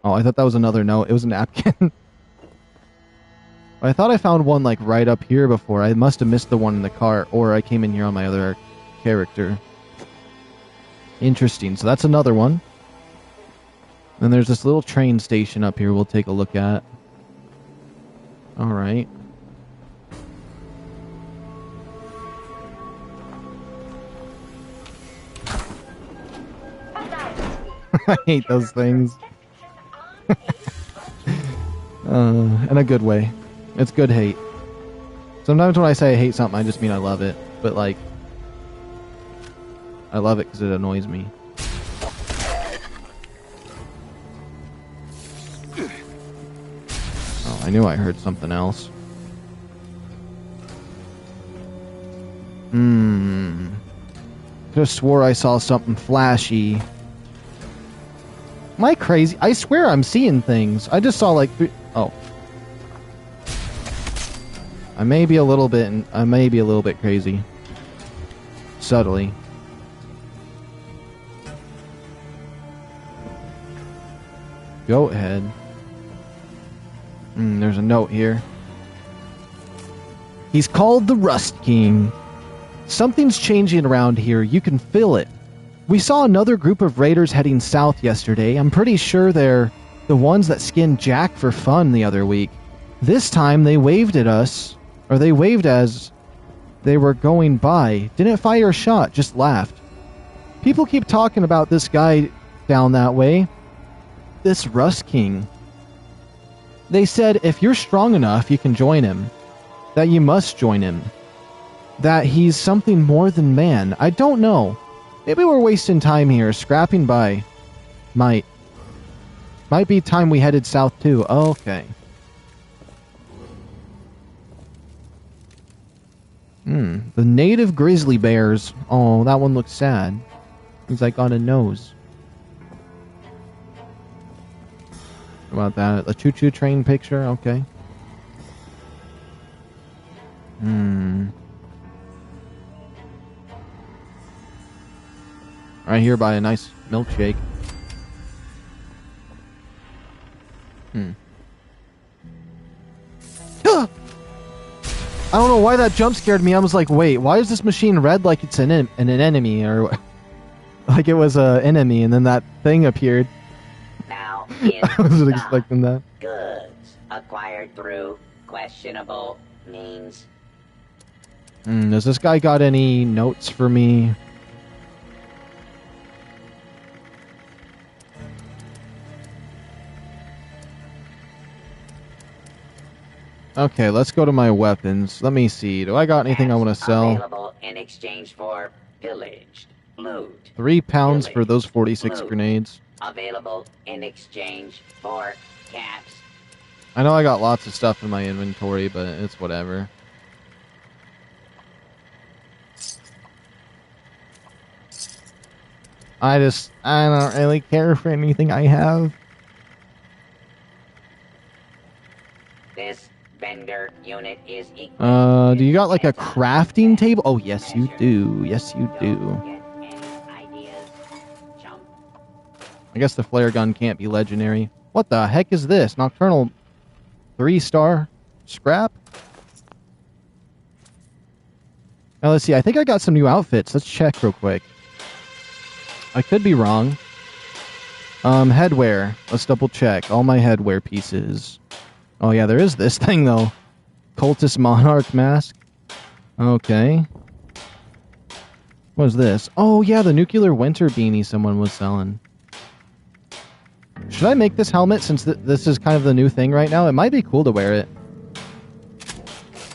Oh, I thought that was another note. It was a napkin. I thought I found one like right up here before. I must have missed the one in the car, or I came in here on my other character. Interesting. So that's another one. Then there's this little train station up here we'll take a look at. Alright. I hate those things. In a good way. It's good hate. Sometimes when I say I hate something, I just mean I love it. But, like, I love it because it annoys me. Oh, I knew I heard something else. Just swore I saw something flashy. Am I crazy? I swear I'm seeing things. I just saw like oh. I may be a little bit crazy. Subtly. Goat head. There's a note here. He's called the Rust King. Something's changing around here. You can feel it. We saw another group of raiders heading south yesterday. I'm pretty sure they're the ones that skinned Jack for fun the other week. This time they waved at us, or they waved as they were going by. Didn't fire a shot, just laughed. People keep talking about this guy down that way. This Rust King. They said if you're strong enough, you can join him. That you must join him. That he's something more than man. I don't know. Maybe we're wasting time here, scrapping by. Might be time we headed south too. Okay. The native grizzly bears. Oh, that one looks sad. He's like on a nose. How about that? The choo-choo train picture? Okay. Right here by a nice milkshake. I don't know why that jump scared me. I was like, wait, why is this machine red like it's an enemy? Or like it was an enemy and then that thing appeared. Now, I wasn't expecting that. goods acquired through questionable means. Has this guy got any notes for me? Okay, let's go to my weapons. Let me see. Do I got anything I want to sell? Available in exchange for pillaged loot. 3 pounds for those 46 grenades. Available in exchange for caps. I know I got lots of stuff in my inventory, but it's whatever. I don't really care for anything I have. This vendor unit is equal. Do you got like a crafting table? Oh, yes you do. Yes you do. I guess the flare gun can't be legendary. What the heck is this? Nocturnal 3-star scrap? Now let's see. I think I got some new outfits. Let's check real quick. I could be wrong. Headwear. Let's double check. All my headwear pieces. Oh yeah, there is this thing though. Cultist Monarch mask. Okay. What is this? Oh yeah, the nuclear winter beanie someone was selling. Should I make this helmet since this is kind of the new thing right now? It might be cool to wear it.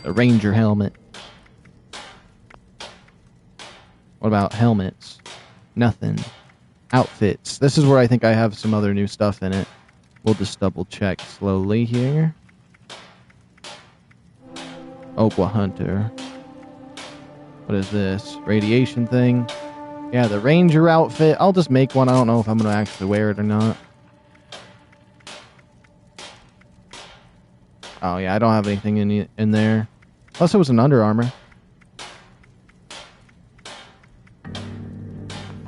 A ranger helmet. What about helmets? Nothing. Outfits. This is where I think I have some other new stuff in it. We'll just double check slowly here. Oqua Hunter. What is this? Radiation thing. Yeah, the ranger outfit. I'll just make one. I don't know if I'm going to actually wear it or not. Oh yeah, I don't have anything in there. Plus it was an Under Armour.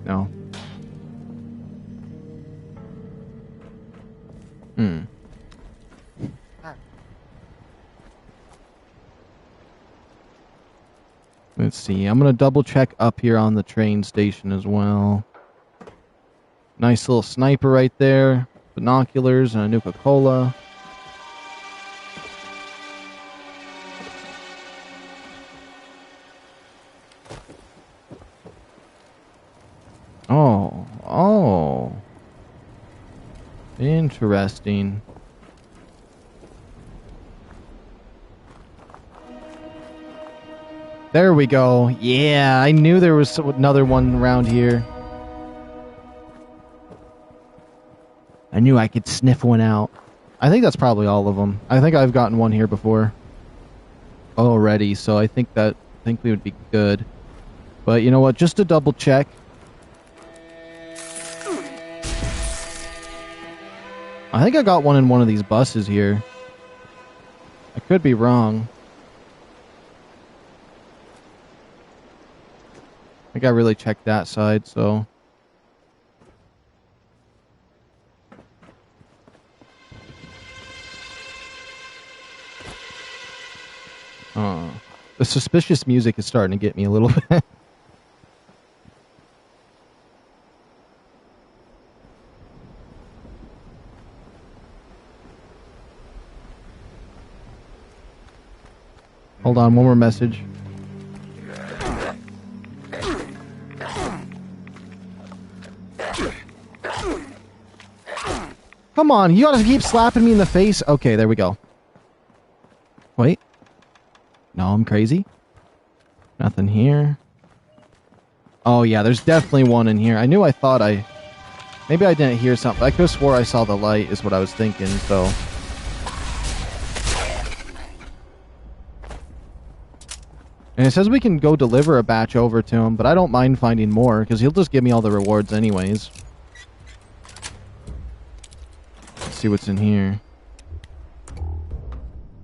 No. Let's see. I'm going to double check up here on the train station as well. Nice little sniper right there. Binoculars and a Nuka-Cola. Oh. Interesting. There we go. Yeah, I knew there was another one around here. I knew I could sniff one out. I think that's probably all of them. I think I've gotten one here before already, so I think we would be good. But you know what? Just to double check. I think I got one in one of these buses here. I could be wrong. I think I really checked that side, so... The suspicious music is starting to get me a little bit. Hold on, one more message. Come on, you gotta keep slapping me in the face. Okay, there we go. Wait. No, I'm crazy. Nothing here. Oh yeah, there's definitely one in here. Maybe I didn't hear something. I could have swore I saw the light is what I was thinking, so... And it says we can go deliver a batch over to him, but I don't mind finding more, because he'll just give me all the rewards anyways. Let's see what's in here.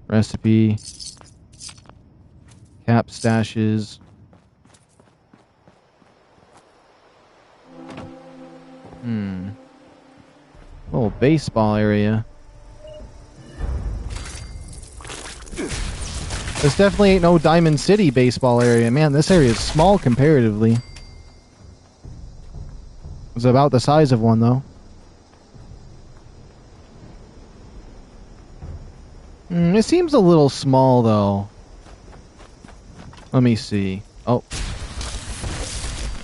Recipe. Cap stashes. Oh, baseball area. This definitely ain't no Diamond City baseball area. Man, this area is small comparatively. It's about the size of one, though. It seems a little small, though. Let me see. Oh.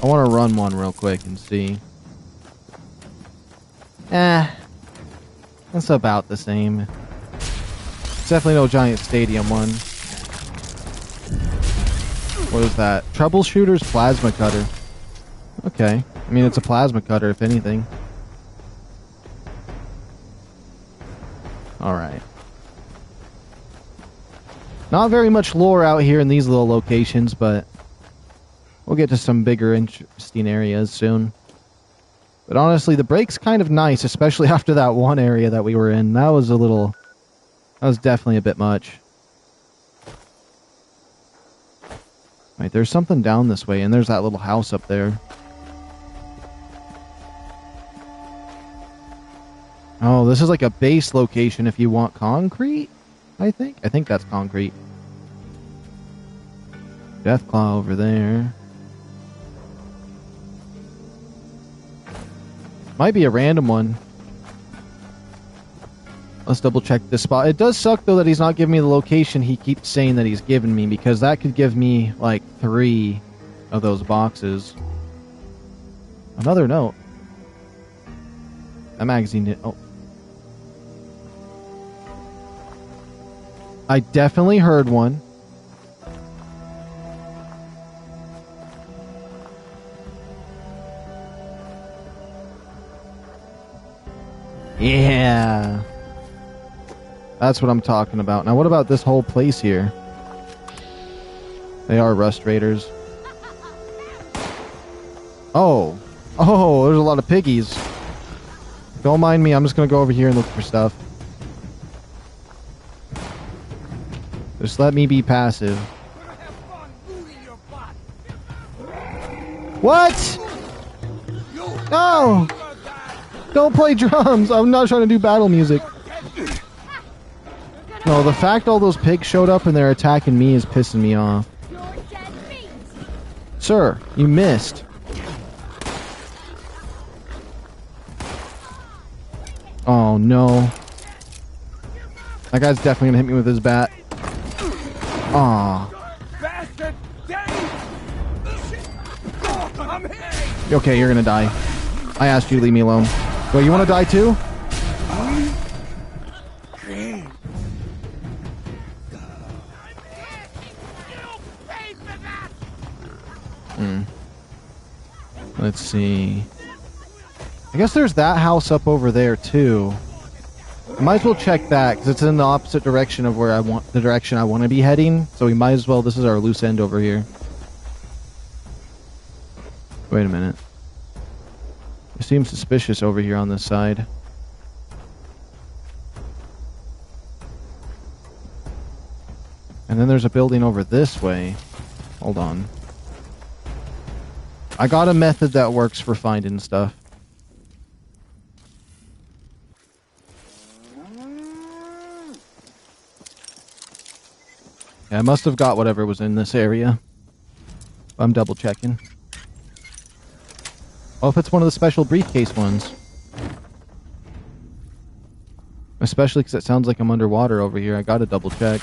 I want to run one real quick and see. It's about the same. It's definitely no giant stadium one. What is that? Troubleshooter's plasma cutter. Okay. I mean, it's a plasma cutter, if anything. Alright. Not very much lore out here in these little locations, but we'll get to some bigger, interesting areas soon. But honestly, the break's kind of nice, especially after that one area that we were in. That was definitely a bit much. Wait, there's something down this way, and there's that little house up there. Oh, this is like a base location if you want concrete, I think. I think that's concrete. Deathclaw over there. Might be a random one. Let's double check this spot. It does suck, though, that he's not giving me the location he keeps saying that he's giving me, because that could give me, like, 3 of those boxes. Another note. That magazine did... Oh. I definitely heard one. Yeah. That's what I'm talking about. Now, what about this whole place here? They are rust raiders. Oh. Oh, there's a lot of piggies. Don't mind me. I'm just going to go over here and look for stuff. Just let me be passive. What? No! Don't play drums! I'm not trying to do battle music. No, the fact all those pigs showed up and they're attacking me is pissing me off. Sir, you missed. Oh no. That guy's definitely gonna hit me with his bat. Aw. Okay, you're gonna die. I asked you to leave me alone. Well, you wanna die too? Let's see. I guess there's that house up over there too. I might as well check that because it's in the opposite direction of where the direction I want to be heading. So we might as well. This is our loose end over here. Wait a minute. It seems suspicious over here on this side. And then there's a building over this way. Hold on. I got a method that works for finding stuff. Yeah, I must have got whatever was in this area. I'm double checking. Oh, if it's one of the special briefcase ones. Especially because it sounds like I'm underwater over here. I gotta double check.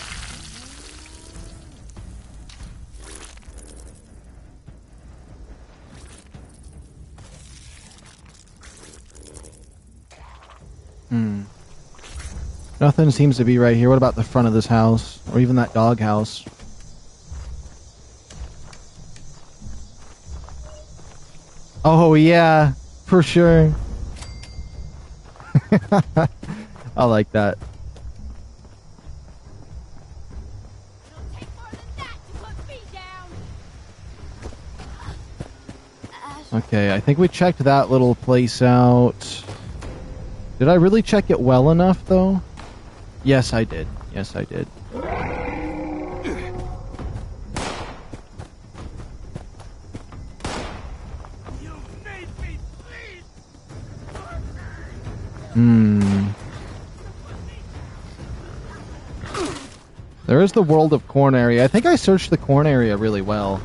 Nothing seems to be right here. What about the front of this house? Or even that dog house? Oh, yeah. For sure. I like that. Okay, I think we checked that little place out. Did I really check it well enough, though? Yes, I did. Yes, I did. There is the World of Corn area. I think I searched the corn area really well,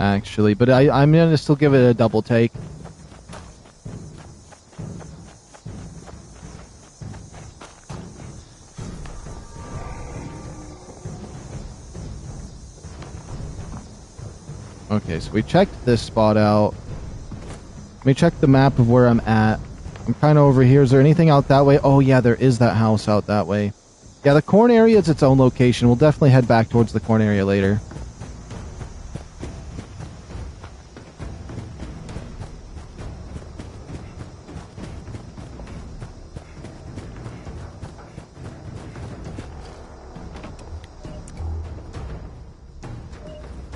actually, but I'm gonna still give it a double take. Okay, so we checked this spot out. Let me check the map of where I'm at. I'm kind of over here. Is there anything out that way? Oh, yeah, there is that house out that way. Yeah, the corn area is its own location. We'll definitely head back towards the corn area later.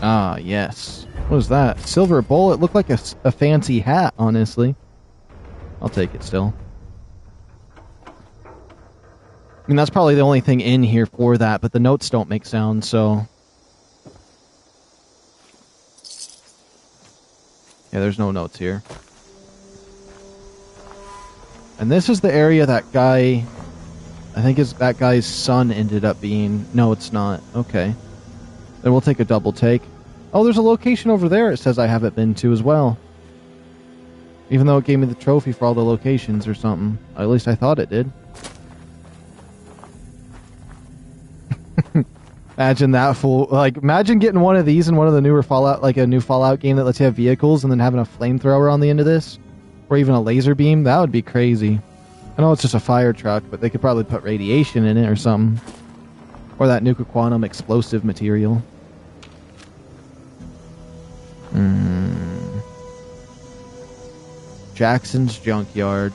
Ah, yes. What is that? Silver bowl? It looked like a fancy hat, honestly. I'll take it still. I mean, that's probably the only thing in here for that, but the notes don't make sound, so... Yeah, there's no notes here. And this is the area that guy... I think that guy's son ended up being... No, it's not. Okay. Then we'll take a double take. Oh, there's a location over there it says I haven't been to as well. Even though it gave me the trophy for all the locations or something. At least I thought it did. Imagine that fool. Like, imagine getting one of these in one of the newer Fallout, like a new Fallout game that lets you have vehicles and then having a flamethrower on the end of this. Or even a laser beam. That would be crazy. I know it's just a fire truck, but they could probably put radiation in it or something. Or that nuclear quantum explosive material. Jackson's Junkyard.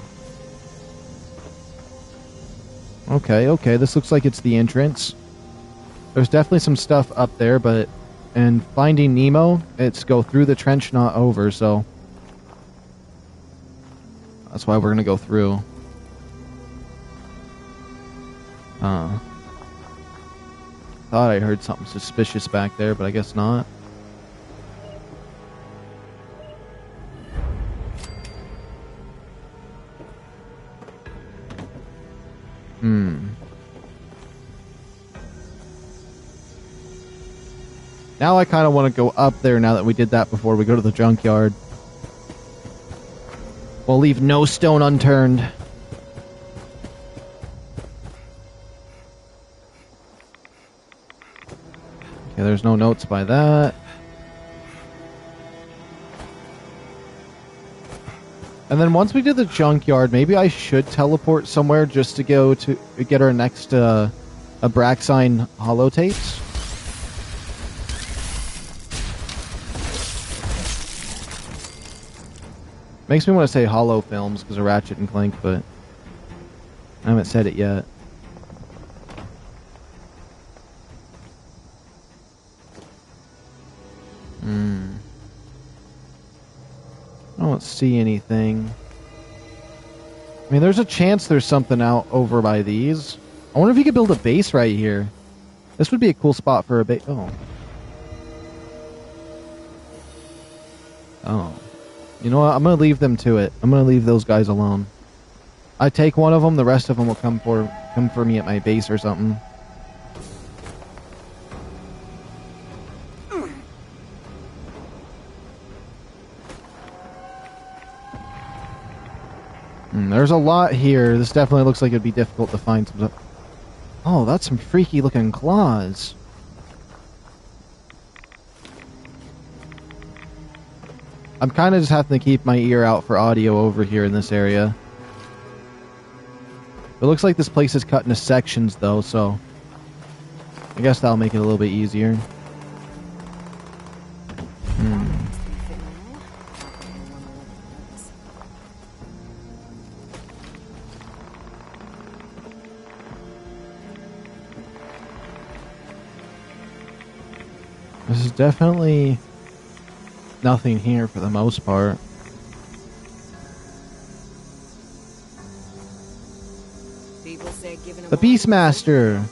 Okay, okay, this looks like it's the entrance. There's definitely some stuff up there, but... And Finding Nemo, it's go through the trench, not over, so... That's why we're gonna go through. Thought I heard something suspicious back there, but I guess not. Now I kind of want to go up there now that we did that before we go to the junkyard. We'll leave no stone unturned. Okay, there's no notes by that. And then once we do the junkyard, maybe I should teleport somewhere just to go to get our next Abraxodyne holotapes. Makes me want to say Hollow Films because of Ratchet and Clank, but I haven't said it yet. I don't see anything. I mean, there's a chance there's something out over by these. I wonder if you could build a base right here. This would be a cool spot for a base. Oh. You know what? I'm going to leave them to it. I'm going to leave those guys alone. I take one of them, the rest of them will come for me at my base or something. There's a lot here. This definitely looks like it'd be difficult to find some stuff. Oh, that's some freaky looking claws. I'm kind of just having to keep my ear out for audio over here in this area. It looks like this place is cut into sections though, so I guess that'll make it a little bit easier. This is definitely nothing here for the most part. People say giving The Beastmaster!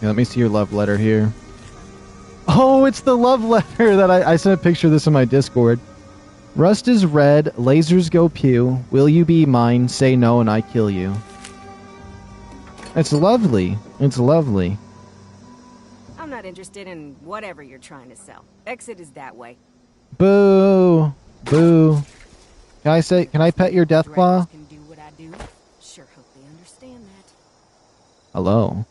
Yeah, let me see your love letter here. Oh, it's the love letter that I sent a picture of this in my Discord. Rust is red, lasers go pew. Will you be mine? Say no and I kill you. It's lovely. It's lovely. I'm not interested in whatever you're trying to sell. Exit is that way. Boo! Boo! Can I pet your Deathclaw? Can do what I do. Sure hope they understand that. Hello.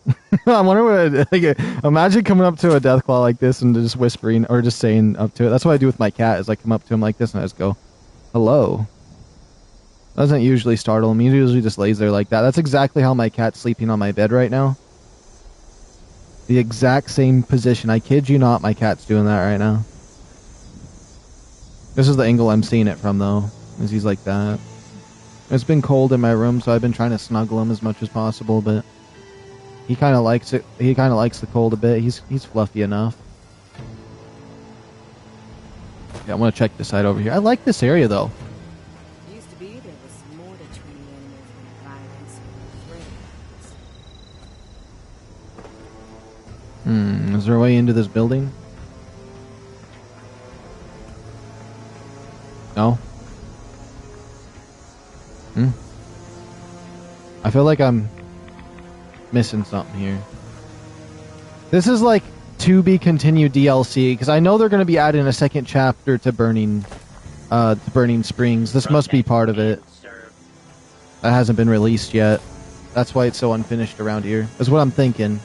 I wonder what. Like, imagine coming up to a Deathclaw like this and just whispering or just saying up to it. That's what I do with my cat. Is I come up to him like this and I just go, "Hello." Doesn't usually startle him. He usually just lays there like that. That's exactly how my cat's sleeping on my bed right now. The exact same position. I kid you not, my cat's doing that right now. This is the angle I'm seeing it from though. Is he's like that. It's been cold in my room, so I've been trying to snuggle him as much as possible, but he kind of likes it. He kind of likes the cold a bit. He's fluffy enough. Yeah, I want to check this side over here. I like this area though. Used to be there was more to training animals than violence or threats. Is there a way into this building? No? I feel like I'm missing something here. This is like to be continued DLC, because I know they're going to be adding a second chapter to Burning Springs. This must be part of it. That hasn't been released yet. That's why it's so unfinished around here. That's what I'm thinking.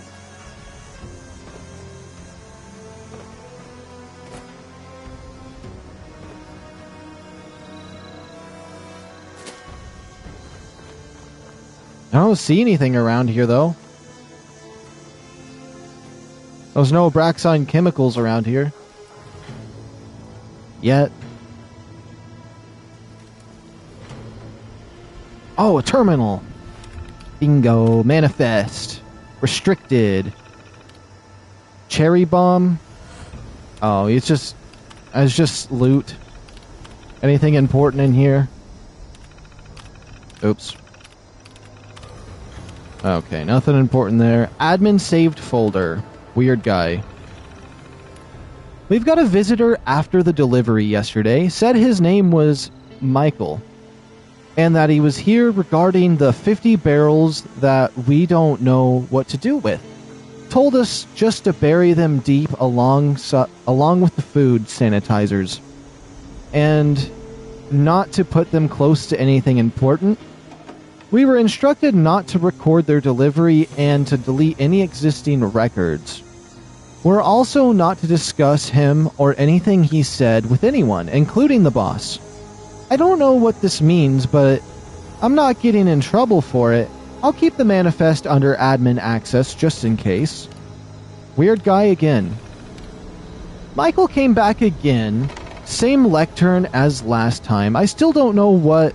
I don't see anything around here, though. There's no Abraxodyne chemicals around here. Yet. Oh, a terminal! Bingo. Manifest. Restricted. Cherry bomb. Oh, it's just loot. Anything important in here? Oops. Okay, nothing important there. Admin saved folder. Weird guy. We've got a visitor after the delivery yesterday. Said his name was Michael. And that he was here regarding the 50 barrels that we don't know what to do with. Told us just to bury them deep along with the food sanitizers. And not to put them close to anything important. We were instructed not to record their delivery and to delete any existing records. We're also not to discuss him or anything he said with anyone, including the boss. I don't know what this means, but I'm not getting in trouble for it. I'll keep the manifest under admin access just in case. Weird guy again. Michael came back again. Same lectern as last time. I still don't know what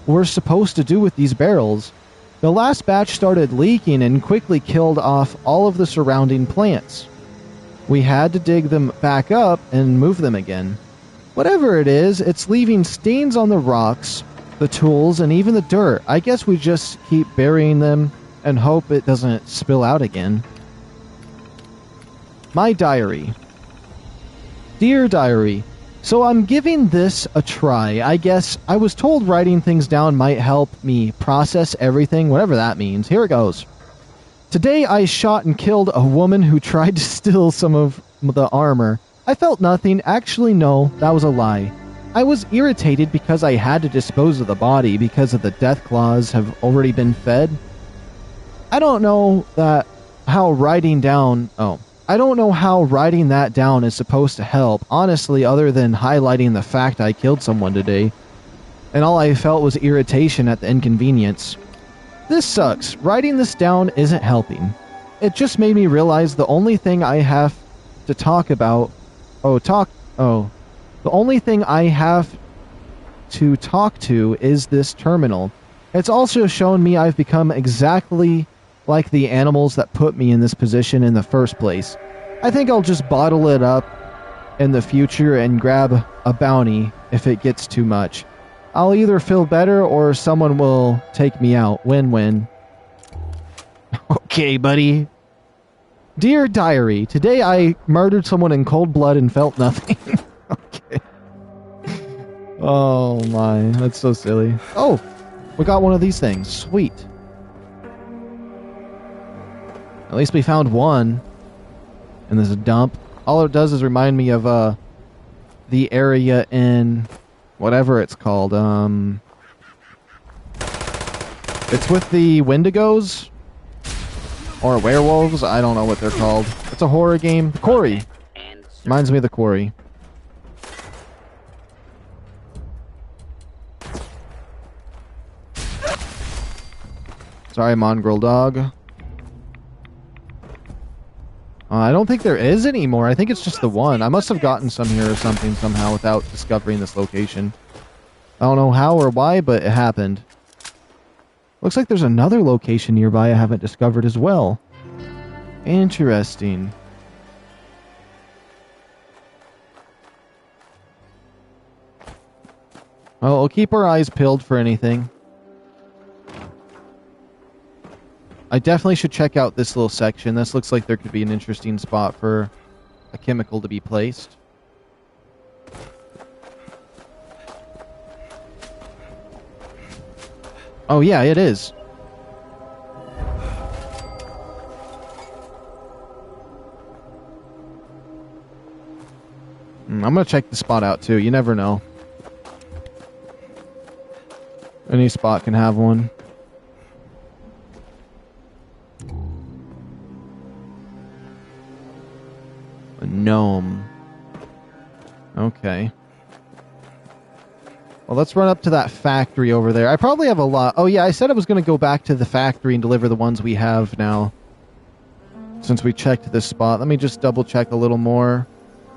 we're supposed to do with these barrels. The last batch started leaking and quickly killed off all of the surrounding plants. We had to dig them back up and move them again. Whatever it is, it's leaving stains on the rocks, the tools, and even the dirt. I guess we just keep burying them and hope it doesn't spill out again. My diary. Dear Diary, so I'm giving this a try. I guess I was told writing things down might help me process everything, whatever that means. Here it goes. Today I shot and killed a woman who tried to steal some of the armor. I felt nothing. Actually, no, that was a lie. I was irritated because I had to dispose of the body because of the death claws have already been fed. I don't know how writing that down is supposed to help, honestly, other than highlighting the fact I killed someone today. And all I felt was irritation at the inconvenience. This sucks. Writing this down isn't helping. It just made me realize the only thing I have to talk about... The only thing I have to talk to is this terminal. It's also shown me I've become exactly like the animals that put me in this position in the first place. I think I'll just bottle it up in the future and grab a bounty if it gets too much. I'll either feel better or someone will take me out. Win-win. Okay, buddy. Dear Diary, today I murdered someone in cold blood and felt nothing. Okay. Oh my, that's so silly. Oh, we got one of these things. Sweet. At least we found one. And there's a dump. All it does is remind me of the area in whatever it's called. It's with the Wendigos or werewolves. I don't know what they're called. It's a horror game. Quarry. Reminds me of the Quarry. Sorry, mongrel dog. I don't think there is anymore. I think it's just the one. I must have gotten some here or something somehow without discovering this location. I don't know how or why, but it happened. Looks like there's another location nearby I haven't discovered as well. Interesting. Well, we'll keep our eyes peeled for anything. I definitely should check out this little section. This looks like there could be an interesting spot for a chemical to be placed. Oh yeah, it is. I'm gonna check the spot out too. You never know. Any spot can have one. A gnome. Okay. Well, let's run up to that factory over there. I probably have a lot. Oh, yeah, I said I was going to go back to the factory and deliver the ones we have now. Since we checked this spot. Let me just double check a little more.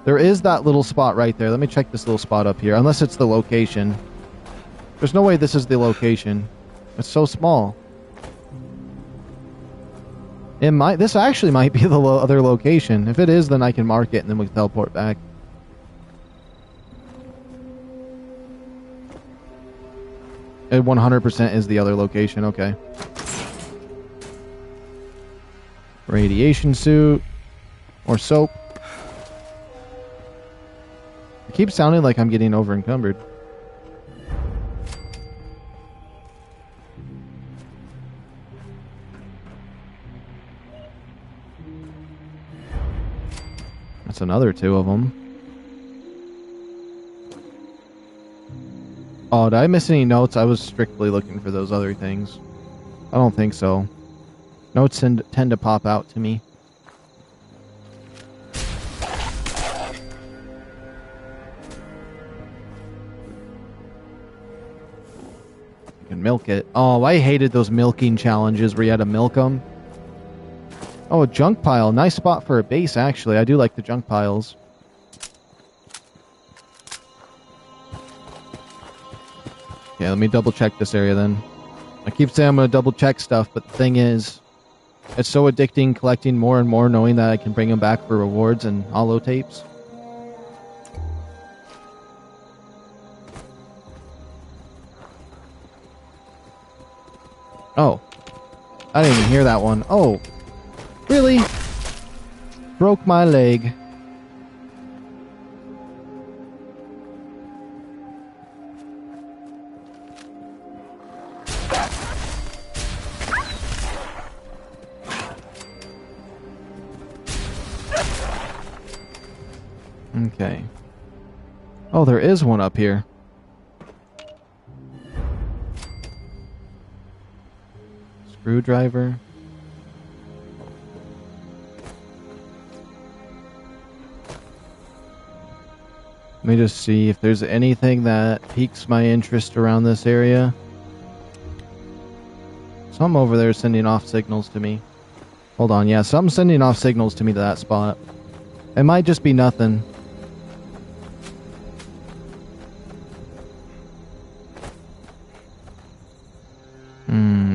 There is that little spot right there. Let me check this little spot up here. Unless it's the location. There's no way this is the location. It's so small. It might. This actually might be the other location. If it is, then I can mark it and then we can teleport back. It 100% is the other location. Okay. Radiation suit. Or soap. It keeps sounding like I'm getting over encumbered. That's another two of them. Oh, did I miss any notes? I was strictly looking for those other things. I don't think so. Notes tend to pop out to me. You can milk it. Oh, I hated those milking challenges where you had to milk them. Oh, a junk pile. Nice spot for a base, actually. I do like the junk piles. Okay, let me double check this area then. I keep saying I'm going to double check stuff, but the thing is, it's so addicting collecting more and more, knowing that I can bring them back for rewards and holo tapes. Oh. I didn't even hear that one. Oh. Really? Broke my leg. Okay. Oh, there is one up here. Screwdriver. Let me just see if there's anything that piques my interest around this area. Some over there is sending off signals to me. Hold on, yeah, something's sending off signals to me to that spot. It might just be nothing.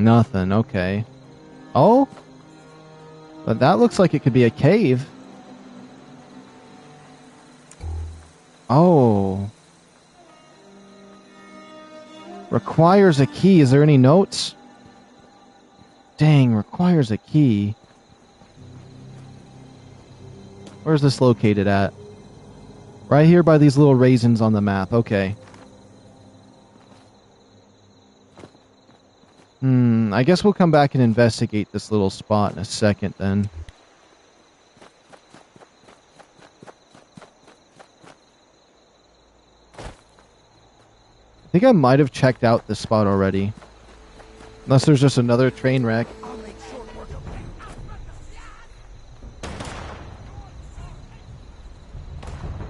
Nothing, okay. Oh? But that looks like it could be a cave. Oh. Requires a key. Is there any notes? Dang, requires a key. Where's this located at? Right here by these little raisins on the map. Okay. I guess we'll come back and investigate this little spot in a second then. I think I might have checked out this spot already. Unless there's just another train wreck.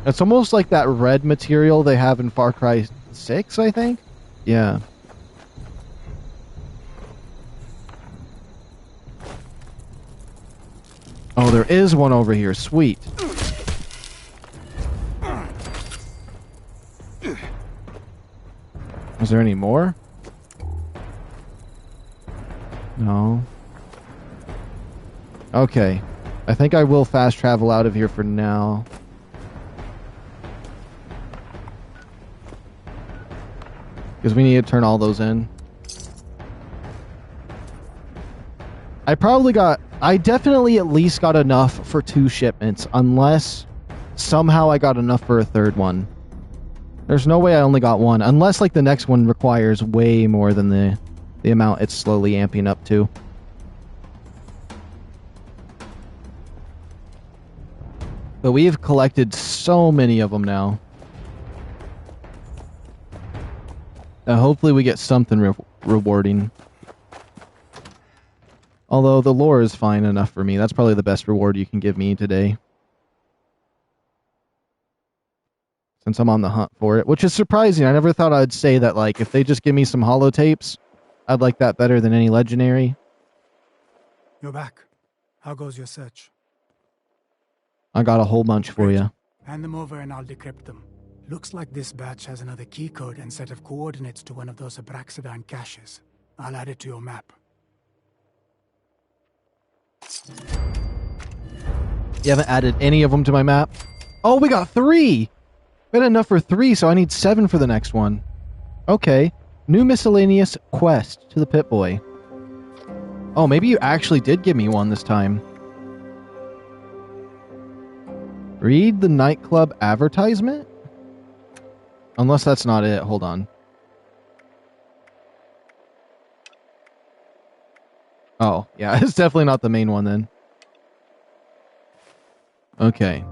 It's almost like that red material they have in Far Cry 6, I think? Yeah. Oh, there is one over here. Sweet. Is there any more? No. Okay. I think I will fast travel out of here for now. Because we need to turn all those in. I definitely at least got enough for 2 shipments, unless somehow I got enough for a 3rd one. There's no way I only got 1, unless like the next one requires way more than the amount it's slowly amping up to. But we've collected so many of them now. Hopefully we get something rewarding. Although the lore is fine enough for me. That's probably the best reward you can give me today. Since I'm on the hunt for it. Which is surprising. I never thought I'd say that, like, if they just give me some holotapes, I'd like that better than any legendary. You're back. How goes your search? I got a whole bunch for you. Hand them over and I'll decrypt them. Looks like this batch has another key code and set of coordinates to one of those Abraxodyne caches. I'll add it to your map. You haven't added any of them to my map? Oh, we got 3! We had enough for 3, so I need 7 for the next one. Okay. New miscellaneous quest to the Pip-Boy. Oh, maybe you actually did give me one this time. Read the nightclub advertisement? Unless that's not it. Hold on. Oh, yeah. It's definitely not the main one then. Okay.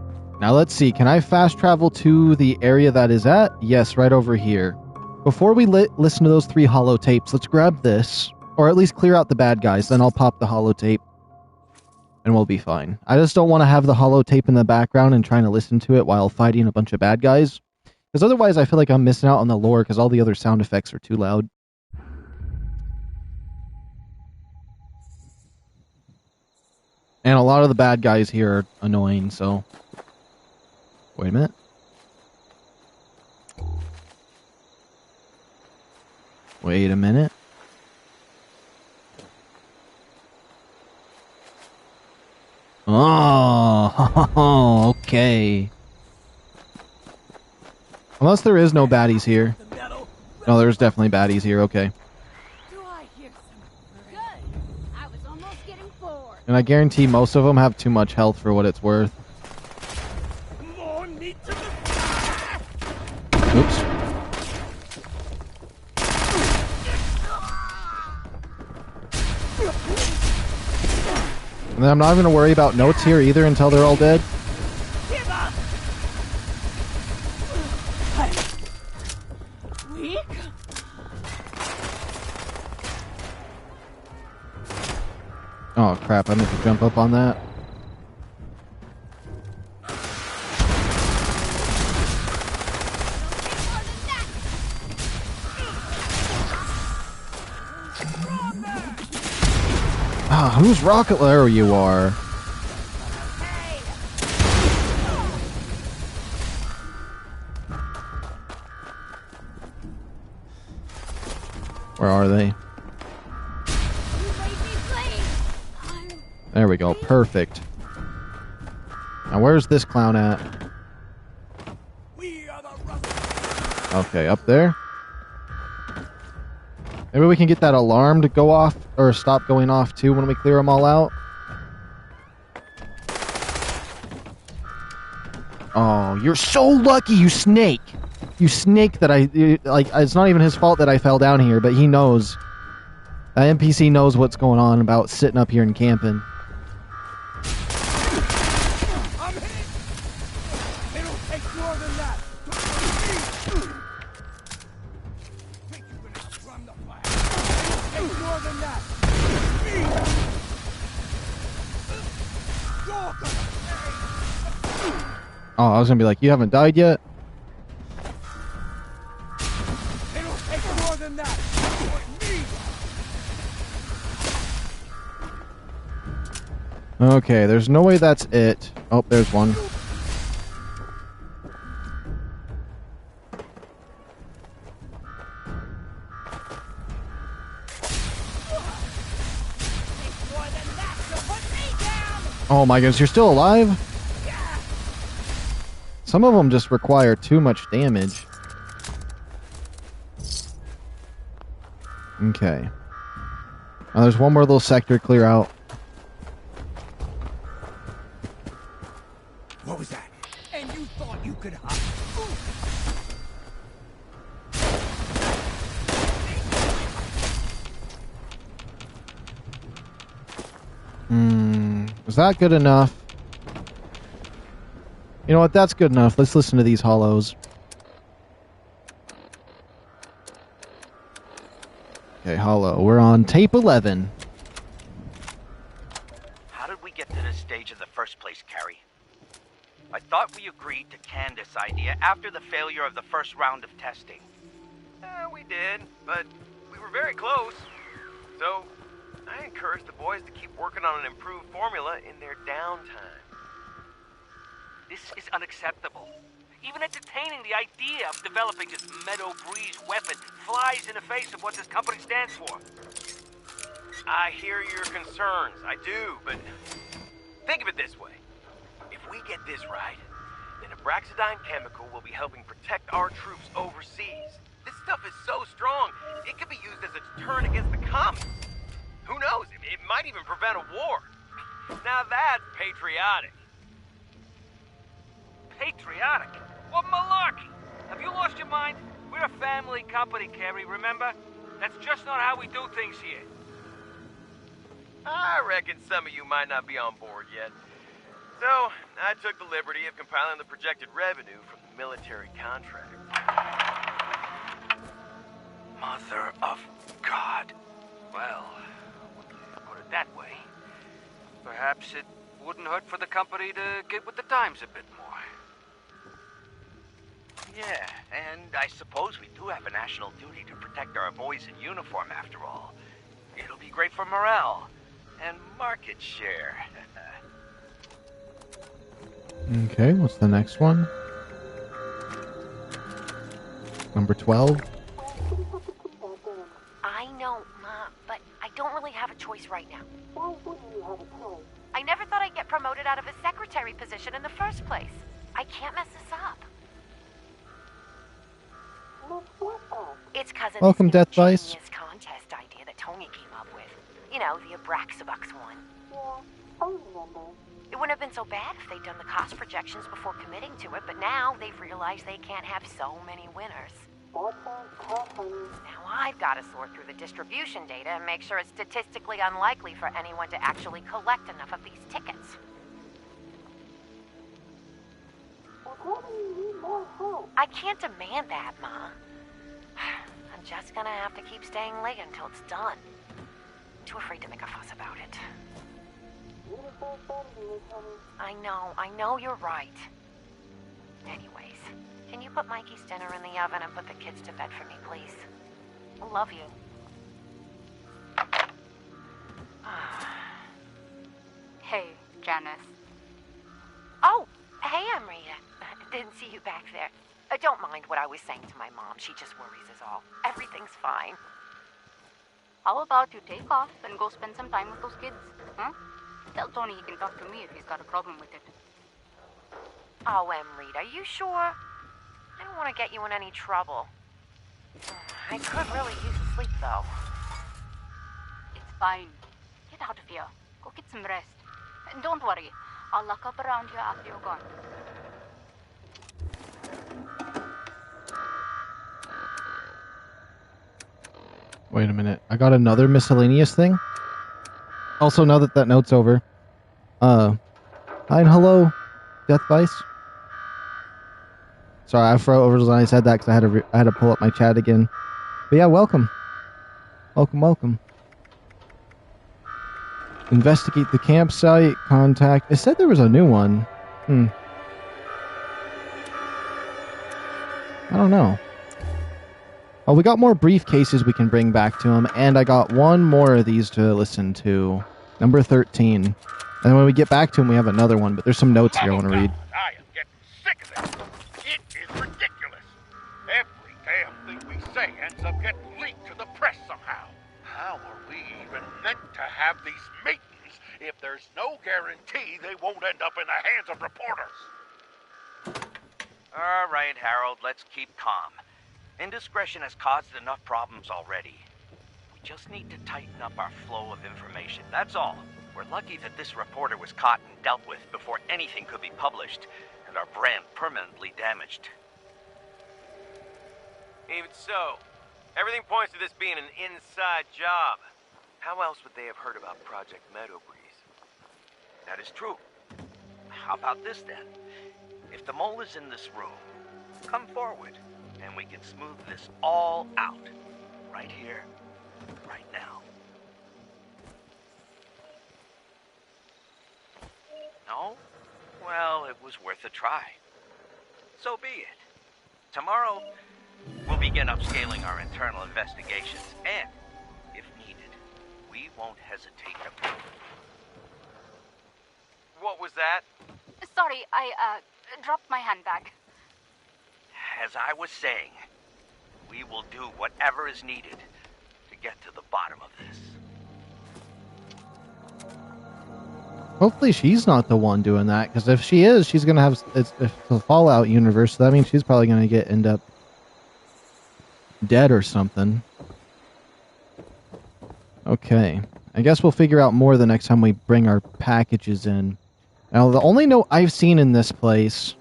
Now let's see. Can I fast travel to the area that is at? Yes, right over here. Before we listen to those 3 holotapes, let's grab this. Or at least clear out the bad guys. Then I'll pop the holotape. And we'll be fine. I just don't want to have the holotape in the background and trying to listen to it while fighting a bunch of bad guys. Because otherwise I feel like I'm missing out on the lore because all the other sound effects are too loud. And a lot of the bad guys here are annoying, so... Wait a minute. Wait a minute. Oh, okay. Unless there is no baddies here. No, there's definitely baddies here, okay. And I guarantee most of them have too much health for what it's worth. Oops. And then I'm not even going to worry about notes here either until they're all dead. Oh crap, I meant to jump up on that. Ah, who's Rocket? There you are. Where are they? There we go. Perfect. Now where's this clown at? Okay, up there. Maybe we can get that alarm to go off, or stop going off too when we clear them all out. Oh, you're so lucky, you snake! You snake that like, it's not even his fault that I fell down here, but he knows. That NPC knows what's going on about sitting up here and camping. Oh, I was gonna be like, you haven't died yet? Okay, there's no way that's it. Oh, there's one. Oh my goodness, you're still alive? Some of them just require too much damage. Okay. Now there's one more little sector to clear out. What was that? And you thought you could hide? Was that good enough? You know what? That's good enough. Let's listen to these hollows. Okay, hollow. We're on tape 11. How did we get to this stage in the first place, Carrie? I thought we agreed to can this idea after the failure of the first round of testing. We did, but we were very close. So, I encourage the boys to keep working on an improved formula in their downtime. This is unacceptable. Even entertaining the idea of developing this Meadow Breeze weapon flies in the face of what this company stands for. I hear your concerns, I do, but think of it this way. If we get this right, then Abraxodyne chemical will be helping protect our troops overseas. This stuff is so strong, it could be used as a deterrent against the commies. Who knows, it might even prevent a war. Now that's patriotic. Patriotic? What malarkey? Have you lost your mind? We're a family company, Carrie, remember? That's just not how we do things here. I reckon some of you might not be on board yet. So, I took the liberty of compiling the projected revenue from the military contract. Mother of God. Well, put it that way. Perhaps it wouldn't hurt for the company to get with the times a bit more. Yeah, and I suppose we do have a national duty to protect our boys in uniform after all. It'll be great for morale and market share. Okay, what's the next one? Number 12. know, Ma, but I don't really have a choice right now. Why wouldn't you have a choice? I never thought I'd get promoted out of a secretary position in the first place. I can't mess this up. It's because of Welcome, this Death Vice. genius contest idea that Tony came up with. You know, the Abraxodyne one. Yeah, I remember. It wouldn't have been so bad if they'd done the cost projections before committing to it, but now they've realized they can't have so many winners. Now I've got to sort through the distribution data and make sure it's statistically unlikely for anyone to actually collect enough of these tickets. I can't demand that, Ma. I'm just gonna have to keep staying late until it's done. Too afraid to make a fuss about it. I know you're right. Anyways, can you put Mikey's dinner in the oven and put the kids to bed for me, please? I love you. Hey, Janice. Oh, hey, Amrita. Didn't see you back there. Don't mind what I was saying to my mom. She just worries is all. Everything's fine. How about you take off and go spend some time with those kids, huh? Tell Tony he can talk to me if he's got a problem with it. Oh, Amrita, you sure? I don't want to get you in any trouble. I could really use the sleep, though. It's fine. Get out of here. Go get some rest. And don't worry. I'll lock up around here after you're gone. Wait a minute. I got another miscellaneous thing? Also, now that that note's over. Hi and hello, Death Vice. Sorry, I froze when I said that because I had to pull up my chat again. But yeah, welcome. Welcome. Investigate the campsite. Contact. It said there was a new one. I don't know. Oh, we got more briefcases we can bring back to him, and I got one more of these to listen to. Number 13. And then when we get back to him, we have another one, but there's some notes here I want to read. I am getting sick of it. It is ridiculous. Every damn thing we say ends up getting leaked to the press somehow. How are we even meant to have these meetings if there's no guarantee they won't end up in the hands of reporters? All right, Harold, let's keep calm. Indiscretion has caused enough problems already. We just need to tighten up our flow of information, that's all. We're lucky that this reporter was caught and dealt with before anything could be published, and our brand permanently damaged. Even so, everything points to this being an inside job. How else would they have heard about Project Meadow Breeze? That is true. How about this then? If the mole is in this room, come forward, and we can smooth this all out. Right here, right now. No? Well, it was worth a try. So be it. Tomorrow, we'll begin upscaling our internal investigations, and, if needed, we won't hesitate to move. What was that? Sorry, I dropped my handbag. As I was saying, we will do whatever is needed to get to the bottom of this. Hopefully she's not the one doing that, because if she is, she's going to have... It's the Fallout universe, so that means she's probably going to end up dead or something. Okay. I guess we'll figure out more the next time we bring our packages in. Now, the only note I've seen in this place...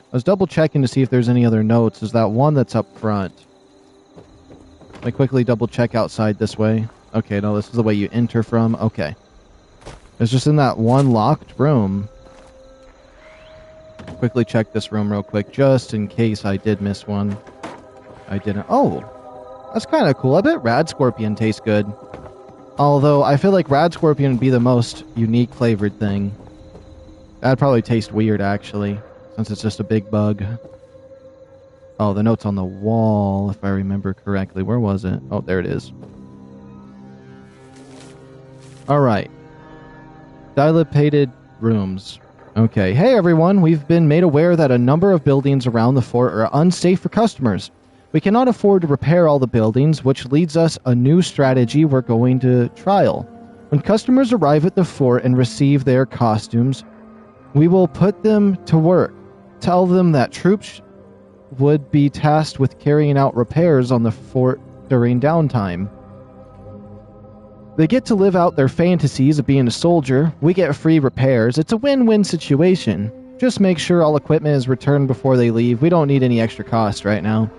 I was double checking to see if there's any other notes. Is that one that's up front? I quickly double check outside this way. Okay, no, this is the way you enter from. Okay. It's just in that one locked room. Quickly check this room real quick, just in case I did miss one. I didn't. Oh, that's kind of cool. I bet Rad Scorpion tastes good. Although, I feel like Rad Scorpion would be the most unique flavored thing. That'd probably taste weird, actually. Since it's just a big bug. Oh, the note's on the wall, if I remember correctly. Where was it? Oh, there it is. Alright. Dilapidated rooms. Okay. Hey, everyone. We've been made aware that a number of buildings around the fort are unsafe for customers. We cannot afford to repair all the buildings, which leads us a new strategy we're going to trial. When customers arrive at the fort and receive their costumes, we will put them to work. Tell them that troops would be tasked with carrying out repairs on the fort during downtime. They get to live out their fantasies of being a soldier. We get free repairs. It's a win-win situation. Just make sure all equipment is returned before they leave. We don't need any extra cost right now.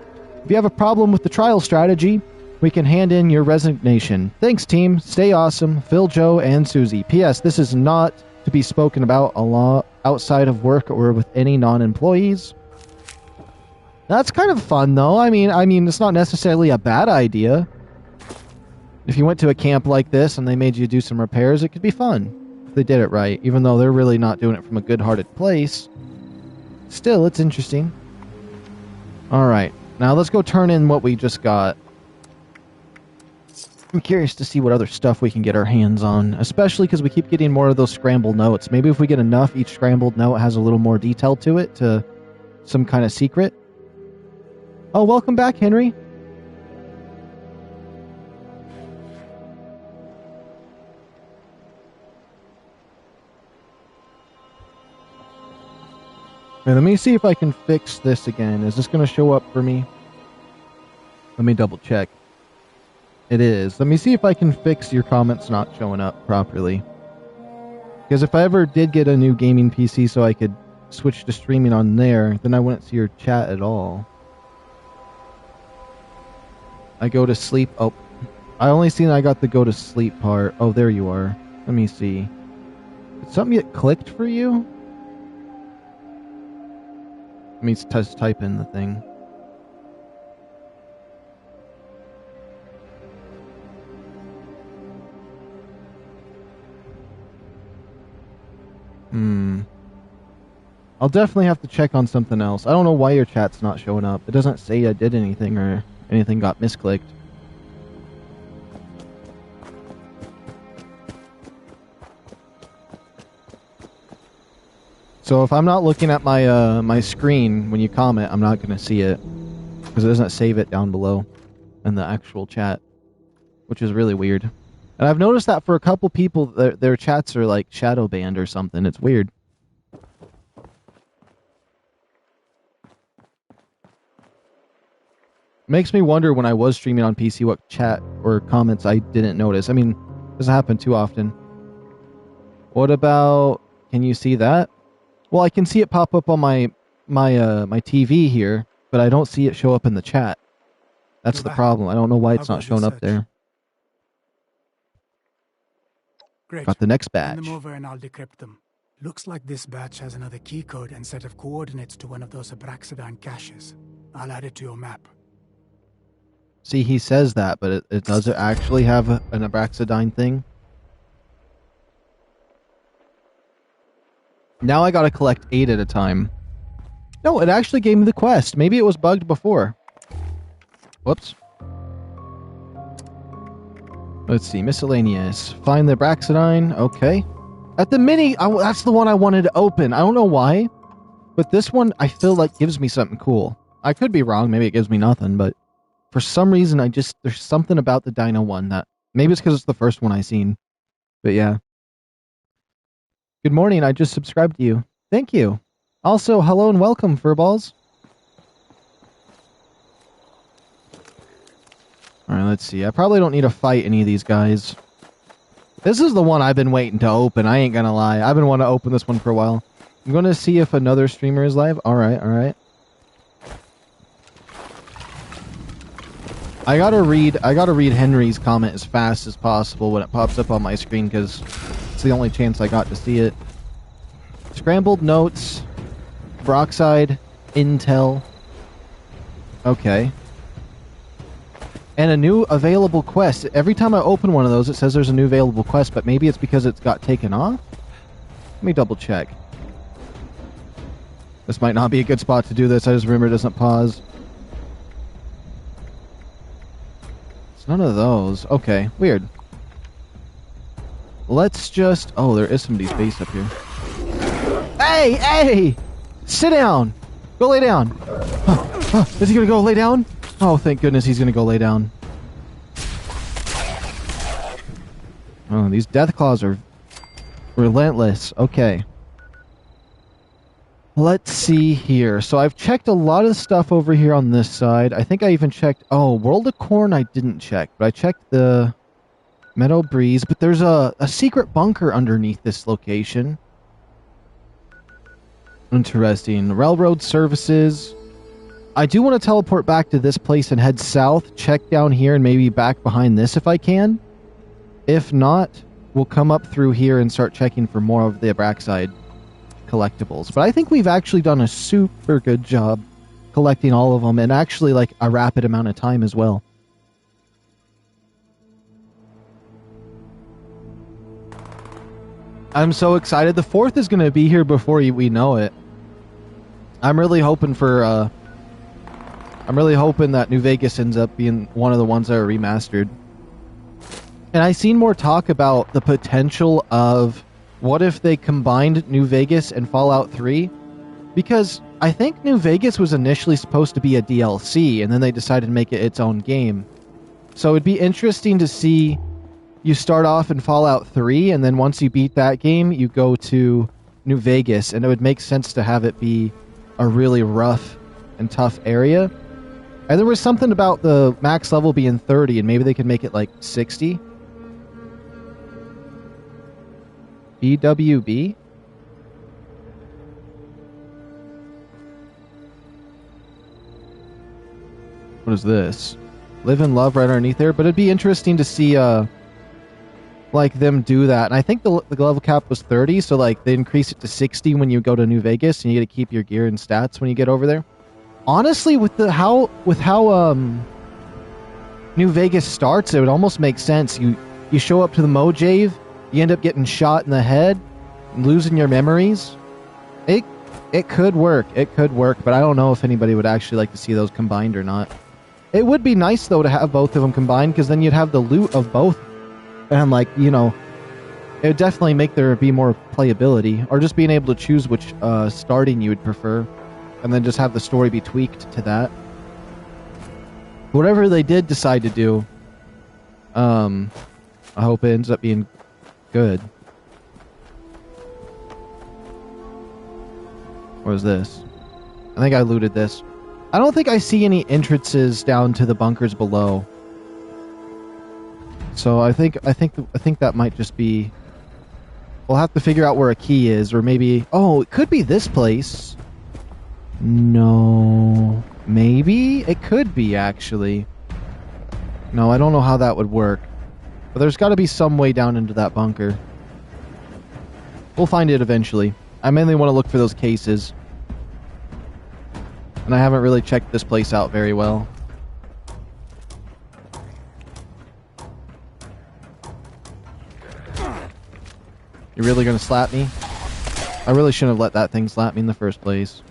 If you have a problem with the trial strategy, we can hand in your resignation. Thanks, team. Stay awesome. Phil, Joe, and Susie. P.S. This is not to be spoken about a lot outside of work or with any non-employees. That's kind of fun, though. I mean, it's not necessarily a bad idea. If you went to a camp like this and they made you do some repairs, it could be fun. If they did it right, even though they're really not doing it from a good-hearted place. Still, it's interesting. Alright, now let's go turn in what we just got. I'm curious to see what other stuff we can get our hands on, especially because we keep getting more of those scrambled notes. Maybe if we get enough, each scrambled note has a little more detail to it, to some kind of secret. Oh, welcome back, Henry. Right, let me see if I can fix this again. Is this going to show up for me? Let me double check. It is. Let me see if I can fix your comments not showing up properly. Because if I ever did get a new gaming PC so I could switch to streaming on there, then I wouldn't see your chat at all. I go to sleep. Oh, I only seen I got the go to sleep part. Oh, there you are. Let me see. Did something get clicked for you? Let me just type in the thing. I'll definitely have to check on something else. I don't know why your chat's not showing up. It doesn't say I did anything or anything got misclicked. So if I'm not looking at my my screen when you comment, I'm not going to see it. Because it doesn't save it down below in the actual chat. Which is really weird. And I've noticed that for a couple people, their chats are like shadow banned or something. It's weird. Makes me wonder when I was streaming on PC what chat or comments I didn't notice. I mean, it doesn't happen too often. What about... Can you see that? Well, I can see it pop up on my TV here, but I don't see it show up in the chat. That's the problem. I don't know why it's not showing up there. Great. Got the next Send batch. them over and I'll decrypt them. Looks like this batch has another key code and set of coordinates to one of those Abraxodyne caches. I'll add it to your map. See, he says that, but it does it actually have an Abraxodyne thing? Now I gotta collect 8 at a time. No, it actually gave me the quest. Maybe it was bugged before. Whoops. Let's see, miscellaneous. Find the Abraxodyne. Okay. At the mini, that's the one I wanted to open. I don't know why, but this one I feel like gives me something cool. I could be wrong. Maybe it gives me nothing, but for some reason, there's something about the Dino one that... Maybe it's because it's the first one I seen. But yeah. Good morning, I just subscribed to you. Thank you. Also, hello and welcome, Furballs. Alright, let's see. I probably don't need to fight any of these guys. This is the one I've been waiting to open, I ain't gonna lie. I've been wanting to open this one for a while. I'm gonna see if another streamer is live. Alright, alright. I gotta read Henry's comment as fast as possible when it pops up on my screen, because it's the only chance I got to see it. Scrambled notes, Broxide, Intel. Okay. And a new available quest. Every time I open one of those, it says there's a new available quest, but maybe it's because it's got taken off? Let me double check. This might not be a good spot to do this. I just remember it doesn't pause. It's none of those. Okay, weird. Let's just... Oh, there is somebody's base up here. Hey! Hey! Sit down! Go lay down! Is he gonna go lay down? Oh, thank goodness he's gonna go lay down. Oh, these death claws are relentless. Okay. Let's see here. So I've checked a lot of stuff over here on this side. I think I even checked... Oh, World of Corn I didn't check. But I checked the Meadow Breeze. But there's a secret bunker underneath this location. Interesting. Railroad services. I do want to teleport back to this place and head south. Check down here and maybe back behind this if I can. If not, we'll come up through here and start checking for more of the Abraxide collectibles. But I think we've actually done a super good job collecting all of them, and actually like a rapid amount of time as well. I'm so excited. The 4th is going to be here before we know it. I'm really hoping for that New Vegas ends up being one of the ones that are remastered. And I seen more talk about the potential of what if they combined New Vegas and Fallout 3? Because I think New Vegas was initially supposed to be a DLC, and then they decided to make it its own game. So it'd be interesting to see you start off in Fallout 3, and then once you beat that game, you go to New Vegas, and it would make sense to have it be a really rough and tough area. And there was something about the max level being 30, and maybe they could make it like 60. BWB? What is this? Live and love right underneath there, but it'd be interesting to see like them do that. And I think the level cap was 30, so like they increase it to 60 when you go to New Vegas, and you get to keep your gear and stats when you get over there. Honestly, with how New Vegas starts, it would almost make sense. You show up to the Mojave, you end up getting shot in the head, losing your memories. It could work. It could work, but I don't know if anybody would actually like to see those combined or not. It would be nice, though, to have both of them combined, because then you'd have the loot of both. And, like, you know, it would definitely make there be more playability. Or just being able to choose which starting you would prefer. And then just have the story be tweaked to that. Whatever they did decide to do, I hope it ends up being good. What is this? I think I looted this. I don't think I see any entrances down to the bunkers below. So I think that might just be... We'll have to figure out where a key is, or maybe... Oh, it could be this place. No... Maybe? It could be, actually. No, I don't know how that would work. But there's got to be some way down into that bunker. We'll find it eventually. I mainly want to look for those cases. And I haven't really checked this place out very well. You're really going to slap me? I really shouldn't have let that thing slap me in the first place.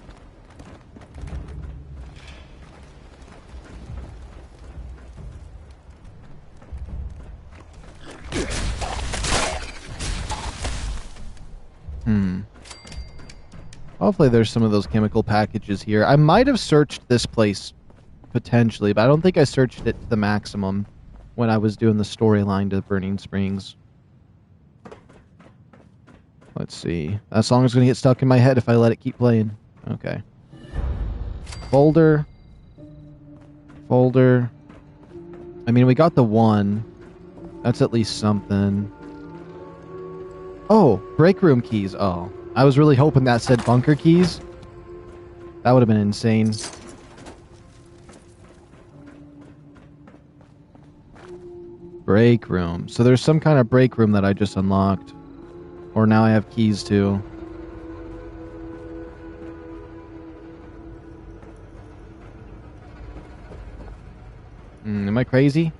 Hopefully there's some of those chemical packages here. I might have searched this place potentially, but I don't think I searched it to the maximum when I was doing the storyline to Burning Springs. Let's see. That song is going to get stuck in my head if I let it keep playing. Okay. Folder. Folder. I mean, we got the one. That's at least something. Oh, break room keys. Oh. I was really hoping that said bunker keys. That would have been insane. Break room. So there's some kind of break room that I just unlocked. Or now I have keys to. Am I crazy?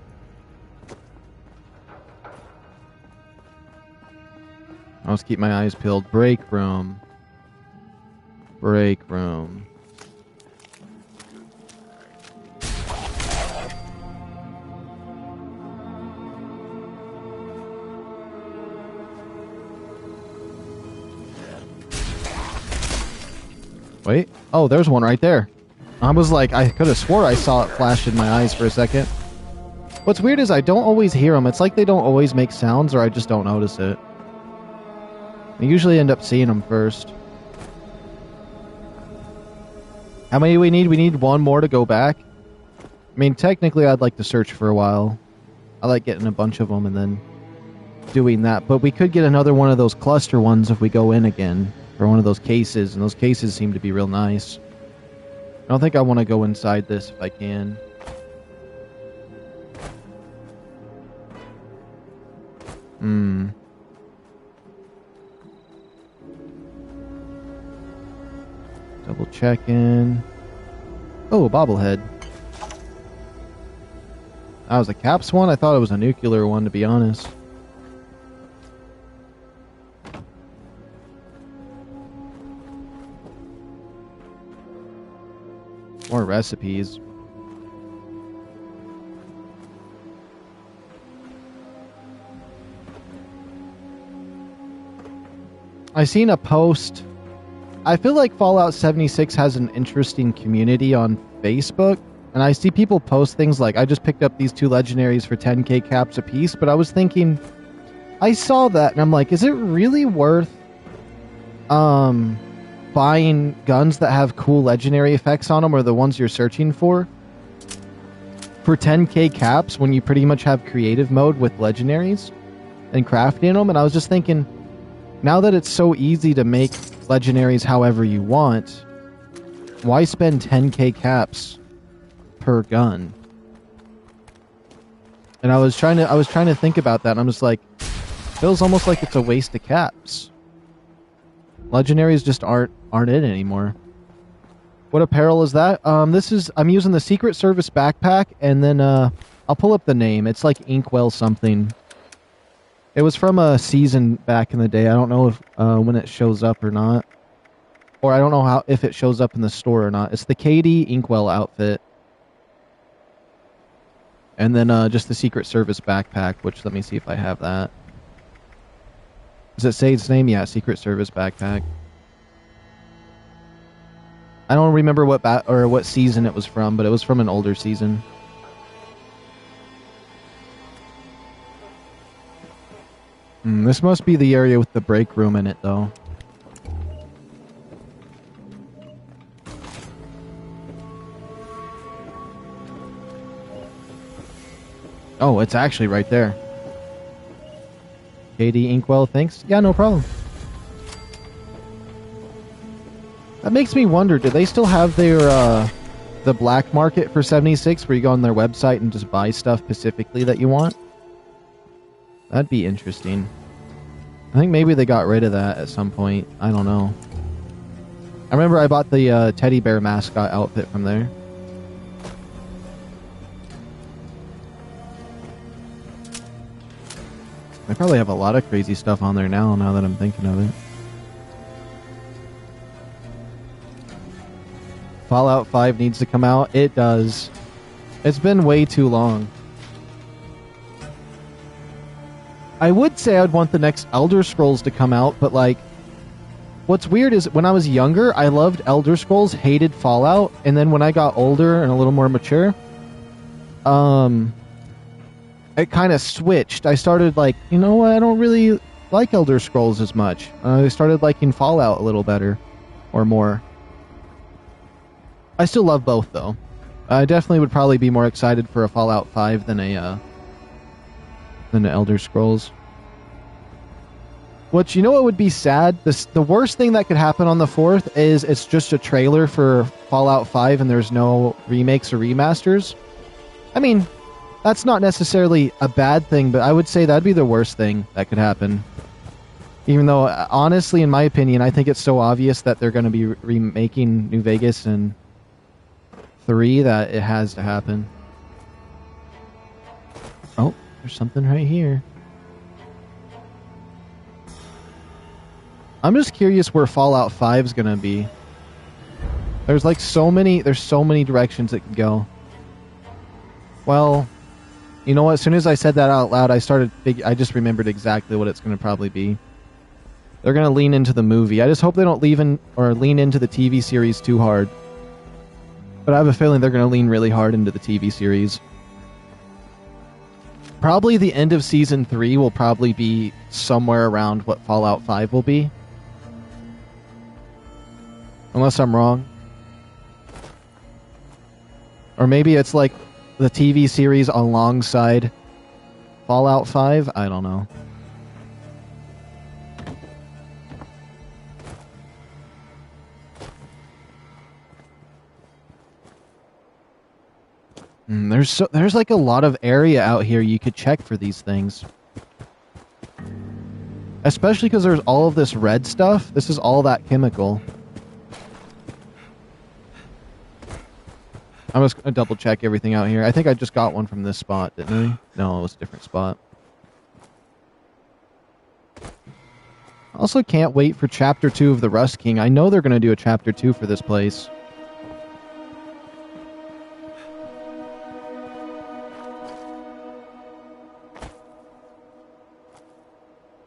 I'll just keep my eyes peeled. Break room. Break room. Wait. Oh, there's one right there. I was like, I could have swore I saw it flash in my eyes for a second. What's weird is I don't always hear them. It's like they don't always make sounds, or I just don't notice it. I usually end up seeing them first. How many do we need? We need one more to go back. I mean, technically, I'd like to search for a while. I like getting a bunch of them and then doing that. But we could get another one of those cluster ones if we go in again. Or one of those cases. And those cases seem to be real nice. I don't think I want to go inside this if I can. Double checking. Oh, a bobblehead. That was a caps one? I thought it was a nuclear one, to be honest. More recipes. I seen a post. I feel like Fallout 76 has an interesting community on Facebook, and I see people post things like, I just picked up these 2 legendaries for 10k caps a piece, but I was thinking, I saw that, and I'm like, is it really worth buying guns that have cool legendary effects on them, or the ones you're searching for 10k caps when you pretty much have creative mode with legendaries and crafting them? And I was just thinking, now that it's so easy to make legendaries however you want, why spend 10k caps per gun? And I was trying to think about that, and I'm just like, feels almost like it's a waste of caps. Legendaries just aren't it anymore. What apparel is that? I'm using the Secret Service backpack, and then I'll pull up the name. It's like Inkwell something. It was from a season back in the day. I don't know if when it shows up or not. Or I don't know if it shows up in the store or not. It's the Katie Inkwell outfit. And then just the Secret Service backpack, which let me see if I have that. Does it say its name? Yeah, Secret Service backpack. I don't remember what season it was from, but it was from an older season. This must be the area with the break room in it, though. Oh, it's actually right there. KD Inkwell, thanks. Yeah, no problem. That makes me wonder, do they still have their, the black market for 76, where you go on their website and just buy stuff specifically that you want? That'd be interesting. I think maybe they got rid of that at some point. I don't know. I remember I bought the teddy bear mascot outfit from there. They probably have a lot of crazy stuff on there now that I'm thinking of it. Fallout 5 needs to come out. It does. It's been way too long. I would say I'd want the next Elder Scrolls to come out, but like, what's weird is when I was younger, I loved Elder Scrolls, hated Fallout, and then when I got older and a little more mature, it kind of switched. I started like, you know what, I don't really like Elder Scrolls as much. I started liking Fallout a little better, or more. I still love both, though. I definitely would probably be more excited for a Fallout 5 than an Elder Scrolls. Which, you know what would be sad? The worst thing that could happen on the 4th is it's just a trailer for Fallout 5 and there's no remakes or remasters. I mean, that's not necessarily a bad thing, but I would say that'd be the worst thing that could happen. Even though, honestly, in my opinion, I think it's so obvious that they're going to be remaking New Vegas and 3 that it has to happen. Oh, there's something right here. I'm just curious where Fallout 5 is going to be. There's like so many directions it could go. Well, you know what? As soon as I said that out loud, I just remembered exactly what it's going to probably be. They're going to lean into the movie. I just hope they don't lean into the TV series too hard. But I have a feeling they're going to lean really hard into the TV series. Probably the end of Season 3 will probably be somewhere around what Fallout 5 will be. Unless I'm wrong. Or maybe it's like the TV series alongside Fallout 5? I don't know. There's like a lot of area out here you could check for these things. Especially because there's all of this red stuff. This is all that chemical. I'm just going to double check everything out here. I think I just got one from this spot, didn't I? No, it was a different spot. Also can't wait for Chapter 2 of the Rust King. I know they're going to do a Chapter 2 for this place.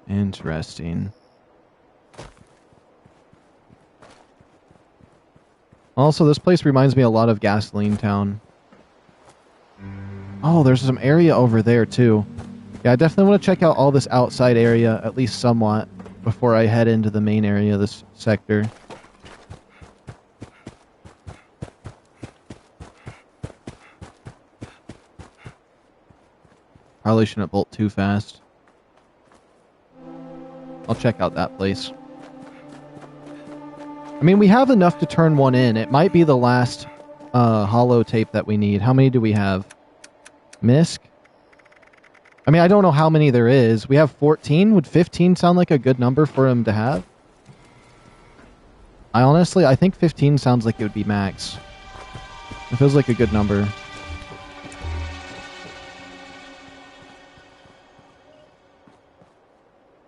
Interesting. Also, this place reminds me a lot of Gasoline Town. Oh, there's some area over there, too. Yeah, I definitely want to check out all this outside area, at least somewhat, before I head into the main area of this sector. Probably shouldn't bolt too fast. I'll check out that place. I mean, we have enough to turn one in. It might be the last hollow tape that we need. How many do we have? Misk? I mean, I don't know how many there is. We have 14. Would 15 sound like a good number for him to have? I think 15 sounds like it would be max. It feels like a good number.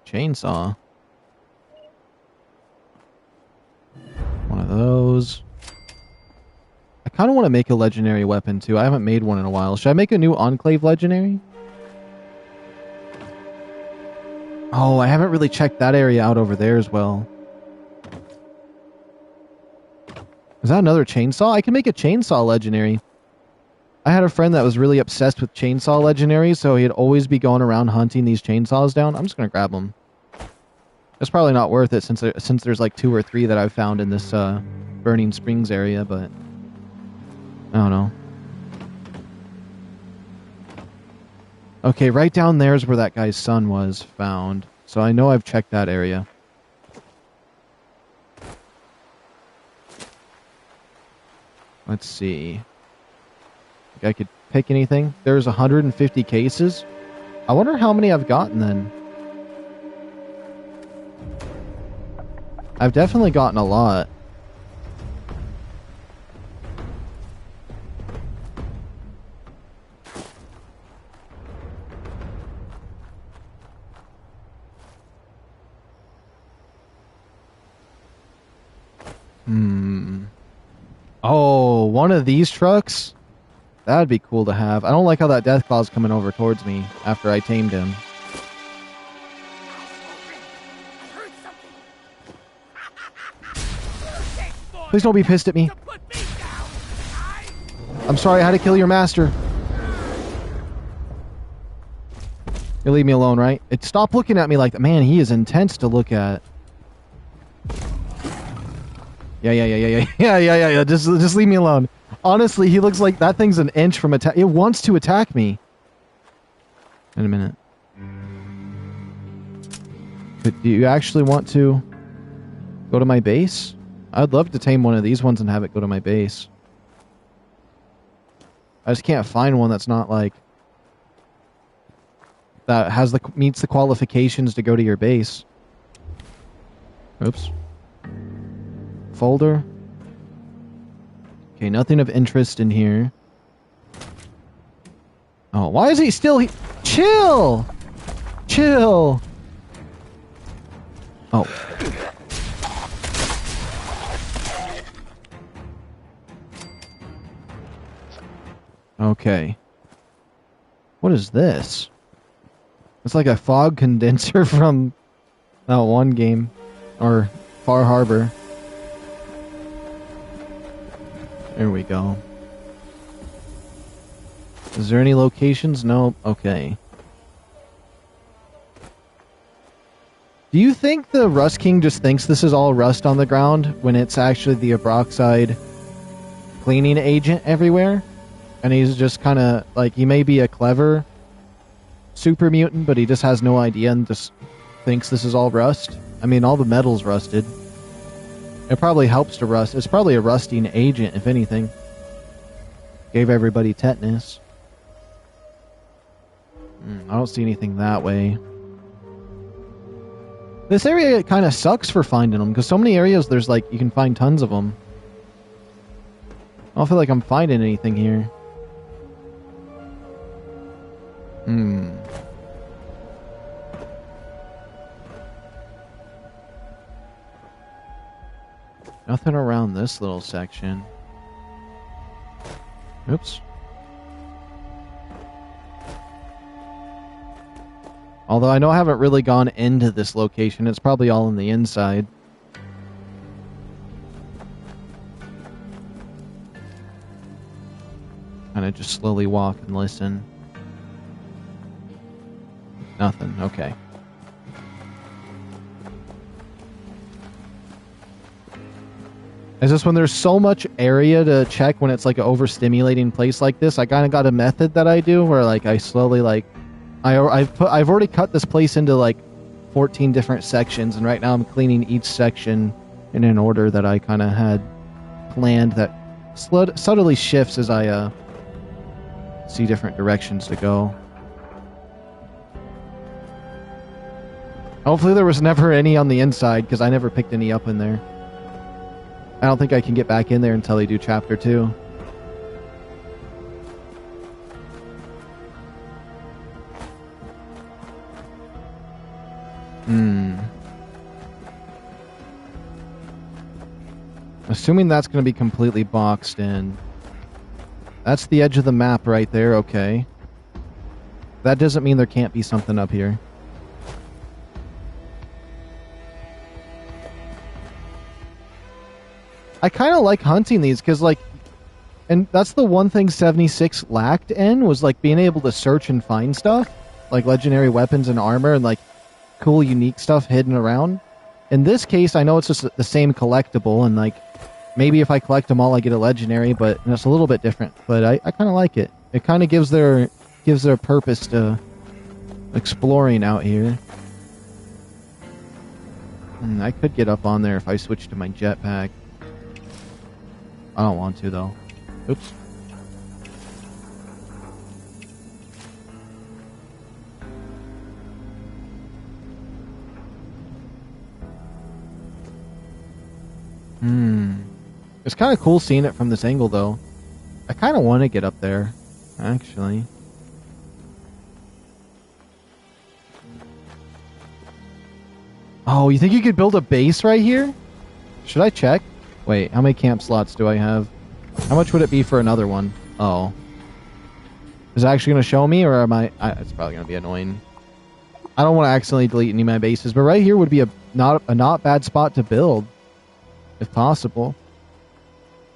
Chainsaw. One of those. I kind of want to make a legendary weapon too. I haven't made one in a while. Should I make a new Enclave legendary? Oh, I haven't really checked that area out over there as well. Is that another chainsaw? I can make a chainsaw legendary. I had a friend that was really obsessed with chainsaw legendaries, so he'd always be going around hunting these chainsaws down. I'm just going to grab them. It's probably not worth it since there's like 2 or 3 that I've found in this Burning Springs area, but I don't know. Okay, right down there is where that guy's son was found. So I know I've checked that area. Let's see. Think I could pick anything? There's 150 cases. I wonder how many I've gotten then. I've definitely gotten a lot. Oh, one of these trucks? That'd be cool to have. I don't like how that Deathclaw's coming over towards me after I tamed him. Please don't be pissed at me. I'm sorry, I had to kill your master. You leave me alone, right? Stop looking at me like that. Man, he is intense to look at. Yeah. Just leave me alone. Honestly, he looks like that thing's an inch from attack. It wants to attack me. In a minute. But do you actually want to go to my base? I'd love to tame one of these ones and have it go to my base. I just can't find one that's not like that has meets the qualifications to go to your base. Oops. Folder. Okay, nothing of interest in here. Oh, why is he still... Chill! Chill! Oh. Okay. What is this? It's like a fog condenser from that one game. Or Far Harbor. There we go. Is there any locations? Nope. Okay. Do you think the Rust King just thinks this is all rust on the ground when it's actually the Abraxodyne cleaning agent everywhere? And he's just kind of like, he may be a clever super mutant, but he just has no idea and just thinks this is all rust? I mean, all the metal's rusted. It probably helps to rust. It's probably a rusting agent, if anything. Gave everybody tetanus. I don't see anything that way. This area kind of sucks for finding them, because so many areas there's like, you can find tons of them. I don't feel like I'm finding anything here. Nothing around this little section. Oops. Although I know I haven't really gone into this location. It's probably all on the inside. Kind of just slowly walk and listen. Nothing. Okay. It's just when there's so much area to check when it's like an overstimulating place like this, I kind of got a method that I do where like I slowly like I've already cut this place into like 14 different sections, and right now I'm cleaning each section in an order that I kind of had planned that subtly shifts as I see different directions to go. Hopefully there was never any on the inside, because I never picked any up in there. I don't think I can get back in there until they do Chapter 2. Assuming that's going to be completely boxed in. That's the edge of the map right there, okay. That doesn't mean there can't be something up here. I kind of like hunting these because, like, and that's the one thing 76 lacked in, was, like, being able to search and find stuff. Like, legendary weapons and armor and, like, cool, unique stuff hidden around. In this case, I know it's just the same collectible, and, like, maybe if I collect them all, I get a legendary, but it's a little bit different. But I kind of like it. It kind of gives their purpose to exploring out here. I could get up on there if I switch to my jetpack. I don't want to, though. Oops. It's kind of cool seeing it from this angle, though. I kind of want to get up there, actually. Oh, you think you could build a base right here? Should I check? Wait, how many camp slots do I have? How much would it be for another one? Oh. Is it actually going to show me, or am I... It's probably going to be annoying. I don't want to accidentally delete any of my bases, but right here would be a not bad spot to build. If possible.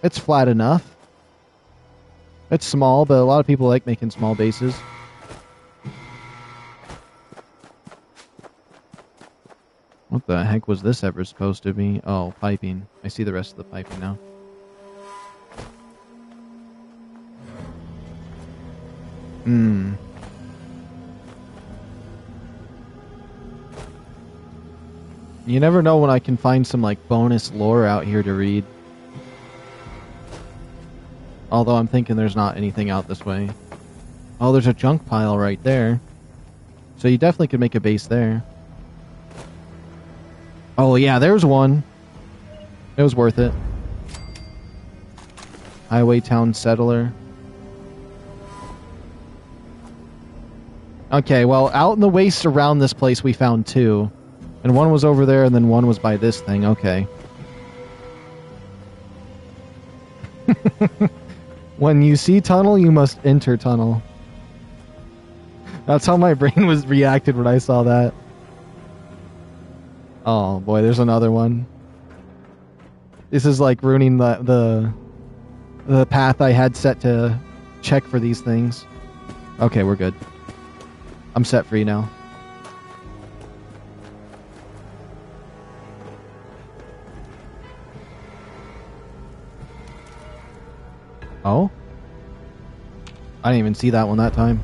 It's flat enough. It's small, but a lot of people like making small bases. What the heck was this ever supposed to be? Oh, piping. I see the rest of the piping now. You never know when I can find some, like, bonus lore out here to read. Although I'm thinking there's not anything out this way. Oh, there's a junk pile right there. So you definitely could make a base there. Oh, yeah, there's one. It was worth it. Highway Town Settler. Okay, well, out in the wastes around this place we found two. And one was over there, and then one was by this thing. Okay. When you see tunnel, you must enter tunnel. That's how my brain was reacted when I saw that. Oh boy, there's another one. This is like ruining the the path I had set to check for these things. Okay, we're good. I'm set free now. Oh? I didn't even see that one that time.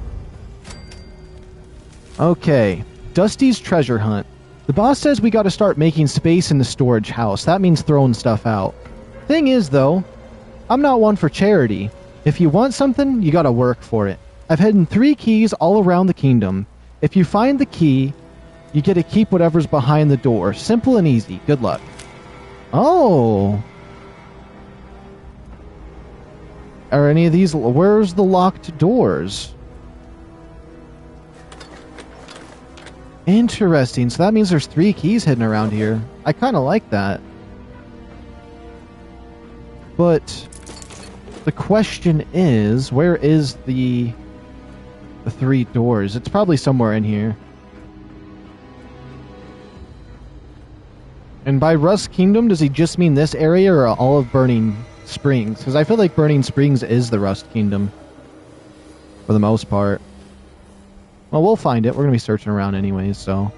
Okay. Dusty's treasure hunt. The boss says we gotta start making space in the storage house. That means throwing stuff out. Thing is, though, I'm not one for charity. If you want something, you gotta work for it. I've hidden 3 keys all around the kingdom. If you find the key, you get to keep whatever's behind the door. Simple and easy. Good luck. Oh. Are any of these... Where's the locked doors? Interesting. So that means there's 3 keys hidden around here. I kind of like that. But the question is, where is the 3 doors? It's probably somewhere in here. And by Rust Kingdom, does he just mean this area or all of Burning Springs? Because I feel like Burning Springs is the Rust Kingdom. For the most part. Well, we'll find it. We're going to be searching around anyways, so...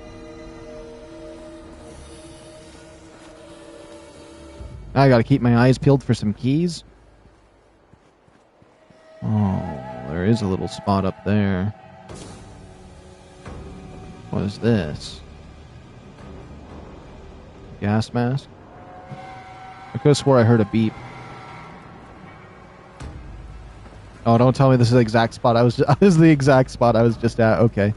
I gotta keep my eyes peeled for some keys. Oh, there is a little spot up there. What is this? Gas mask? I could have swore I heard a beep. Oh, don't tell me this is the exact spot I was just, this is the exact spot I was just at. Okay.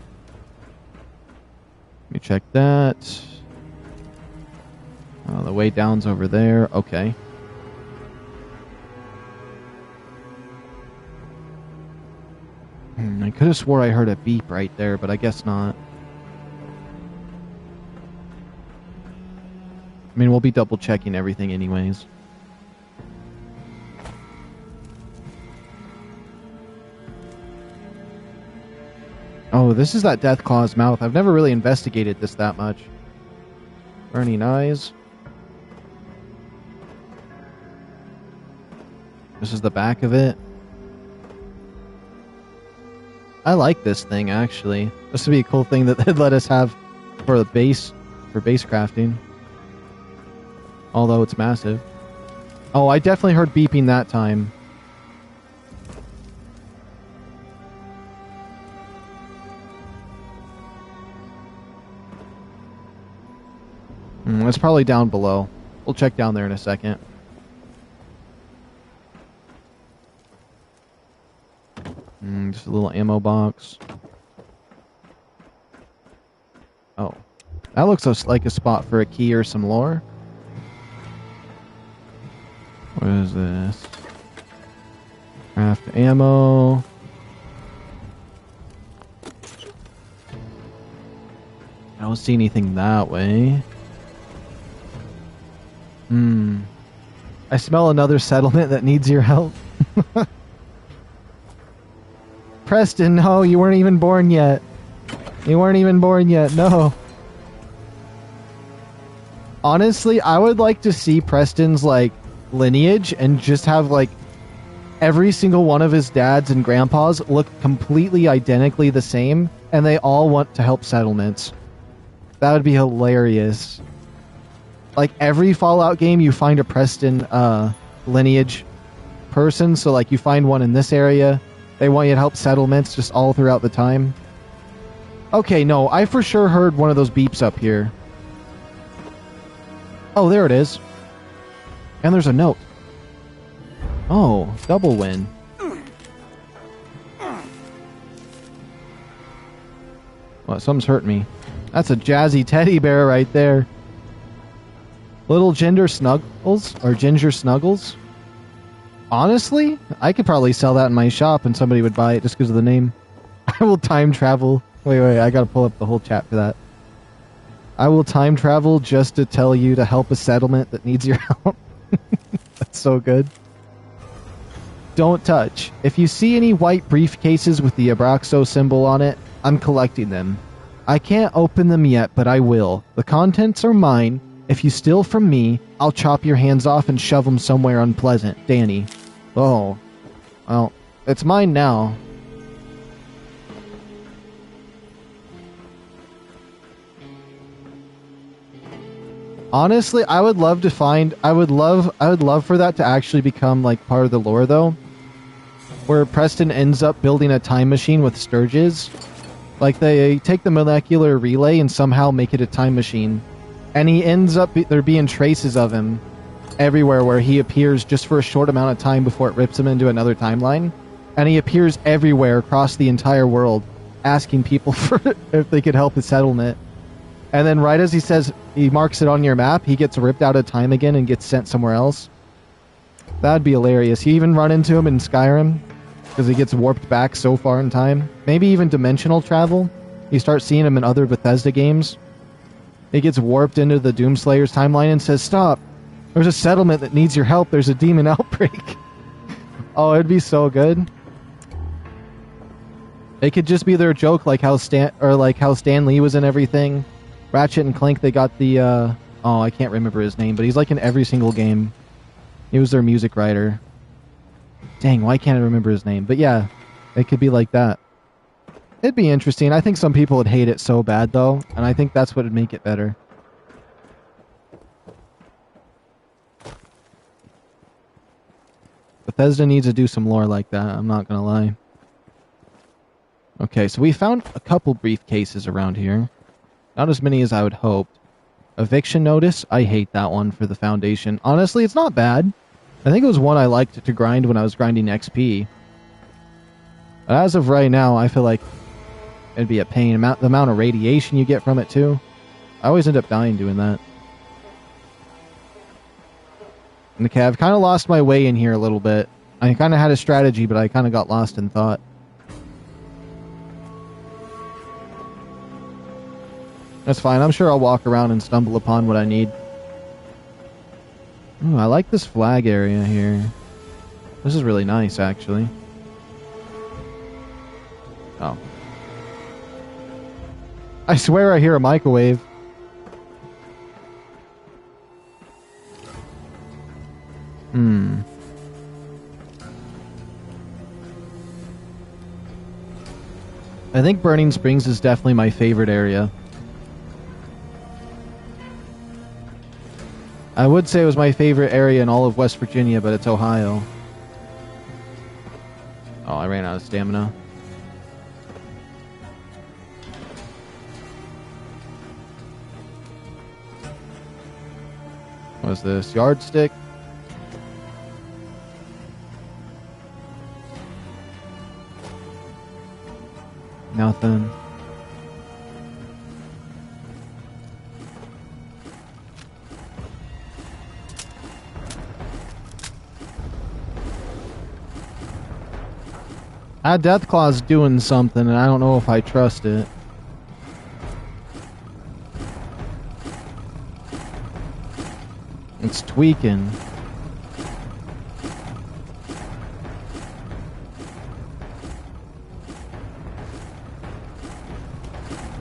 Let me check that. Oh, the way down's over there. Okay. I could have swore I heard a beep right there, but I guess not. I mean, we'll be double checking everything anyways. Oh, this is that Deathclaw's mouth. I've never really investigated this that much. Burning eyes. This is the back of it. I like this thing, actually. This would be a cool thing that they'd let us have for the base, for base crafting. Although it's massive. Oh, I definitely heard beeping that time. It's probably down below. We'll check down there in a second. Just a little ammo box. Oh. That looks like a spot for a key or some lore. What is this? Craft ammo. I don't see anything that way. I smell another settlement that needs your help. Preston, no, you weren't even born yet. You weren't even born yet, no. Honestly, I would like to see Preston's, like, lineage and just have, like, every single one of his dads and grandpas look completely identically the same, and they all want to help settlements. That would be hilarious. Like, every Fallout game, you find a Preston lineage person, so, like, you find one in this area. They want you to help settlements just all throughout the time. Okay, no, I for sure heard one of those beeps up here. Oh, there it is. And there's a note. Oh, double win. Well, something's hurt me. That's a jazzy teddy bear right there. Little Ginger Snuggles, or Ginger Snuggles. Honestly, I could probably sell that in my shop and somebody would buy it just because of the name. I will time travel. Wait, I gotta pull up the whole chat for that. I will time travel just to tell you to help a settlement that needs your help. That's so good. Don't touch. If you see any white briefcases with the Abraxo symbol on it, I'm collecting them. I can't open them yet, but I will. The contents are mine. If you steal from me, I'll chop your hands off and shove them somewhere unpleasant. Danny. Oh. Well, it's mine now. Honestly, I would love to find... I would love for that to actually become, like, part of the lore, though. Where Preston ends up building a time machine with Sturges. Like, they take the molecular relay and somehow make it a time machine. And he ends up... there being traces of him everywhere where he appears just for a short amount of time before it rips him into another timeline. And he appears everywhere across the entire world, asking people for if they could help his settlement. And then right as he says he marks it on your map, he gets ripped out of time again and gets sent somewhere else. That'd be hilarious. You even run into him in Skyrim, because he gets warped back so far in time. Maybe even dimensional travel. You start seeing him in other Bethesda games. He gets warped into the Doomslayer's timeline and says, "Stop! There's a settlement that needs your help. There's a demon outbreak." Oh, it'd be so good. It could just be their joke, like how Stan Lee was in everything. Ratchet and Clank, they got the, oh, I can't remember his name, but he's like in every single game. He was their music writer. Dang, why can't I remember his name? But yeah, it could be like that. It'd be interesting. I think some people would hate it so bad, though, and I think that's what would make it better. Bethesda needs to do some lore like that, I'm not gonna lie. Okay, so we found a couple briefcases around here. Not as many as I would hope. Eviction notice? I hate that one for the Foundation. Honestly, it's not bad. I think it was one I liked to grind when I was grinding XP. But as of right now, I feel like it'd be a pain. The amount of radiation you get from it, too. I always end up dying doing that. Okay, I've kind of lost my way in here a little bit. I kind of had a strategy, but I kind of got lost in thought. That's fine. I'm sure I'll walk around and stumble upon what I need. Ooh, I like this flag area here. This is really nice, actually. Oh. I swear I hear a microwave. I think Burning Springs is definitely my favorite area. I would say it was my favorite area in all of West Virginia, but it's Ohio. Oh, I ran out of stamina. What's this? Yardstick? Nothing. That Deathclaw's doing something, and I don't know if I trust it. It's tweaking.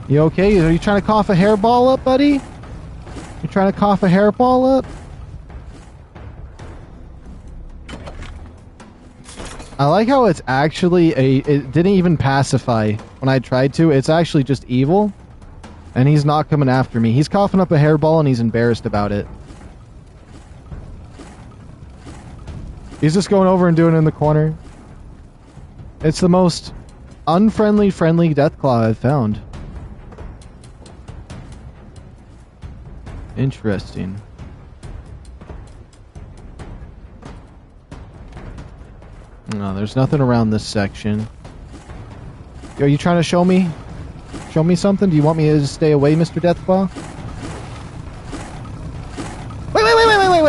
You okay? Are you trying to cough a hairball up, buddy? You trying to cough a hairball up? I like how it's actually it didn't even pacify when I tried to. It's actually just evil. And he's not coming after me. He's coughing up a hairball and he's embarrassed about it. He's just going over and doing it in the corner. It's the most unfriendly, friendly Deathclaw I've found. Interesting. No, there's nothing around this section. Are you trying to show me? Show me something? Do you want me to stay away, Mr. Deathclaw?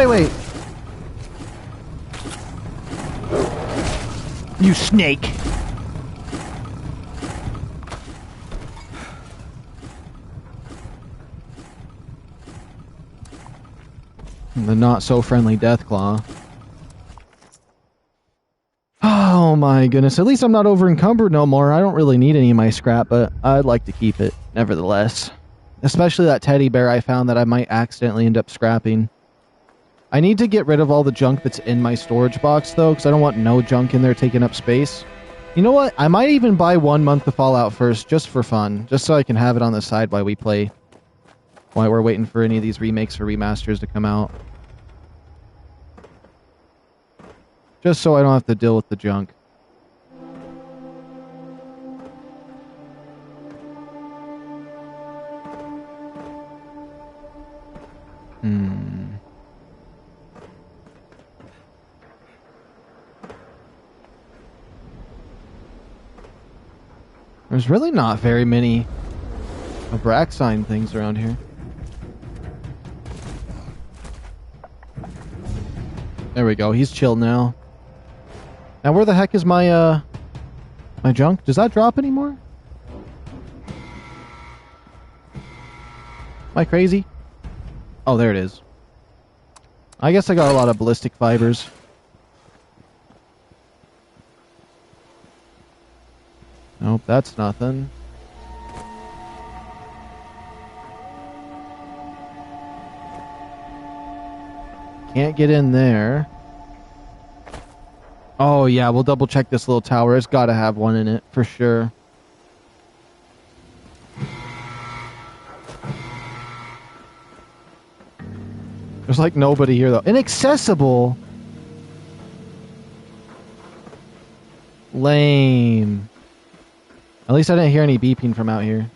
Wait! You snake! The not-so-friendly Deathclaw. Oh my goodness, at least I'm not over-encumbered no more. I don't really need any of my scrap, but I'd like to keep it, nevertheless. Especially that teddy bear I found that I might accidentally end up scrapping. I need to get rid of all the junk that's in my storage box, though, because I don't want no junk in there taking up space. You know what? I might even buy 1 month of Fallout first, just for fun. Just so I can have it on the side while we play. While we're waiting for any of these remakes or remasters to come out. Just so I don't have to deal with the junk. There's really not very many Abraxodyne things around here. There we go. He's chill now. Now where the heck is my my junk? Does that drop anymore? Am I crazy? Oh, there it is. I guess I got a lot of ballistic fibers. Nope, that's nothing. Can't get in there. Oh yeah, we'll double check this little tower. It's gotta have one in it, for sure. There's like nobody here though. Inaccessible! Lame. At least I didn't hear any beeping from out here.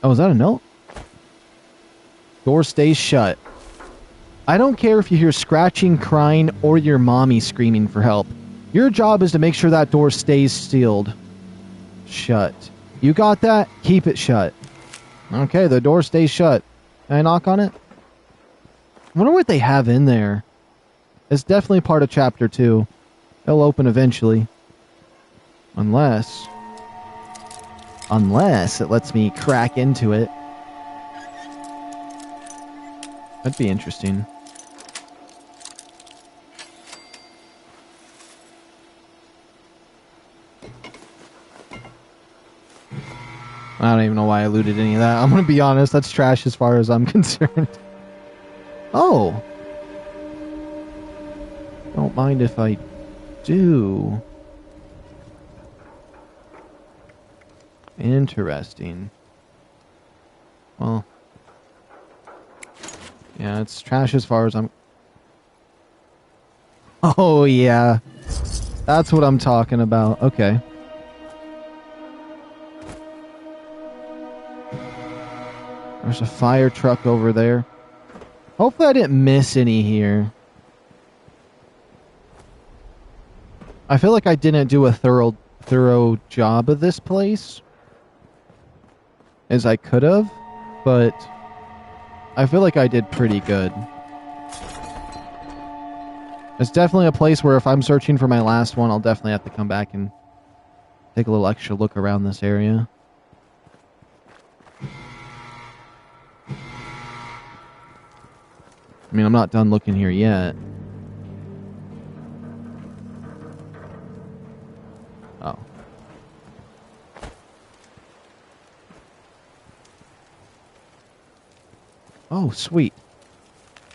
Oh, is that a note? Door stays shut. I don't care if you hear scratching, crying, or your mommy screaming for help. Your job is to make sure that door stays sealed. Shut. You got that? Keep it shut. Okay, the door stays shut. Can I knock on it? I wonder what they have in there. It's definitely part of Chapter 2. It'll open eventually. Unless it lets me crack into it. That'd be interesting. I don't even know why I looted any of that. I'm gonna be honest, that's trash as far as I'm concerned. Oh! Don't mind if I do. Interesting. Well. Yeah, it's trash as far as I'm... Oh, yeah. That's what I'm talking about. Okay. There's a fire truck over there. Hopefully I didn't miss any here. I feel like I didn't do a thorough job of this place. As I could have, but I feel like I did pretty good. It's definitely a place where if I'm searching for my last one, I'll definitely have to come back and take a little extra look around this area. I mean, I'm not done looking here yet. Oh. Oh, sweet.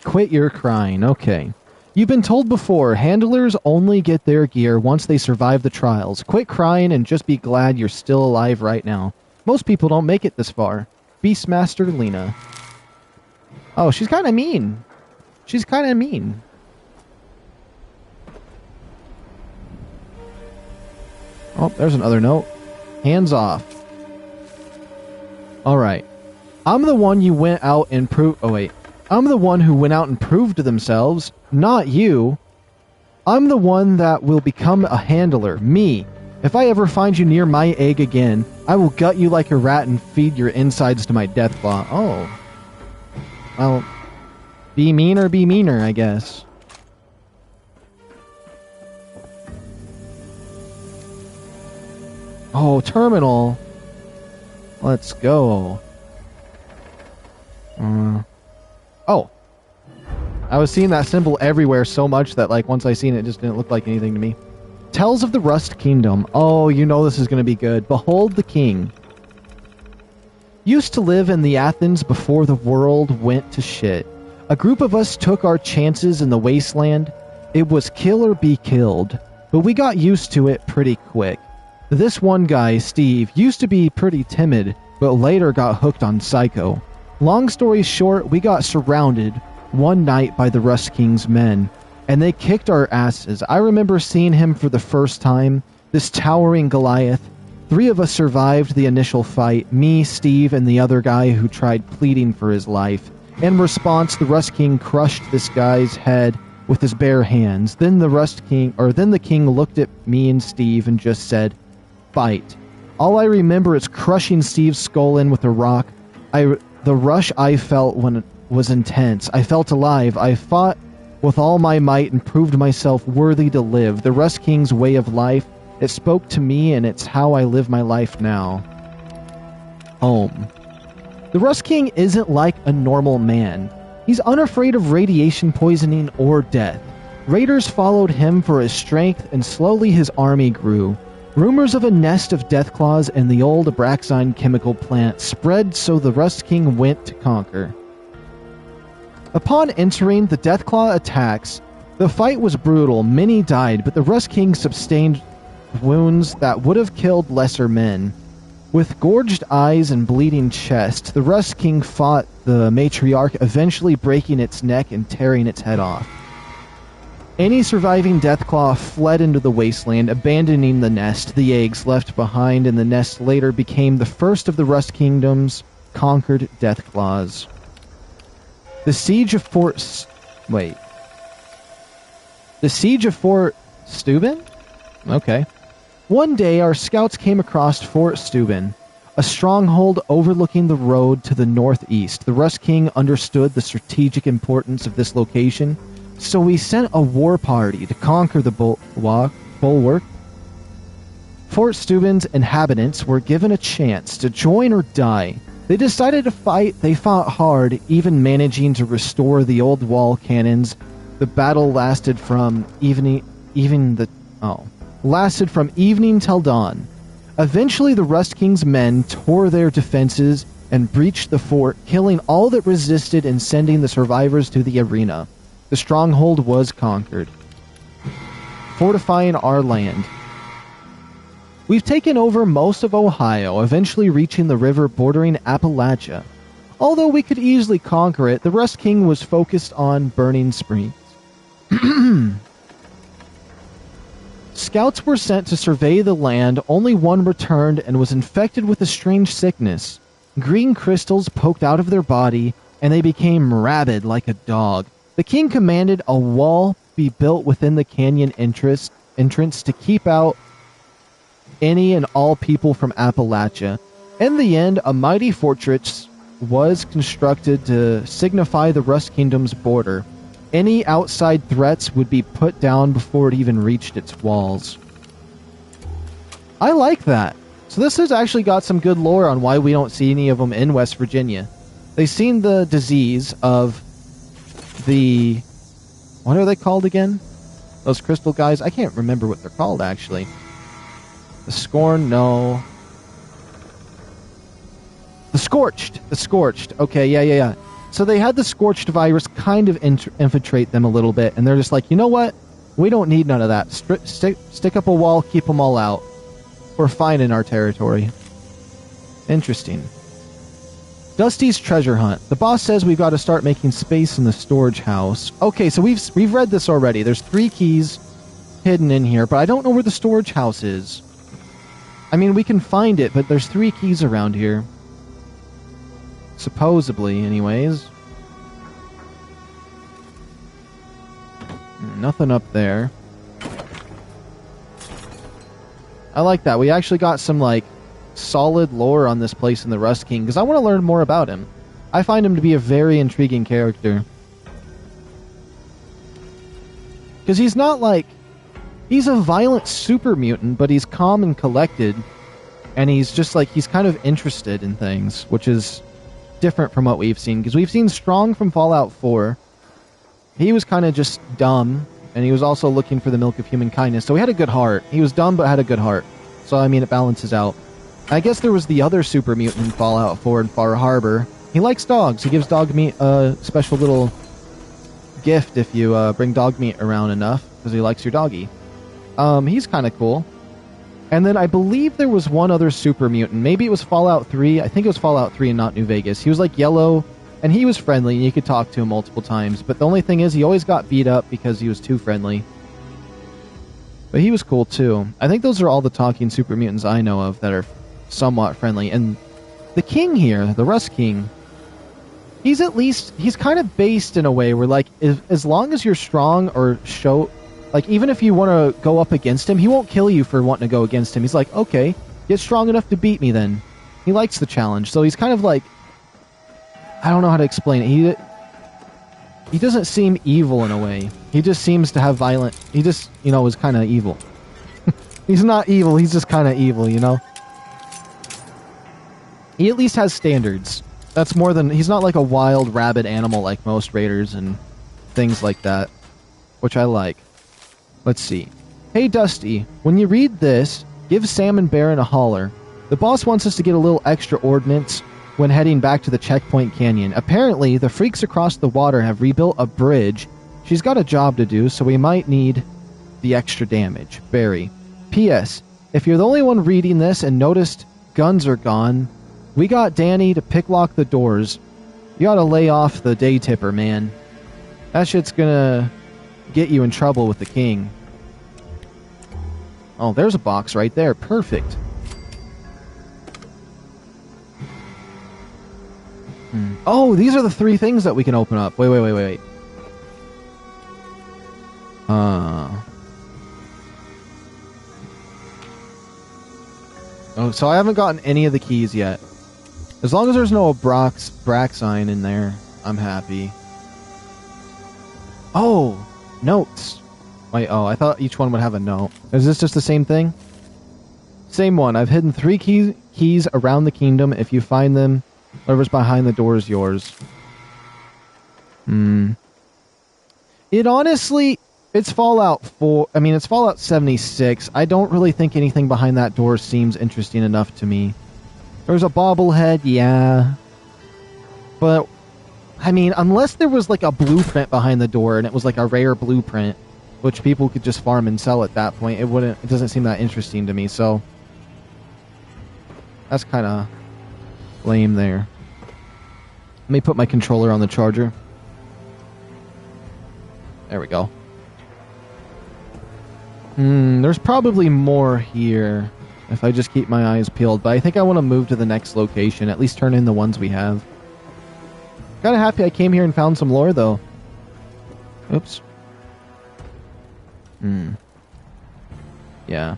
Quit your crying. Okay. You've been told before, handlers only get their gear once they survive the trials. Quit crying and just be glad you're still alive right now. Most people don't make it this far. Beastmaster Lena. Oh, she's kind of mean. She's kind of mean. Oh, there's another note. Hands off. Alright. I'm the one you went out and proved... Oh, wait. I'm the one who went out and proved to themselves, not you. I'm the one that will become a handler, me. If I ever find you near my egg again, I will gut you like a rat and feed your insides to my deathclaw. Oh. Well, be mean or be meaner, I guess. Oh, terminal. Let's go. Oh. I was seeing that symbol everywhere so much that, like, once I seen it, it just didn't look like anything to me. Tells of the Rust Kingdom. Oh, you know this is going to be good. Behold the king. Used to live in the Athens before the world went to shit. A group of us took our chances in the wasteland. It was kill or be killed, but we got used to it pretty quick. This one guy, Steve, used to be pretty timid, but later got hooked on Psycho. Long story short, we got surrounded one night by the Rust King's men, and they kicked our asses. I remember seeing him for the first time, this towering Goliath. 3 of us survived the initial fight, me, Steve, and the other guy who tried pleading for his life. In response, the Rust King crushed this guy's head with his bare hands. Then the king looked at me and Steve and just said, "Fight." All I remember is crushing Steve's skull in with a rock. The rush I felt was intense. I felt alive. I fought with all my might and proved myself worthy to live. The Rust King's way of life, it spoke to me, and it's how I live my life now. Home. The Rust King isn't like a normal man. He's unafraid of radiation poisoning or death. Raiders followed him for his strength, and slowly his army grew. Rumors of a nest of Deathclaws in the old Abraxodyne chemical plant spread, so the Rust King went to conquer. Upon entering the Deathclaw attacks, the fight was brutal. Many died, but the Rust King sustained wounds that would have killed lesser men. With gorged eyes and bleeding chest, the Rust King fought the matriarch, eventually breaking its neck and tearing its head off. Any surviving Deathclaw fled into the wasteland, abandoning the nest. The eggs left behind in the nest later became the first of the Rust Kingdom's conquered Deathclaws. The siege of Fort Steuben? Okay. One day, our scouts came across Fort Steuben, a stronghold overlooking the road to the northeast. The Rust King understood the strategic importance of this location, so we sent a war party to conquer the bulwark. Fort Steuben's inhabitants were given a chance to join or die. They decided to fight. They fought hard, even managing to restore the old wall cannons. The battle lasted from evening till dawn. Eventually, the Rust King's men tore their defenses and breached the fort, killing all that resisted and sending the survivors to the arena. The stronghold was conquered. Fortifying our land. We've taken over most of Ohio, eventually reaching the river bordering Appalachia. Although we could easily conquer it, the Rust King was focused on Burning Springs. Scouts were sent to survey the land. Only one returned and was infected with a strange sickness. Green crystals poked out of their body, and they became rabid like a dog. The king commanded a wall be built within the canyon entrance to keep out any and all people from Appalachia. In the end, a mighty fortress was constructed to signify the Rust Kingdom's border. Any outside threats would be put down before it even reached its walls. I like that. So this has actually got some good lore on why we don't see any of them in West Virginia. They've seen the disease of the... What are they called again? Those crystal guys? I can't remember what they're called, actually. The Scorn? No. The Scorched. The Scorched. Okay, yeah. So they had the Scorched virus kind of infiltrate them a little bit, and they're just like, you know what? We don't need none of that. Stick up a wall, keep them all out. We're fine in our territory. Interesting. Dusty's treasure hunt. The boss says we've got to start making space in the storage house. Okay, so we've read this already. There's 3 keys hidden in here, but I don't know where the storage house is. I mean, we can find it, but there's 3 keys around here. Supposedly, anyways. Nothing up there. I like that. We actually got some, like, solid lore on this place in the Rust King, because I want to learn more about him. I find him to be a very intriguing character. Because he's not like... He's a violent super mutant, but he's calm and collected. And he's just like, he's kind of interested in things, which is different from what we've seen. Because we've seen Strong from Fallout 4. He was kind of just dumb, and he was also looking for the milk of human kindness. So he had a good heart. He was dumb, but had a good heart. So, I mean, it balances out. I guess there was the other super mutant in Fallout 4 in Far Harbor. He likes dogs. He gives dog meat a special little gift if you bring dog meat around enough, because he likes your doggy. He's kind of cool. And then I believe there was one other super mutant. Maybe it was Fallout 3. I think it was Fallout 3 and not New Vegas. He was like yellow, and he was friendly, and you could talk to him multiple times. But the only thing is, he always got beat up because he was too friendly. But he was cool, too. I think those are all the talking super mutants I know of that are somewhat friendly. And the king here, the Rust King, he's kind of based in a way where, like, as long as you're strong or show... Like, even if you want to go up against him, he won't kill you for wanting to go against him. He's like, okay, get strong enough to beat me then. He likes the challenge. So he's kind of like... I don't know how to explain it. He doesn't seem evil in a way. He just seems to have violent... He just, is kind of evil. He's not evil, he's just kind of evil, He at least has standards. That's more than... He's not like a wild, rabid animal like most raiders and things like that. Which I like. Let's see. Hey, Dusty, when you read this, give Sam and Baron a holler. The boss wants us to get a little extra ordnance when heading back to the Checkpoint Canyon. Apparently, the freaks across the water have rebuilt a bridge. She's got a job to do, so we might need the extra damage. Barry. P.S. If you're the only one reading this and noticed guns are gone, we got Danny to picklock the doors. You gotta lay off the day tipper, man. That shit's gonna... get you in trouble with the king. Oh, there's a box right there. Perfect. Oh, these are the 3 things that we can open up. Wait. Oh, so I haven't gotten any of the keys yet. As long as there's no Abraxodyne in there, I'm happy. Oh! Notes. Wait, I thought each one would have a note. Is this just the same thing? Same one. I've hidden 3 keys around the kingdom. If you find them, whatever's behind the door is yours. It honestly... It's Fallout 4... I mean, it's Fallout 76. I don't really think anything behind that door seems interesting enough to me. There's a bobblehead, yeah. But... I mean, unless there was like a blueprint behind the door and it was like a rare blueprint, which people could just farm and sell at that point, it doesn't seem that interesting to me, so that's kind of lame there. Let me put my controller on the charger. There we go. There's probably more here if I just keep my eyes peeled, but I think I want to move to the next location, at least turn in the ones we have. Kind of happy I came here and found some lore, though. Oops. Yeah.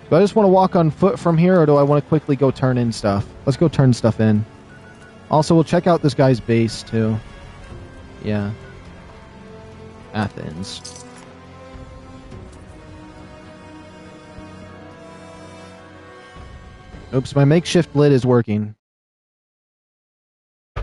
Do I just want to walk on foot from here, or do I want to quickly go turn in stuff? Let's go turn stuff in. Also, we'll check out this guy's base, too. Yeah. Athens. Oops, my makeshift lid is working.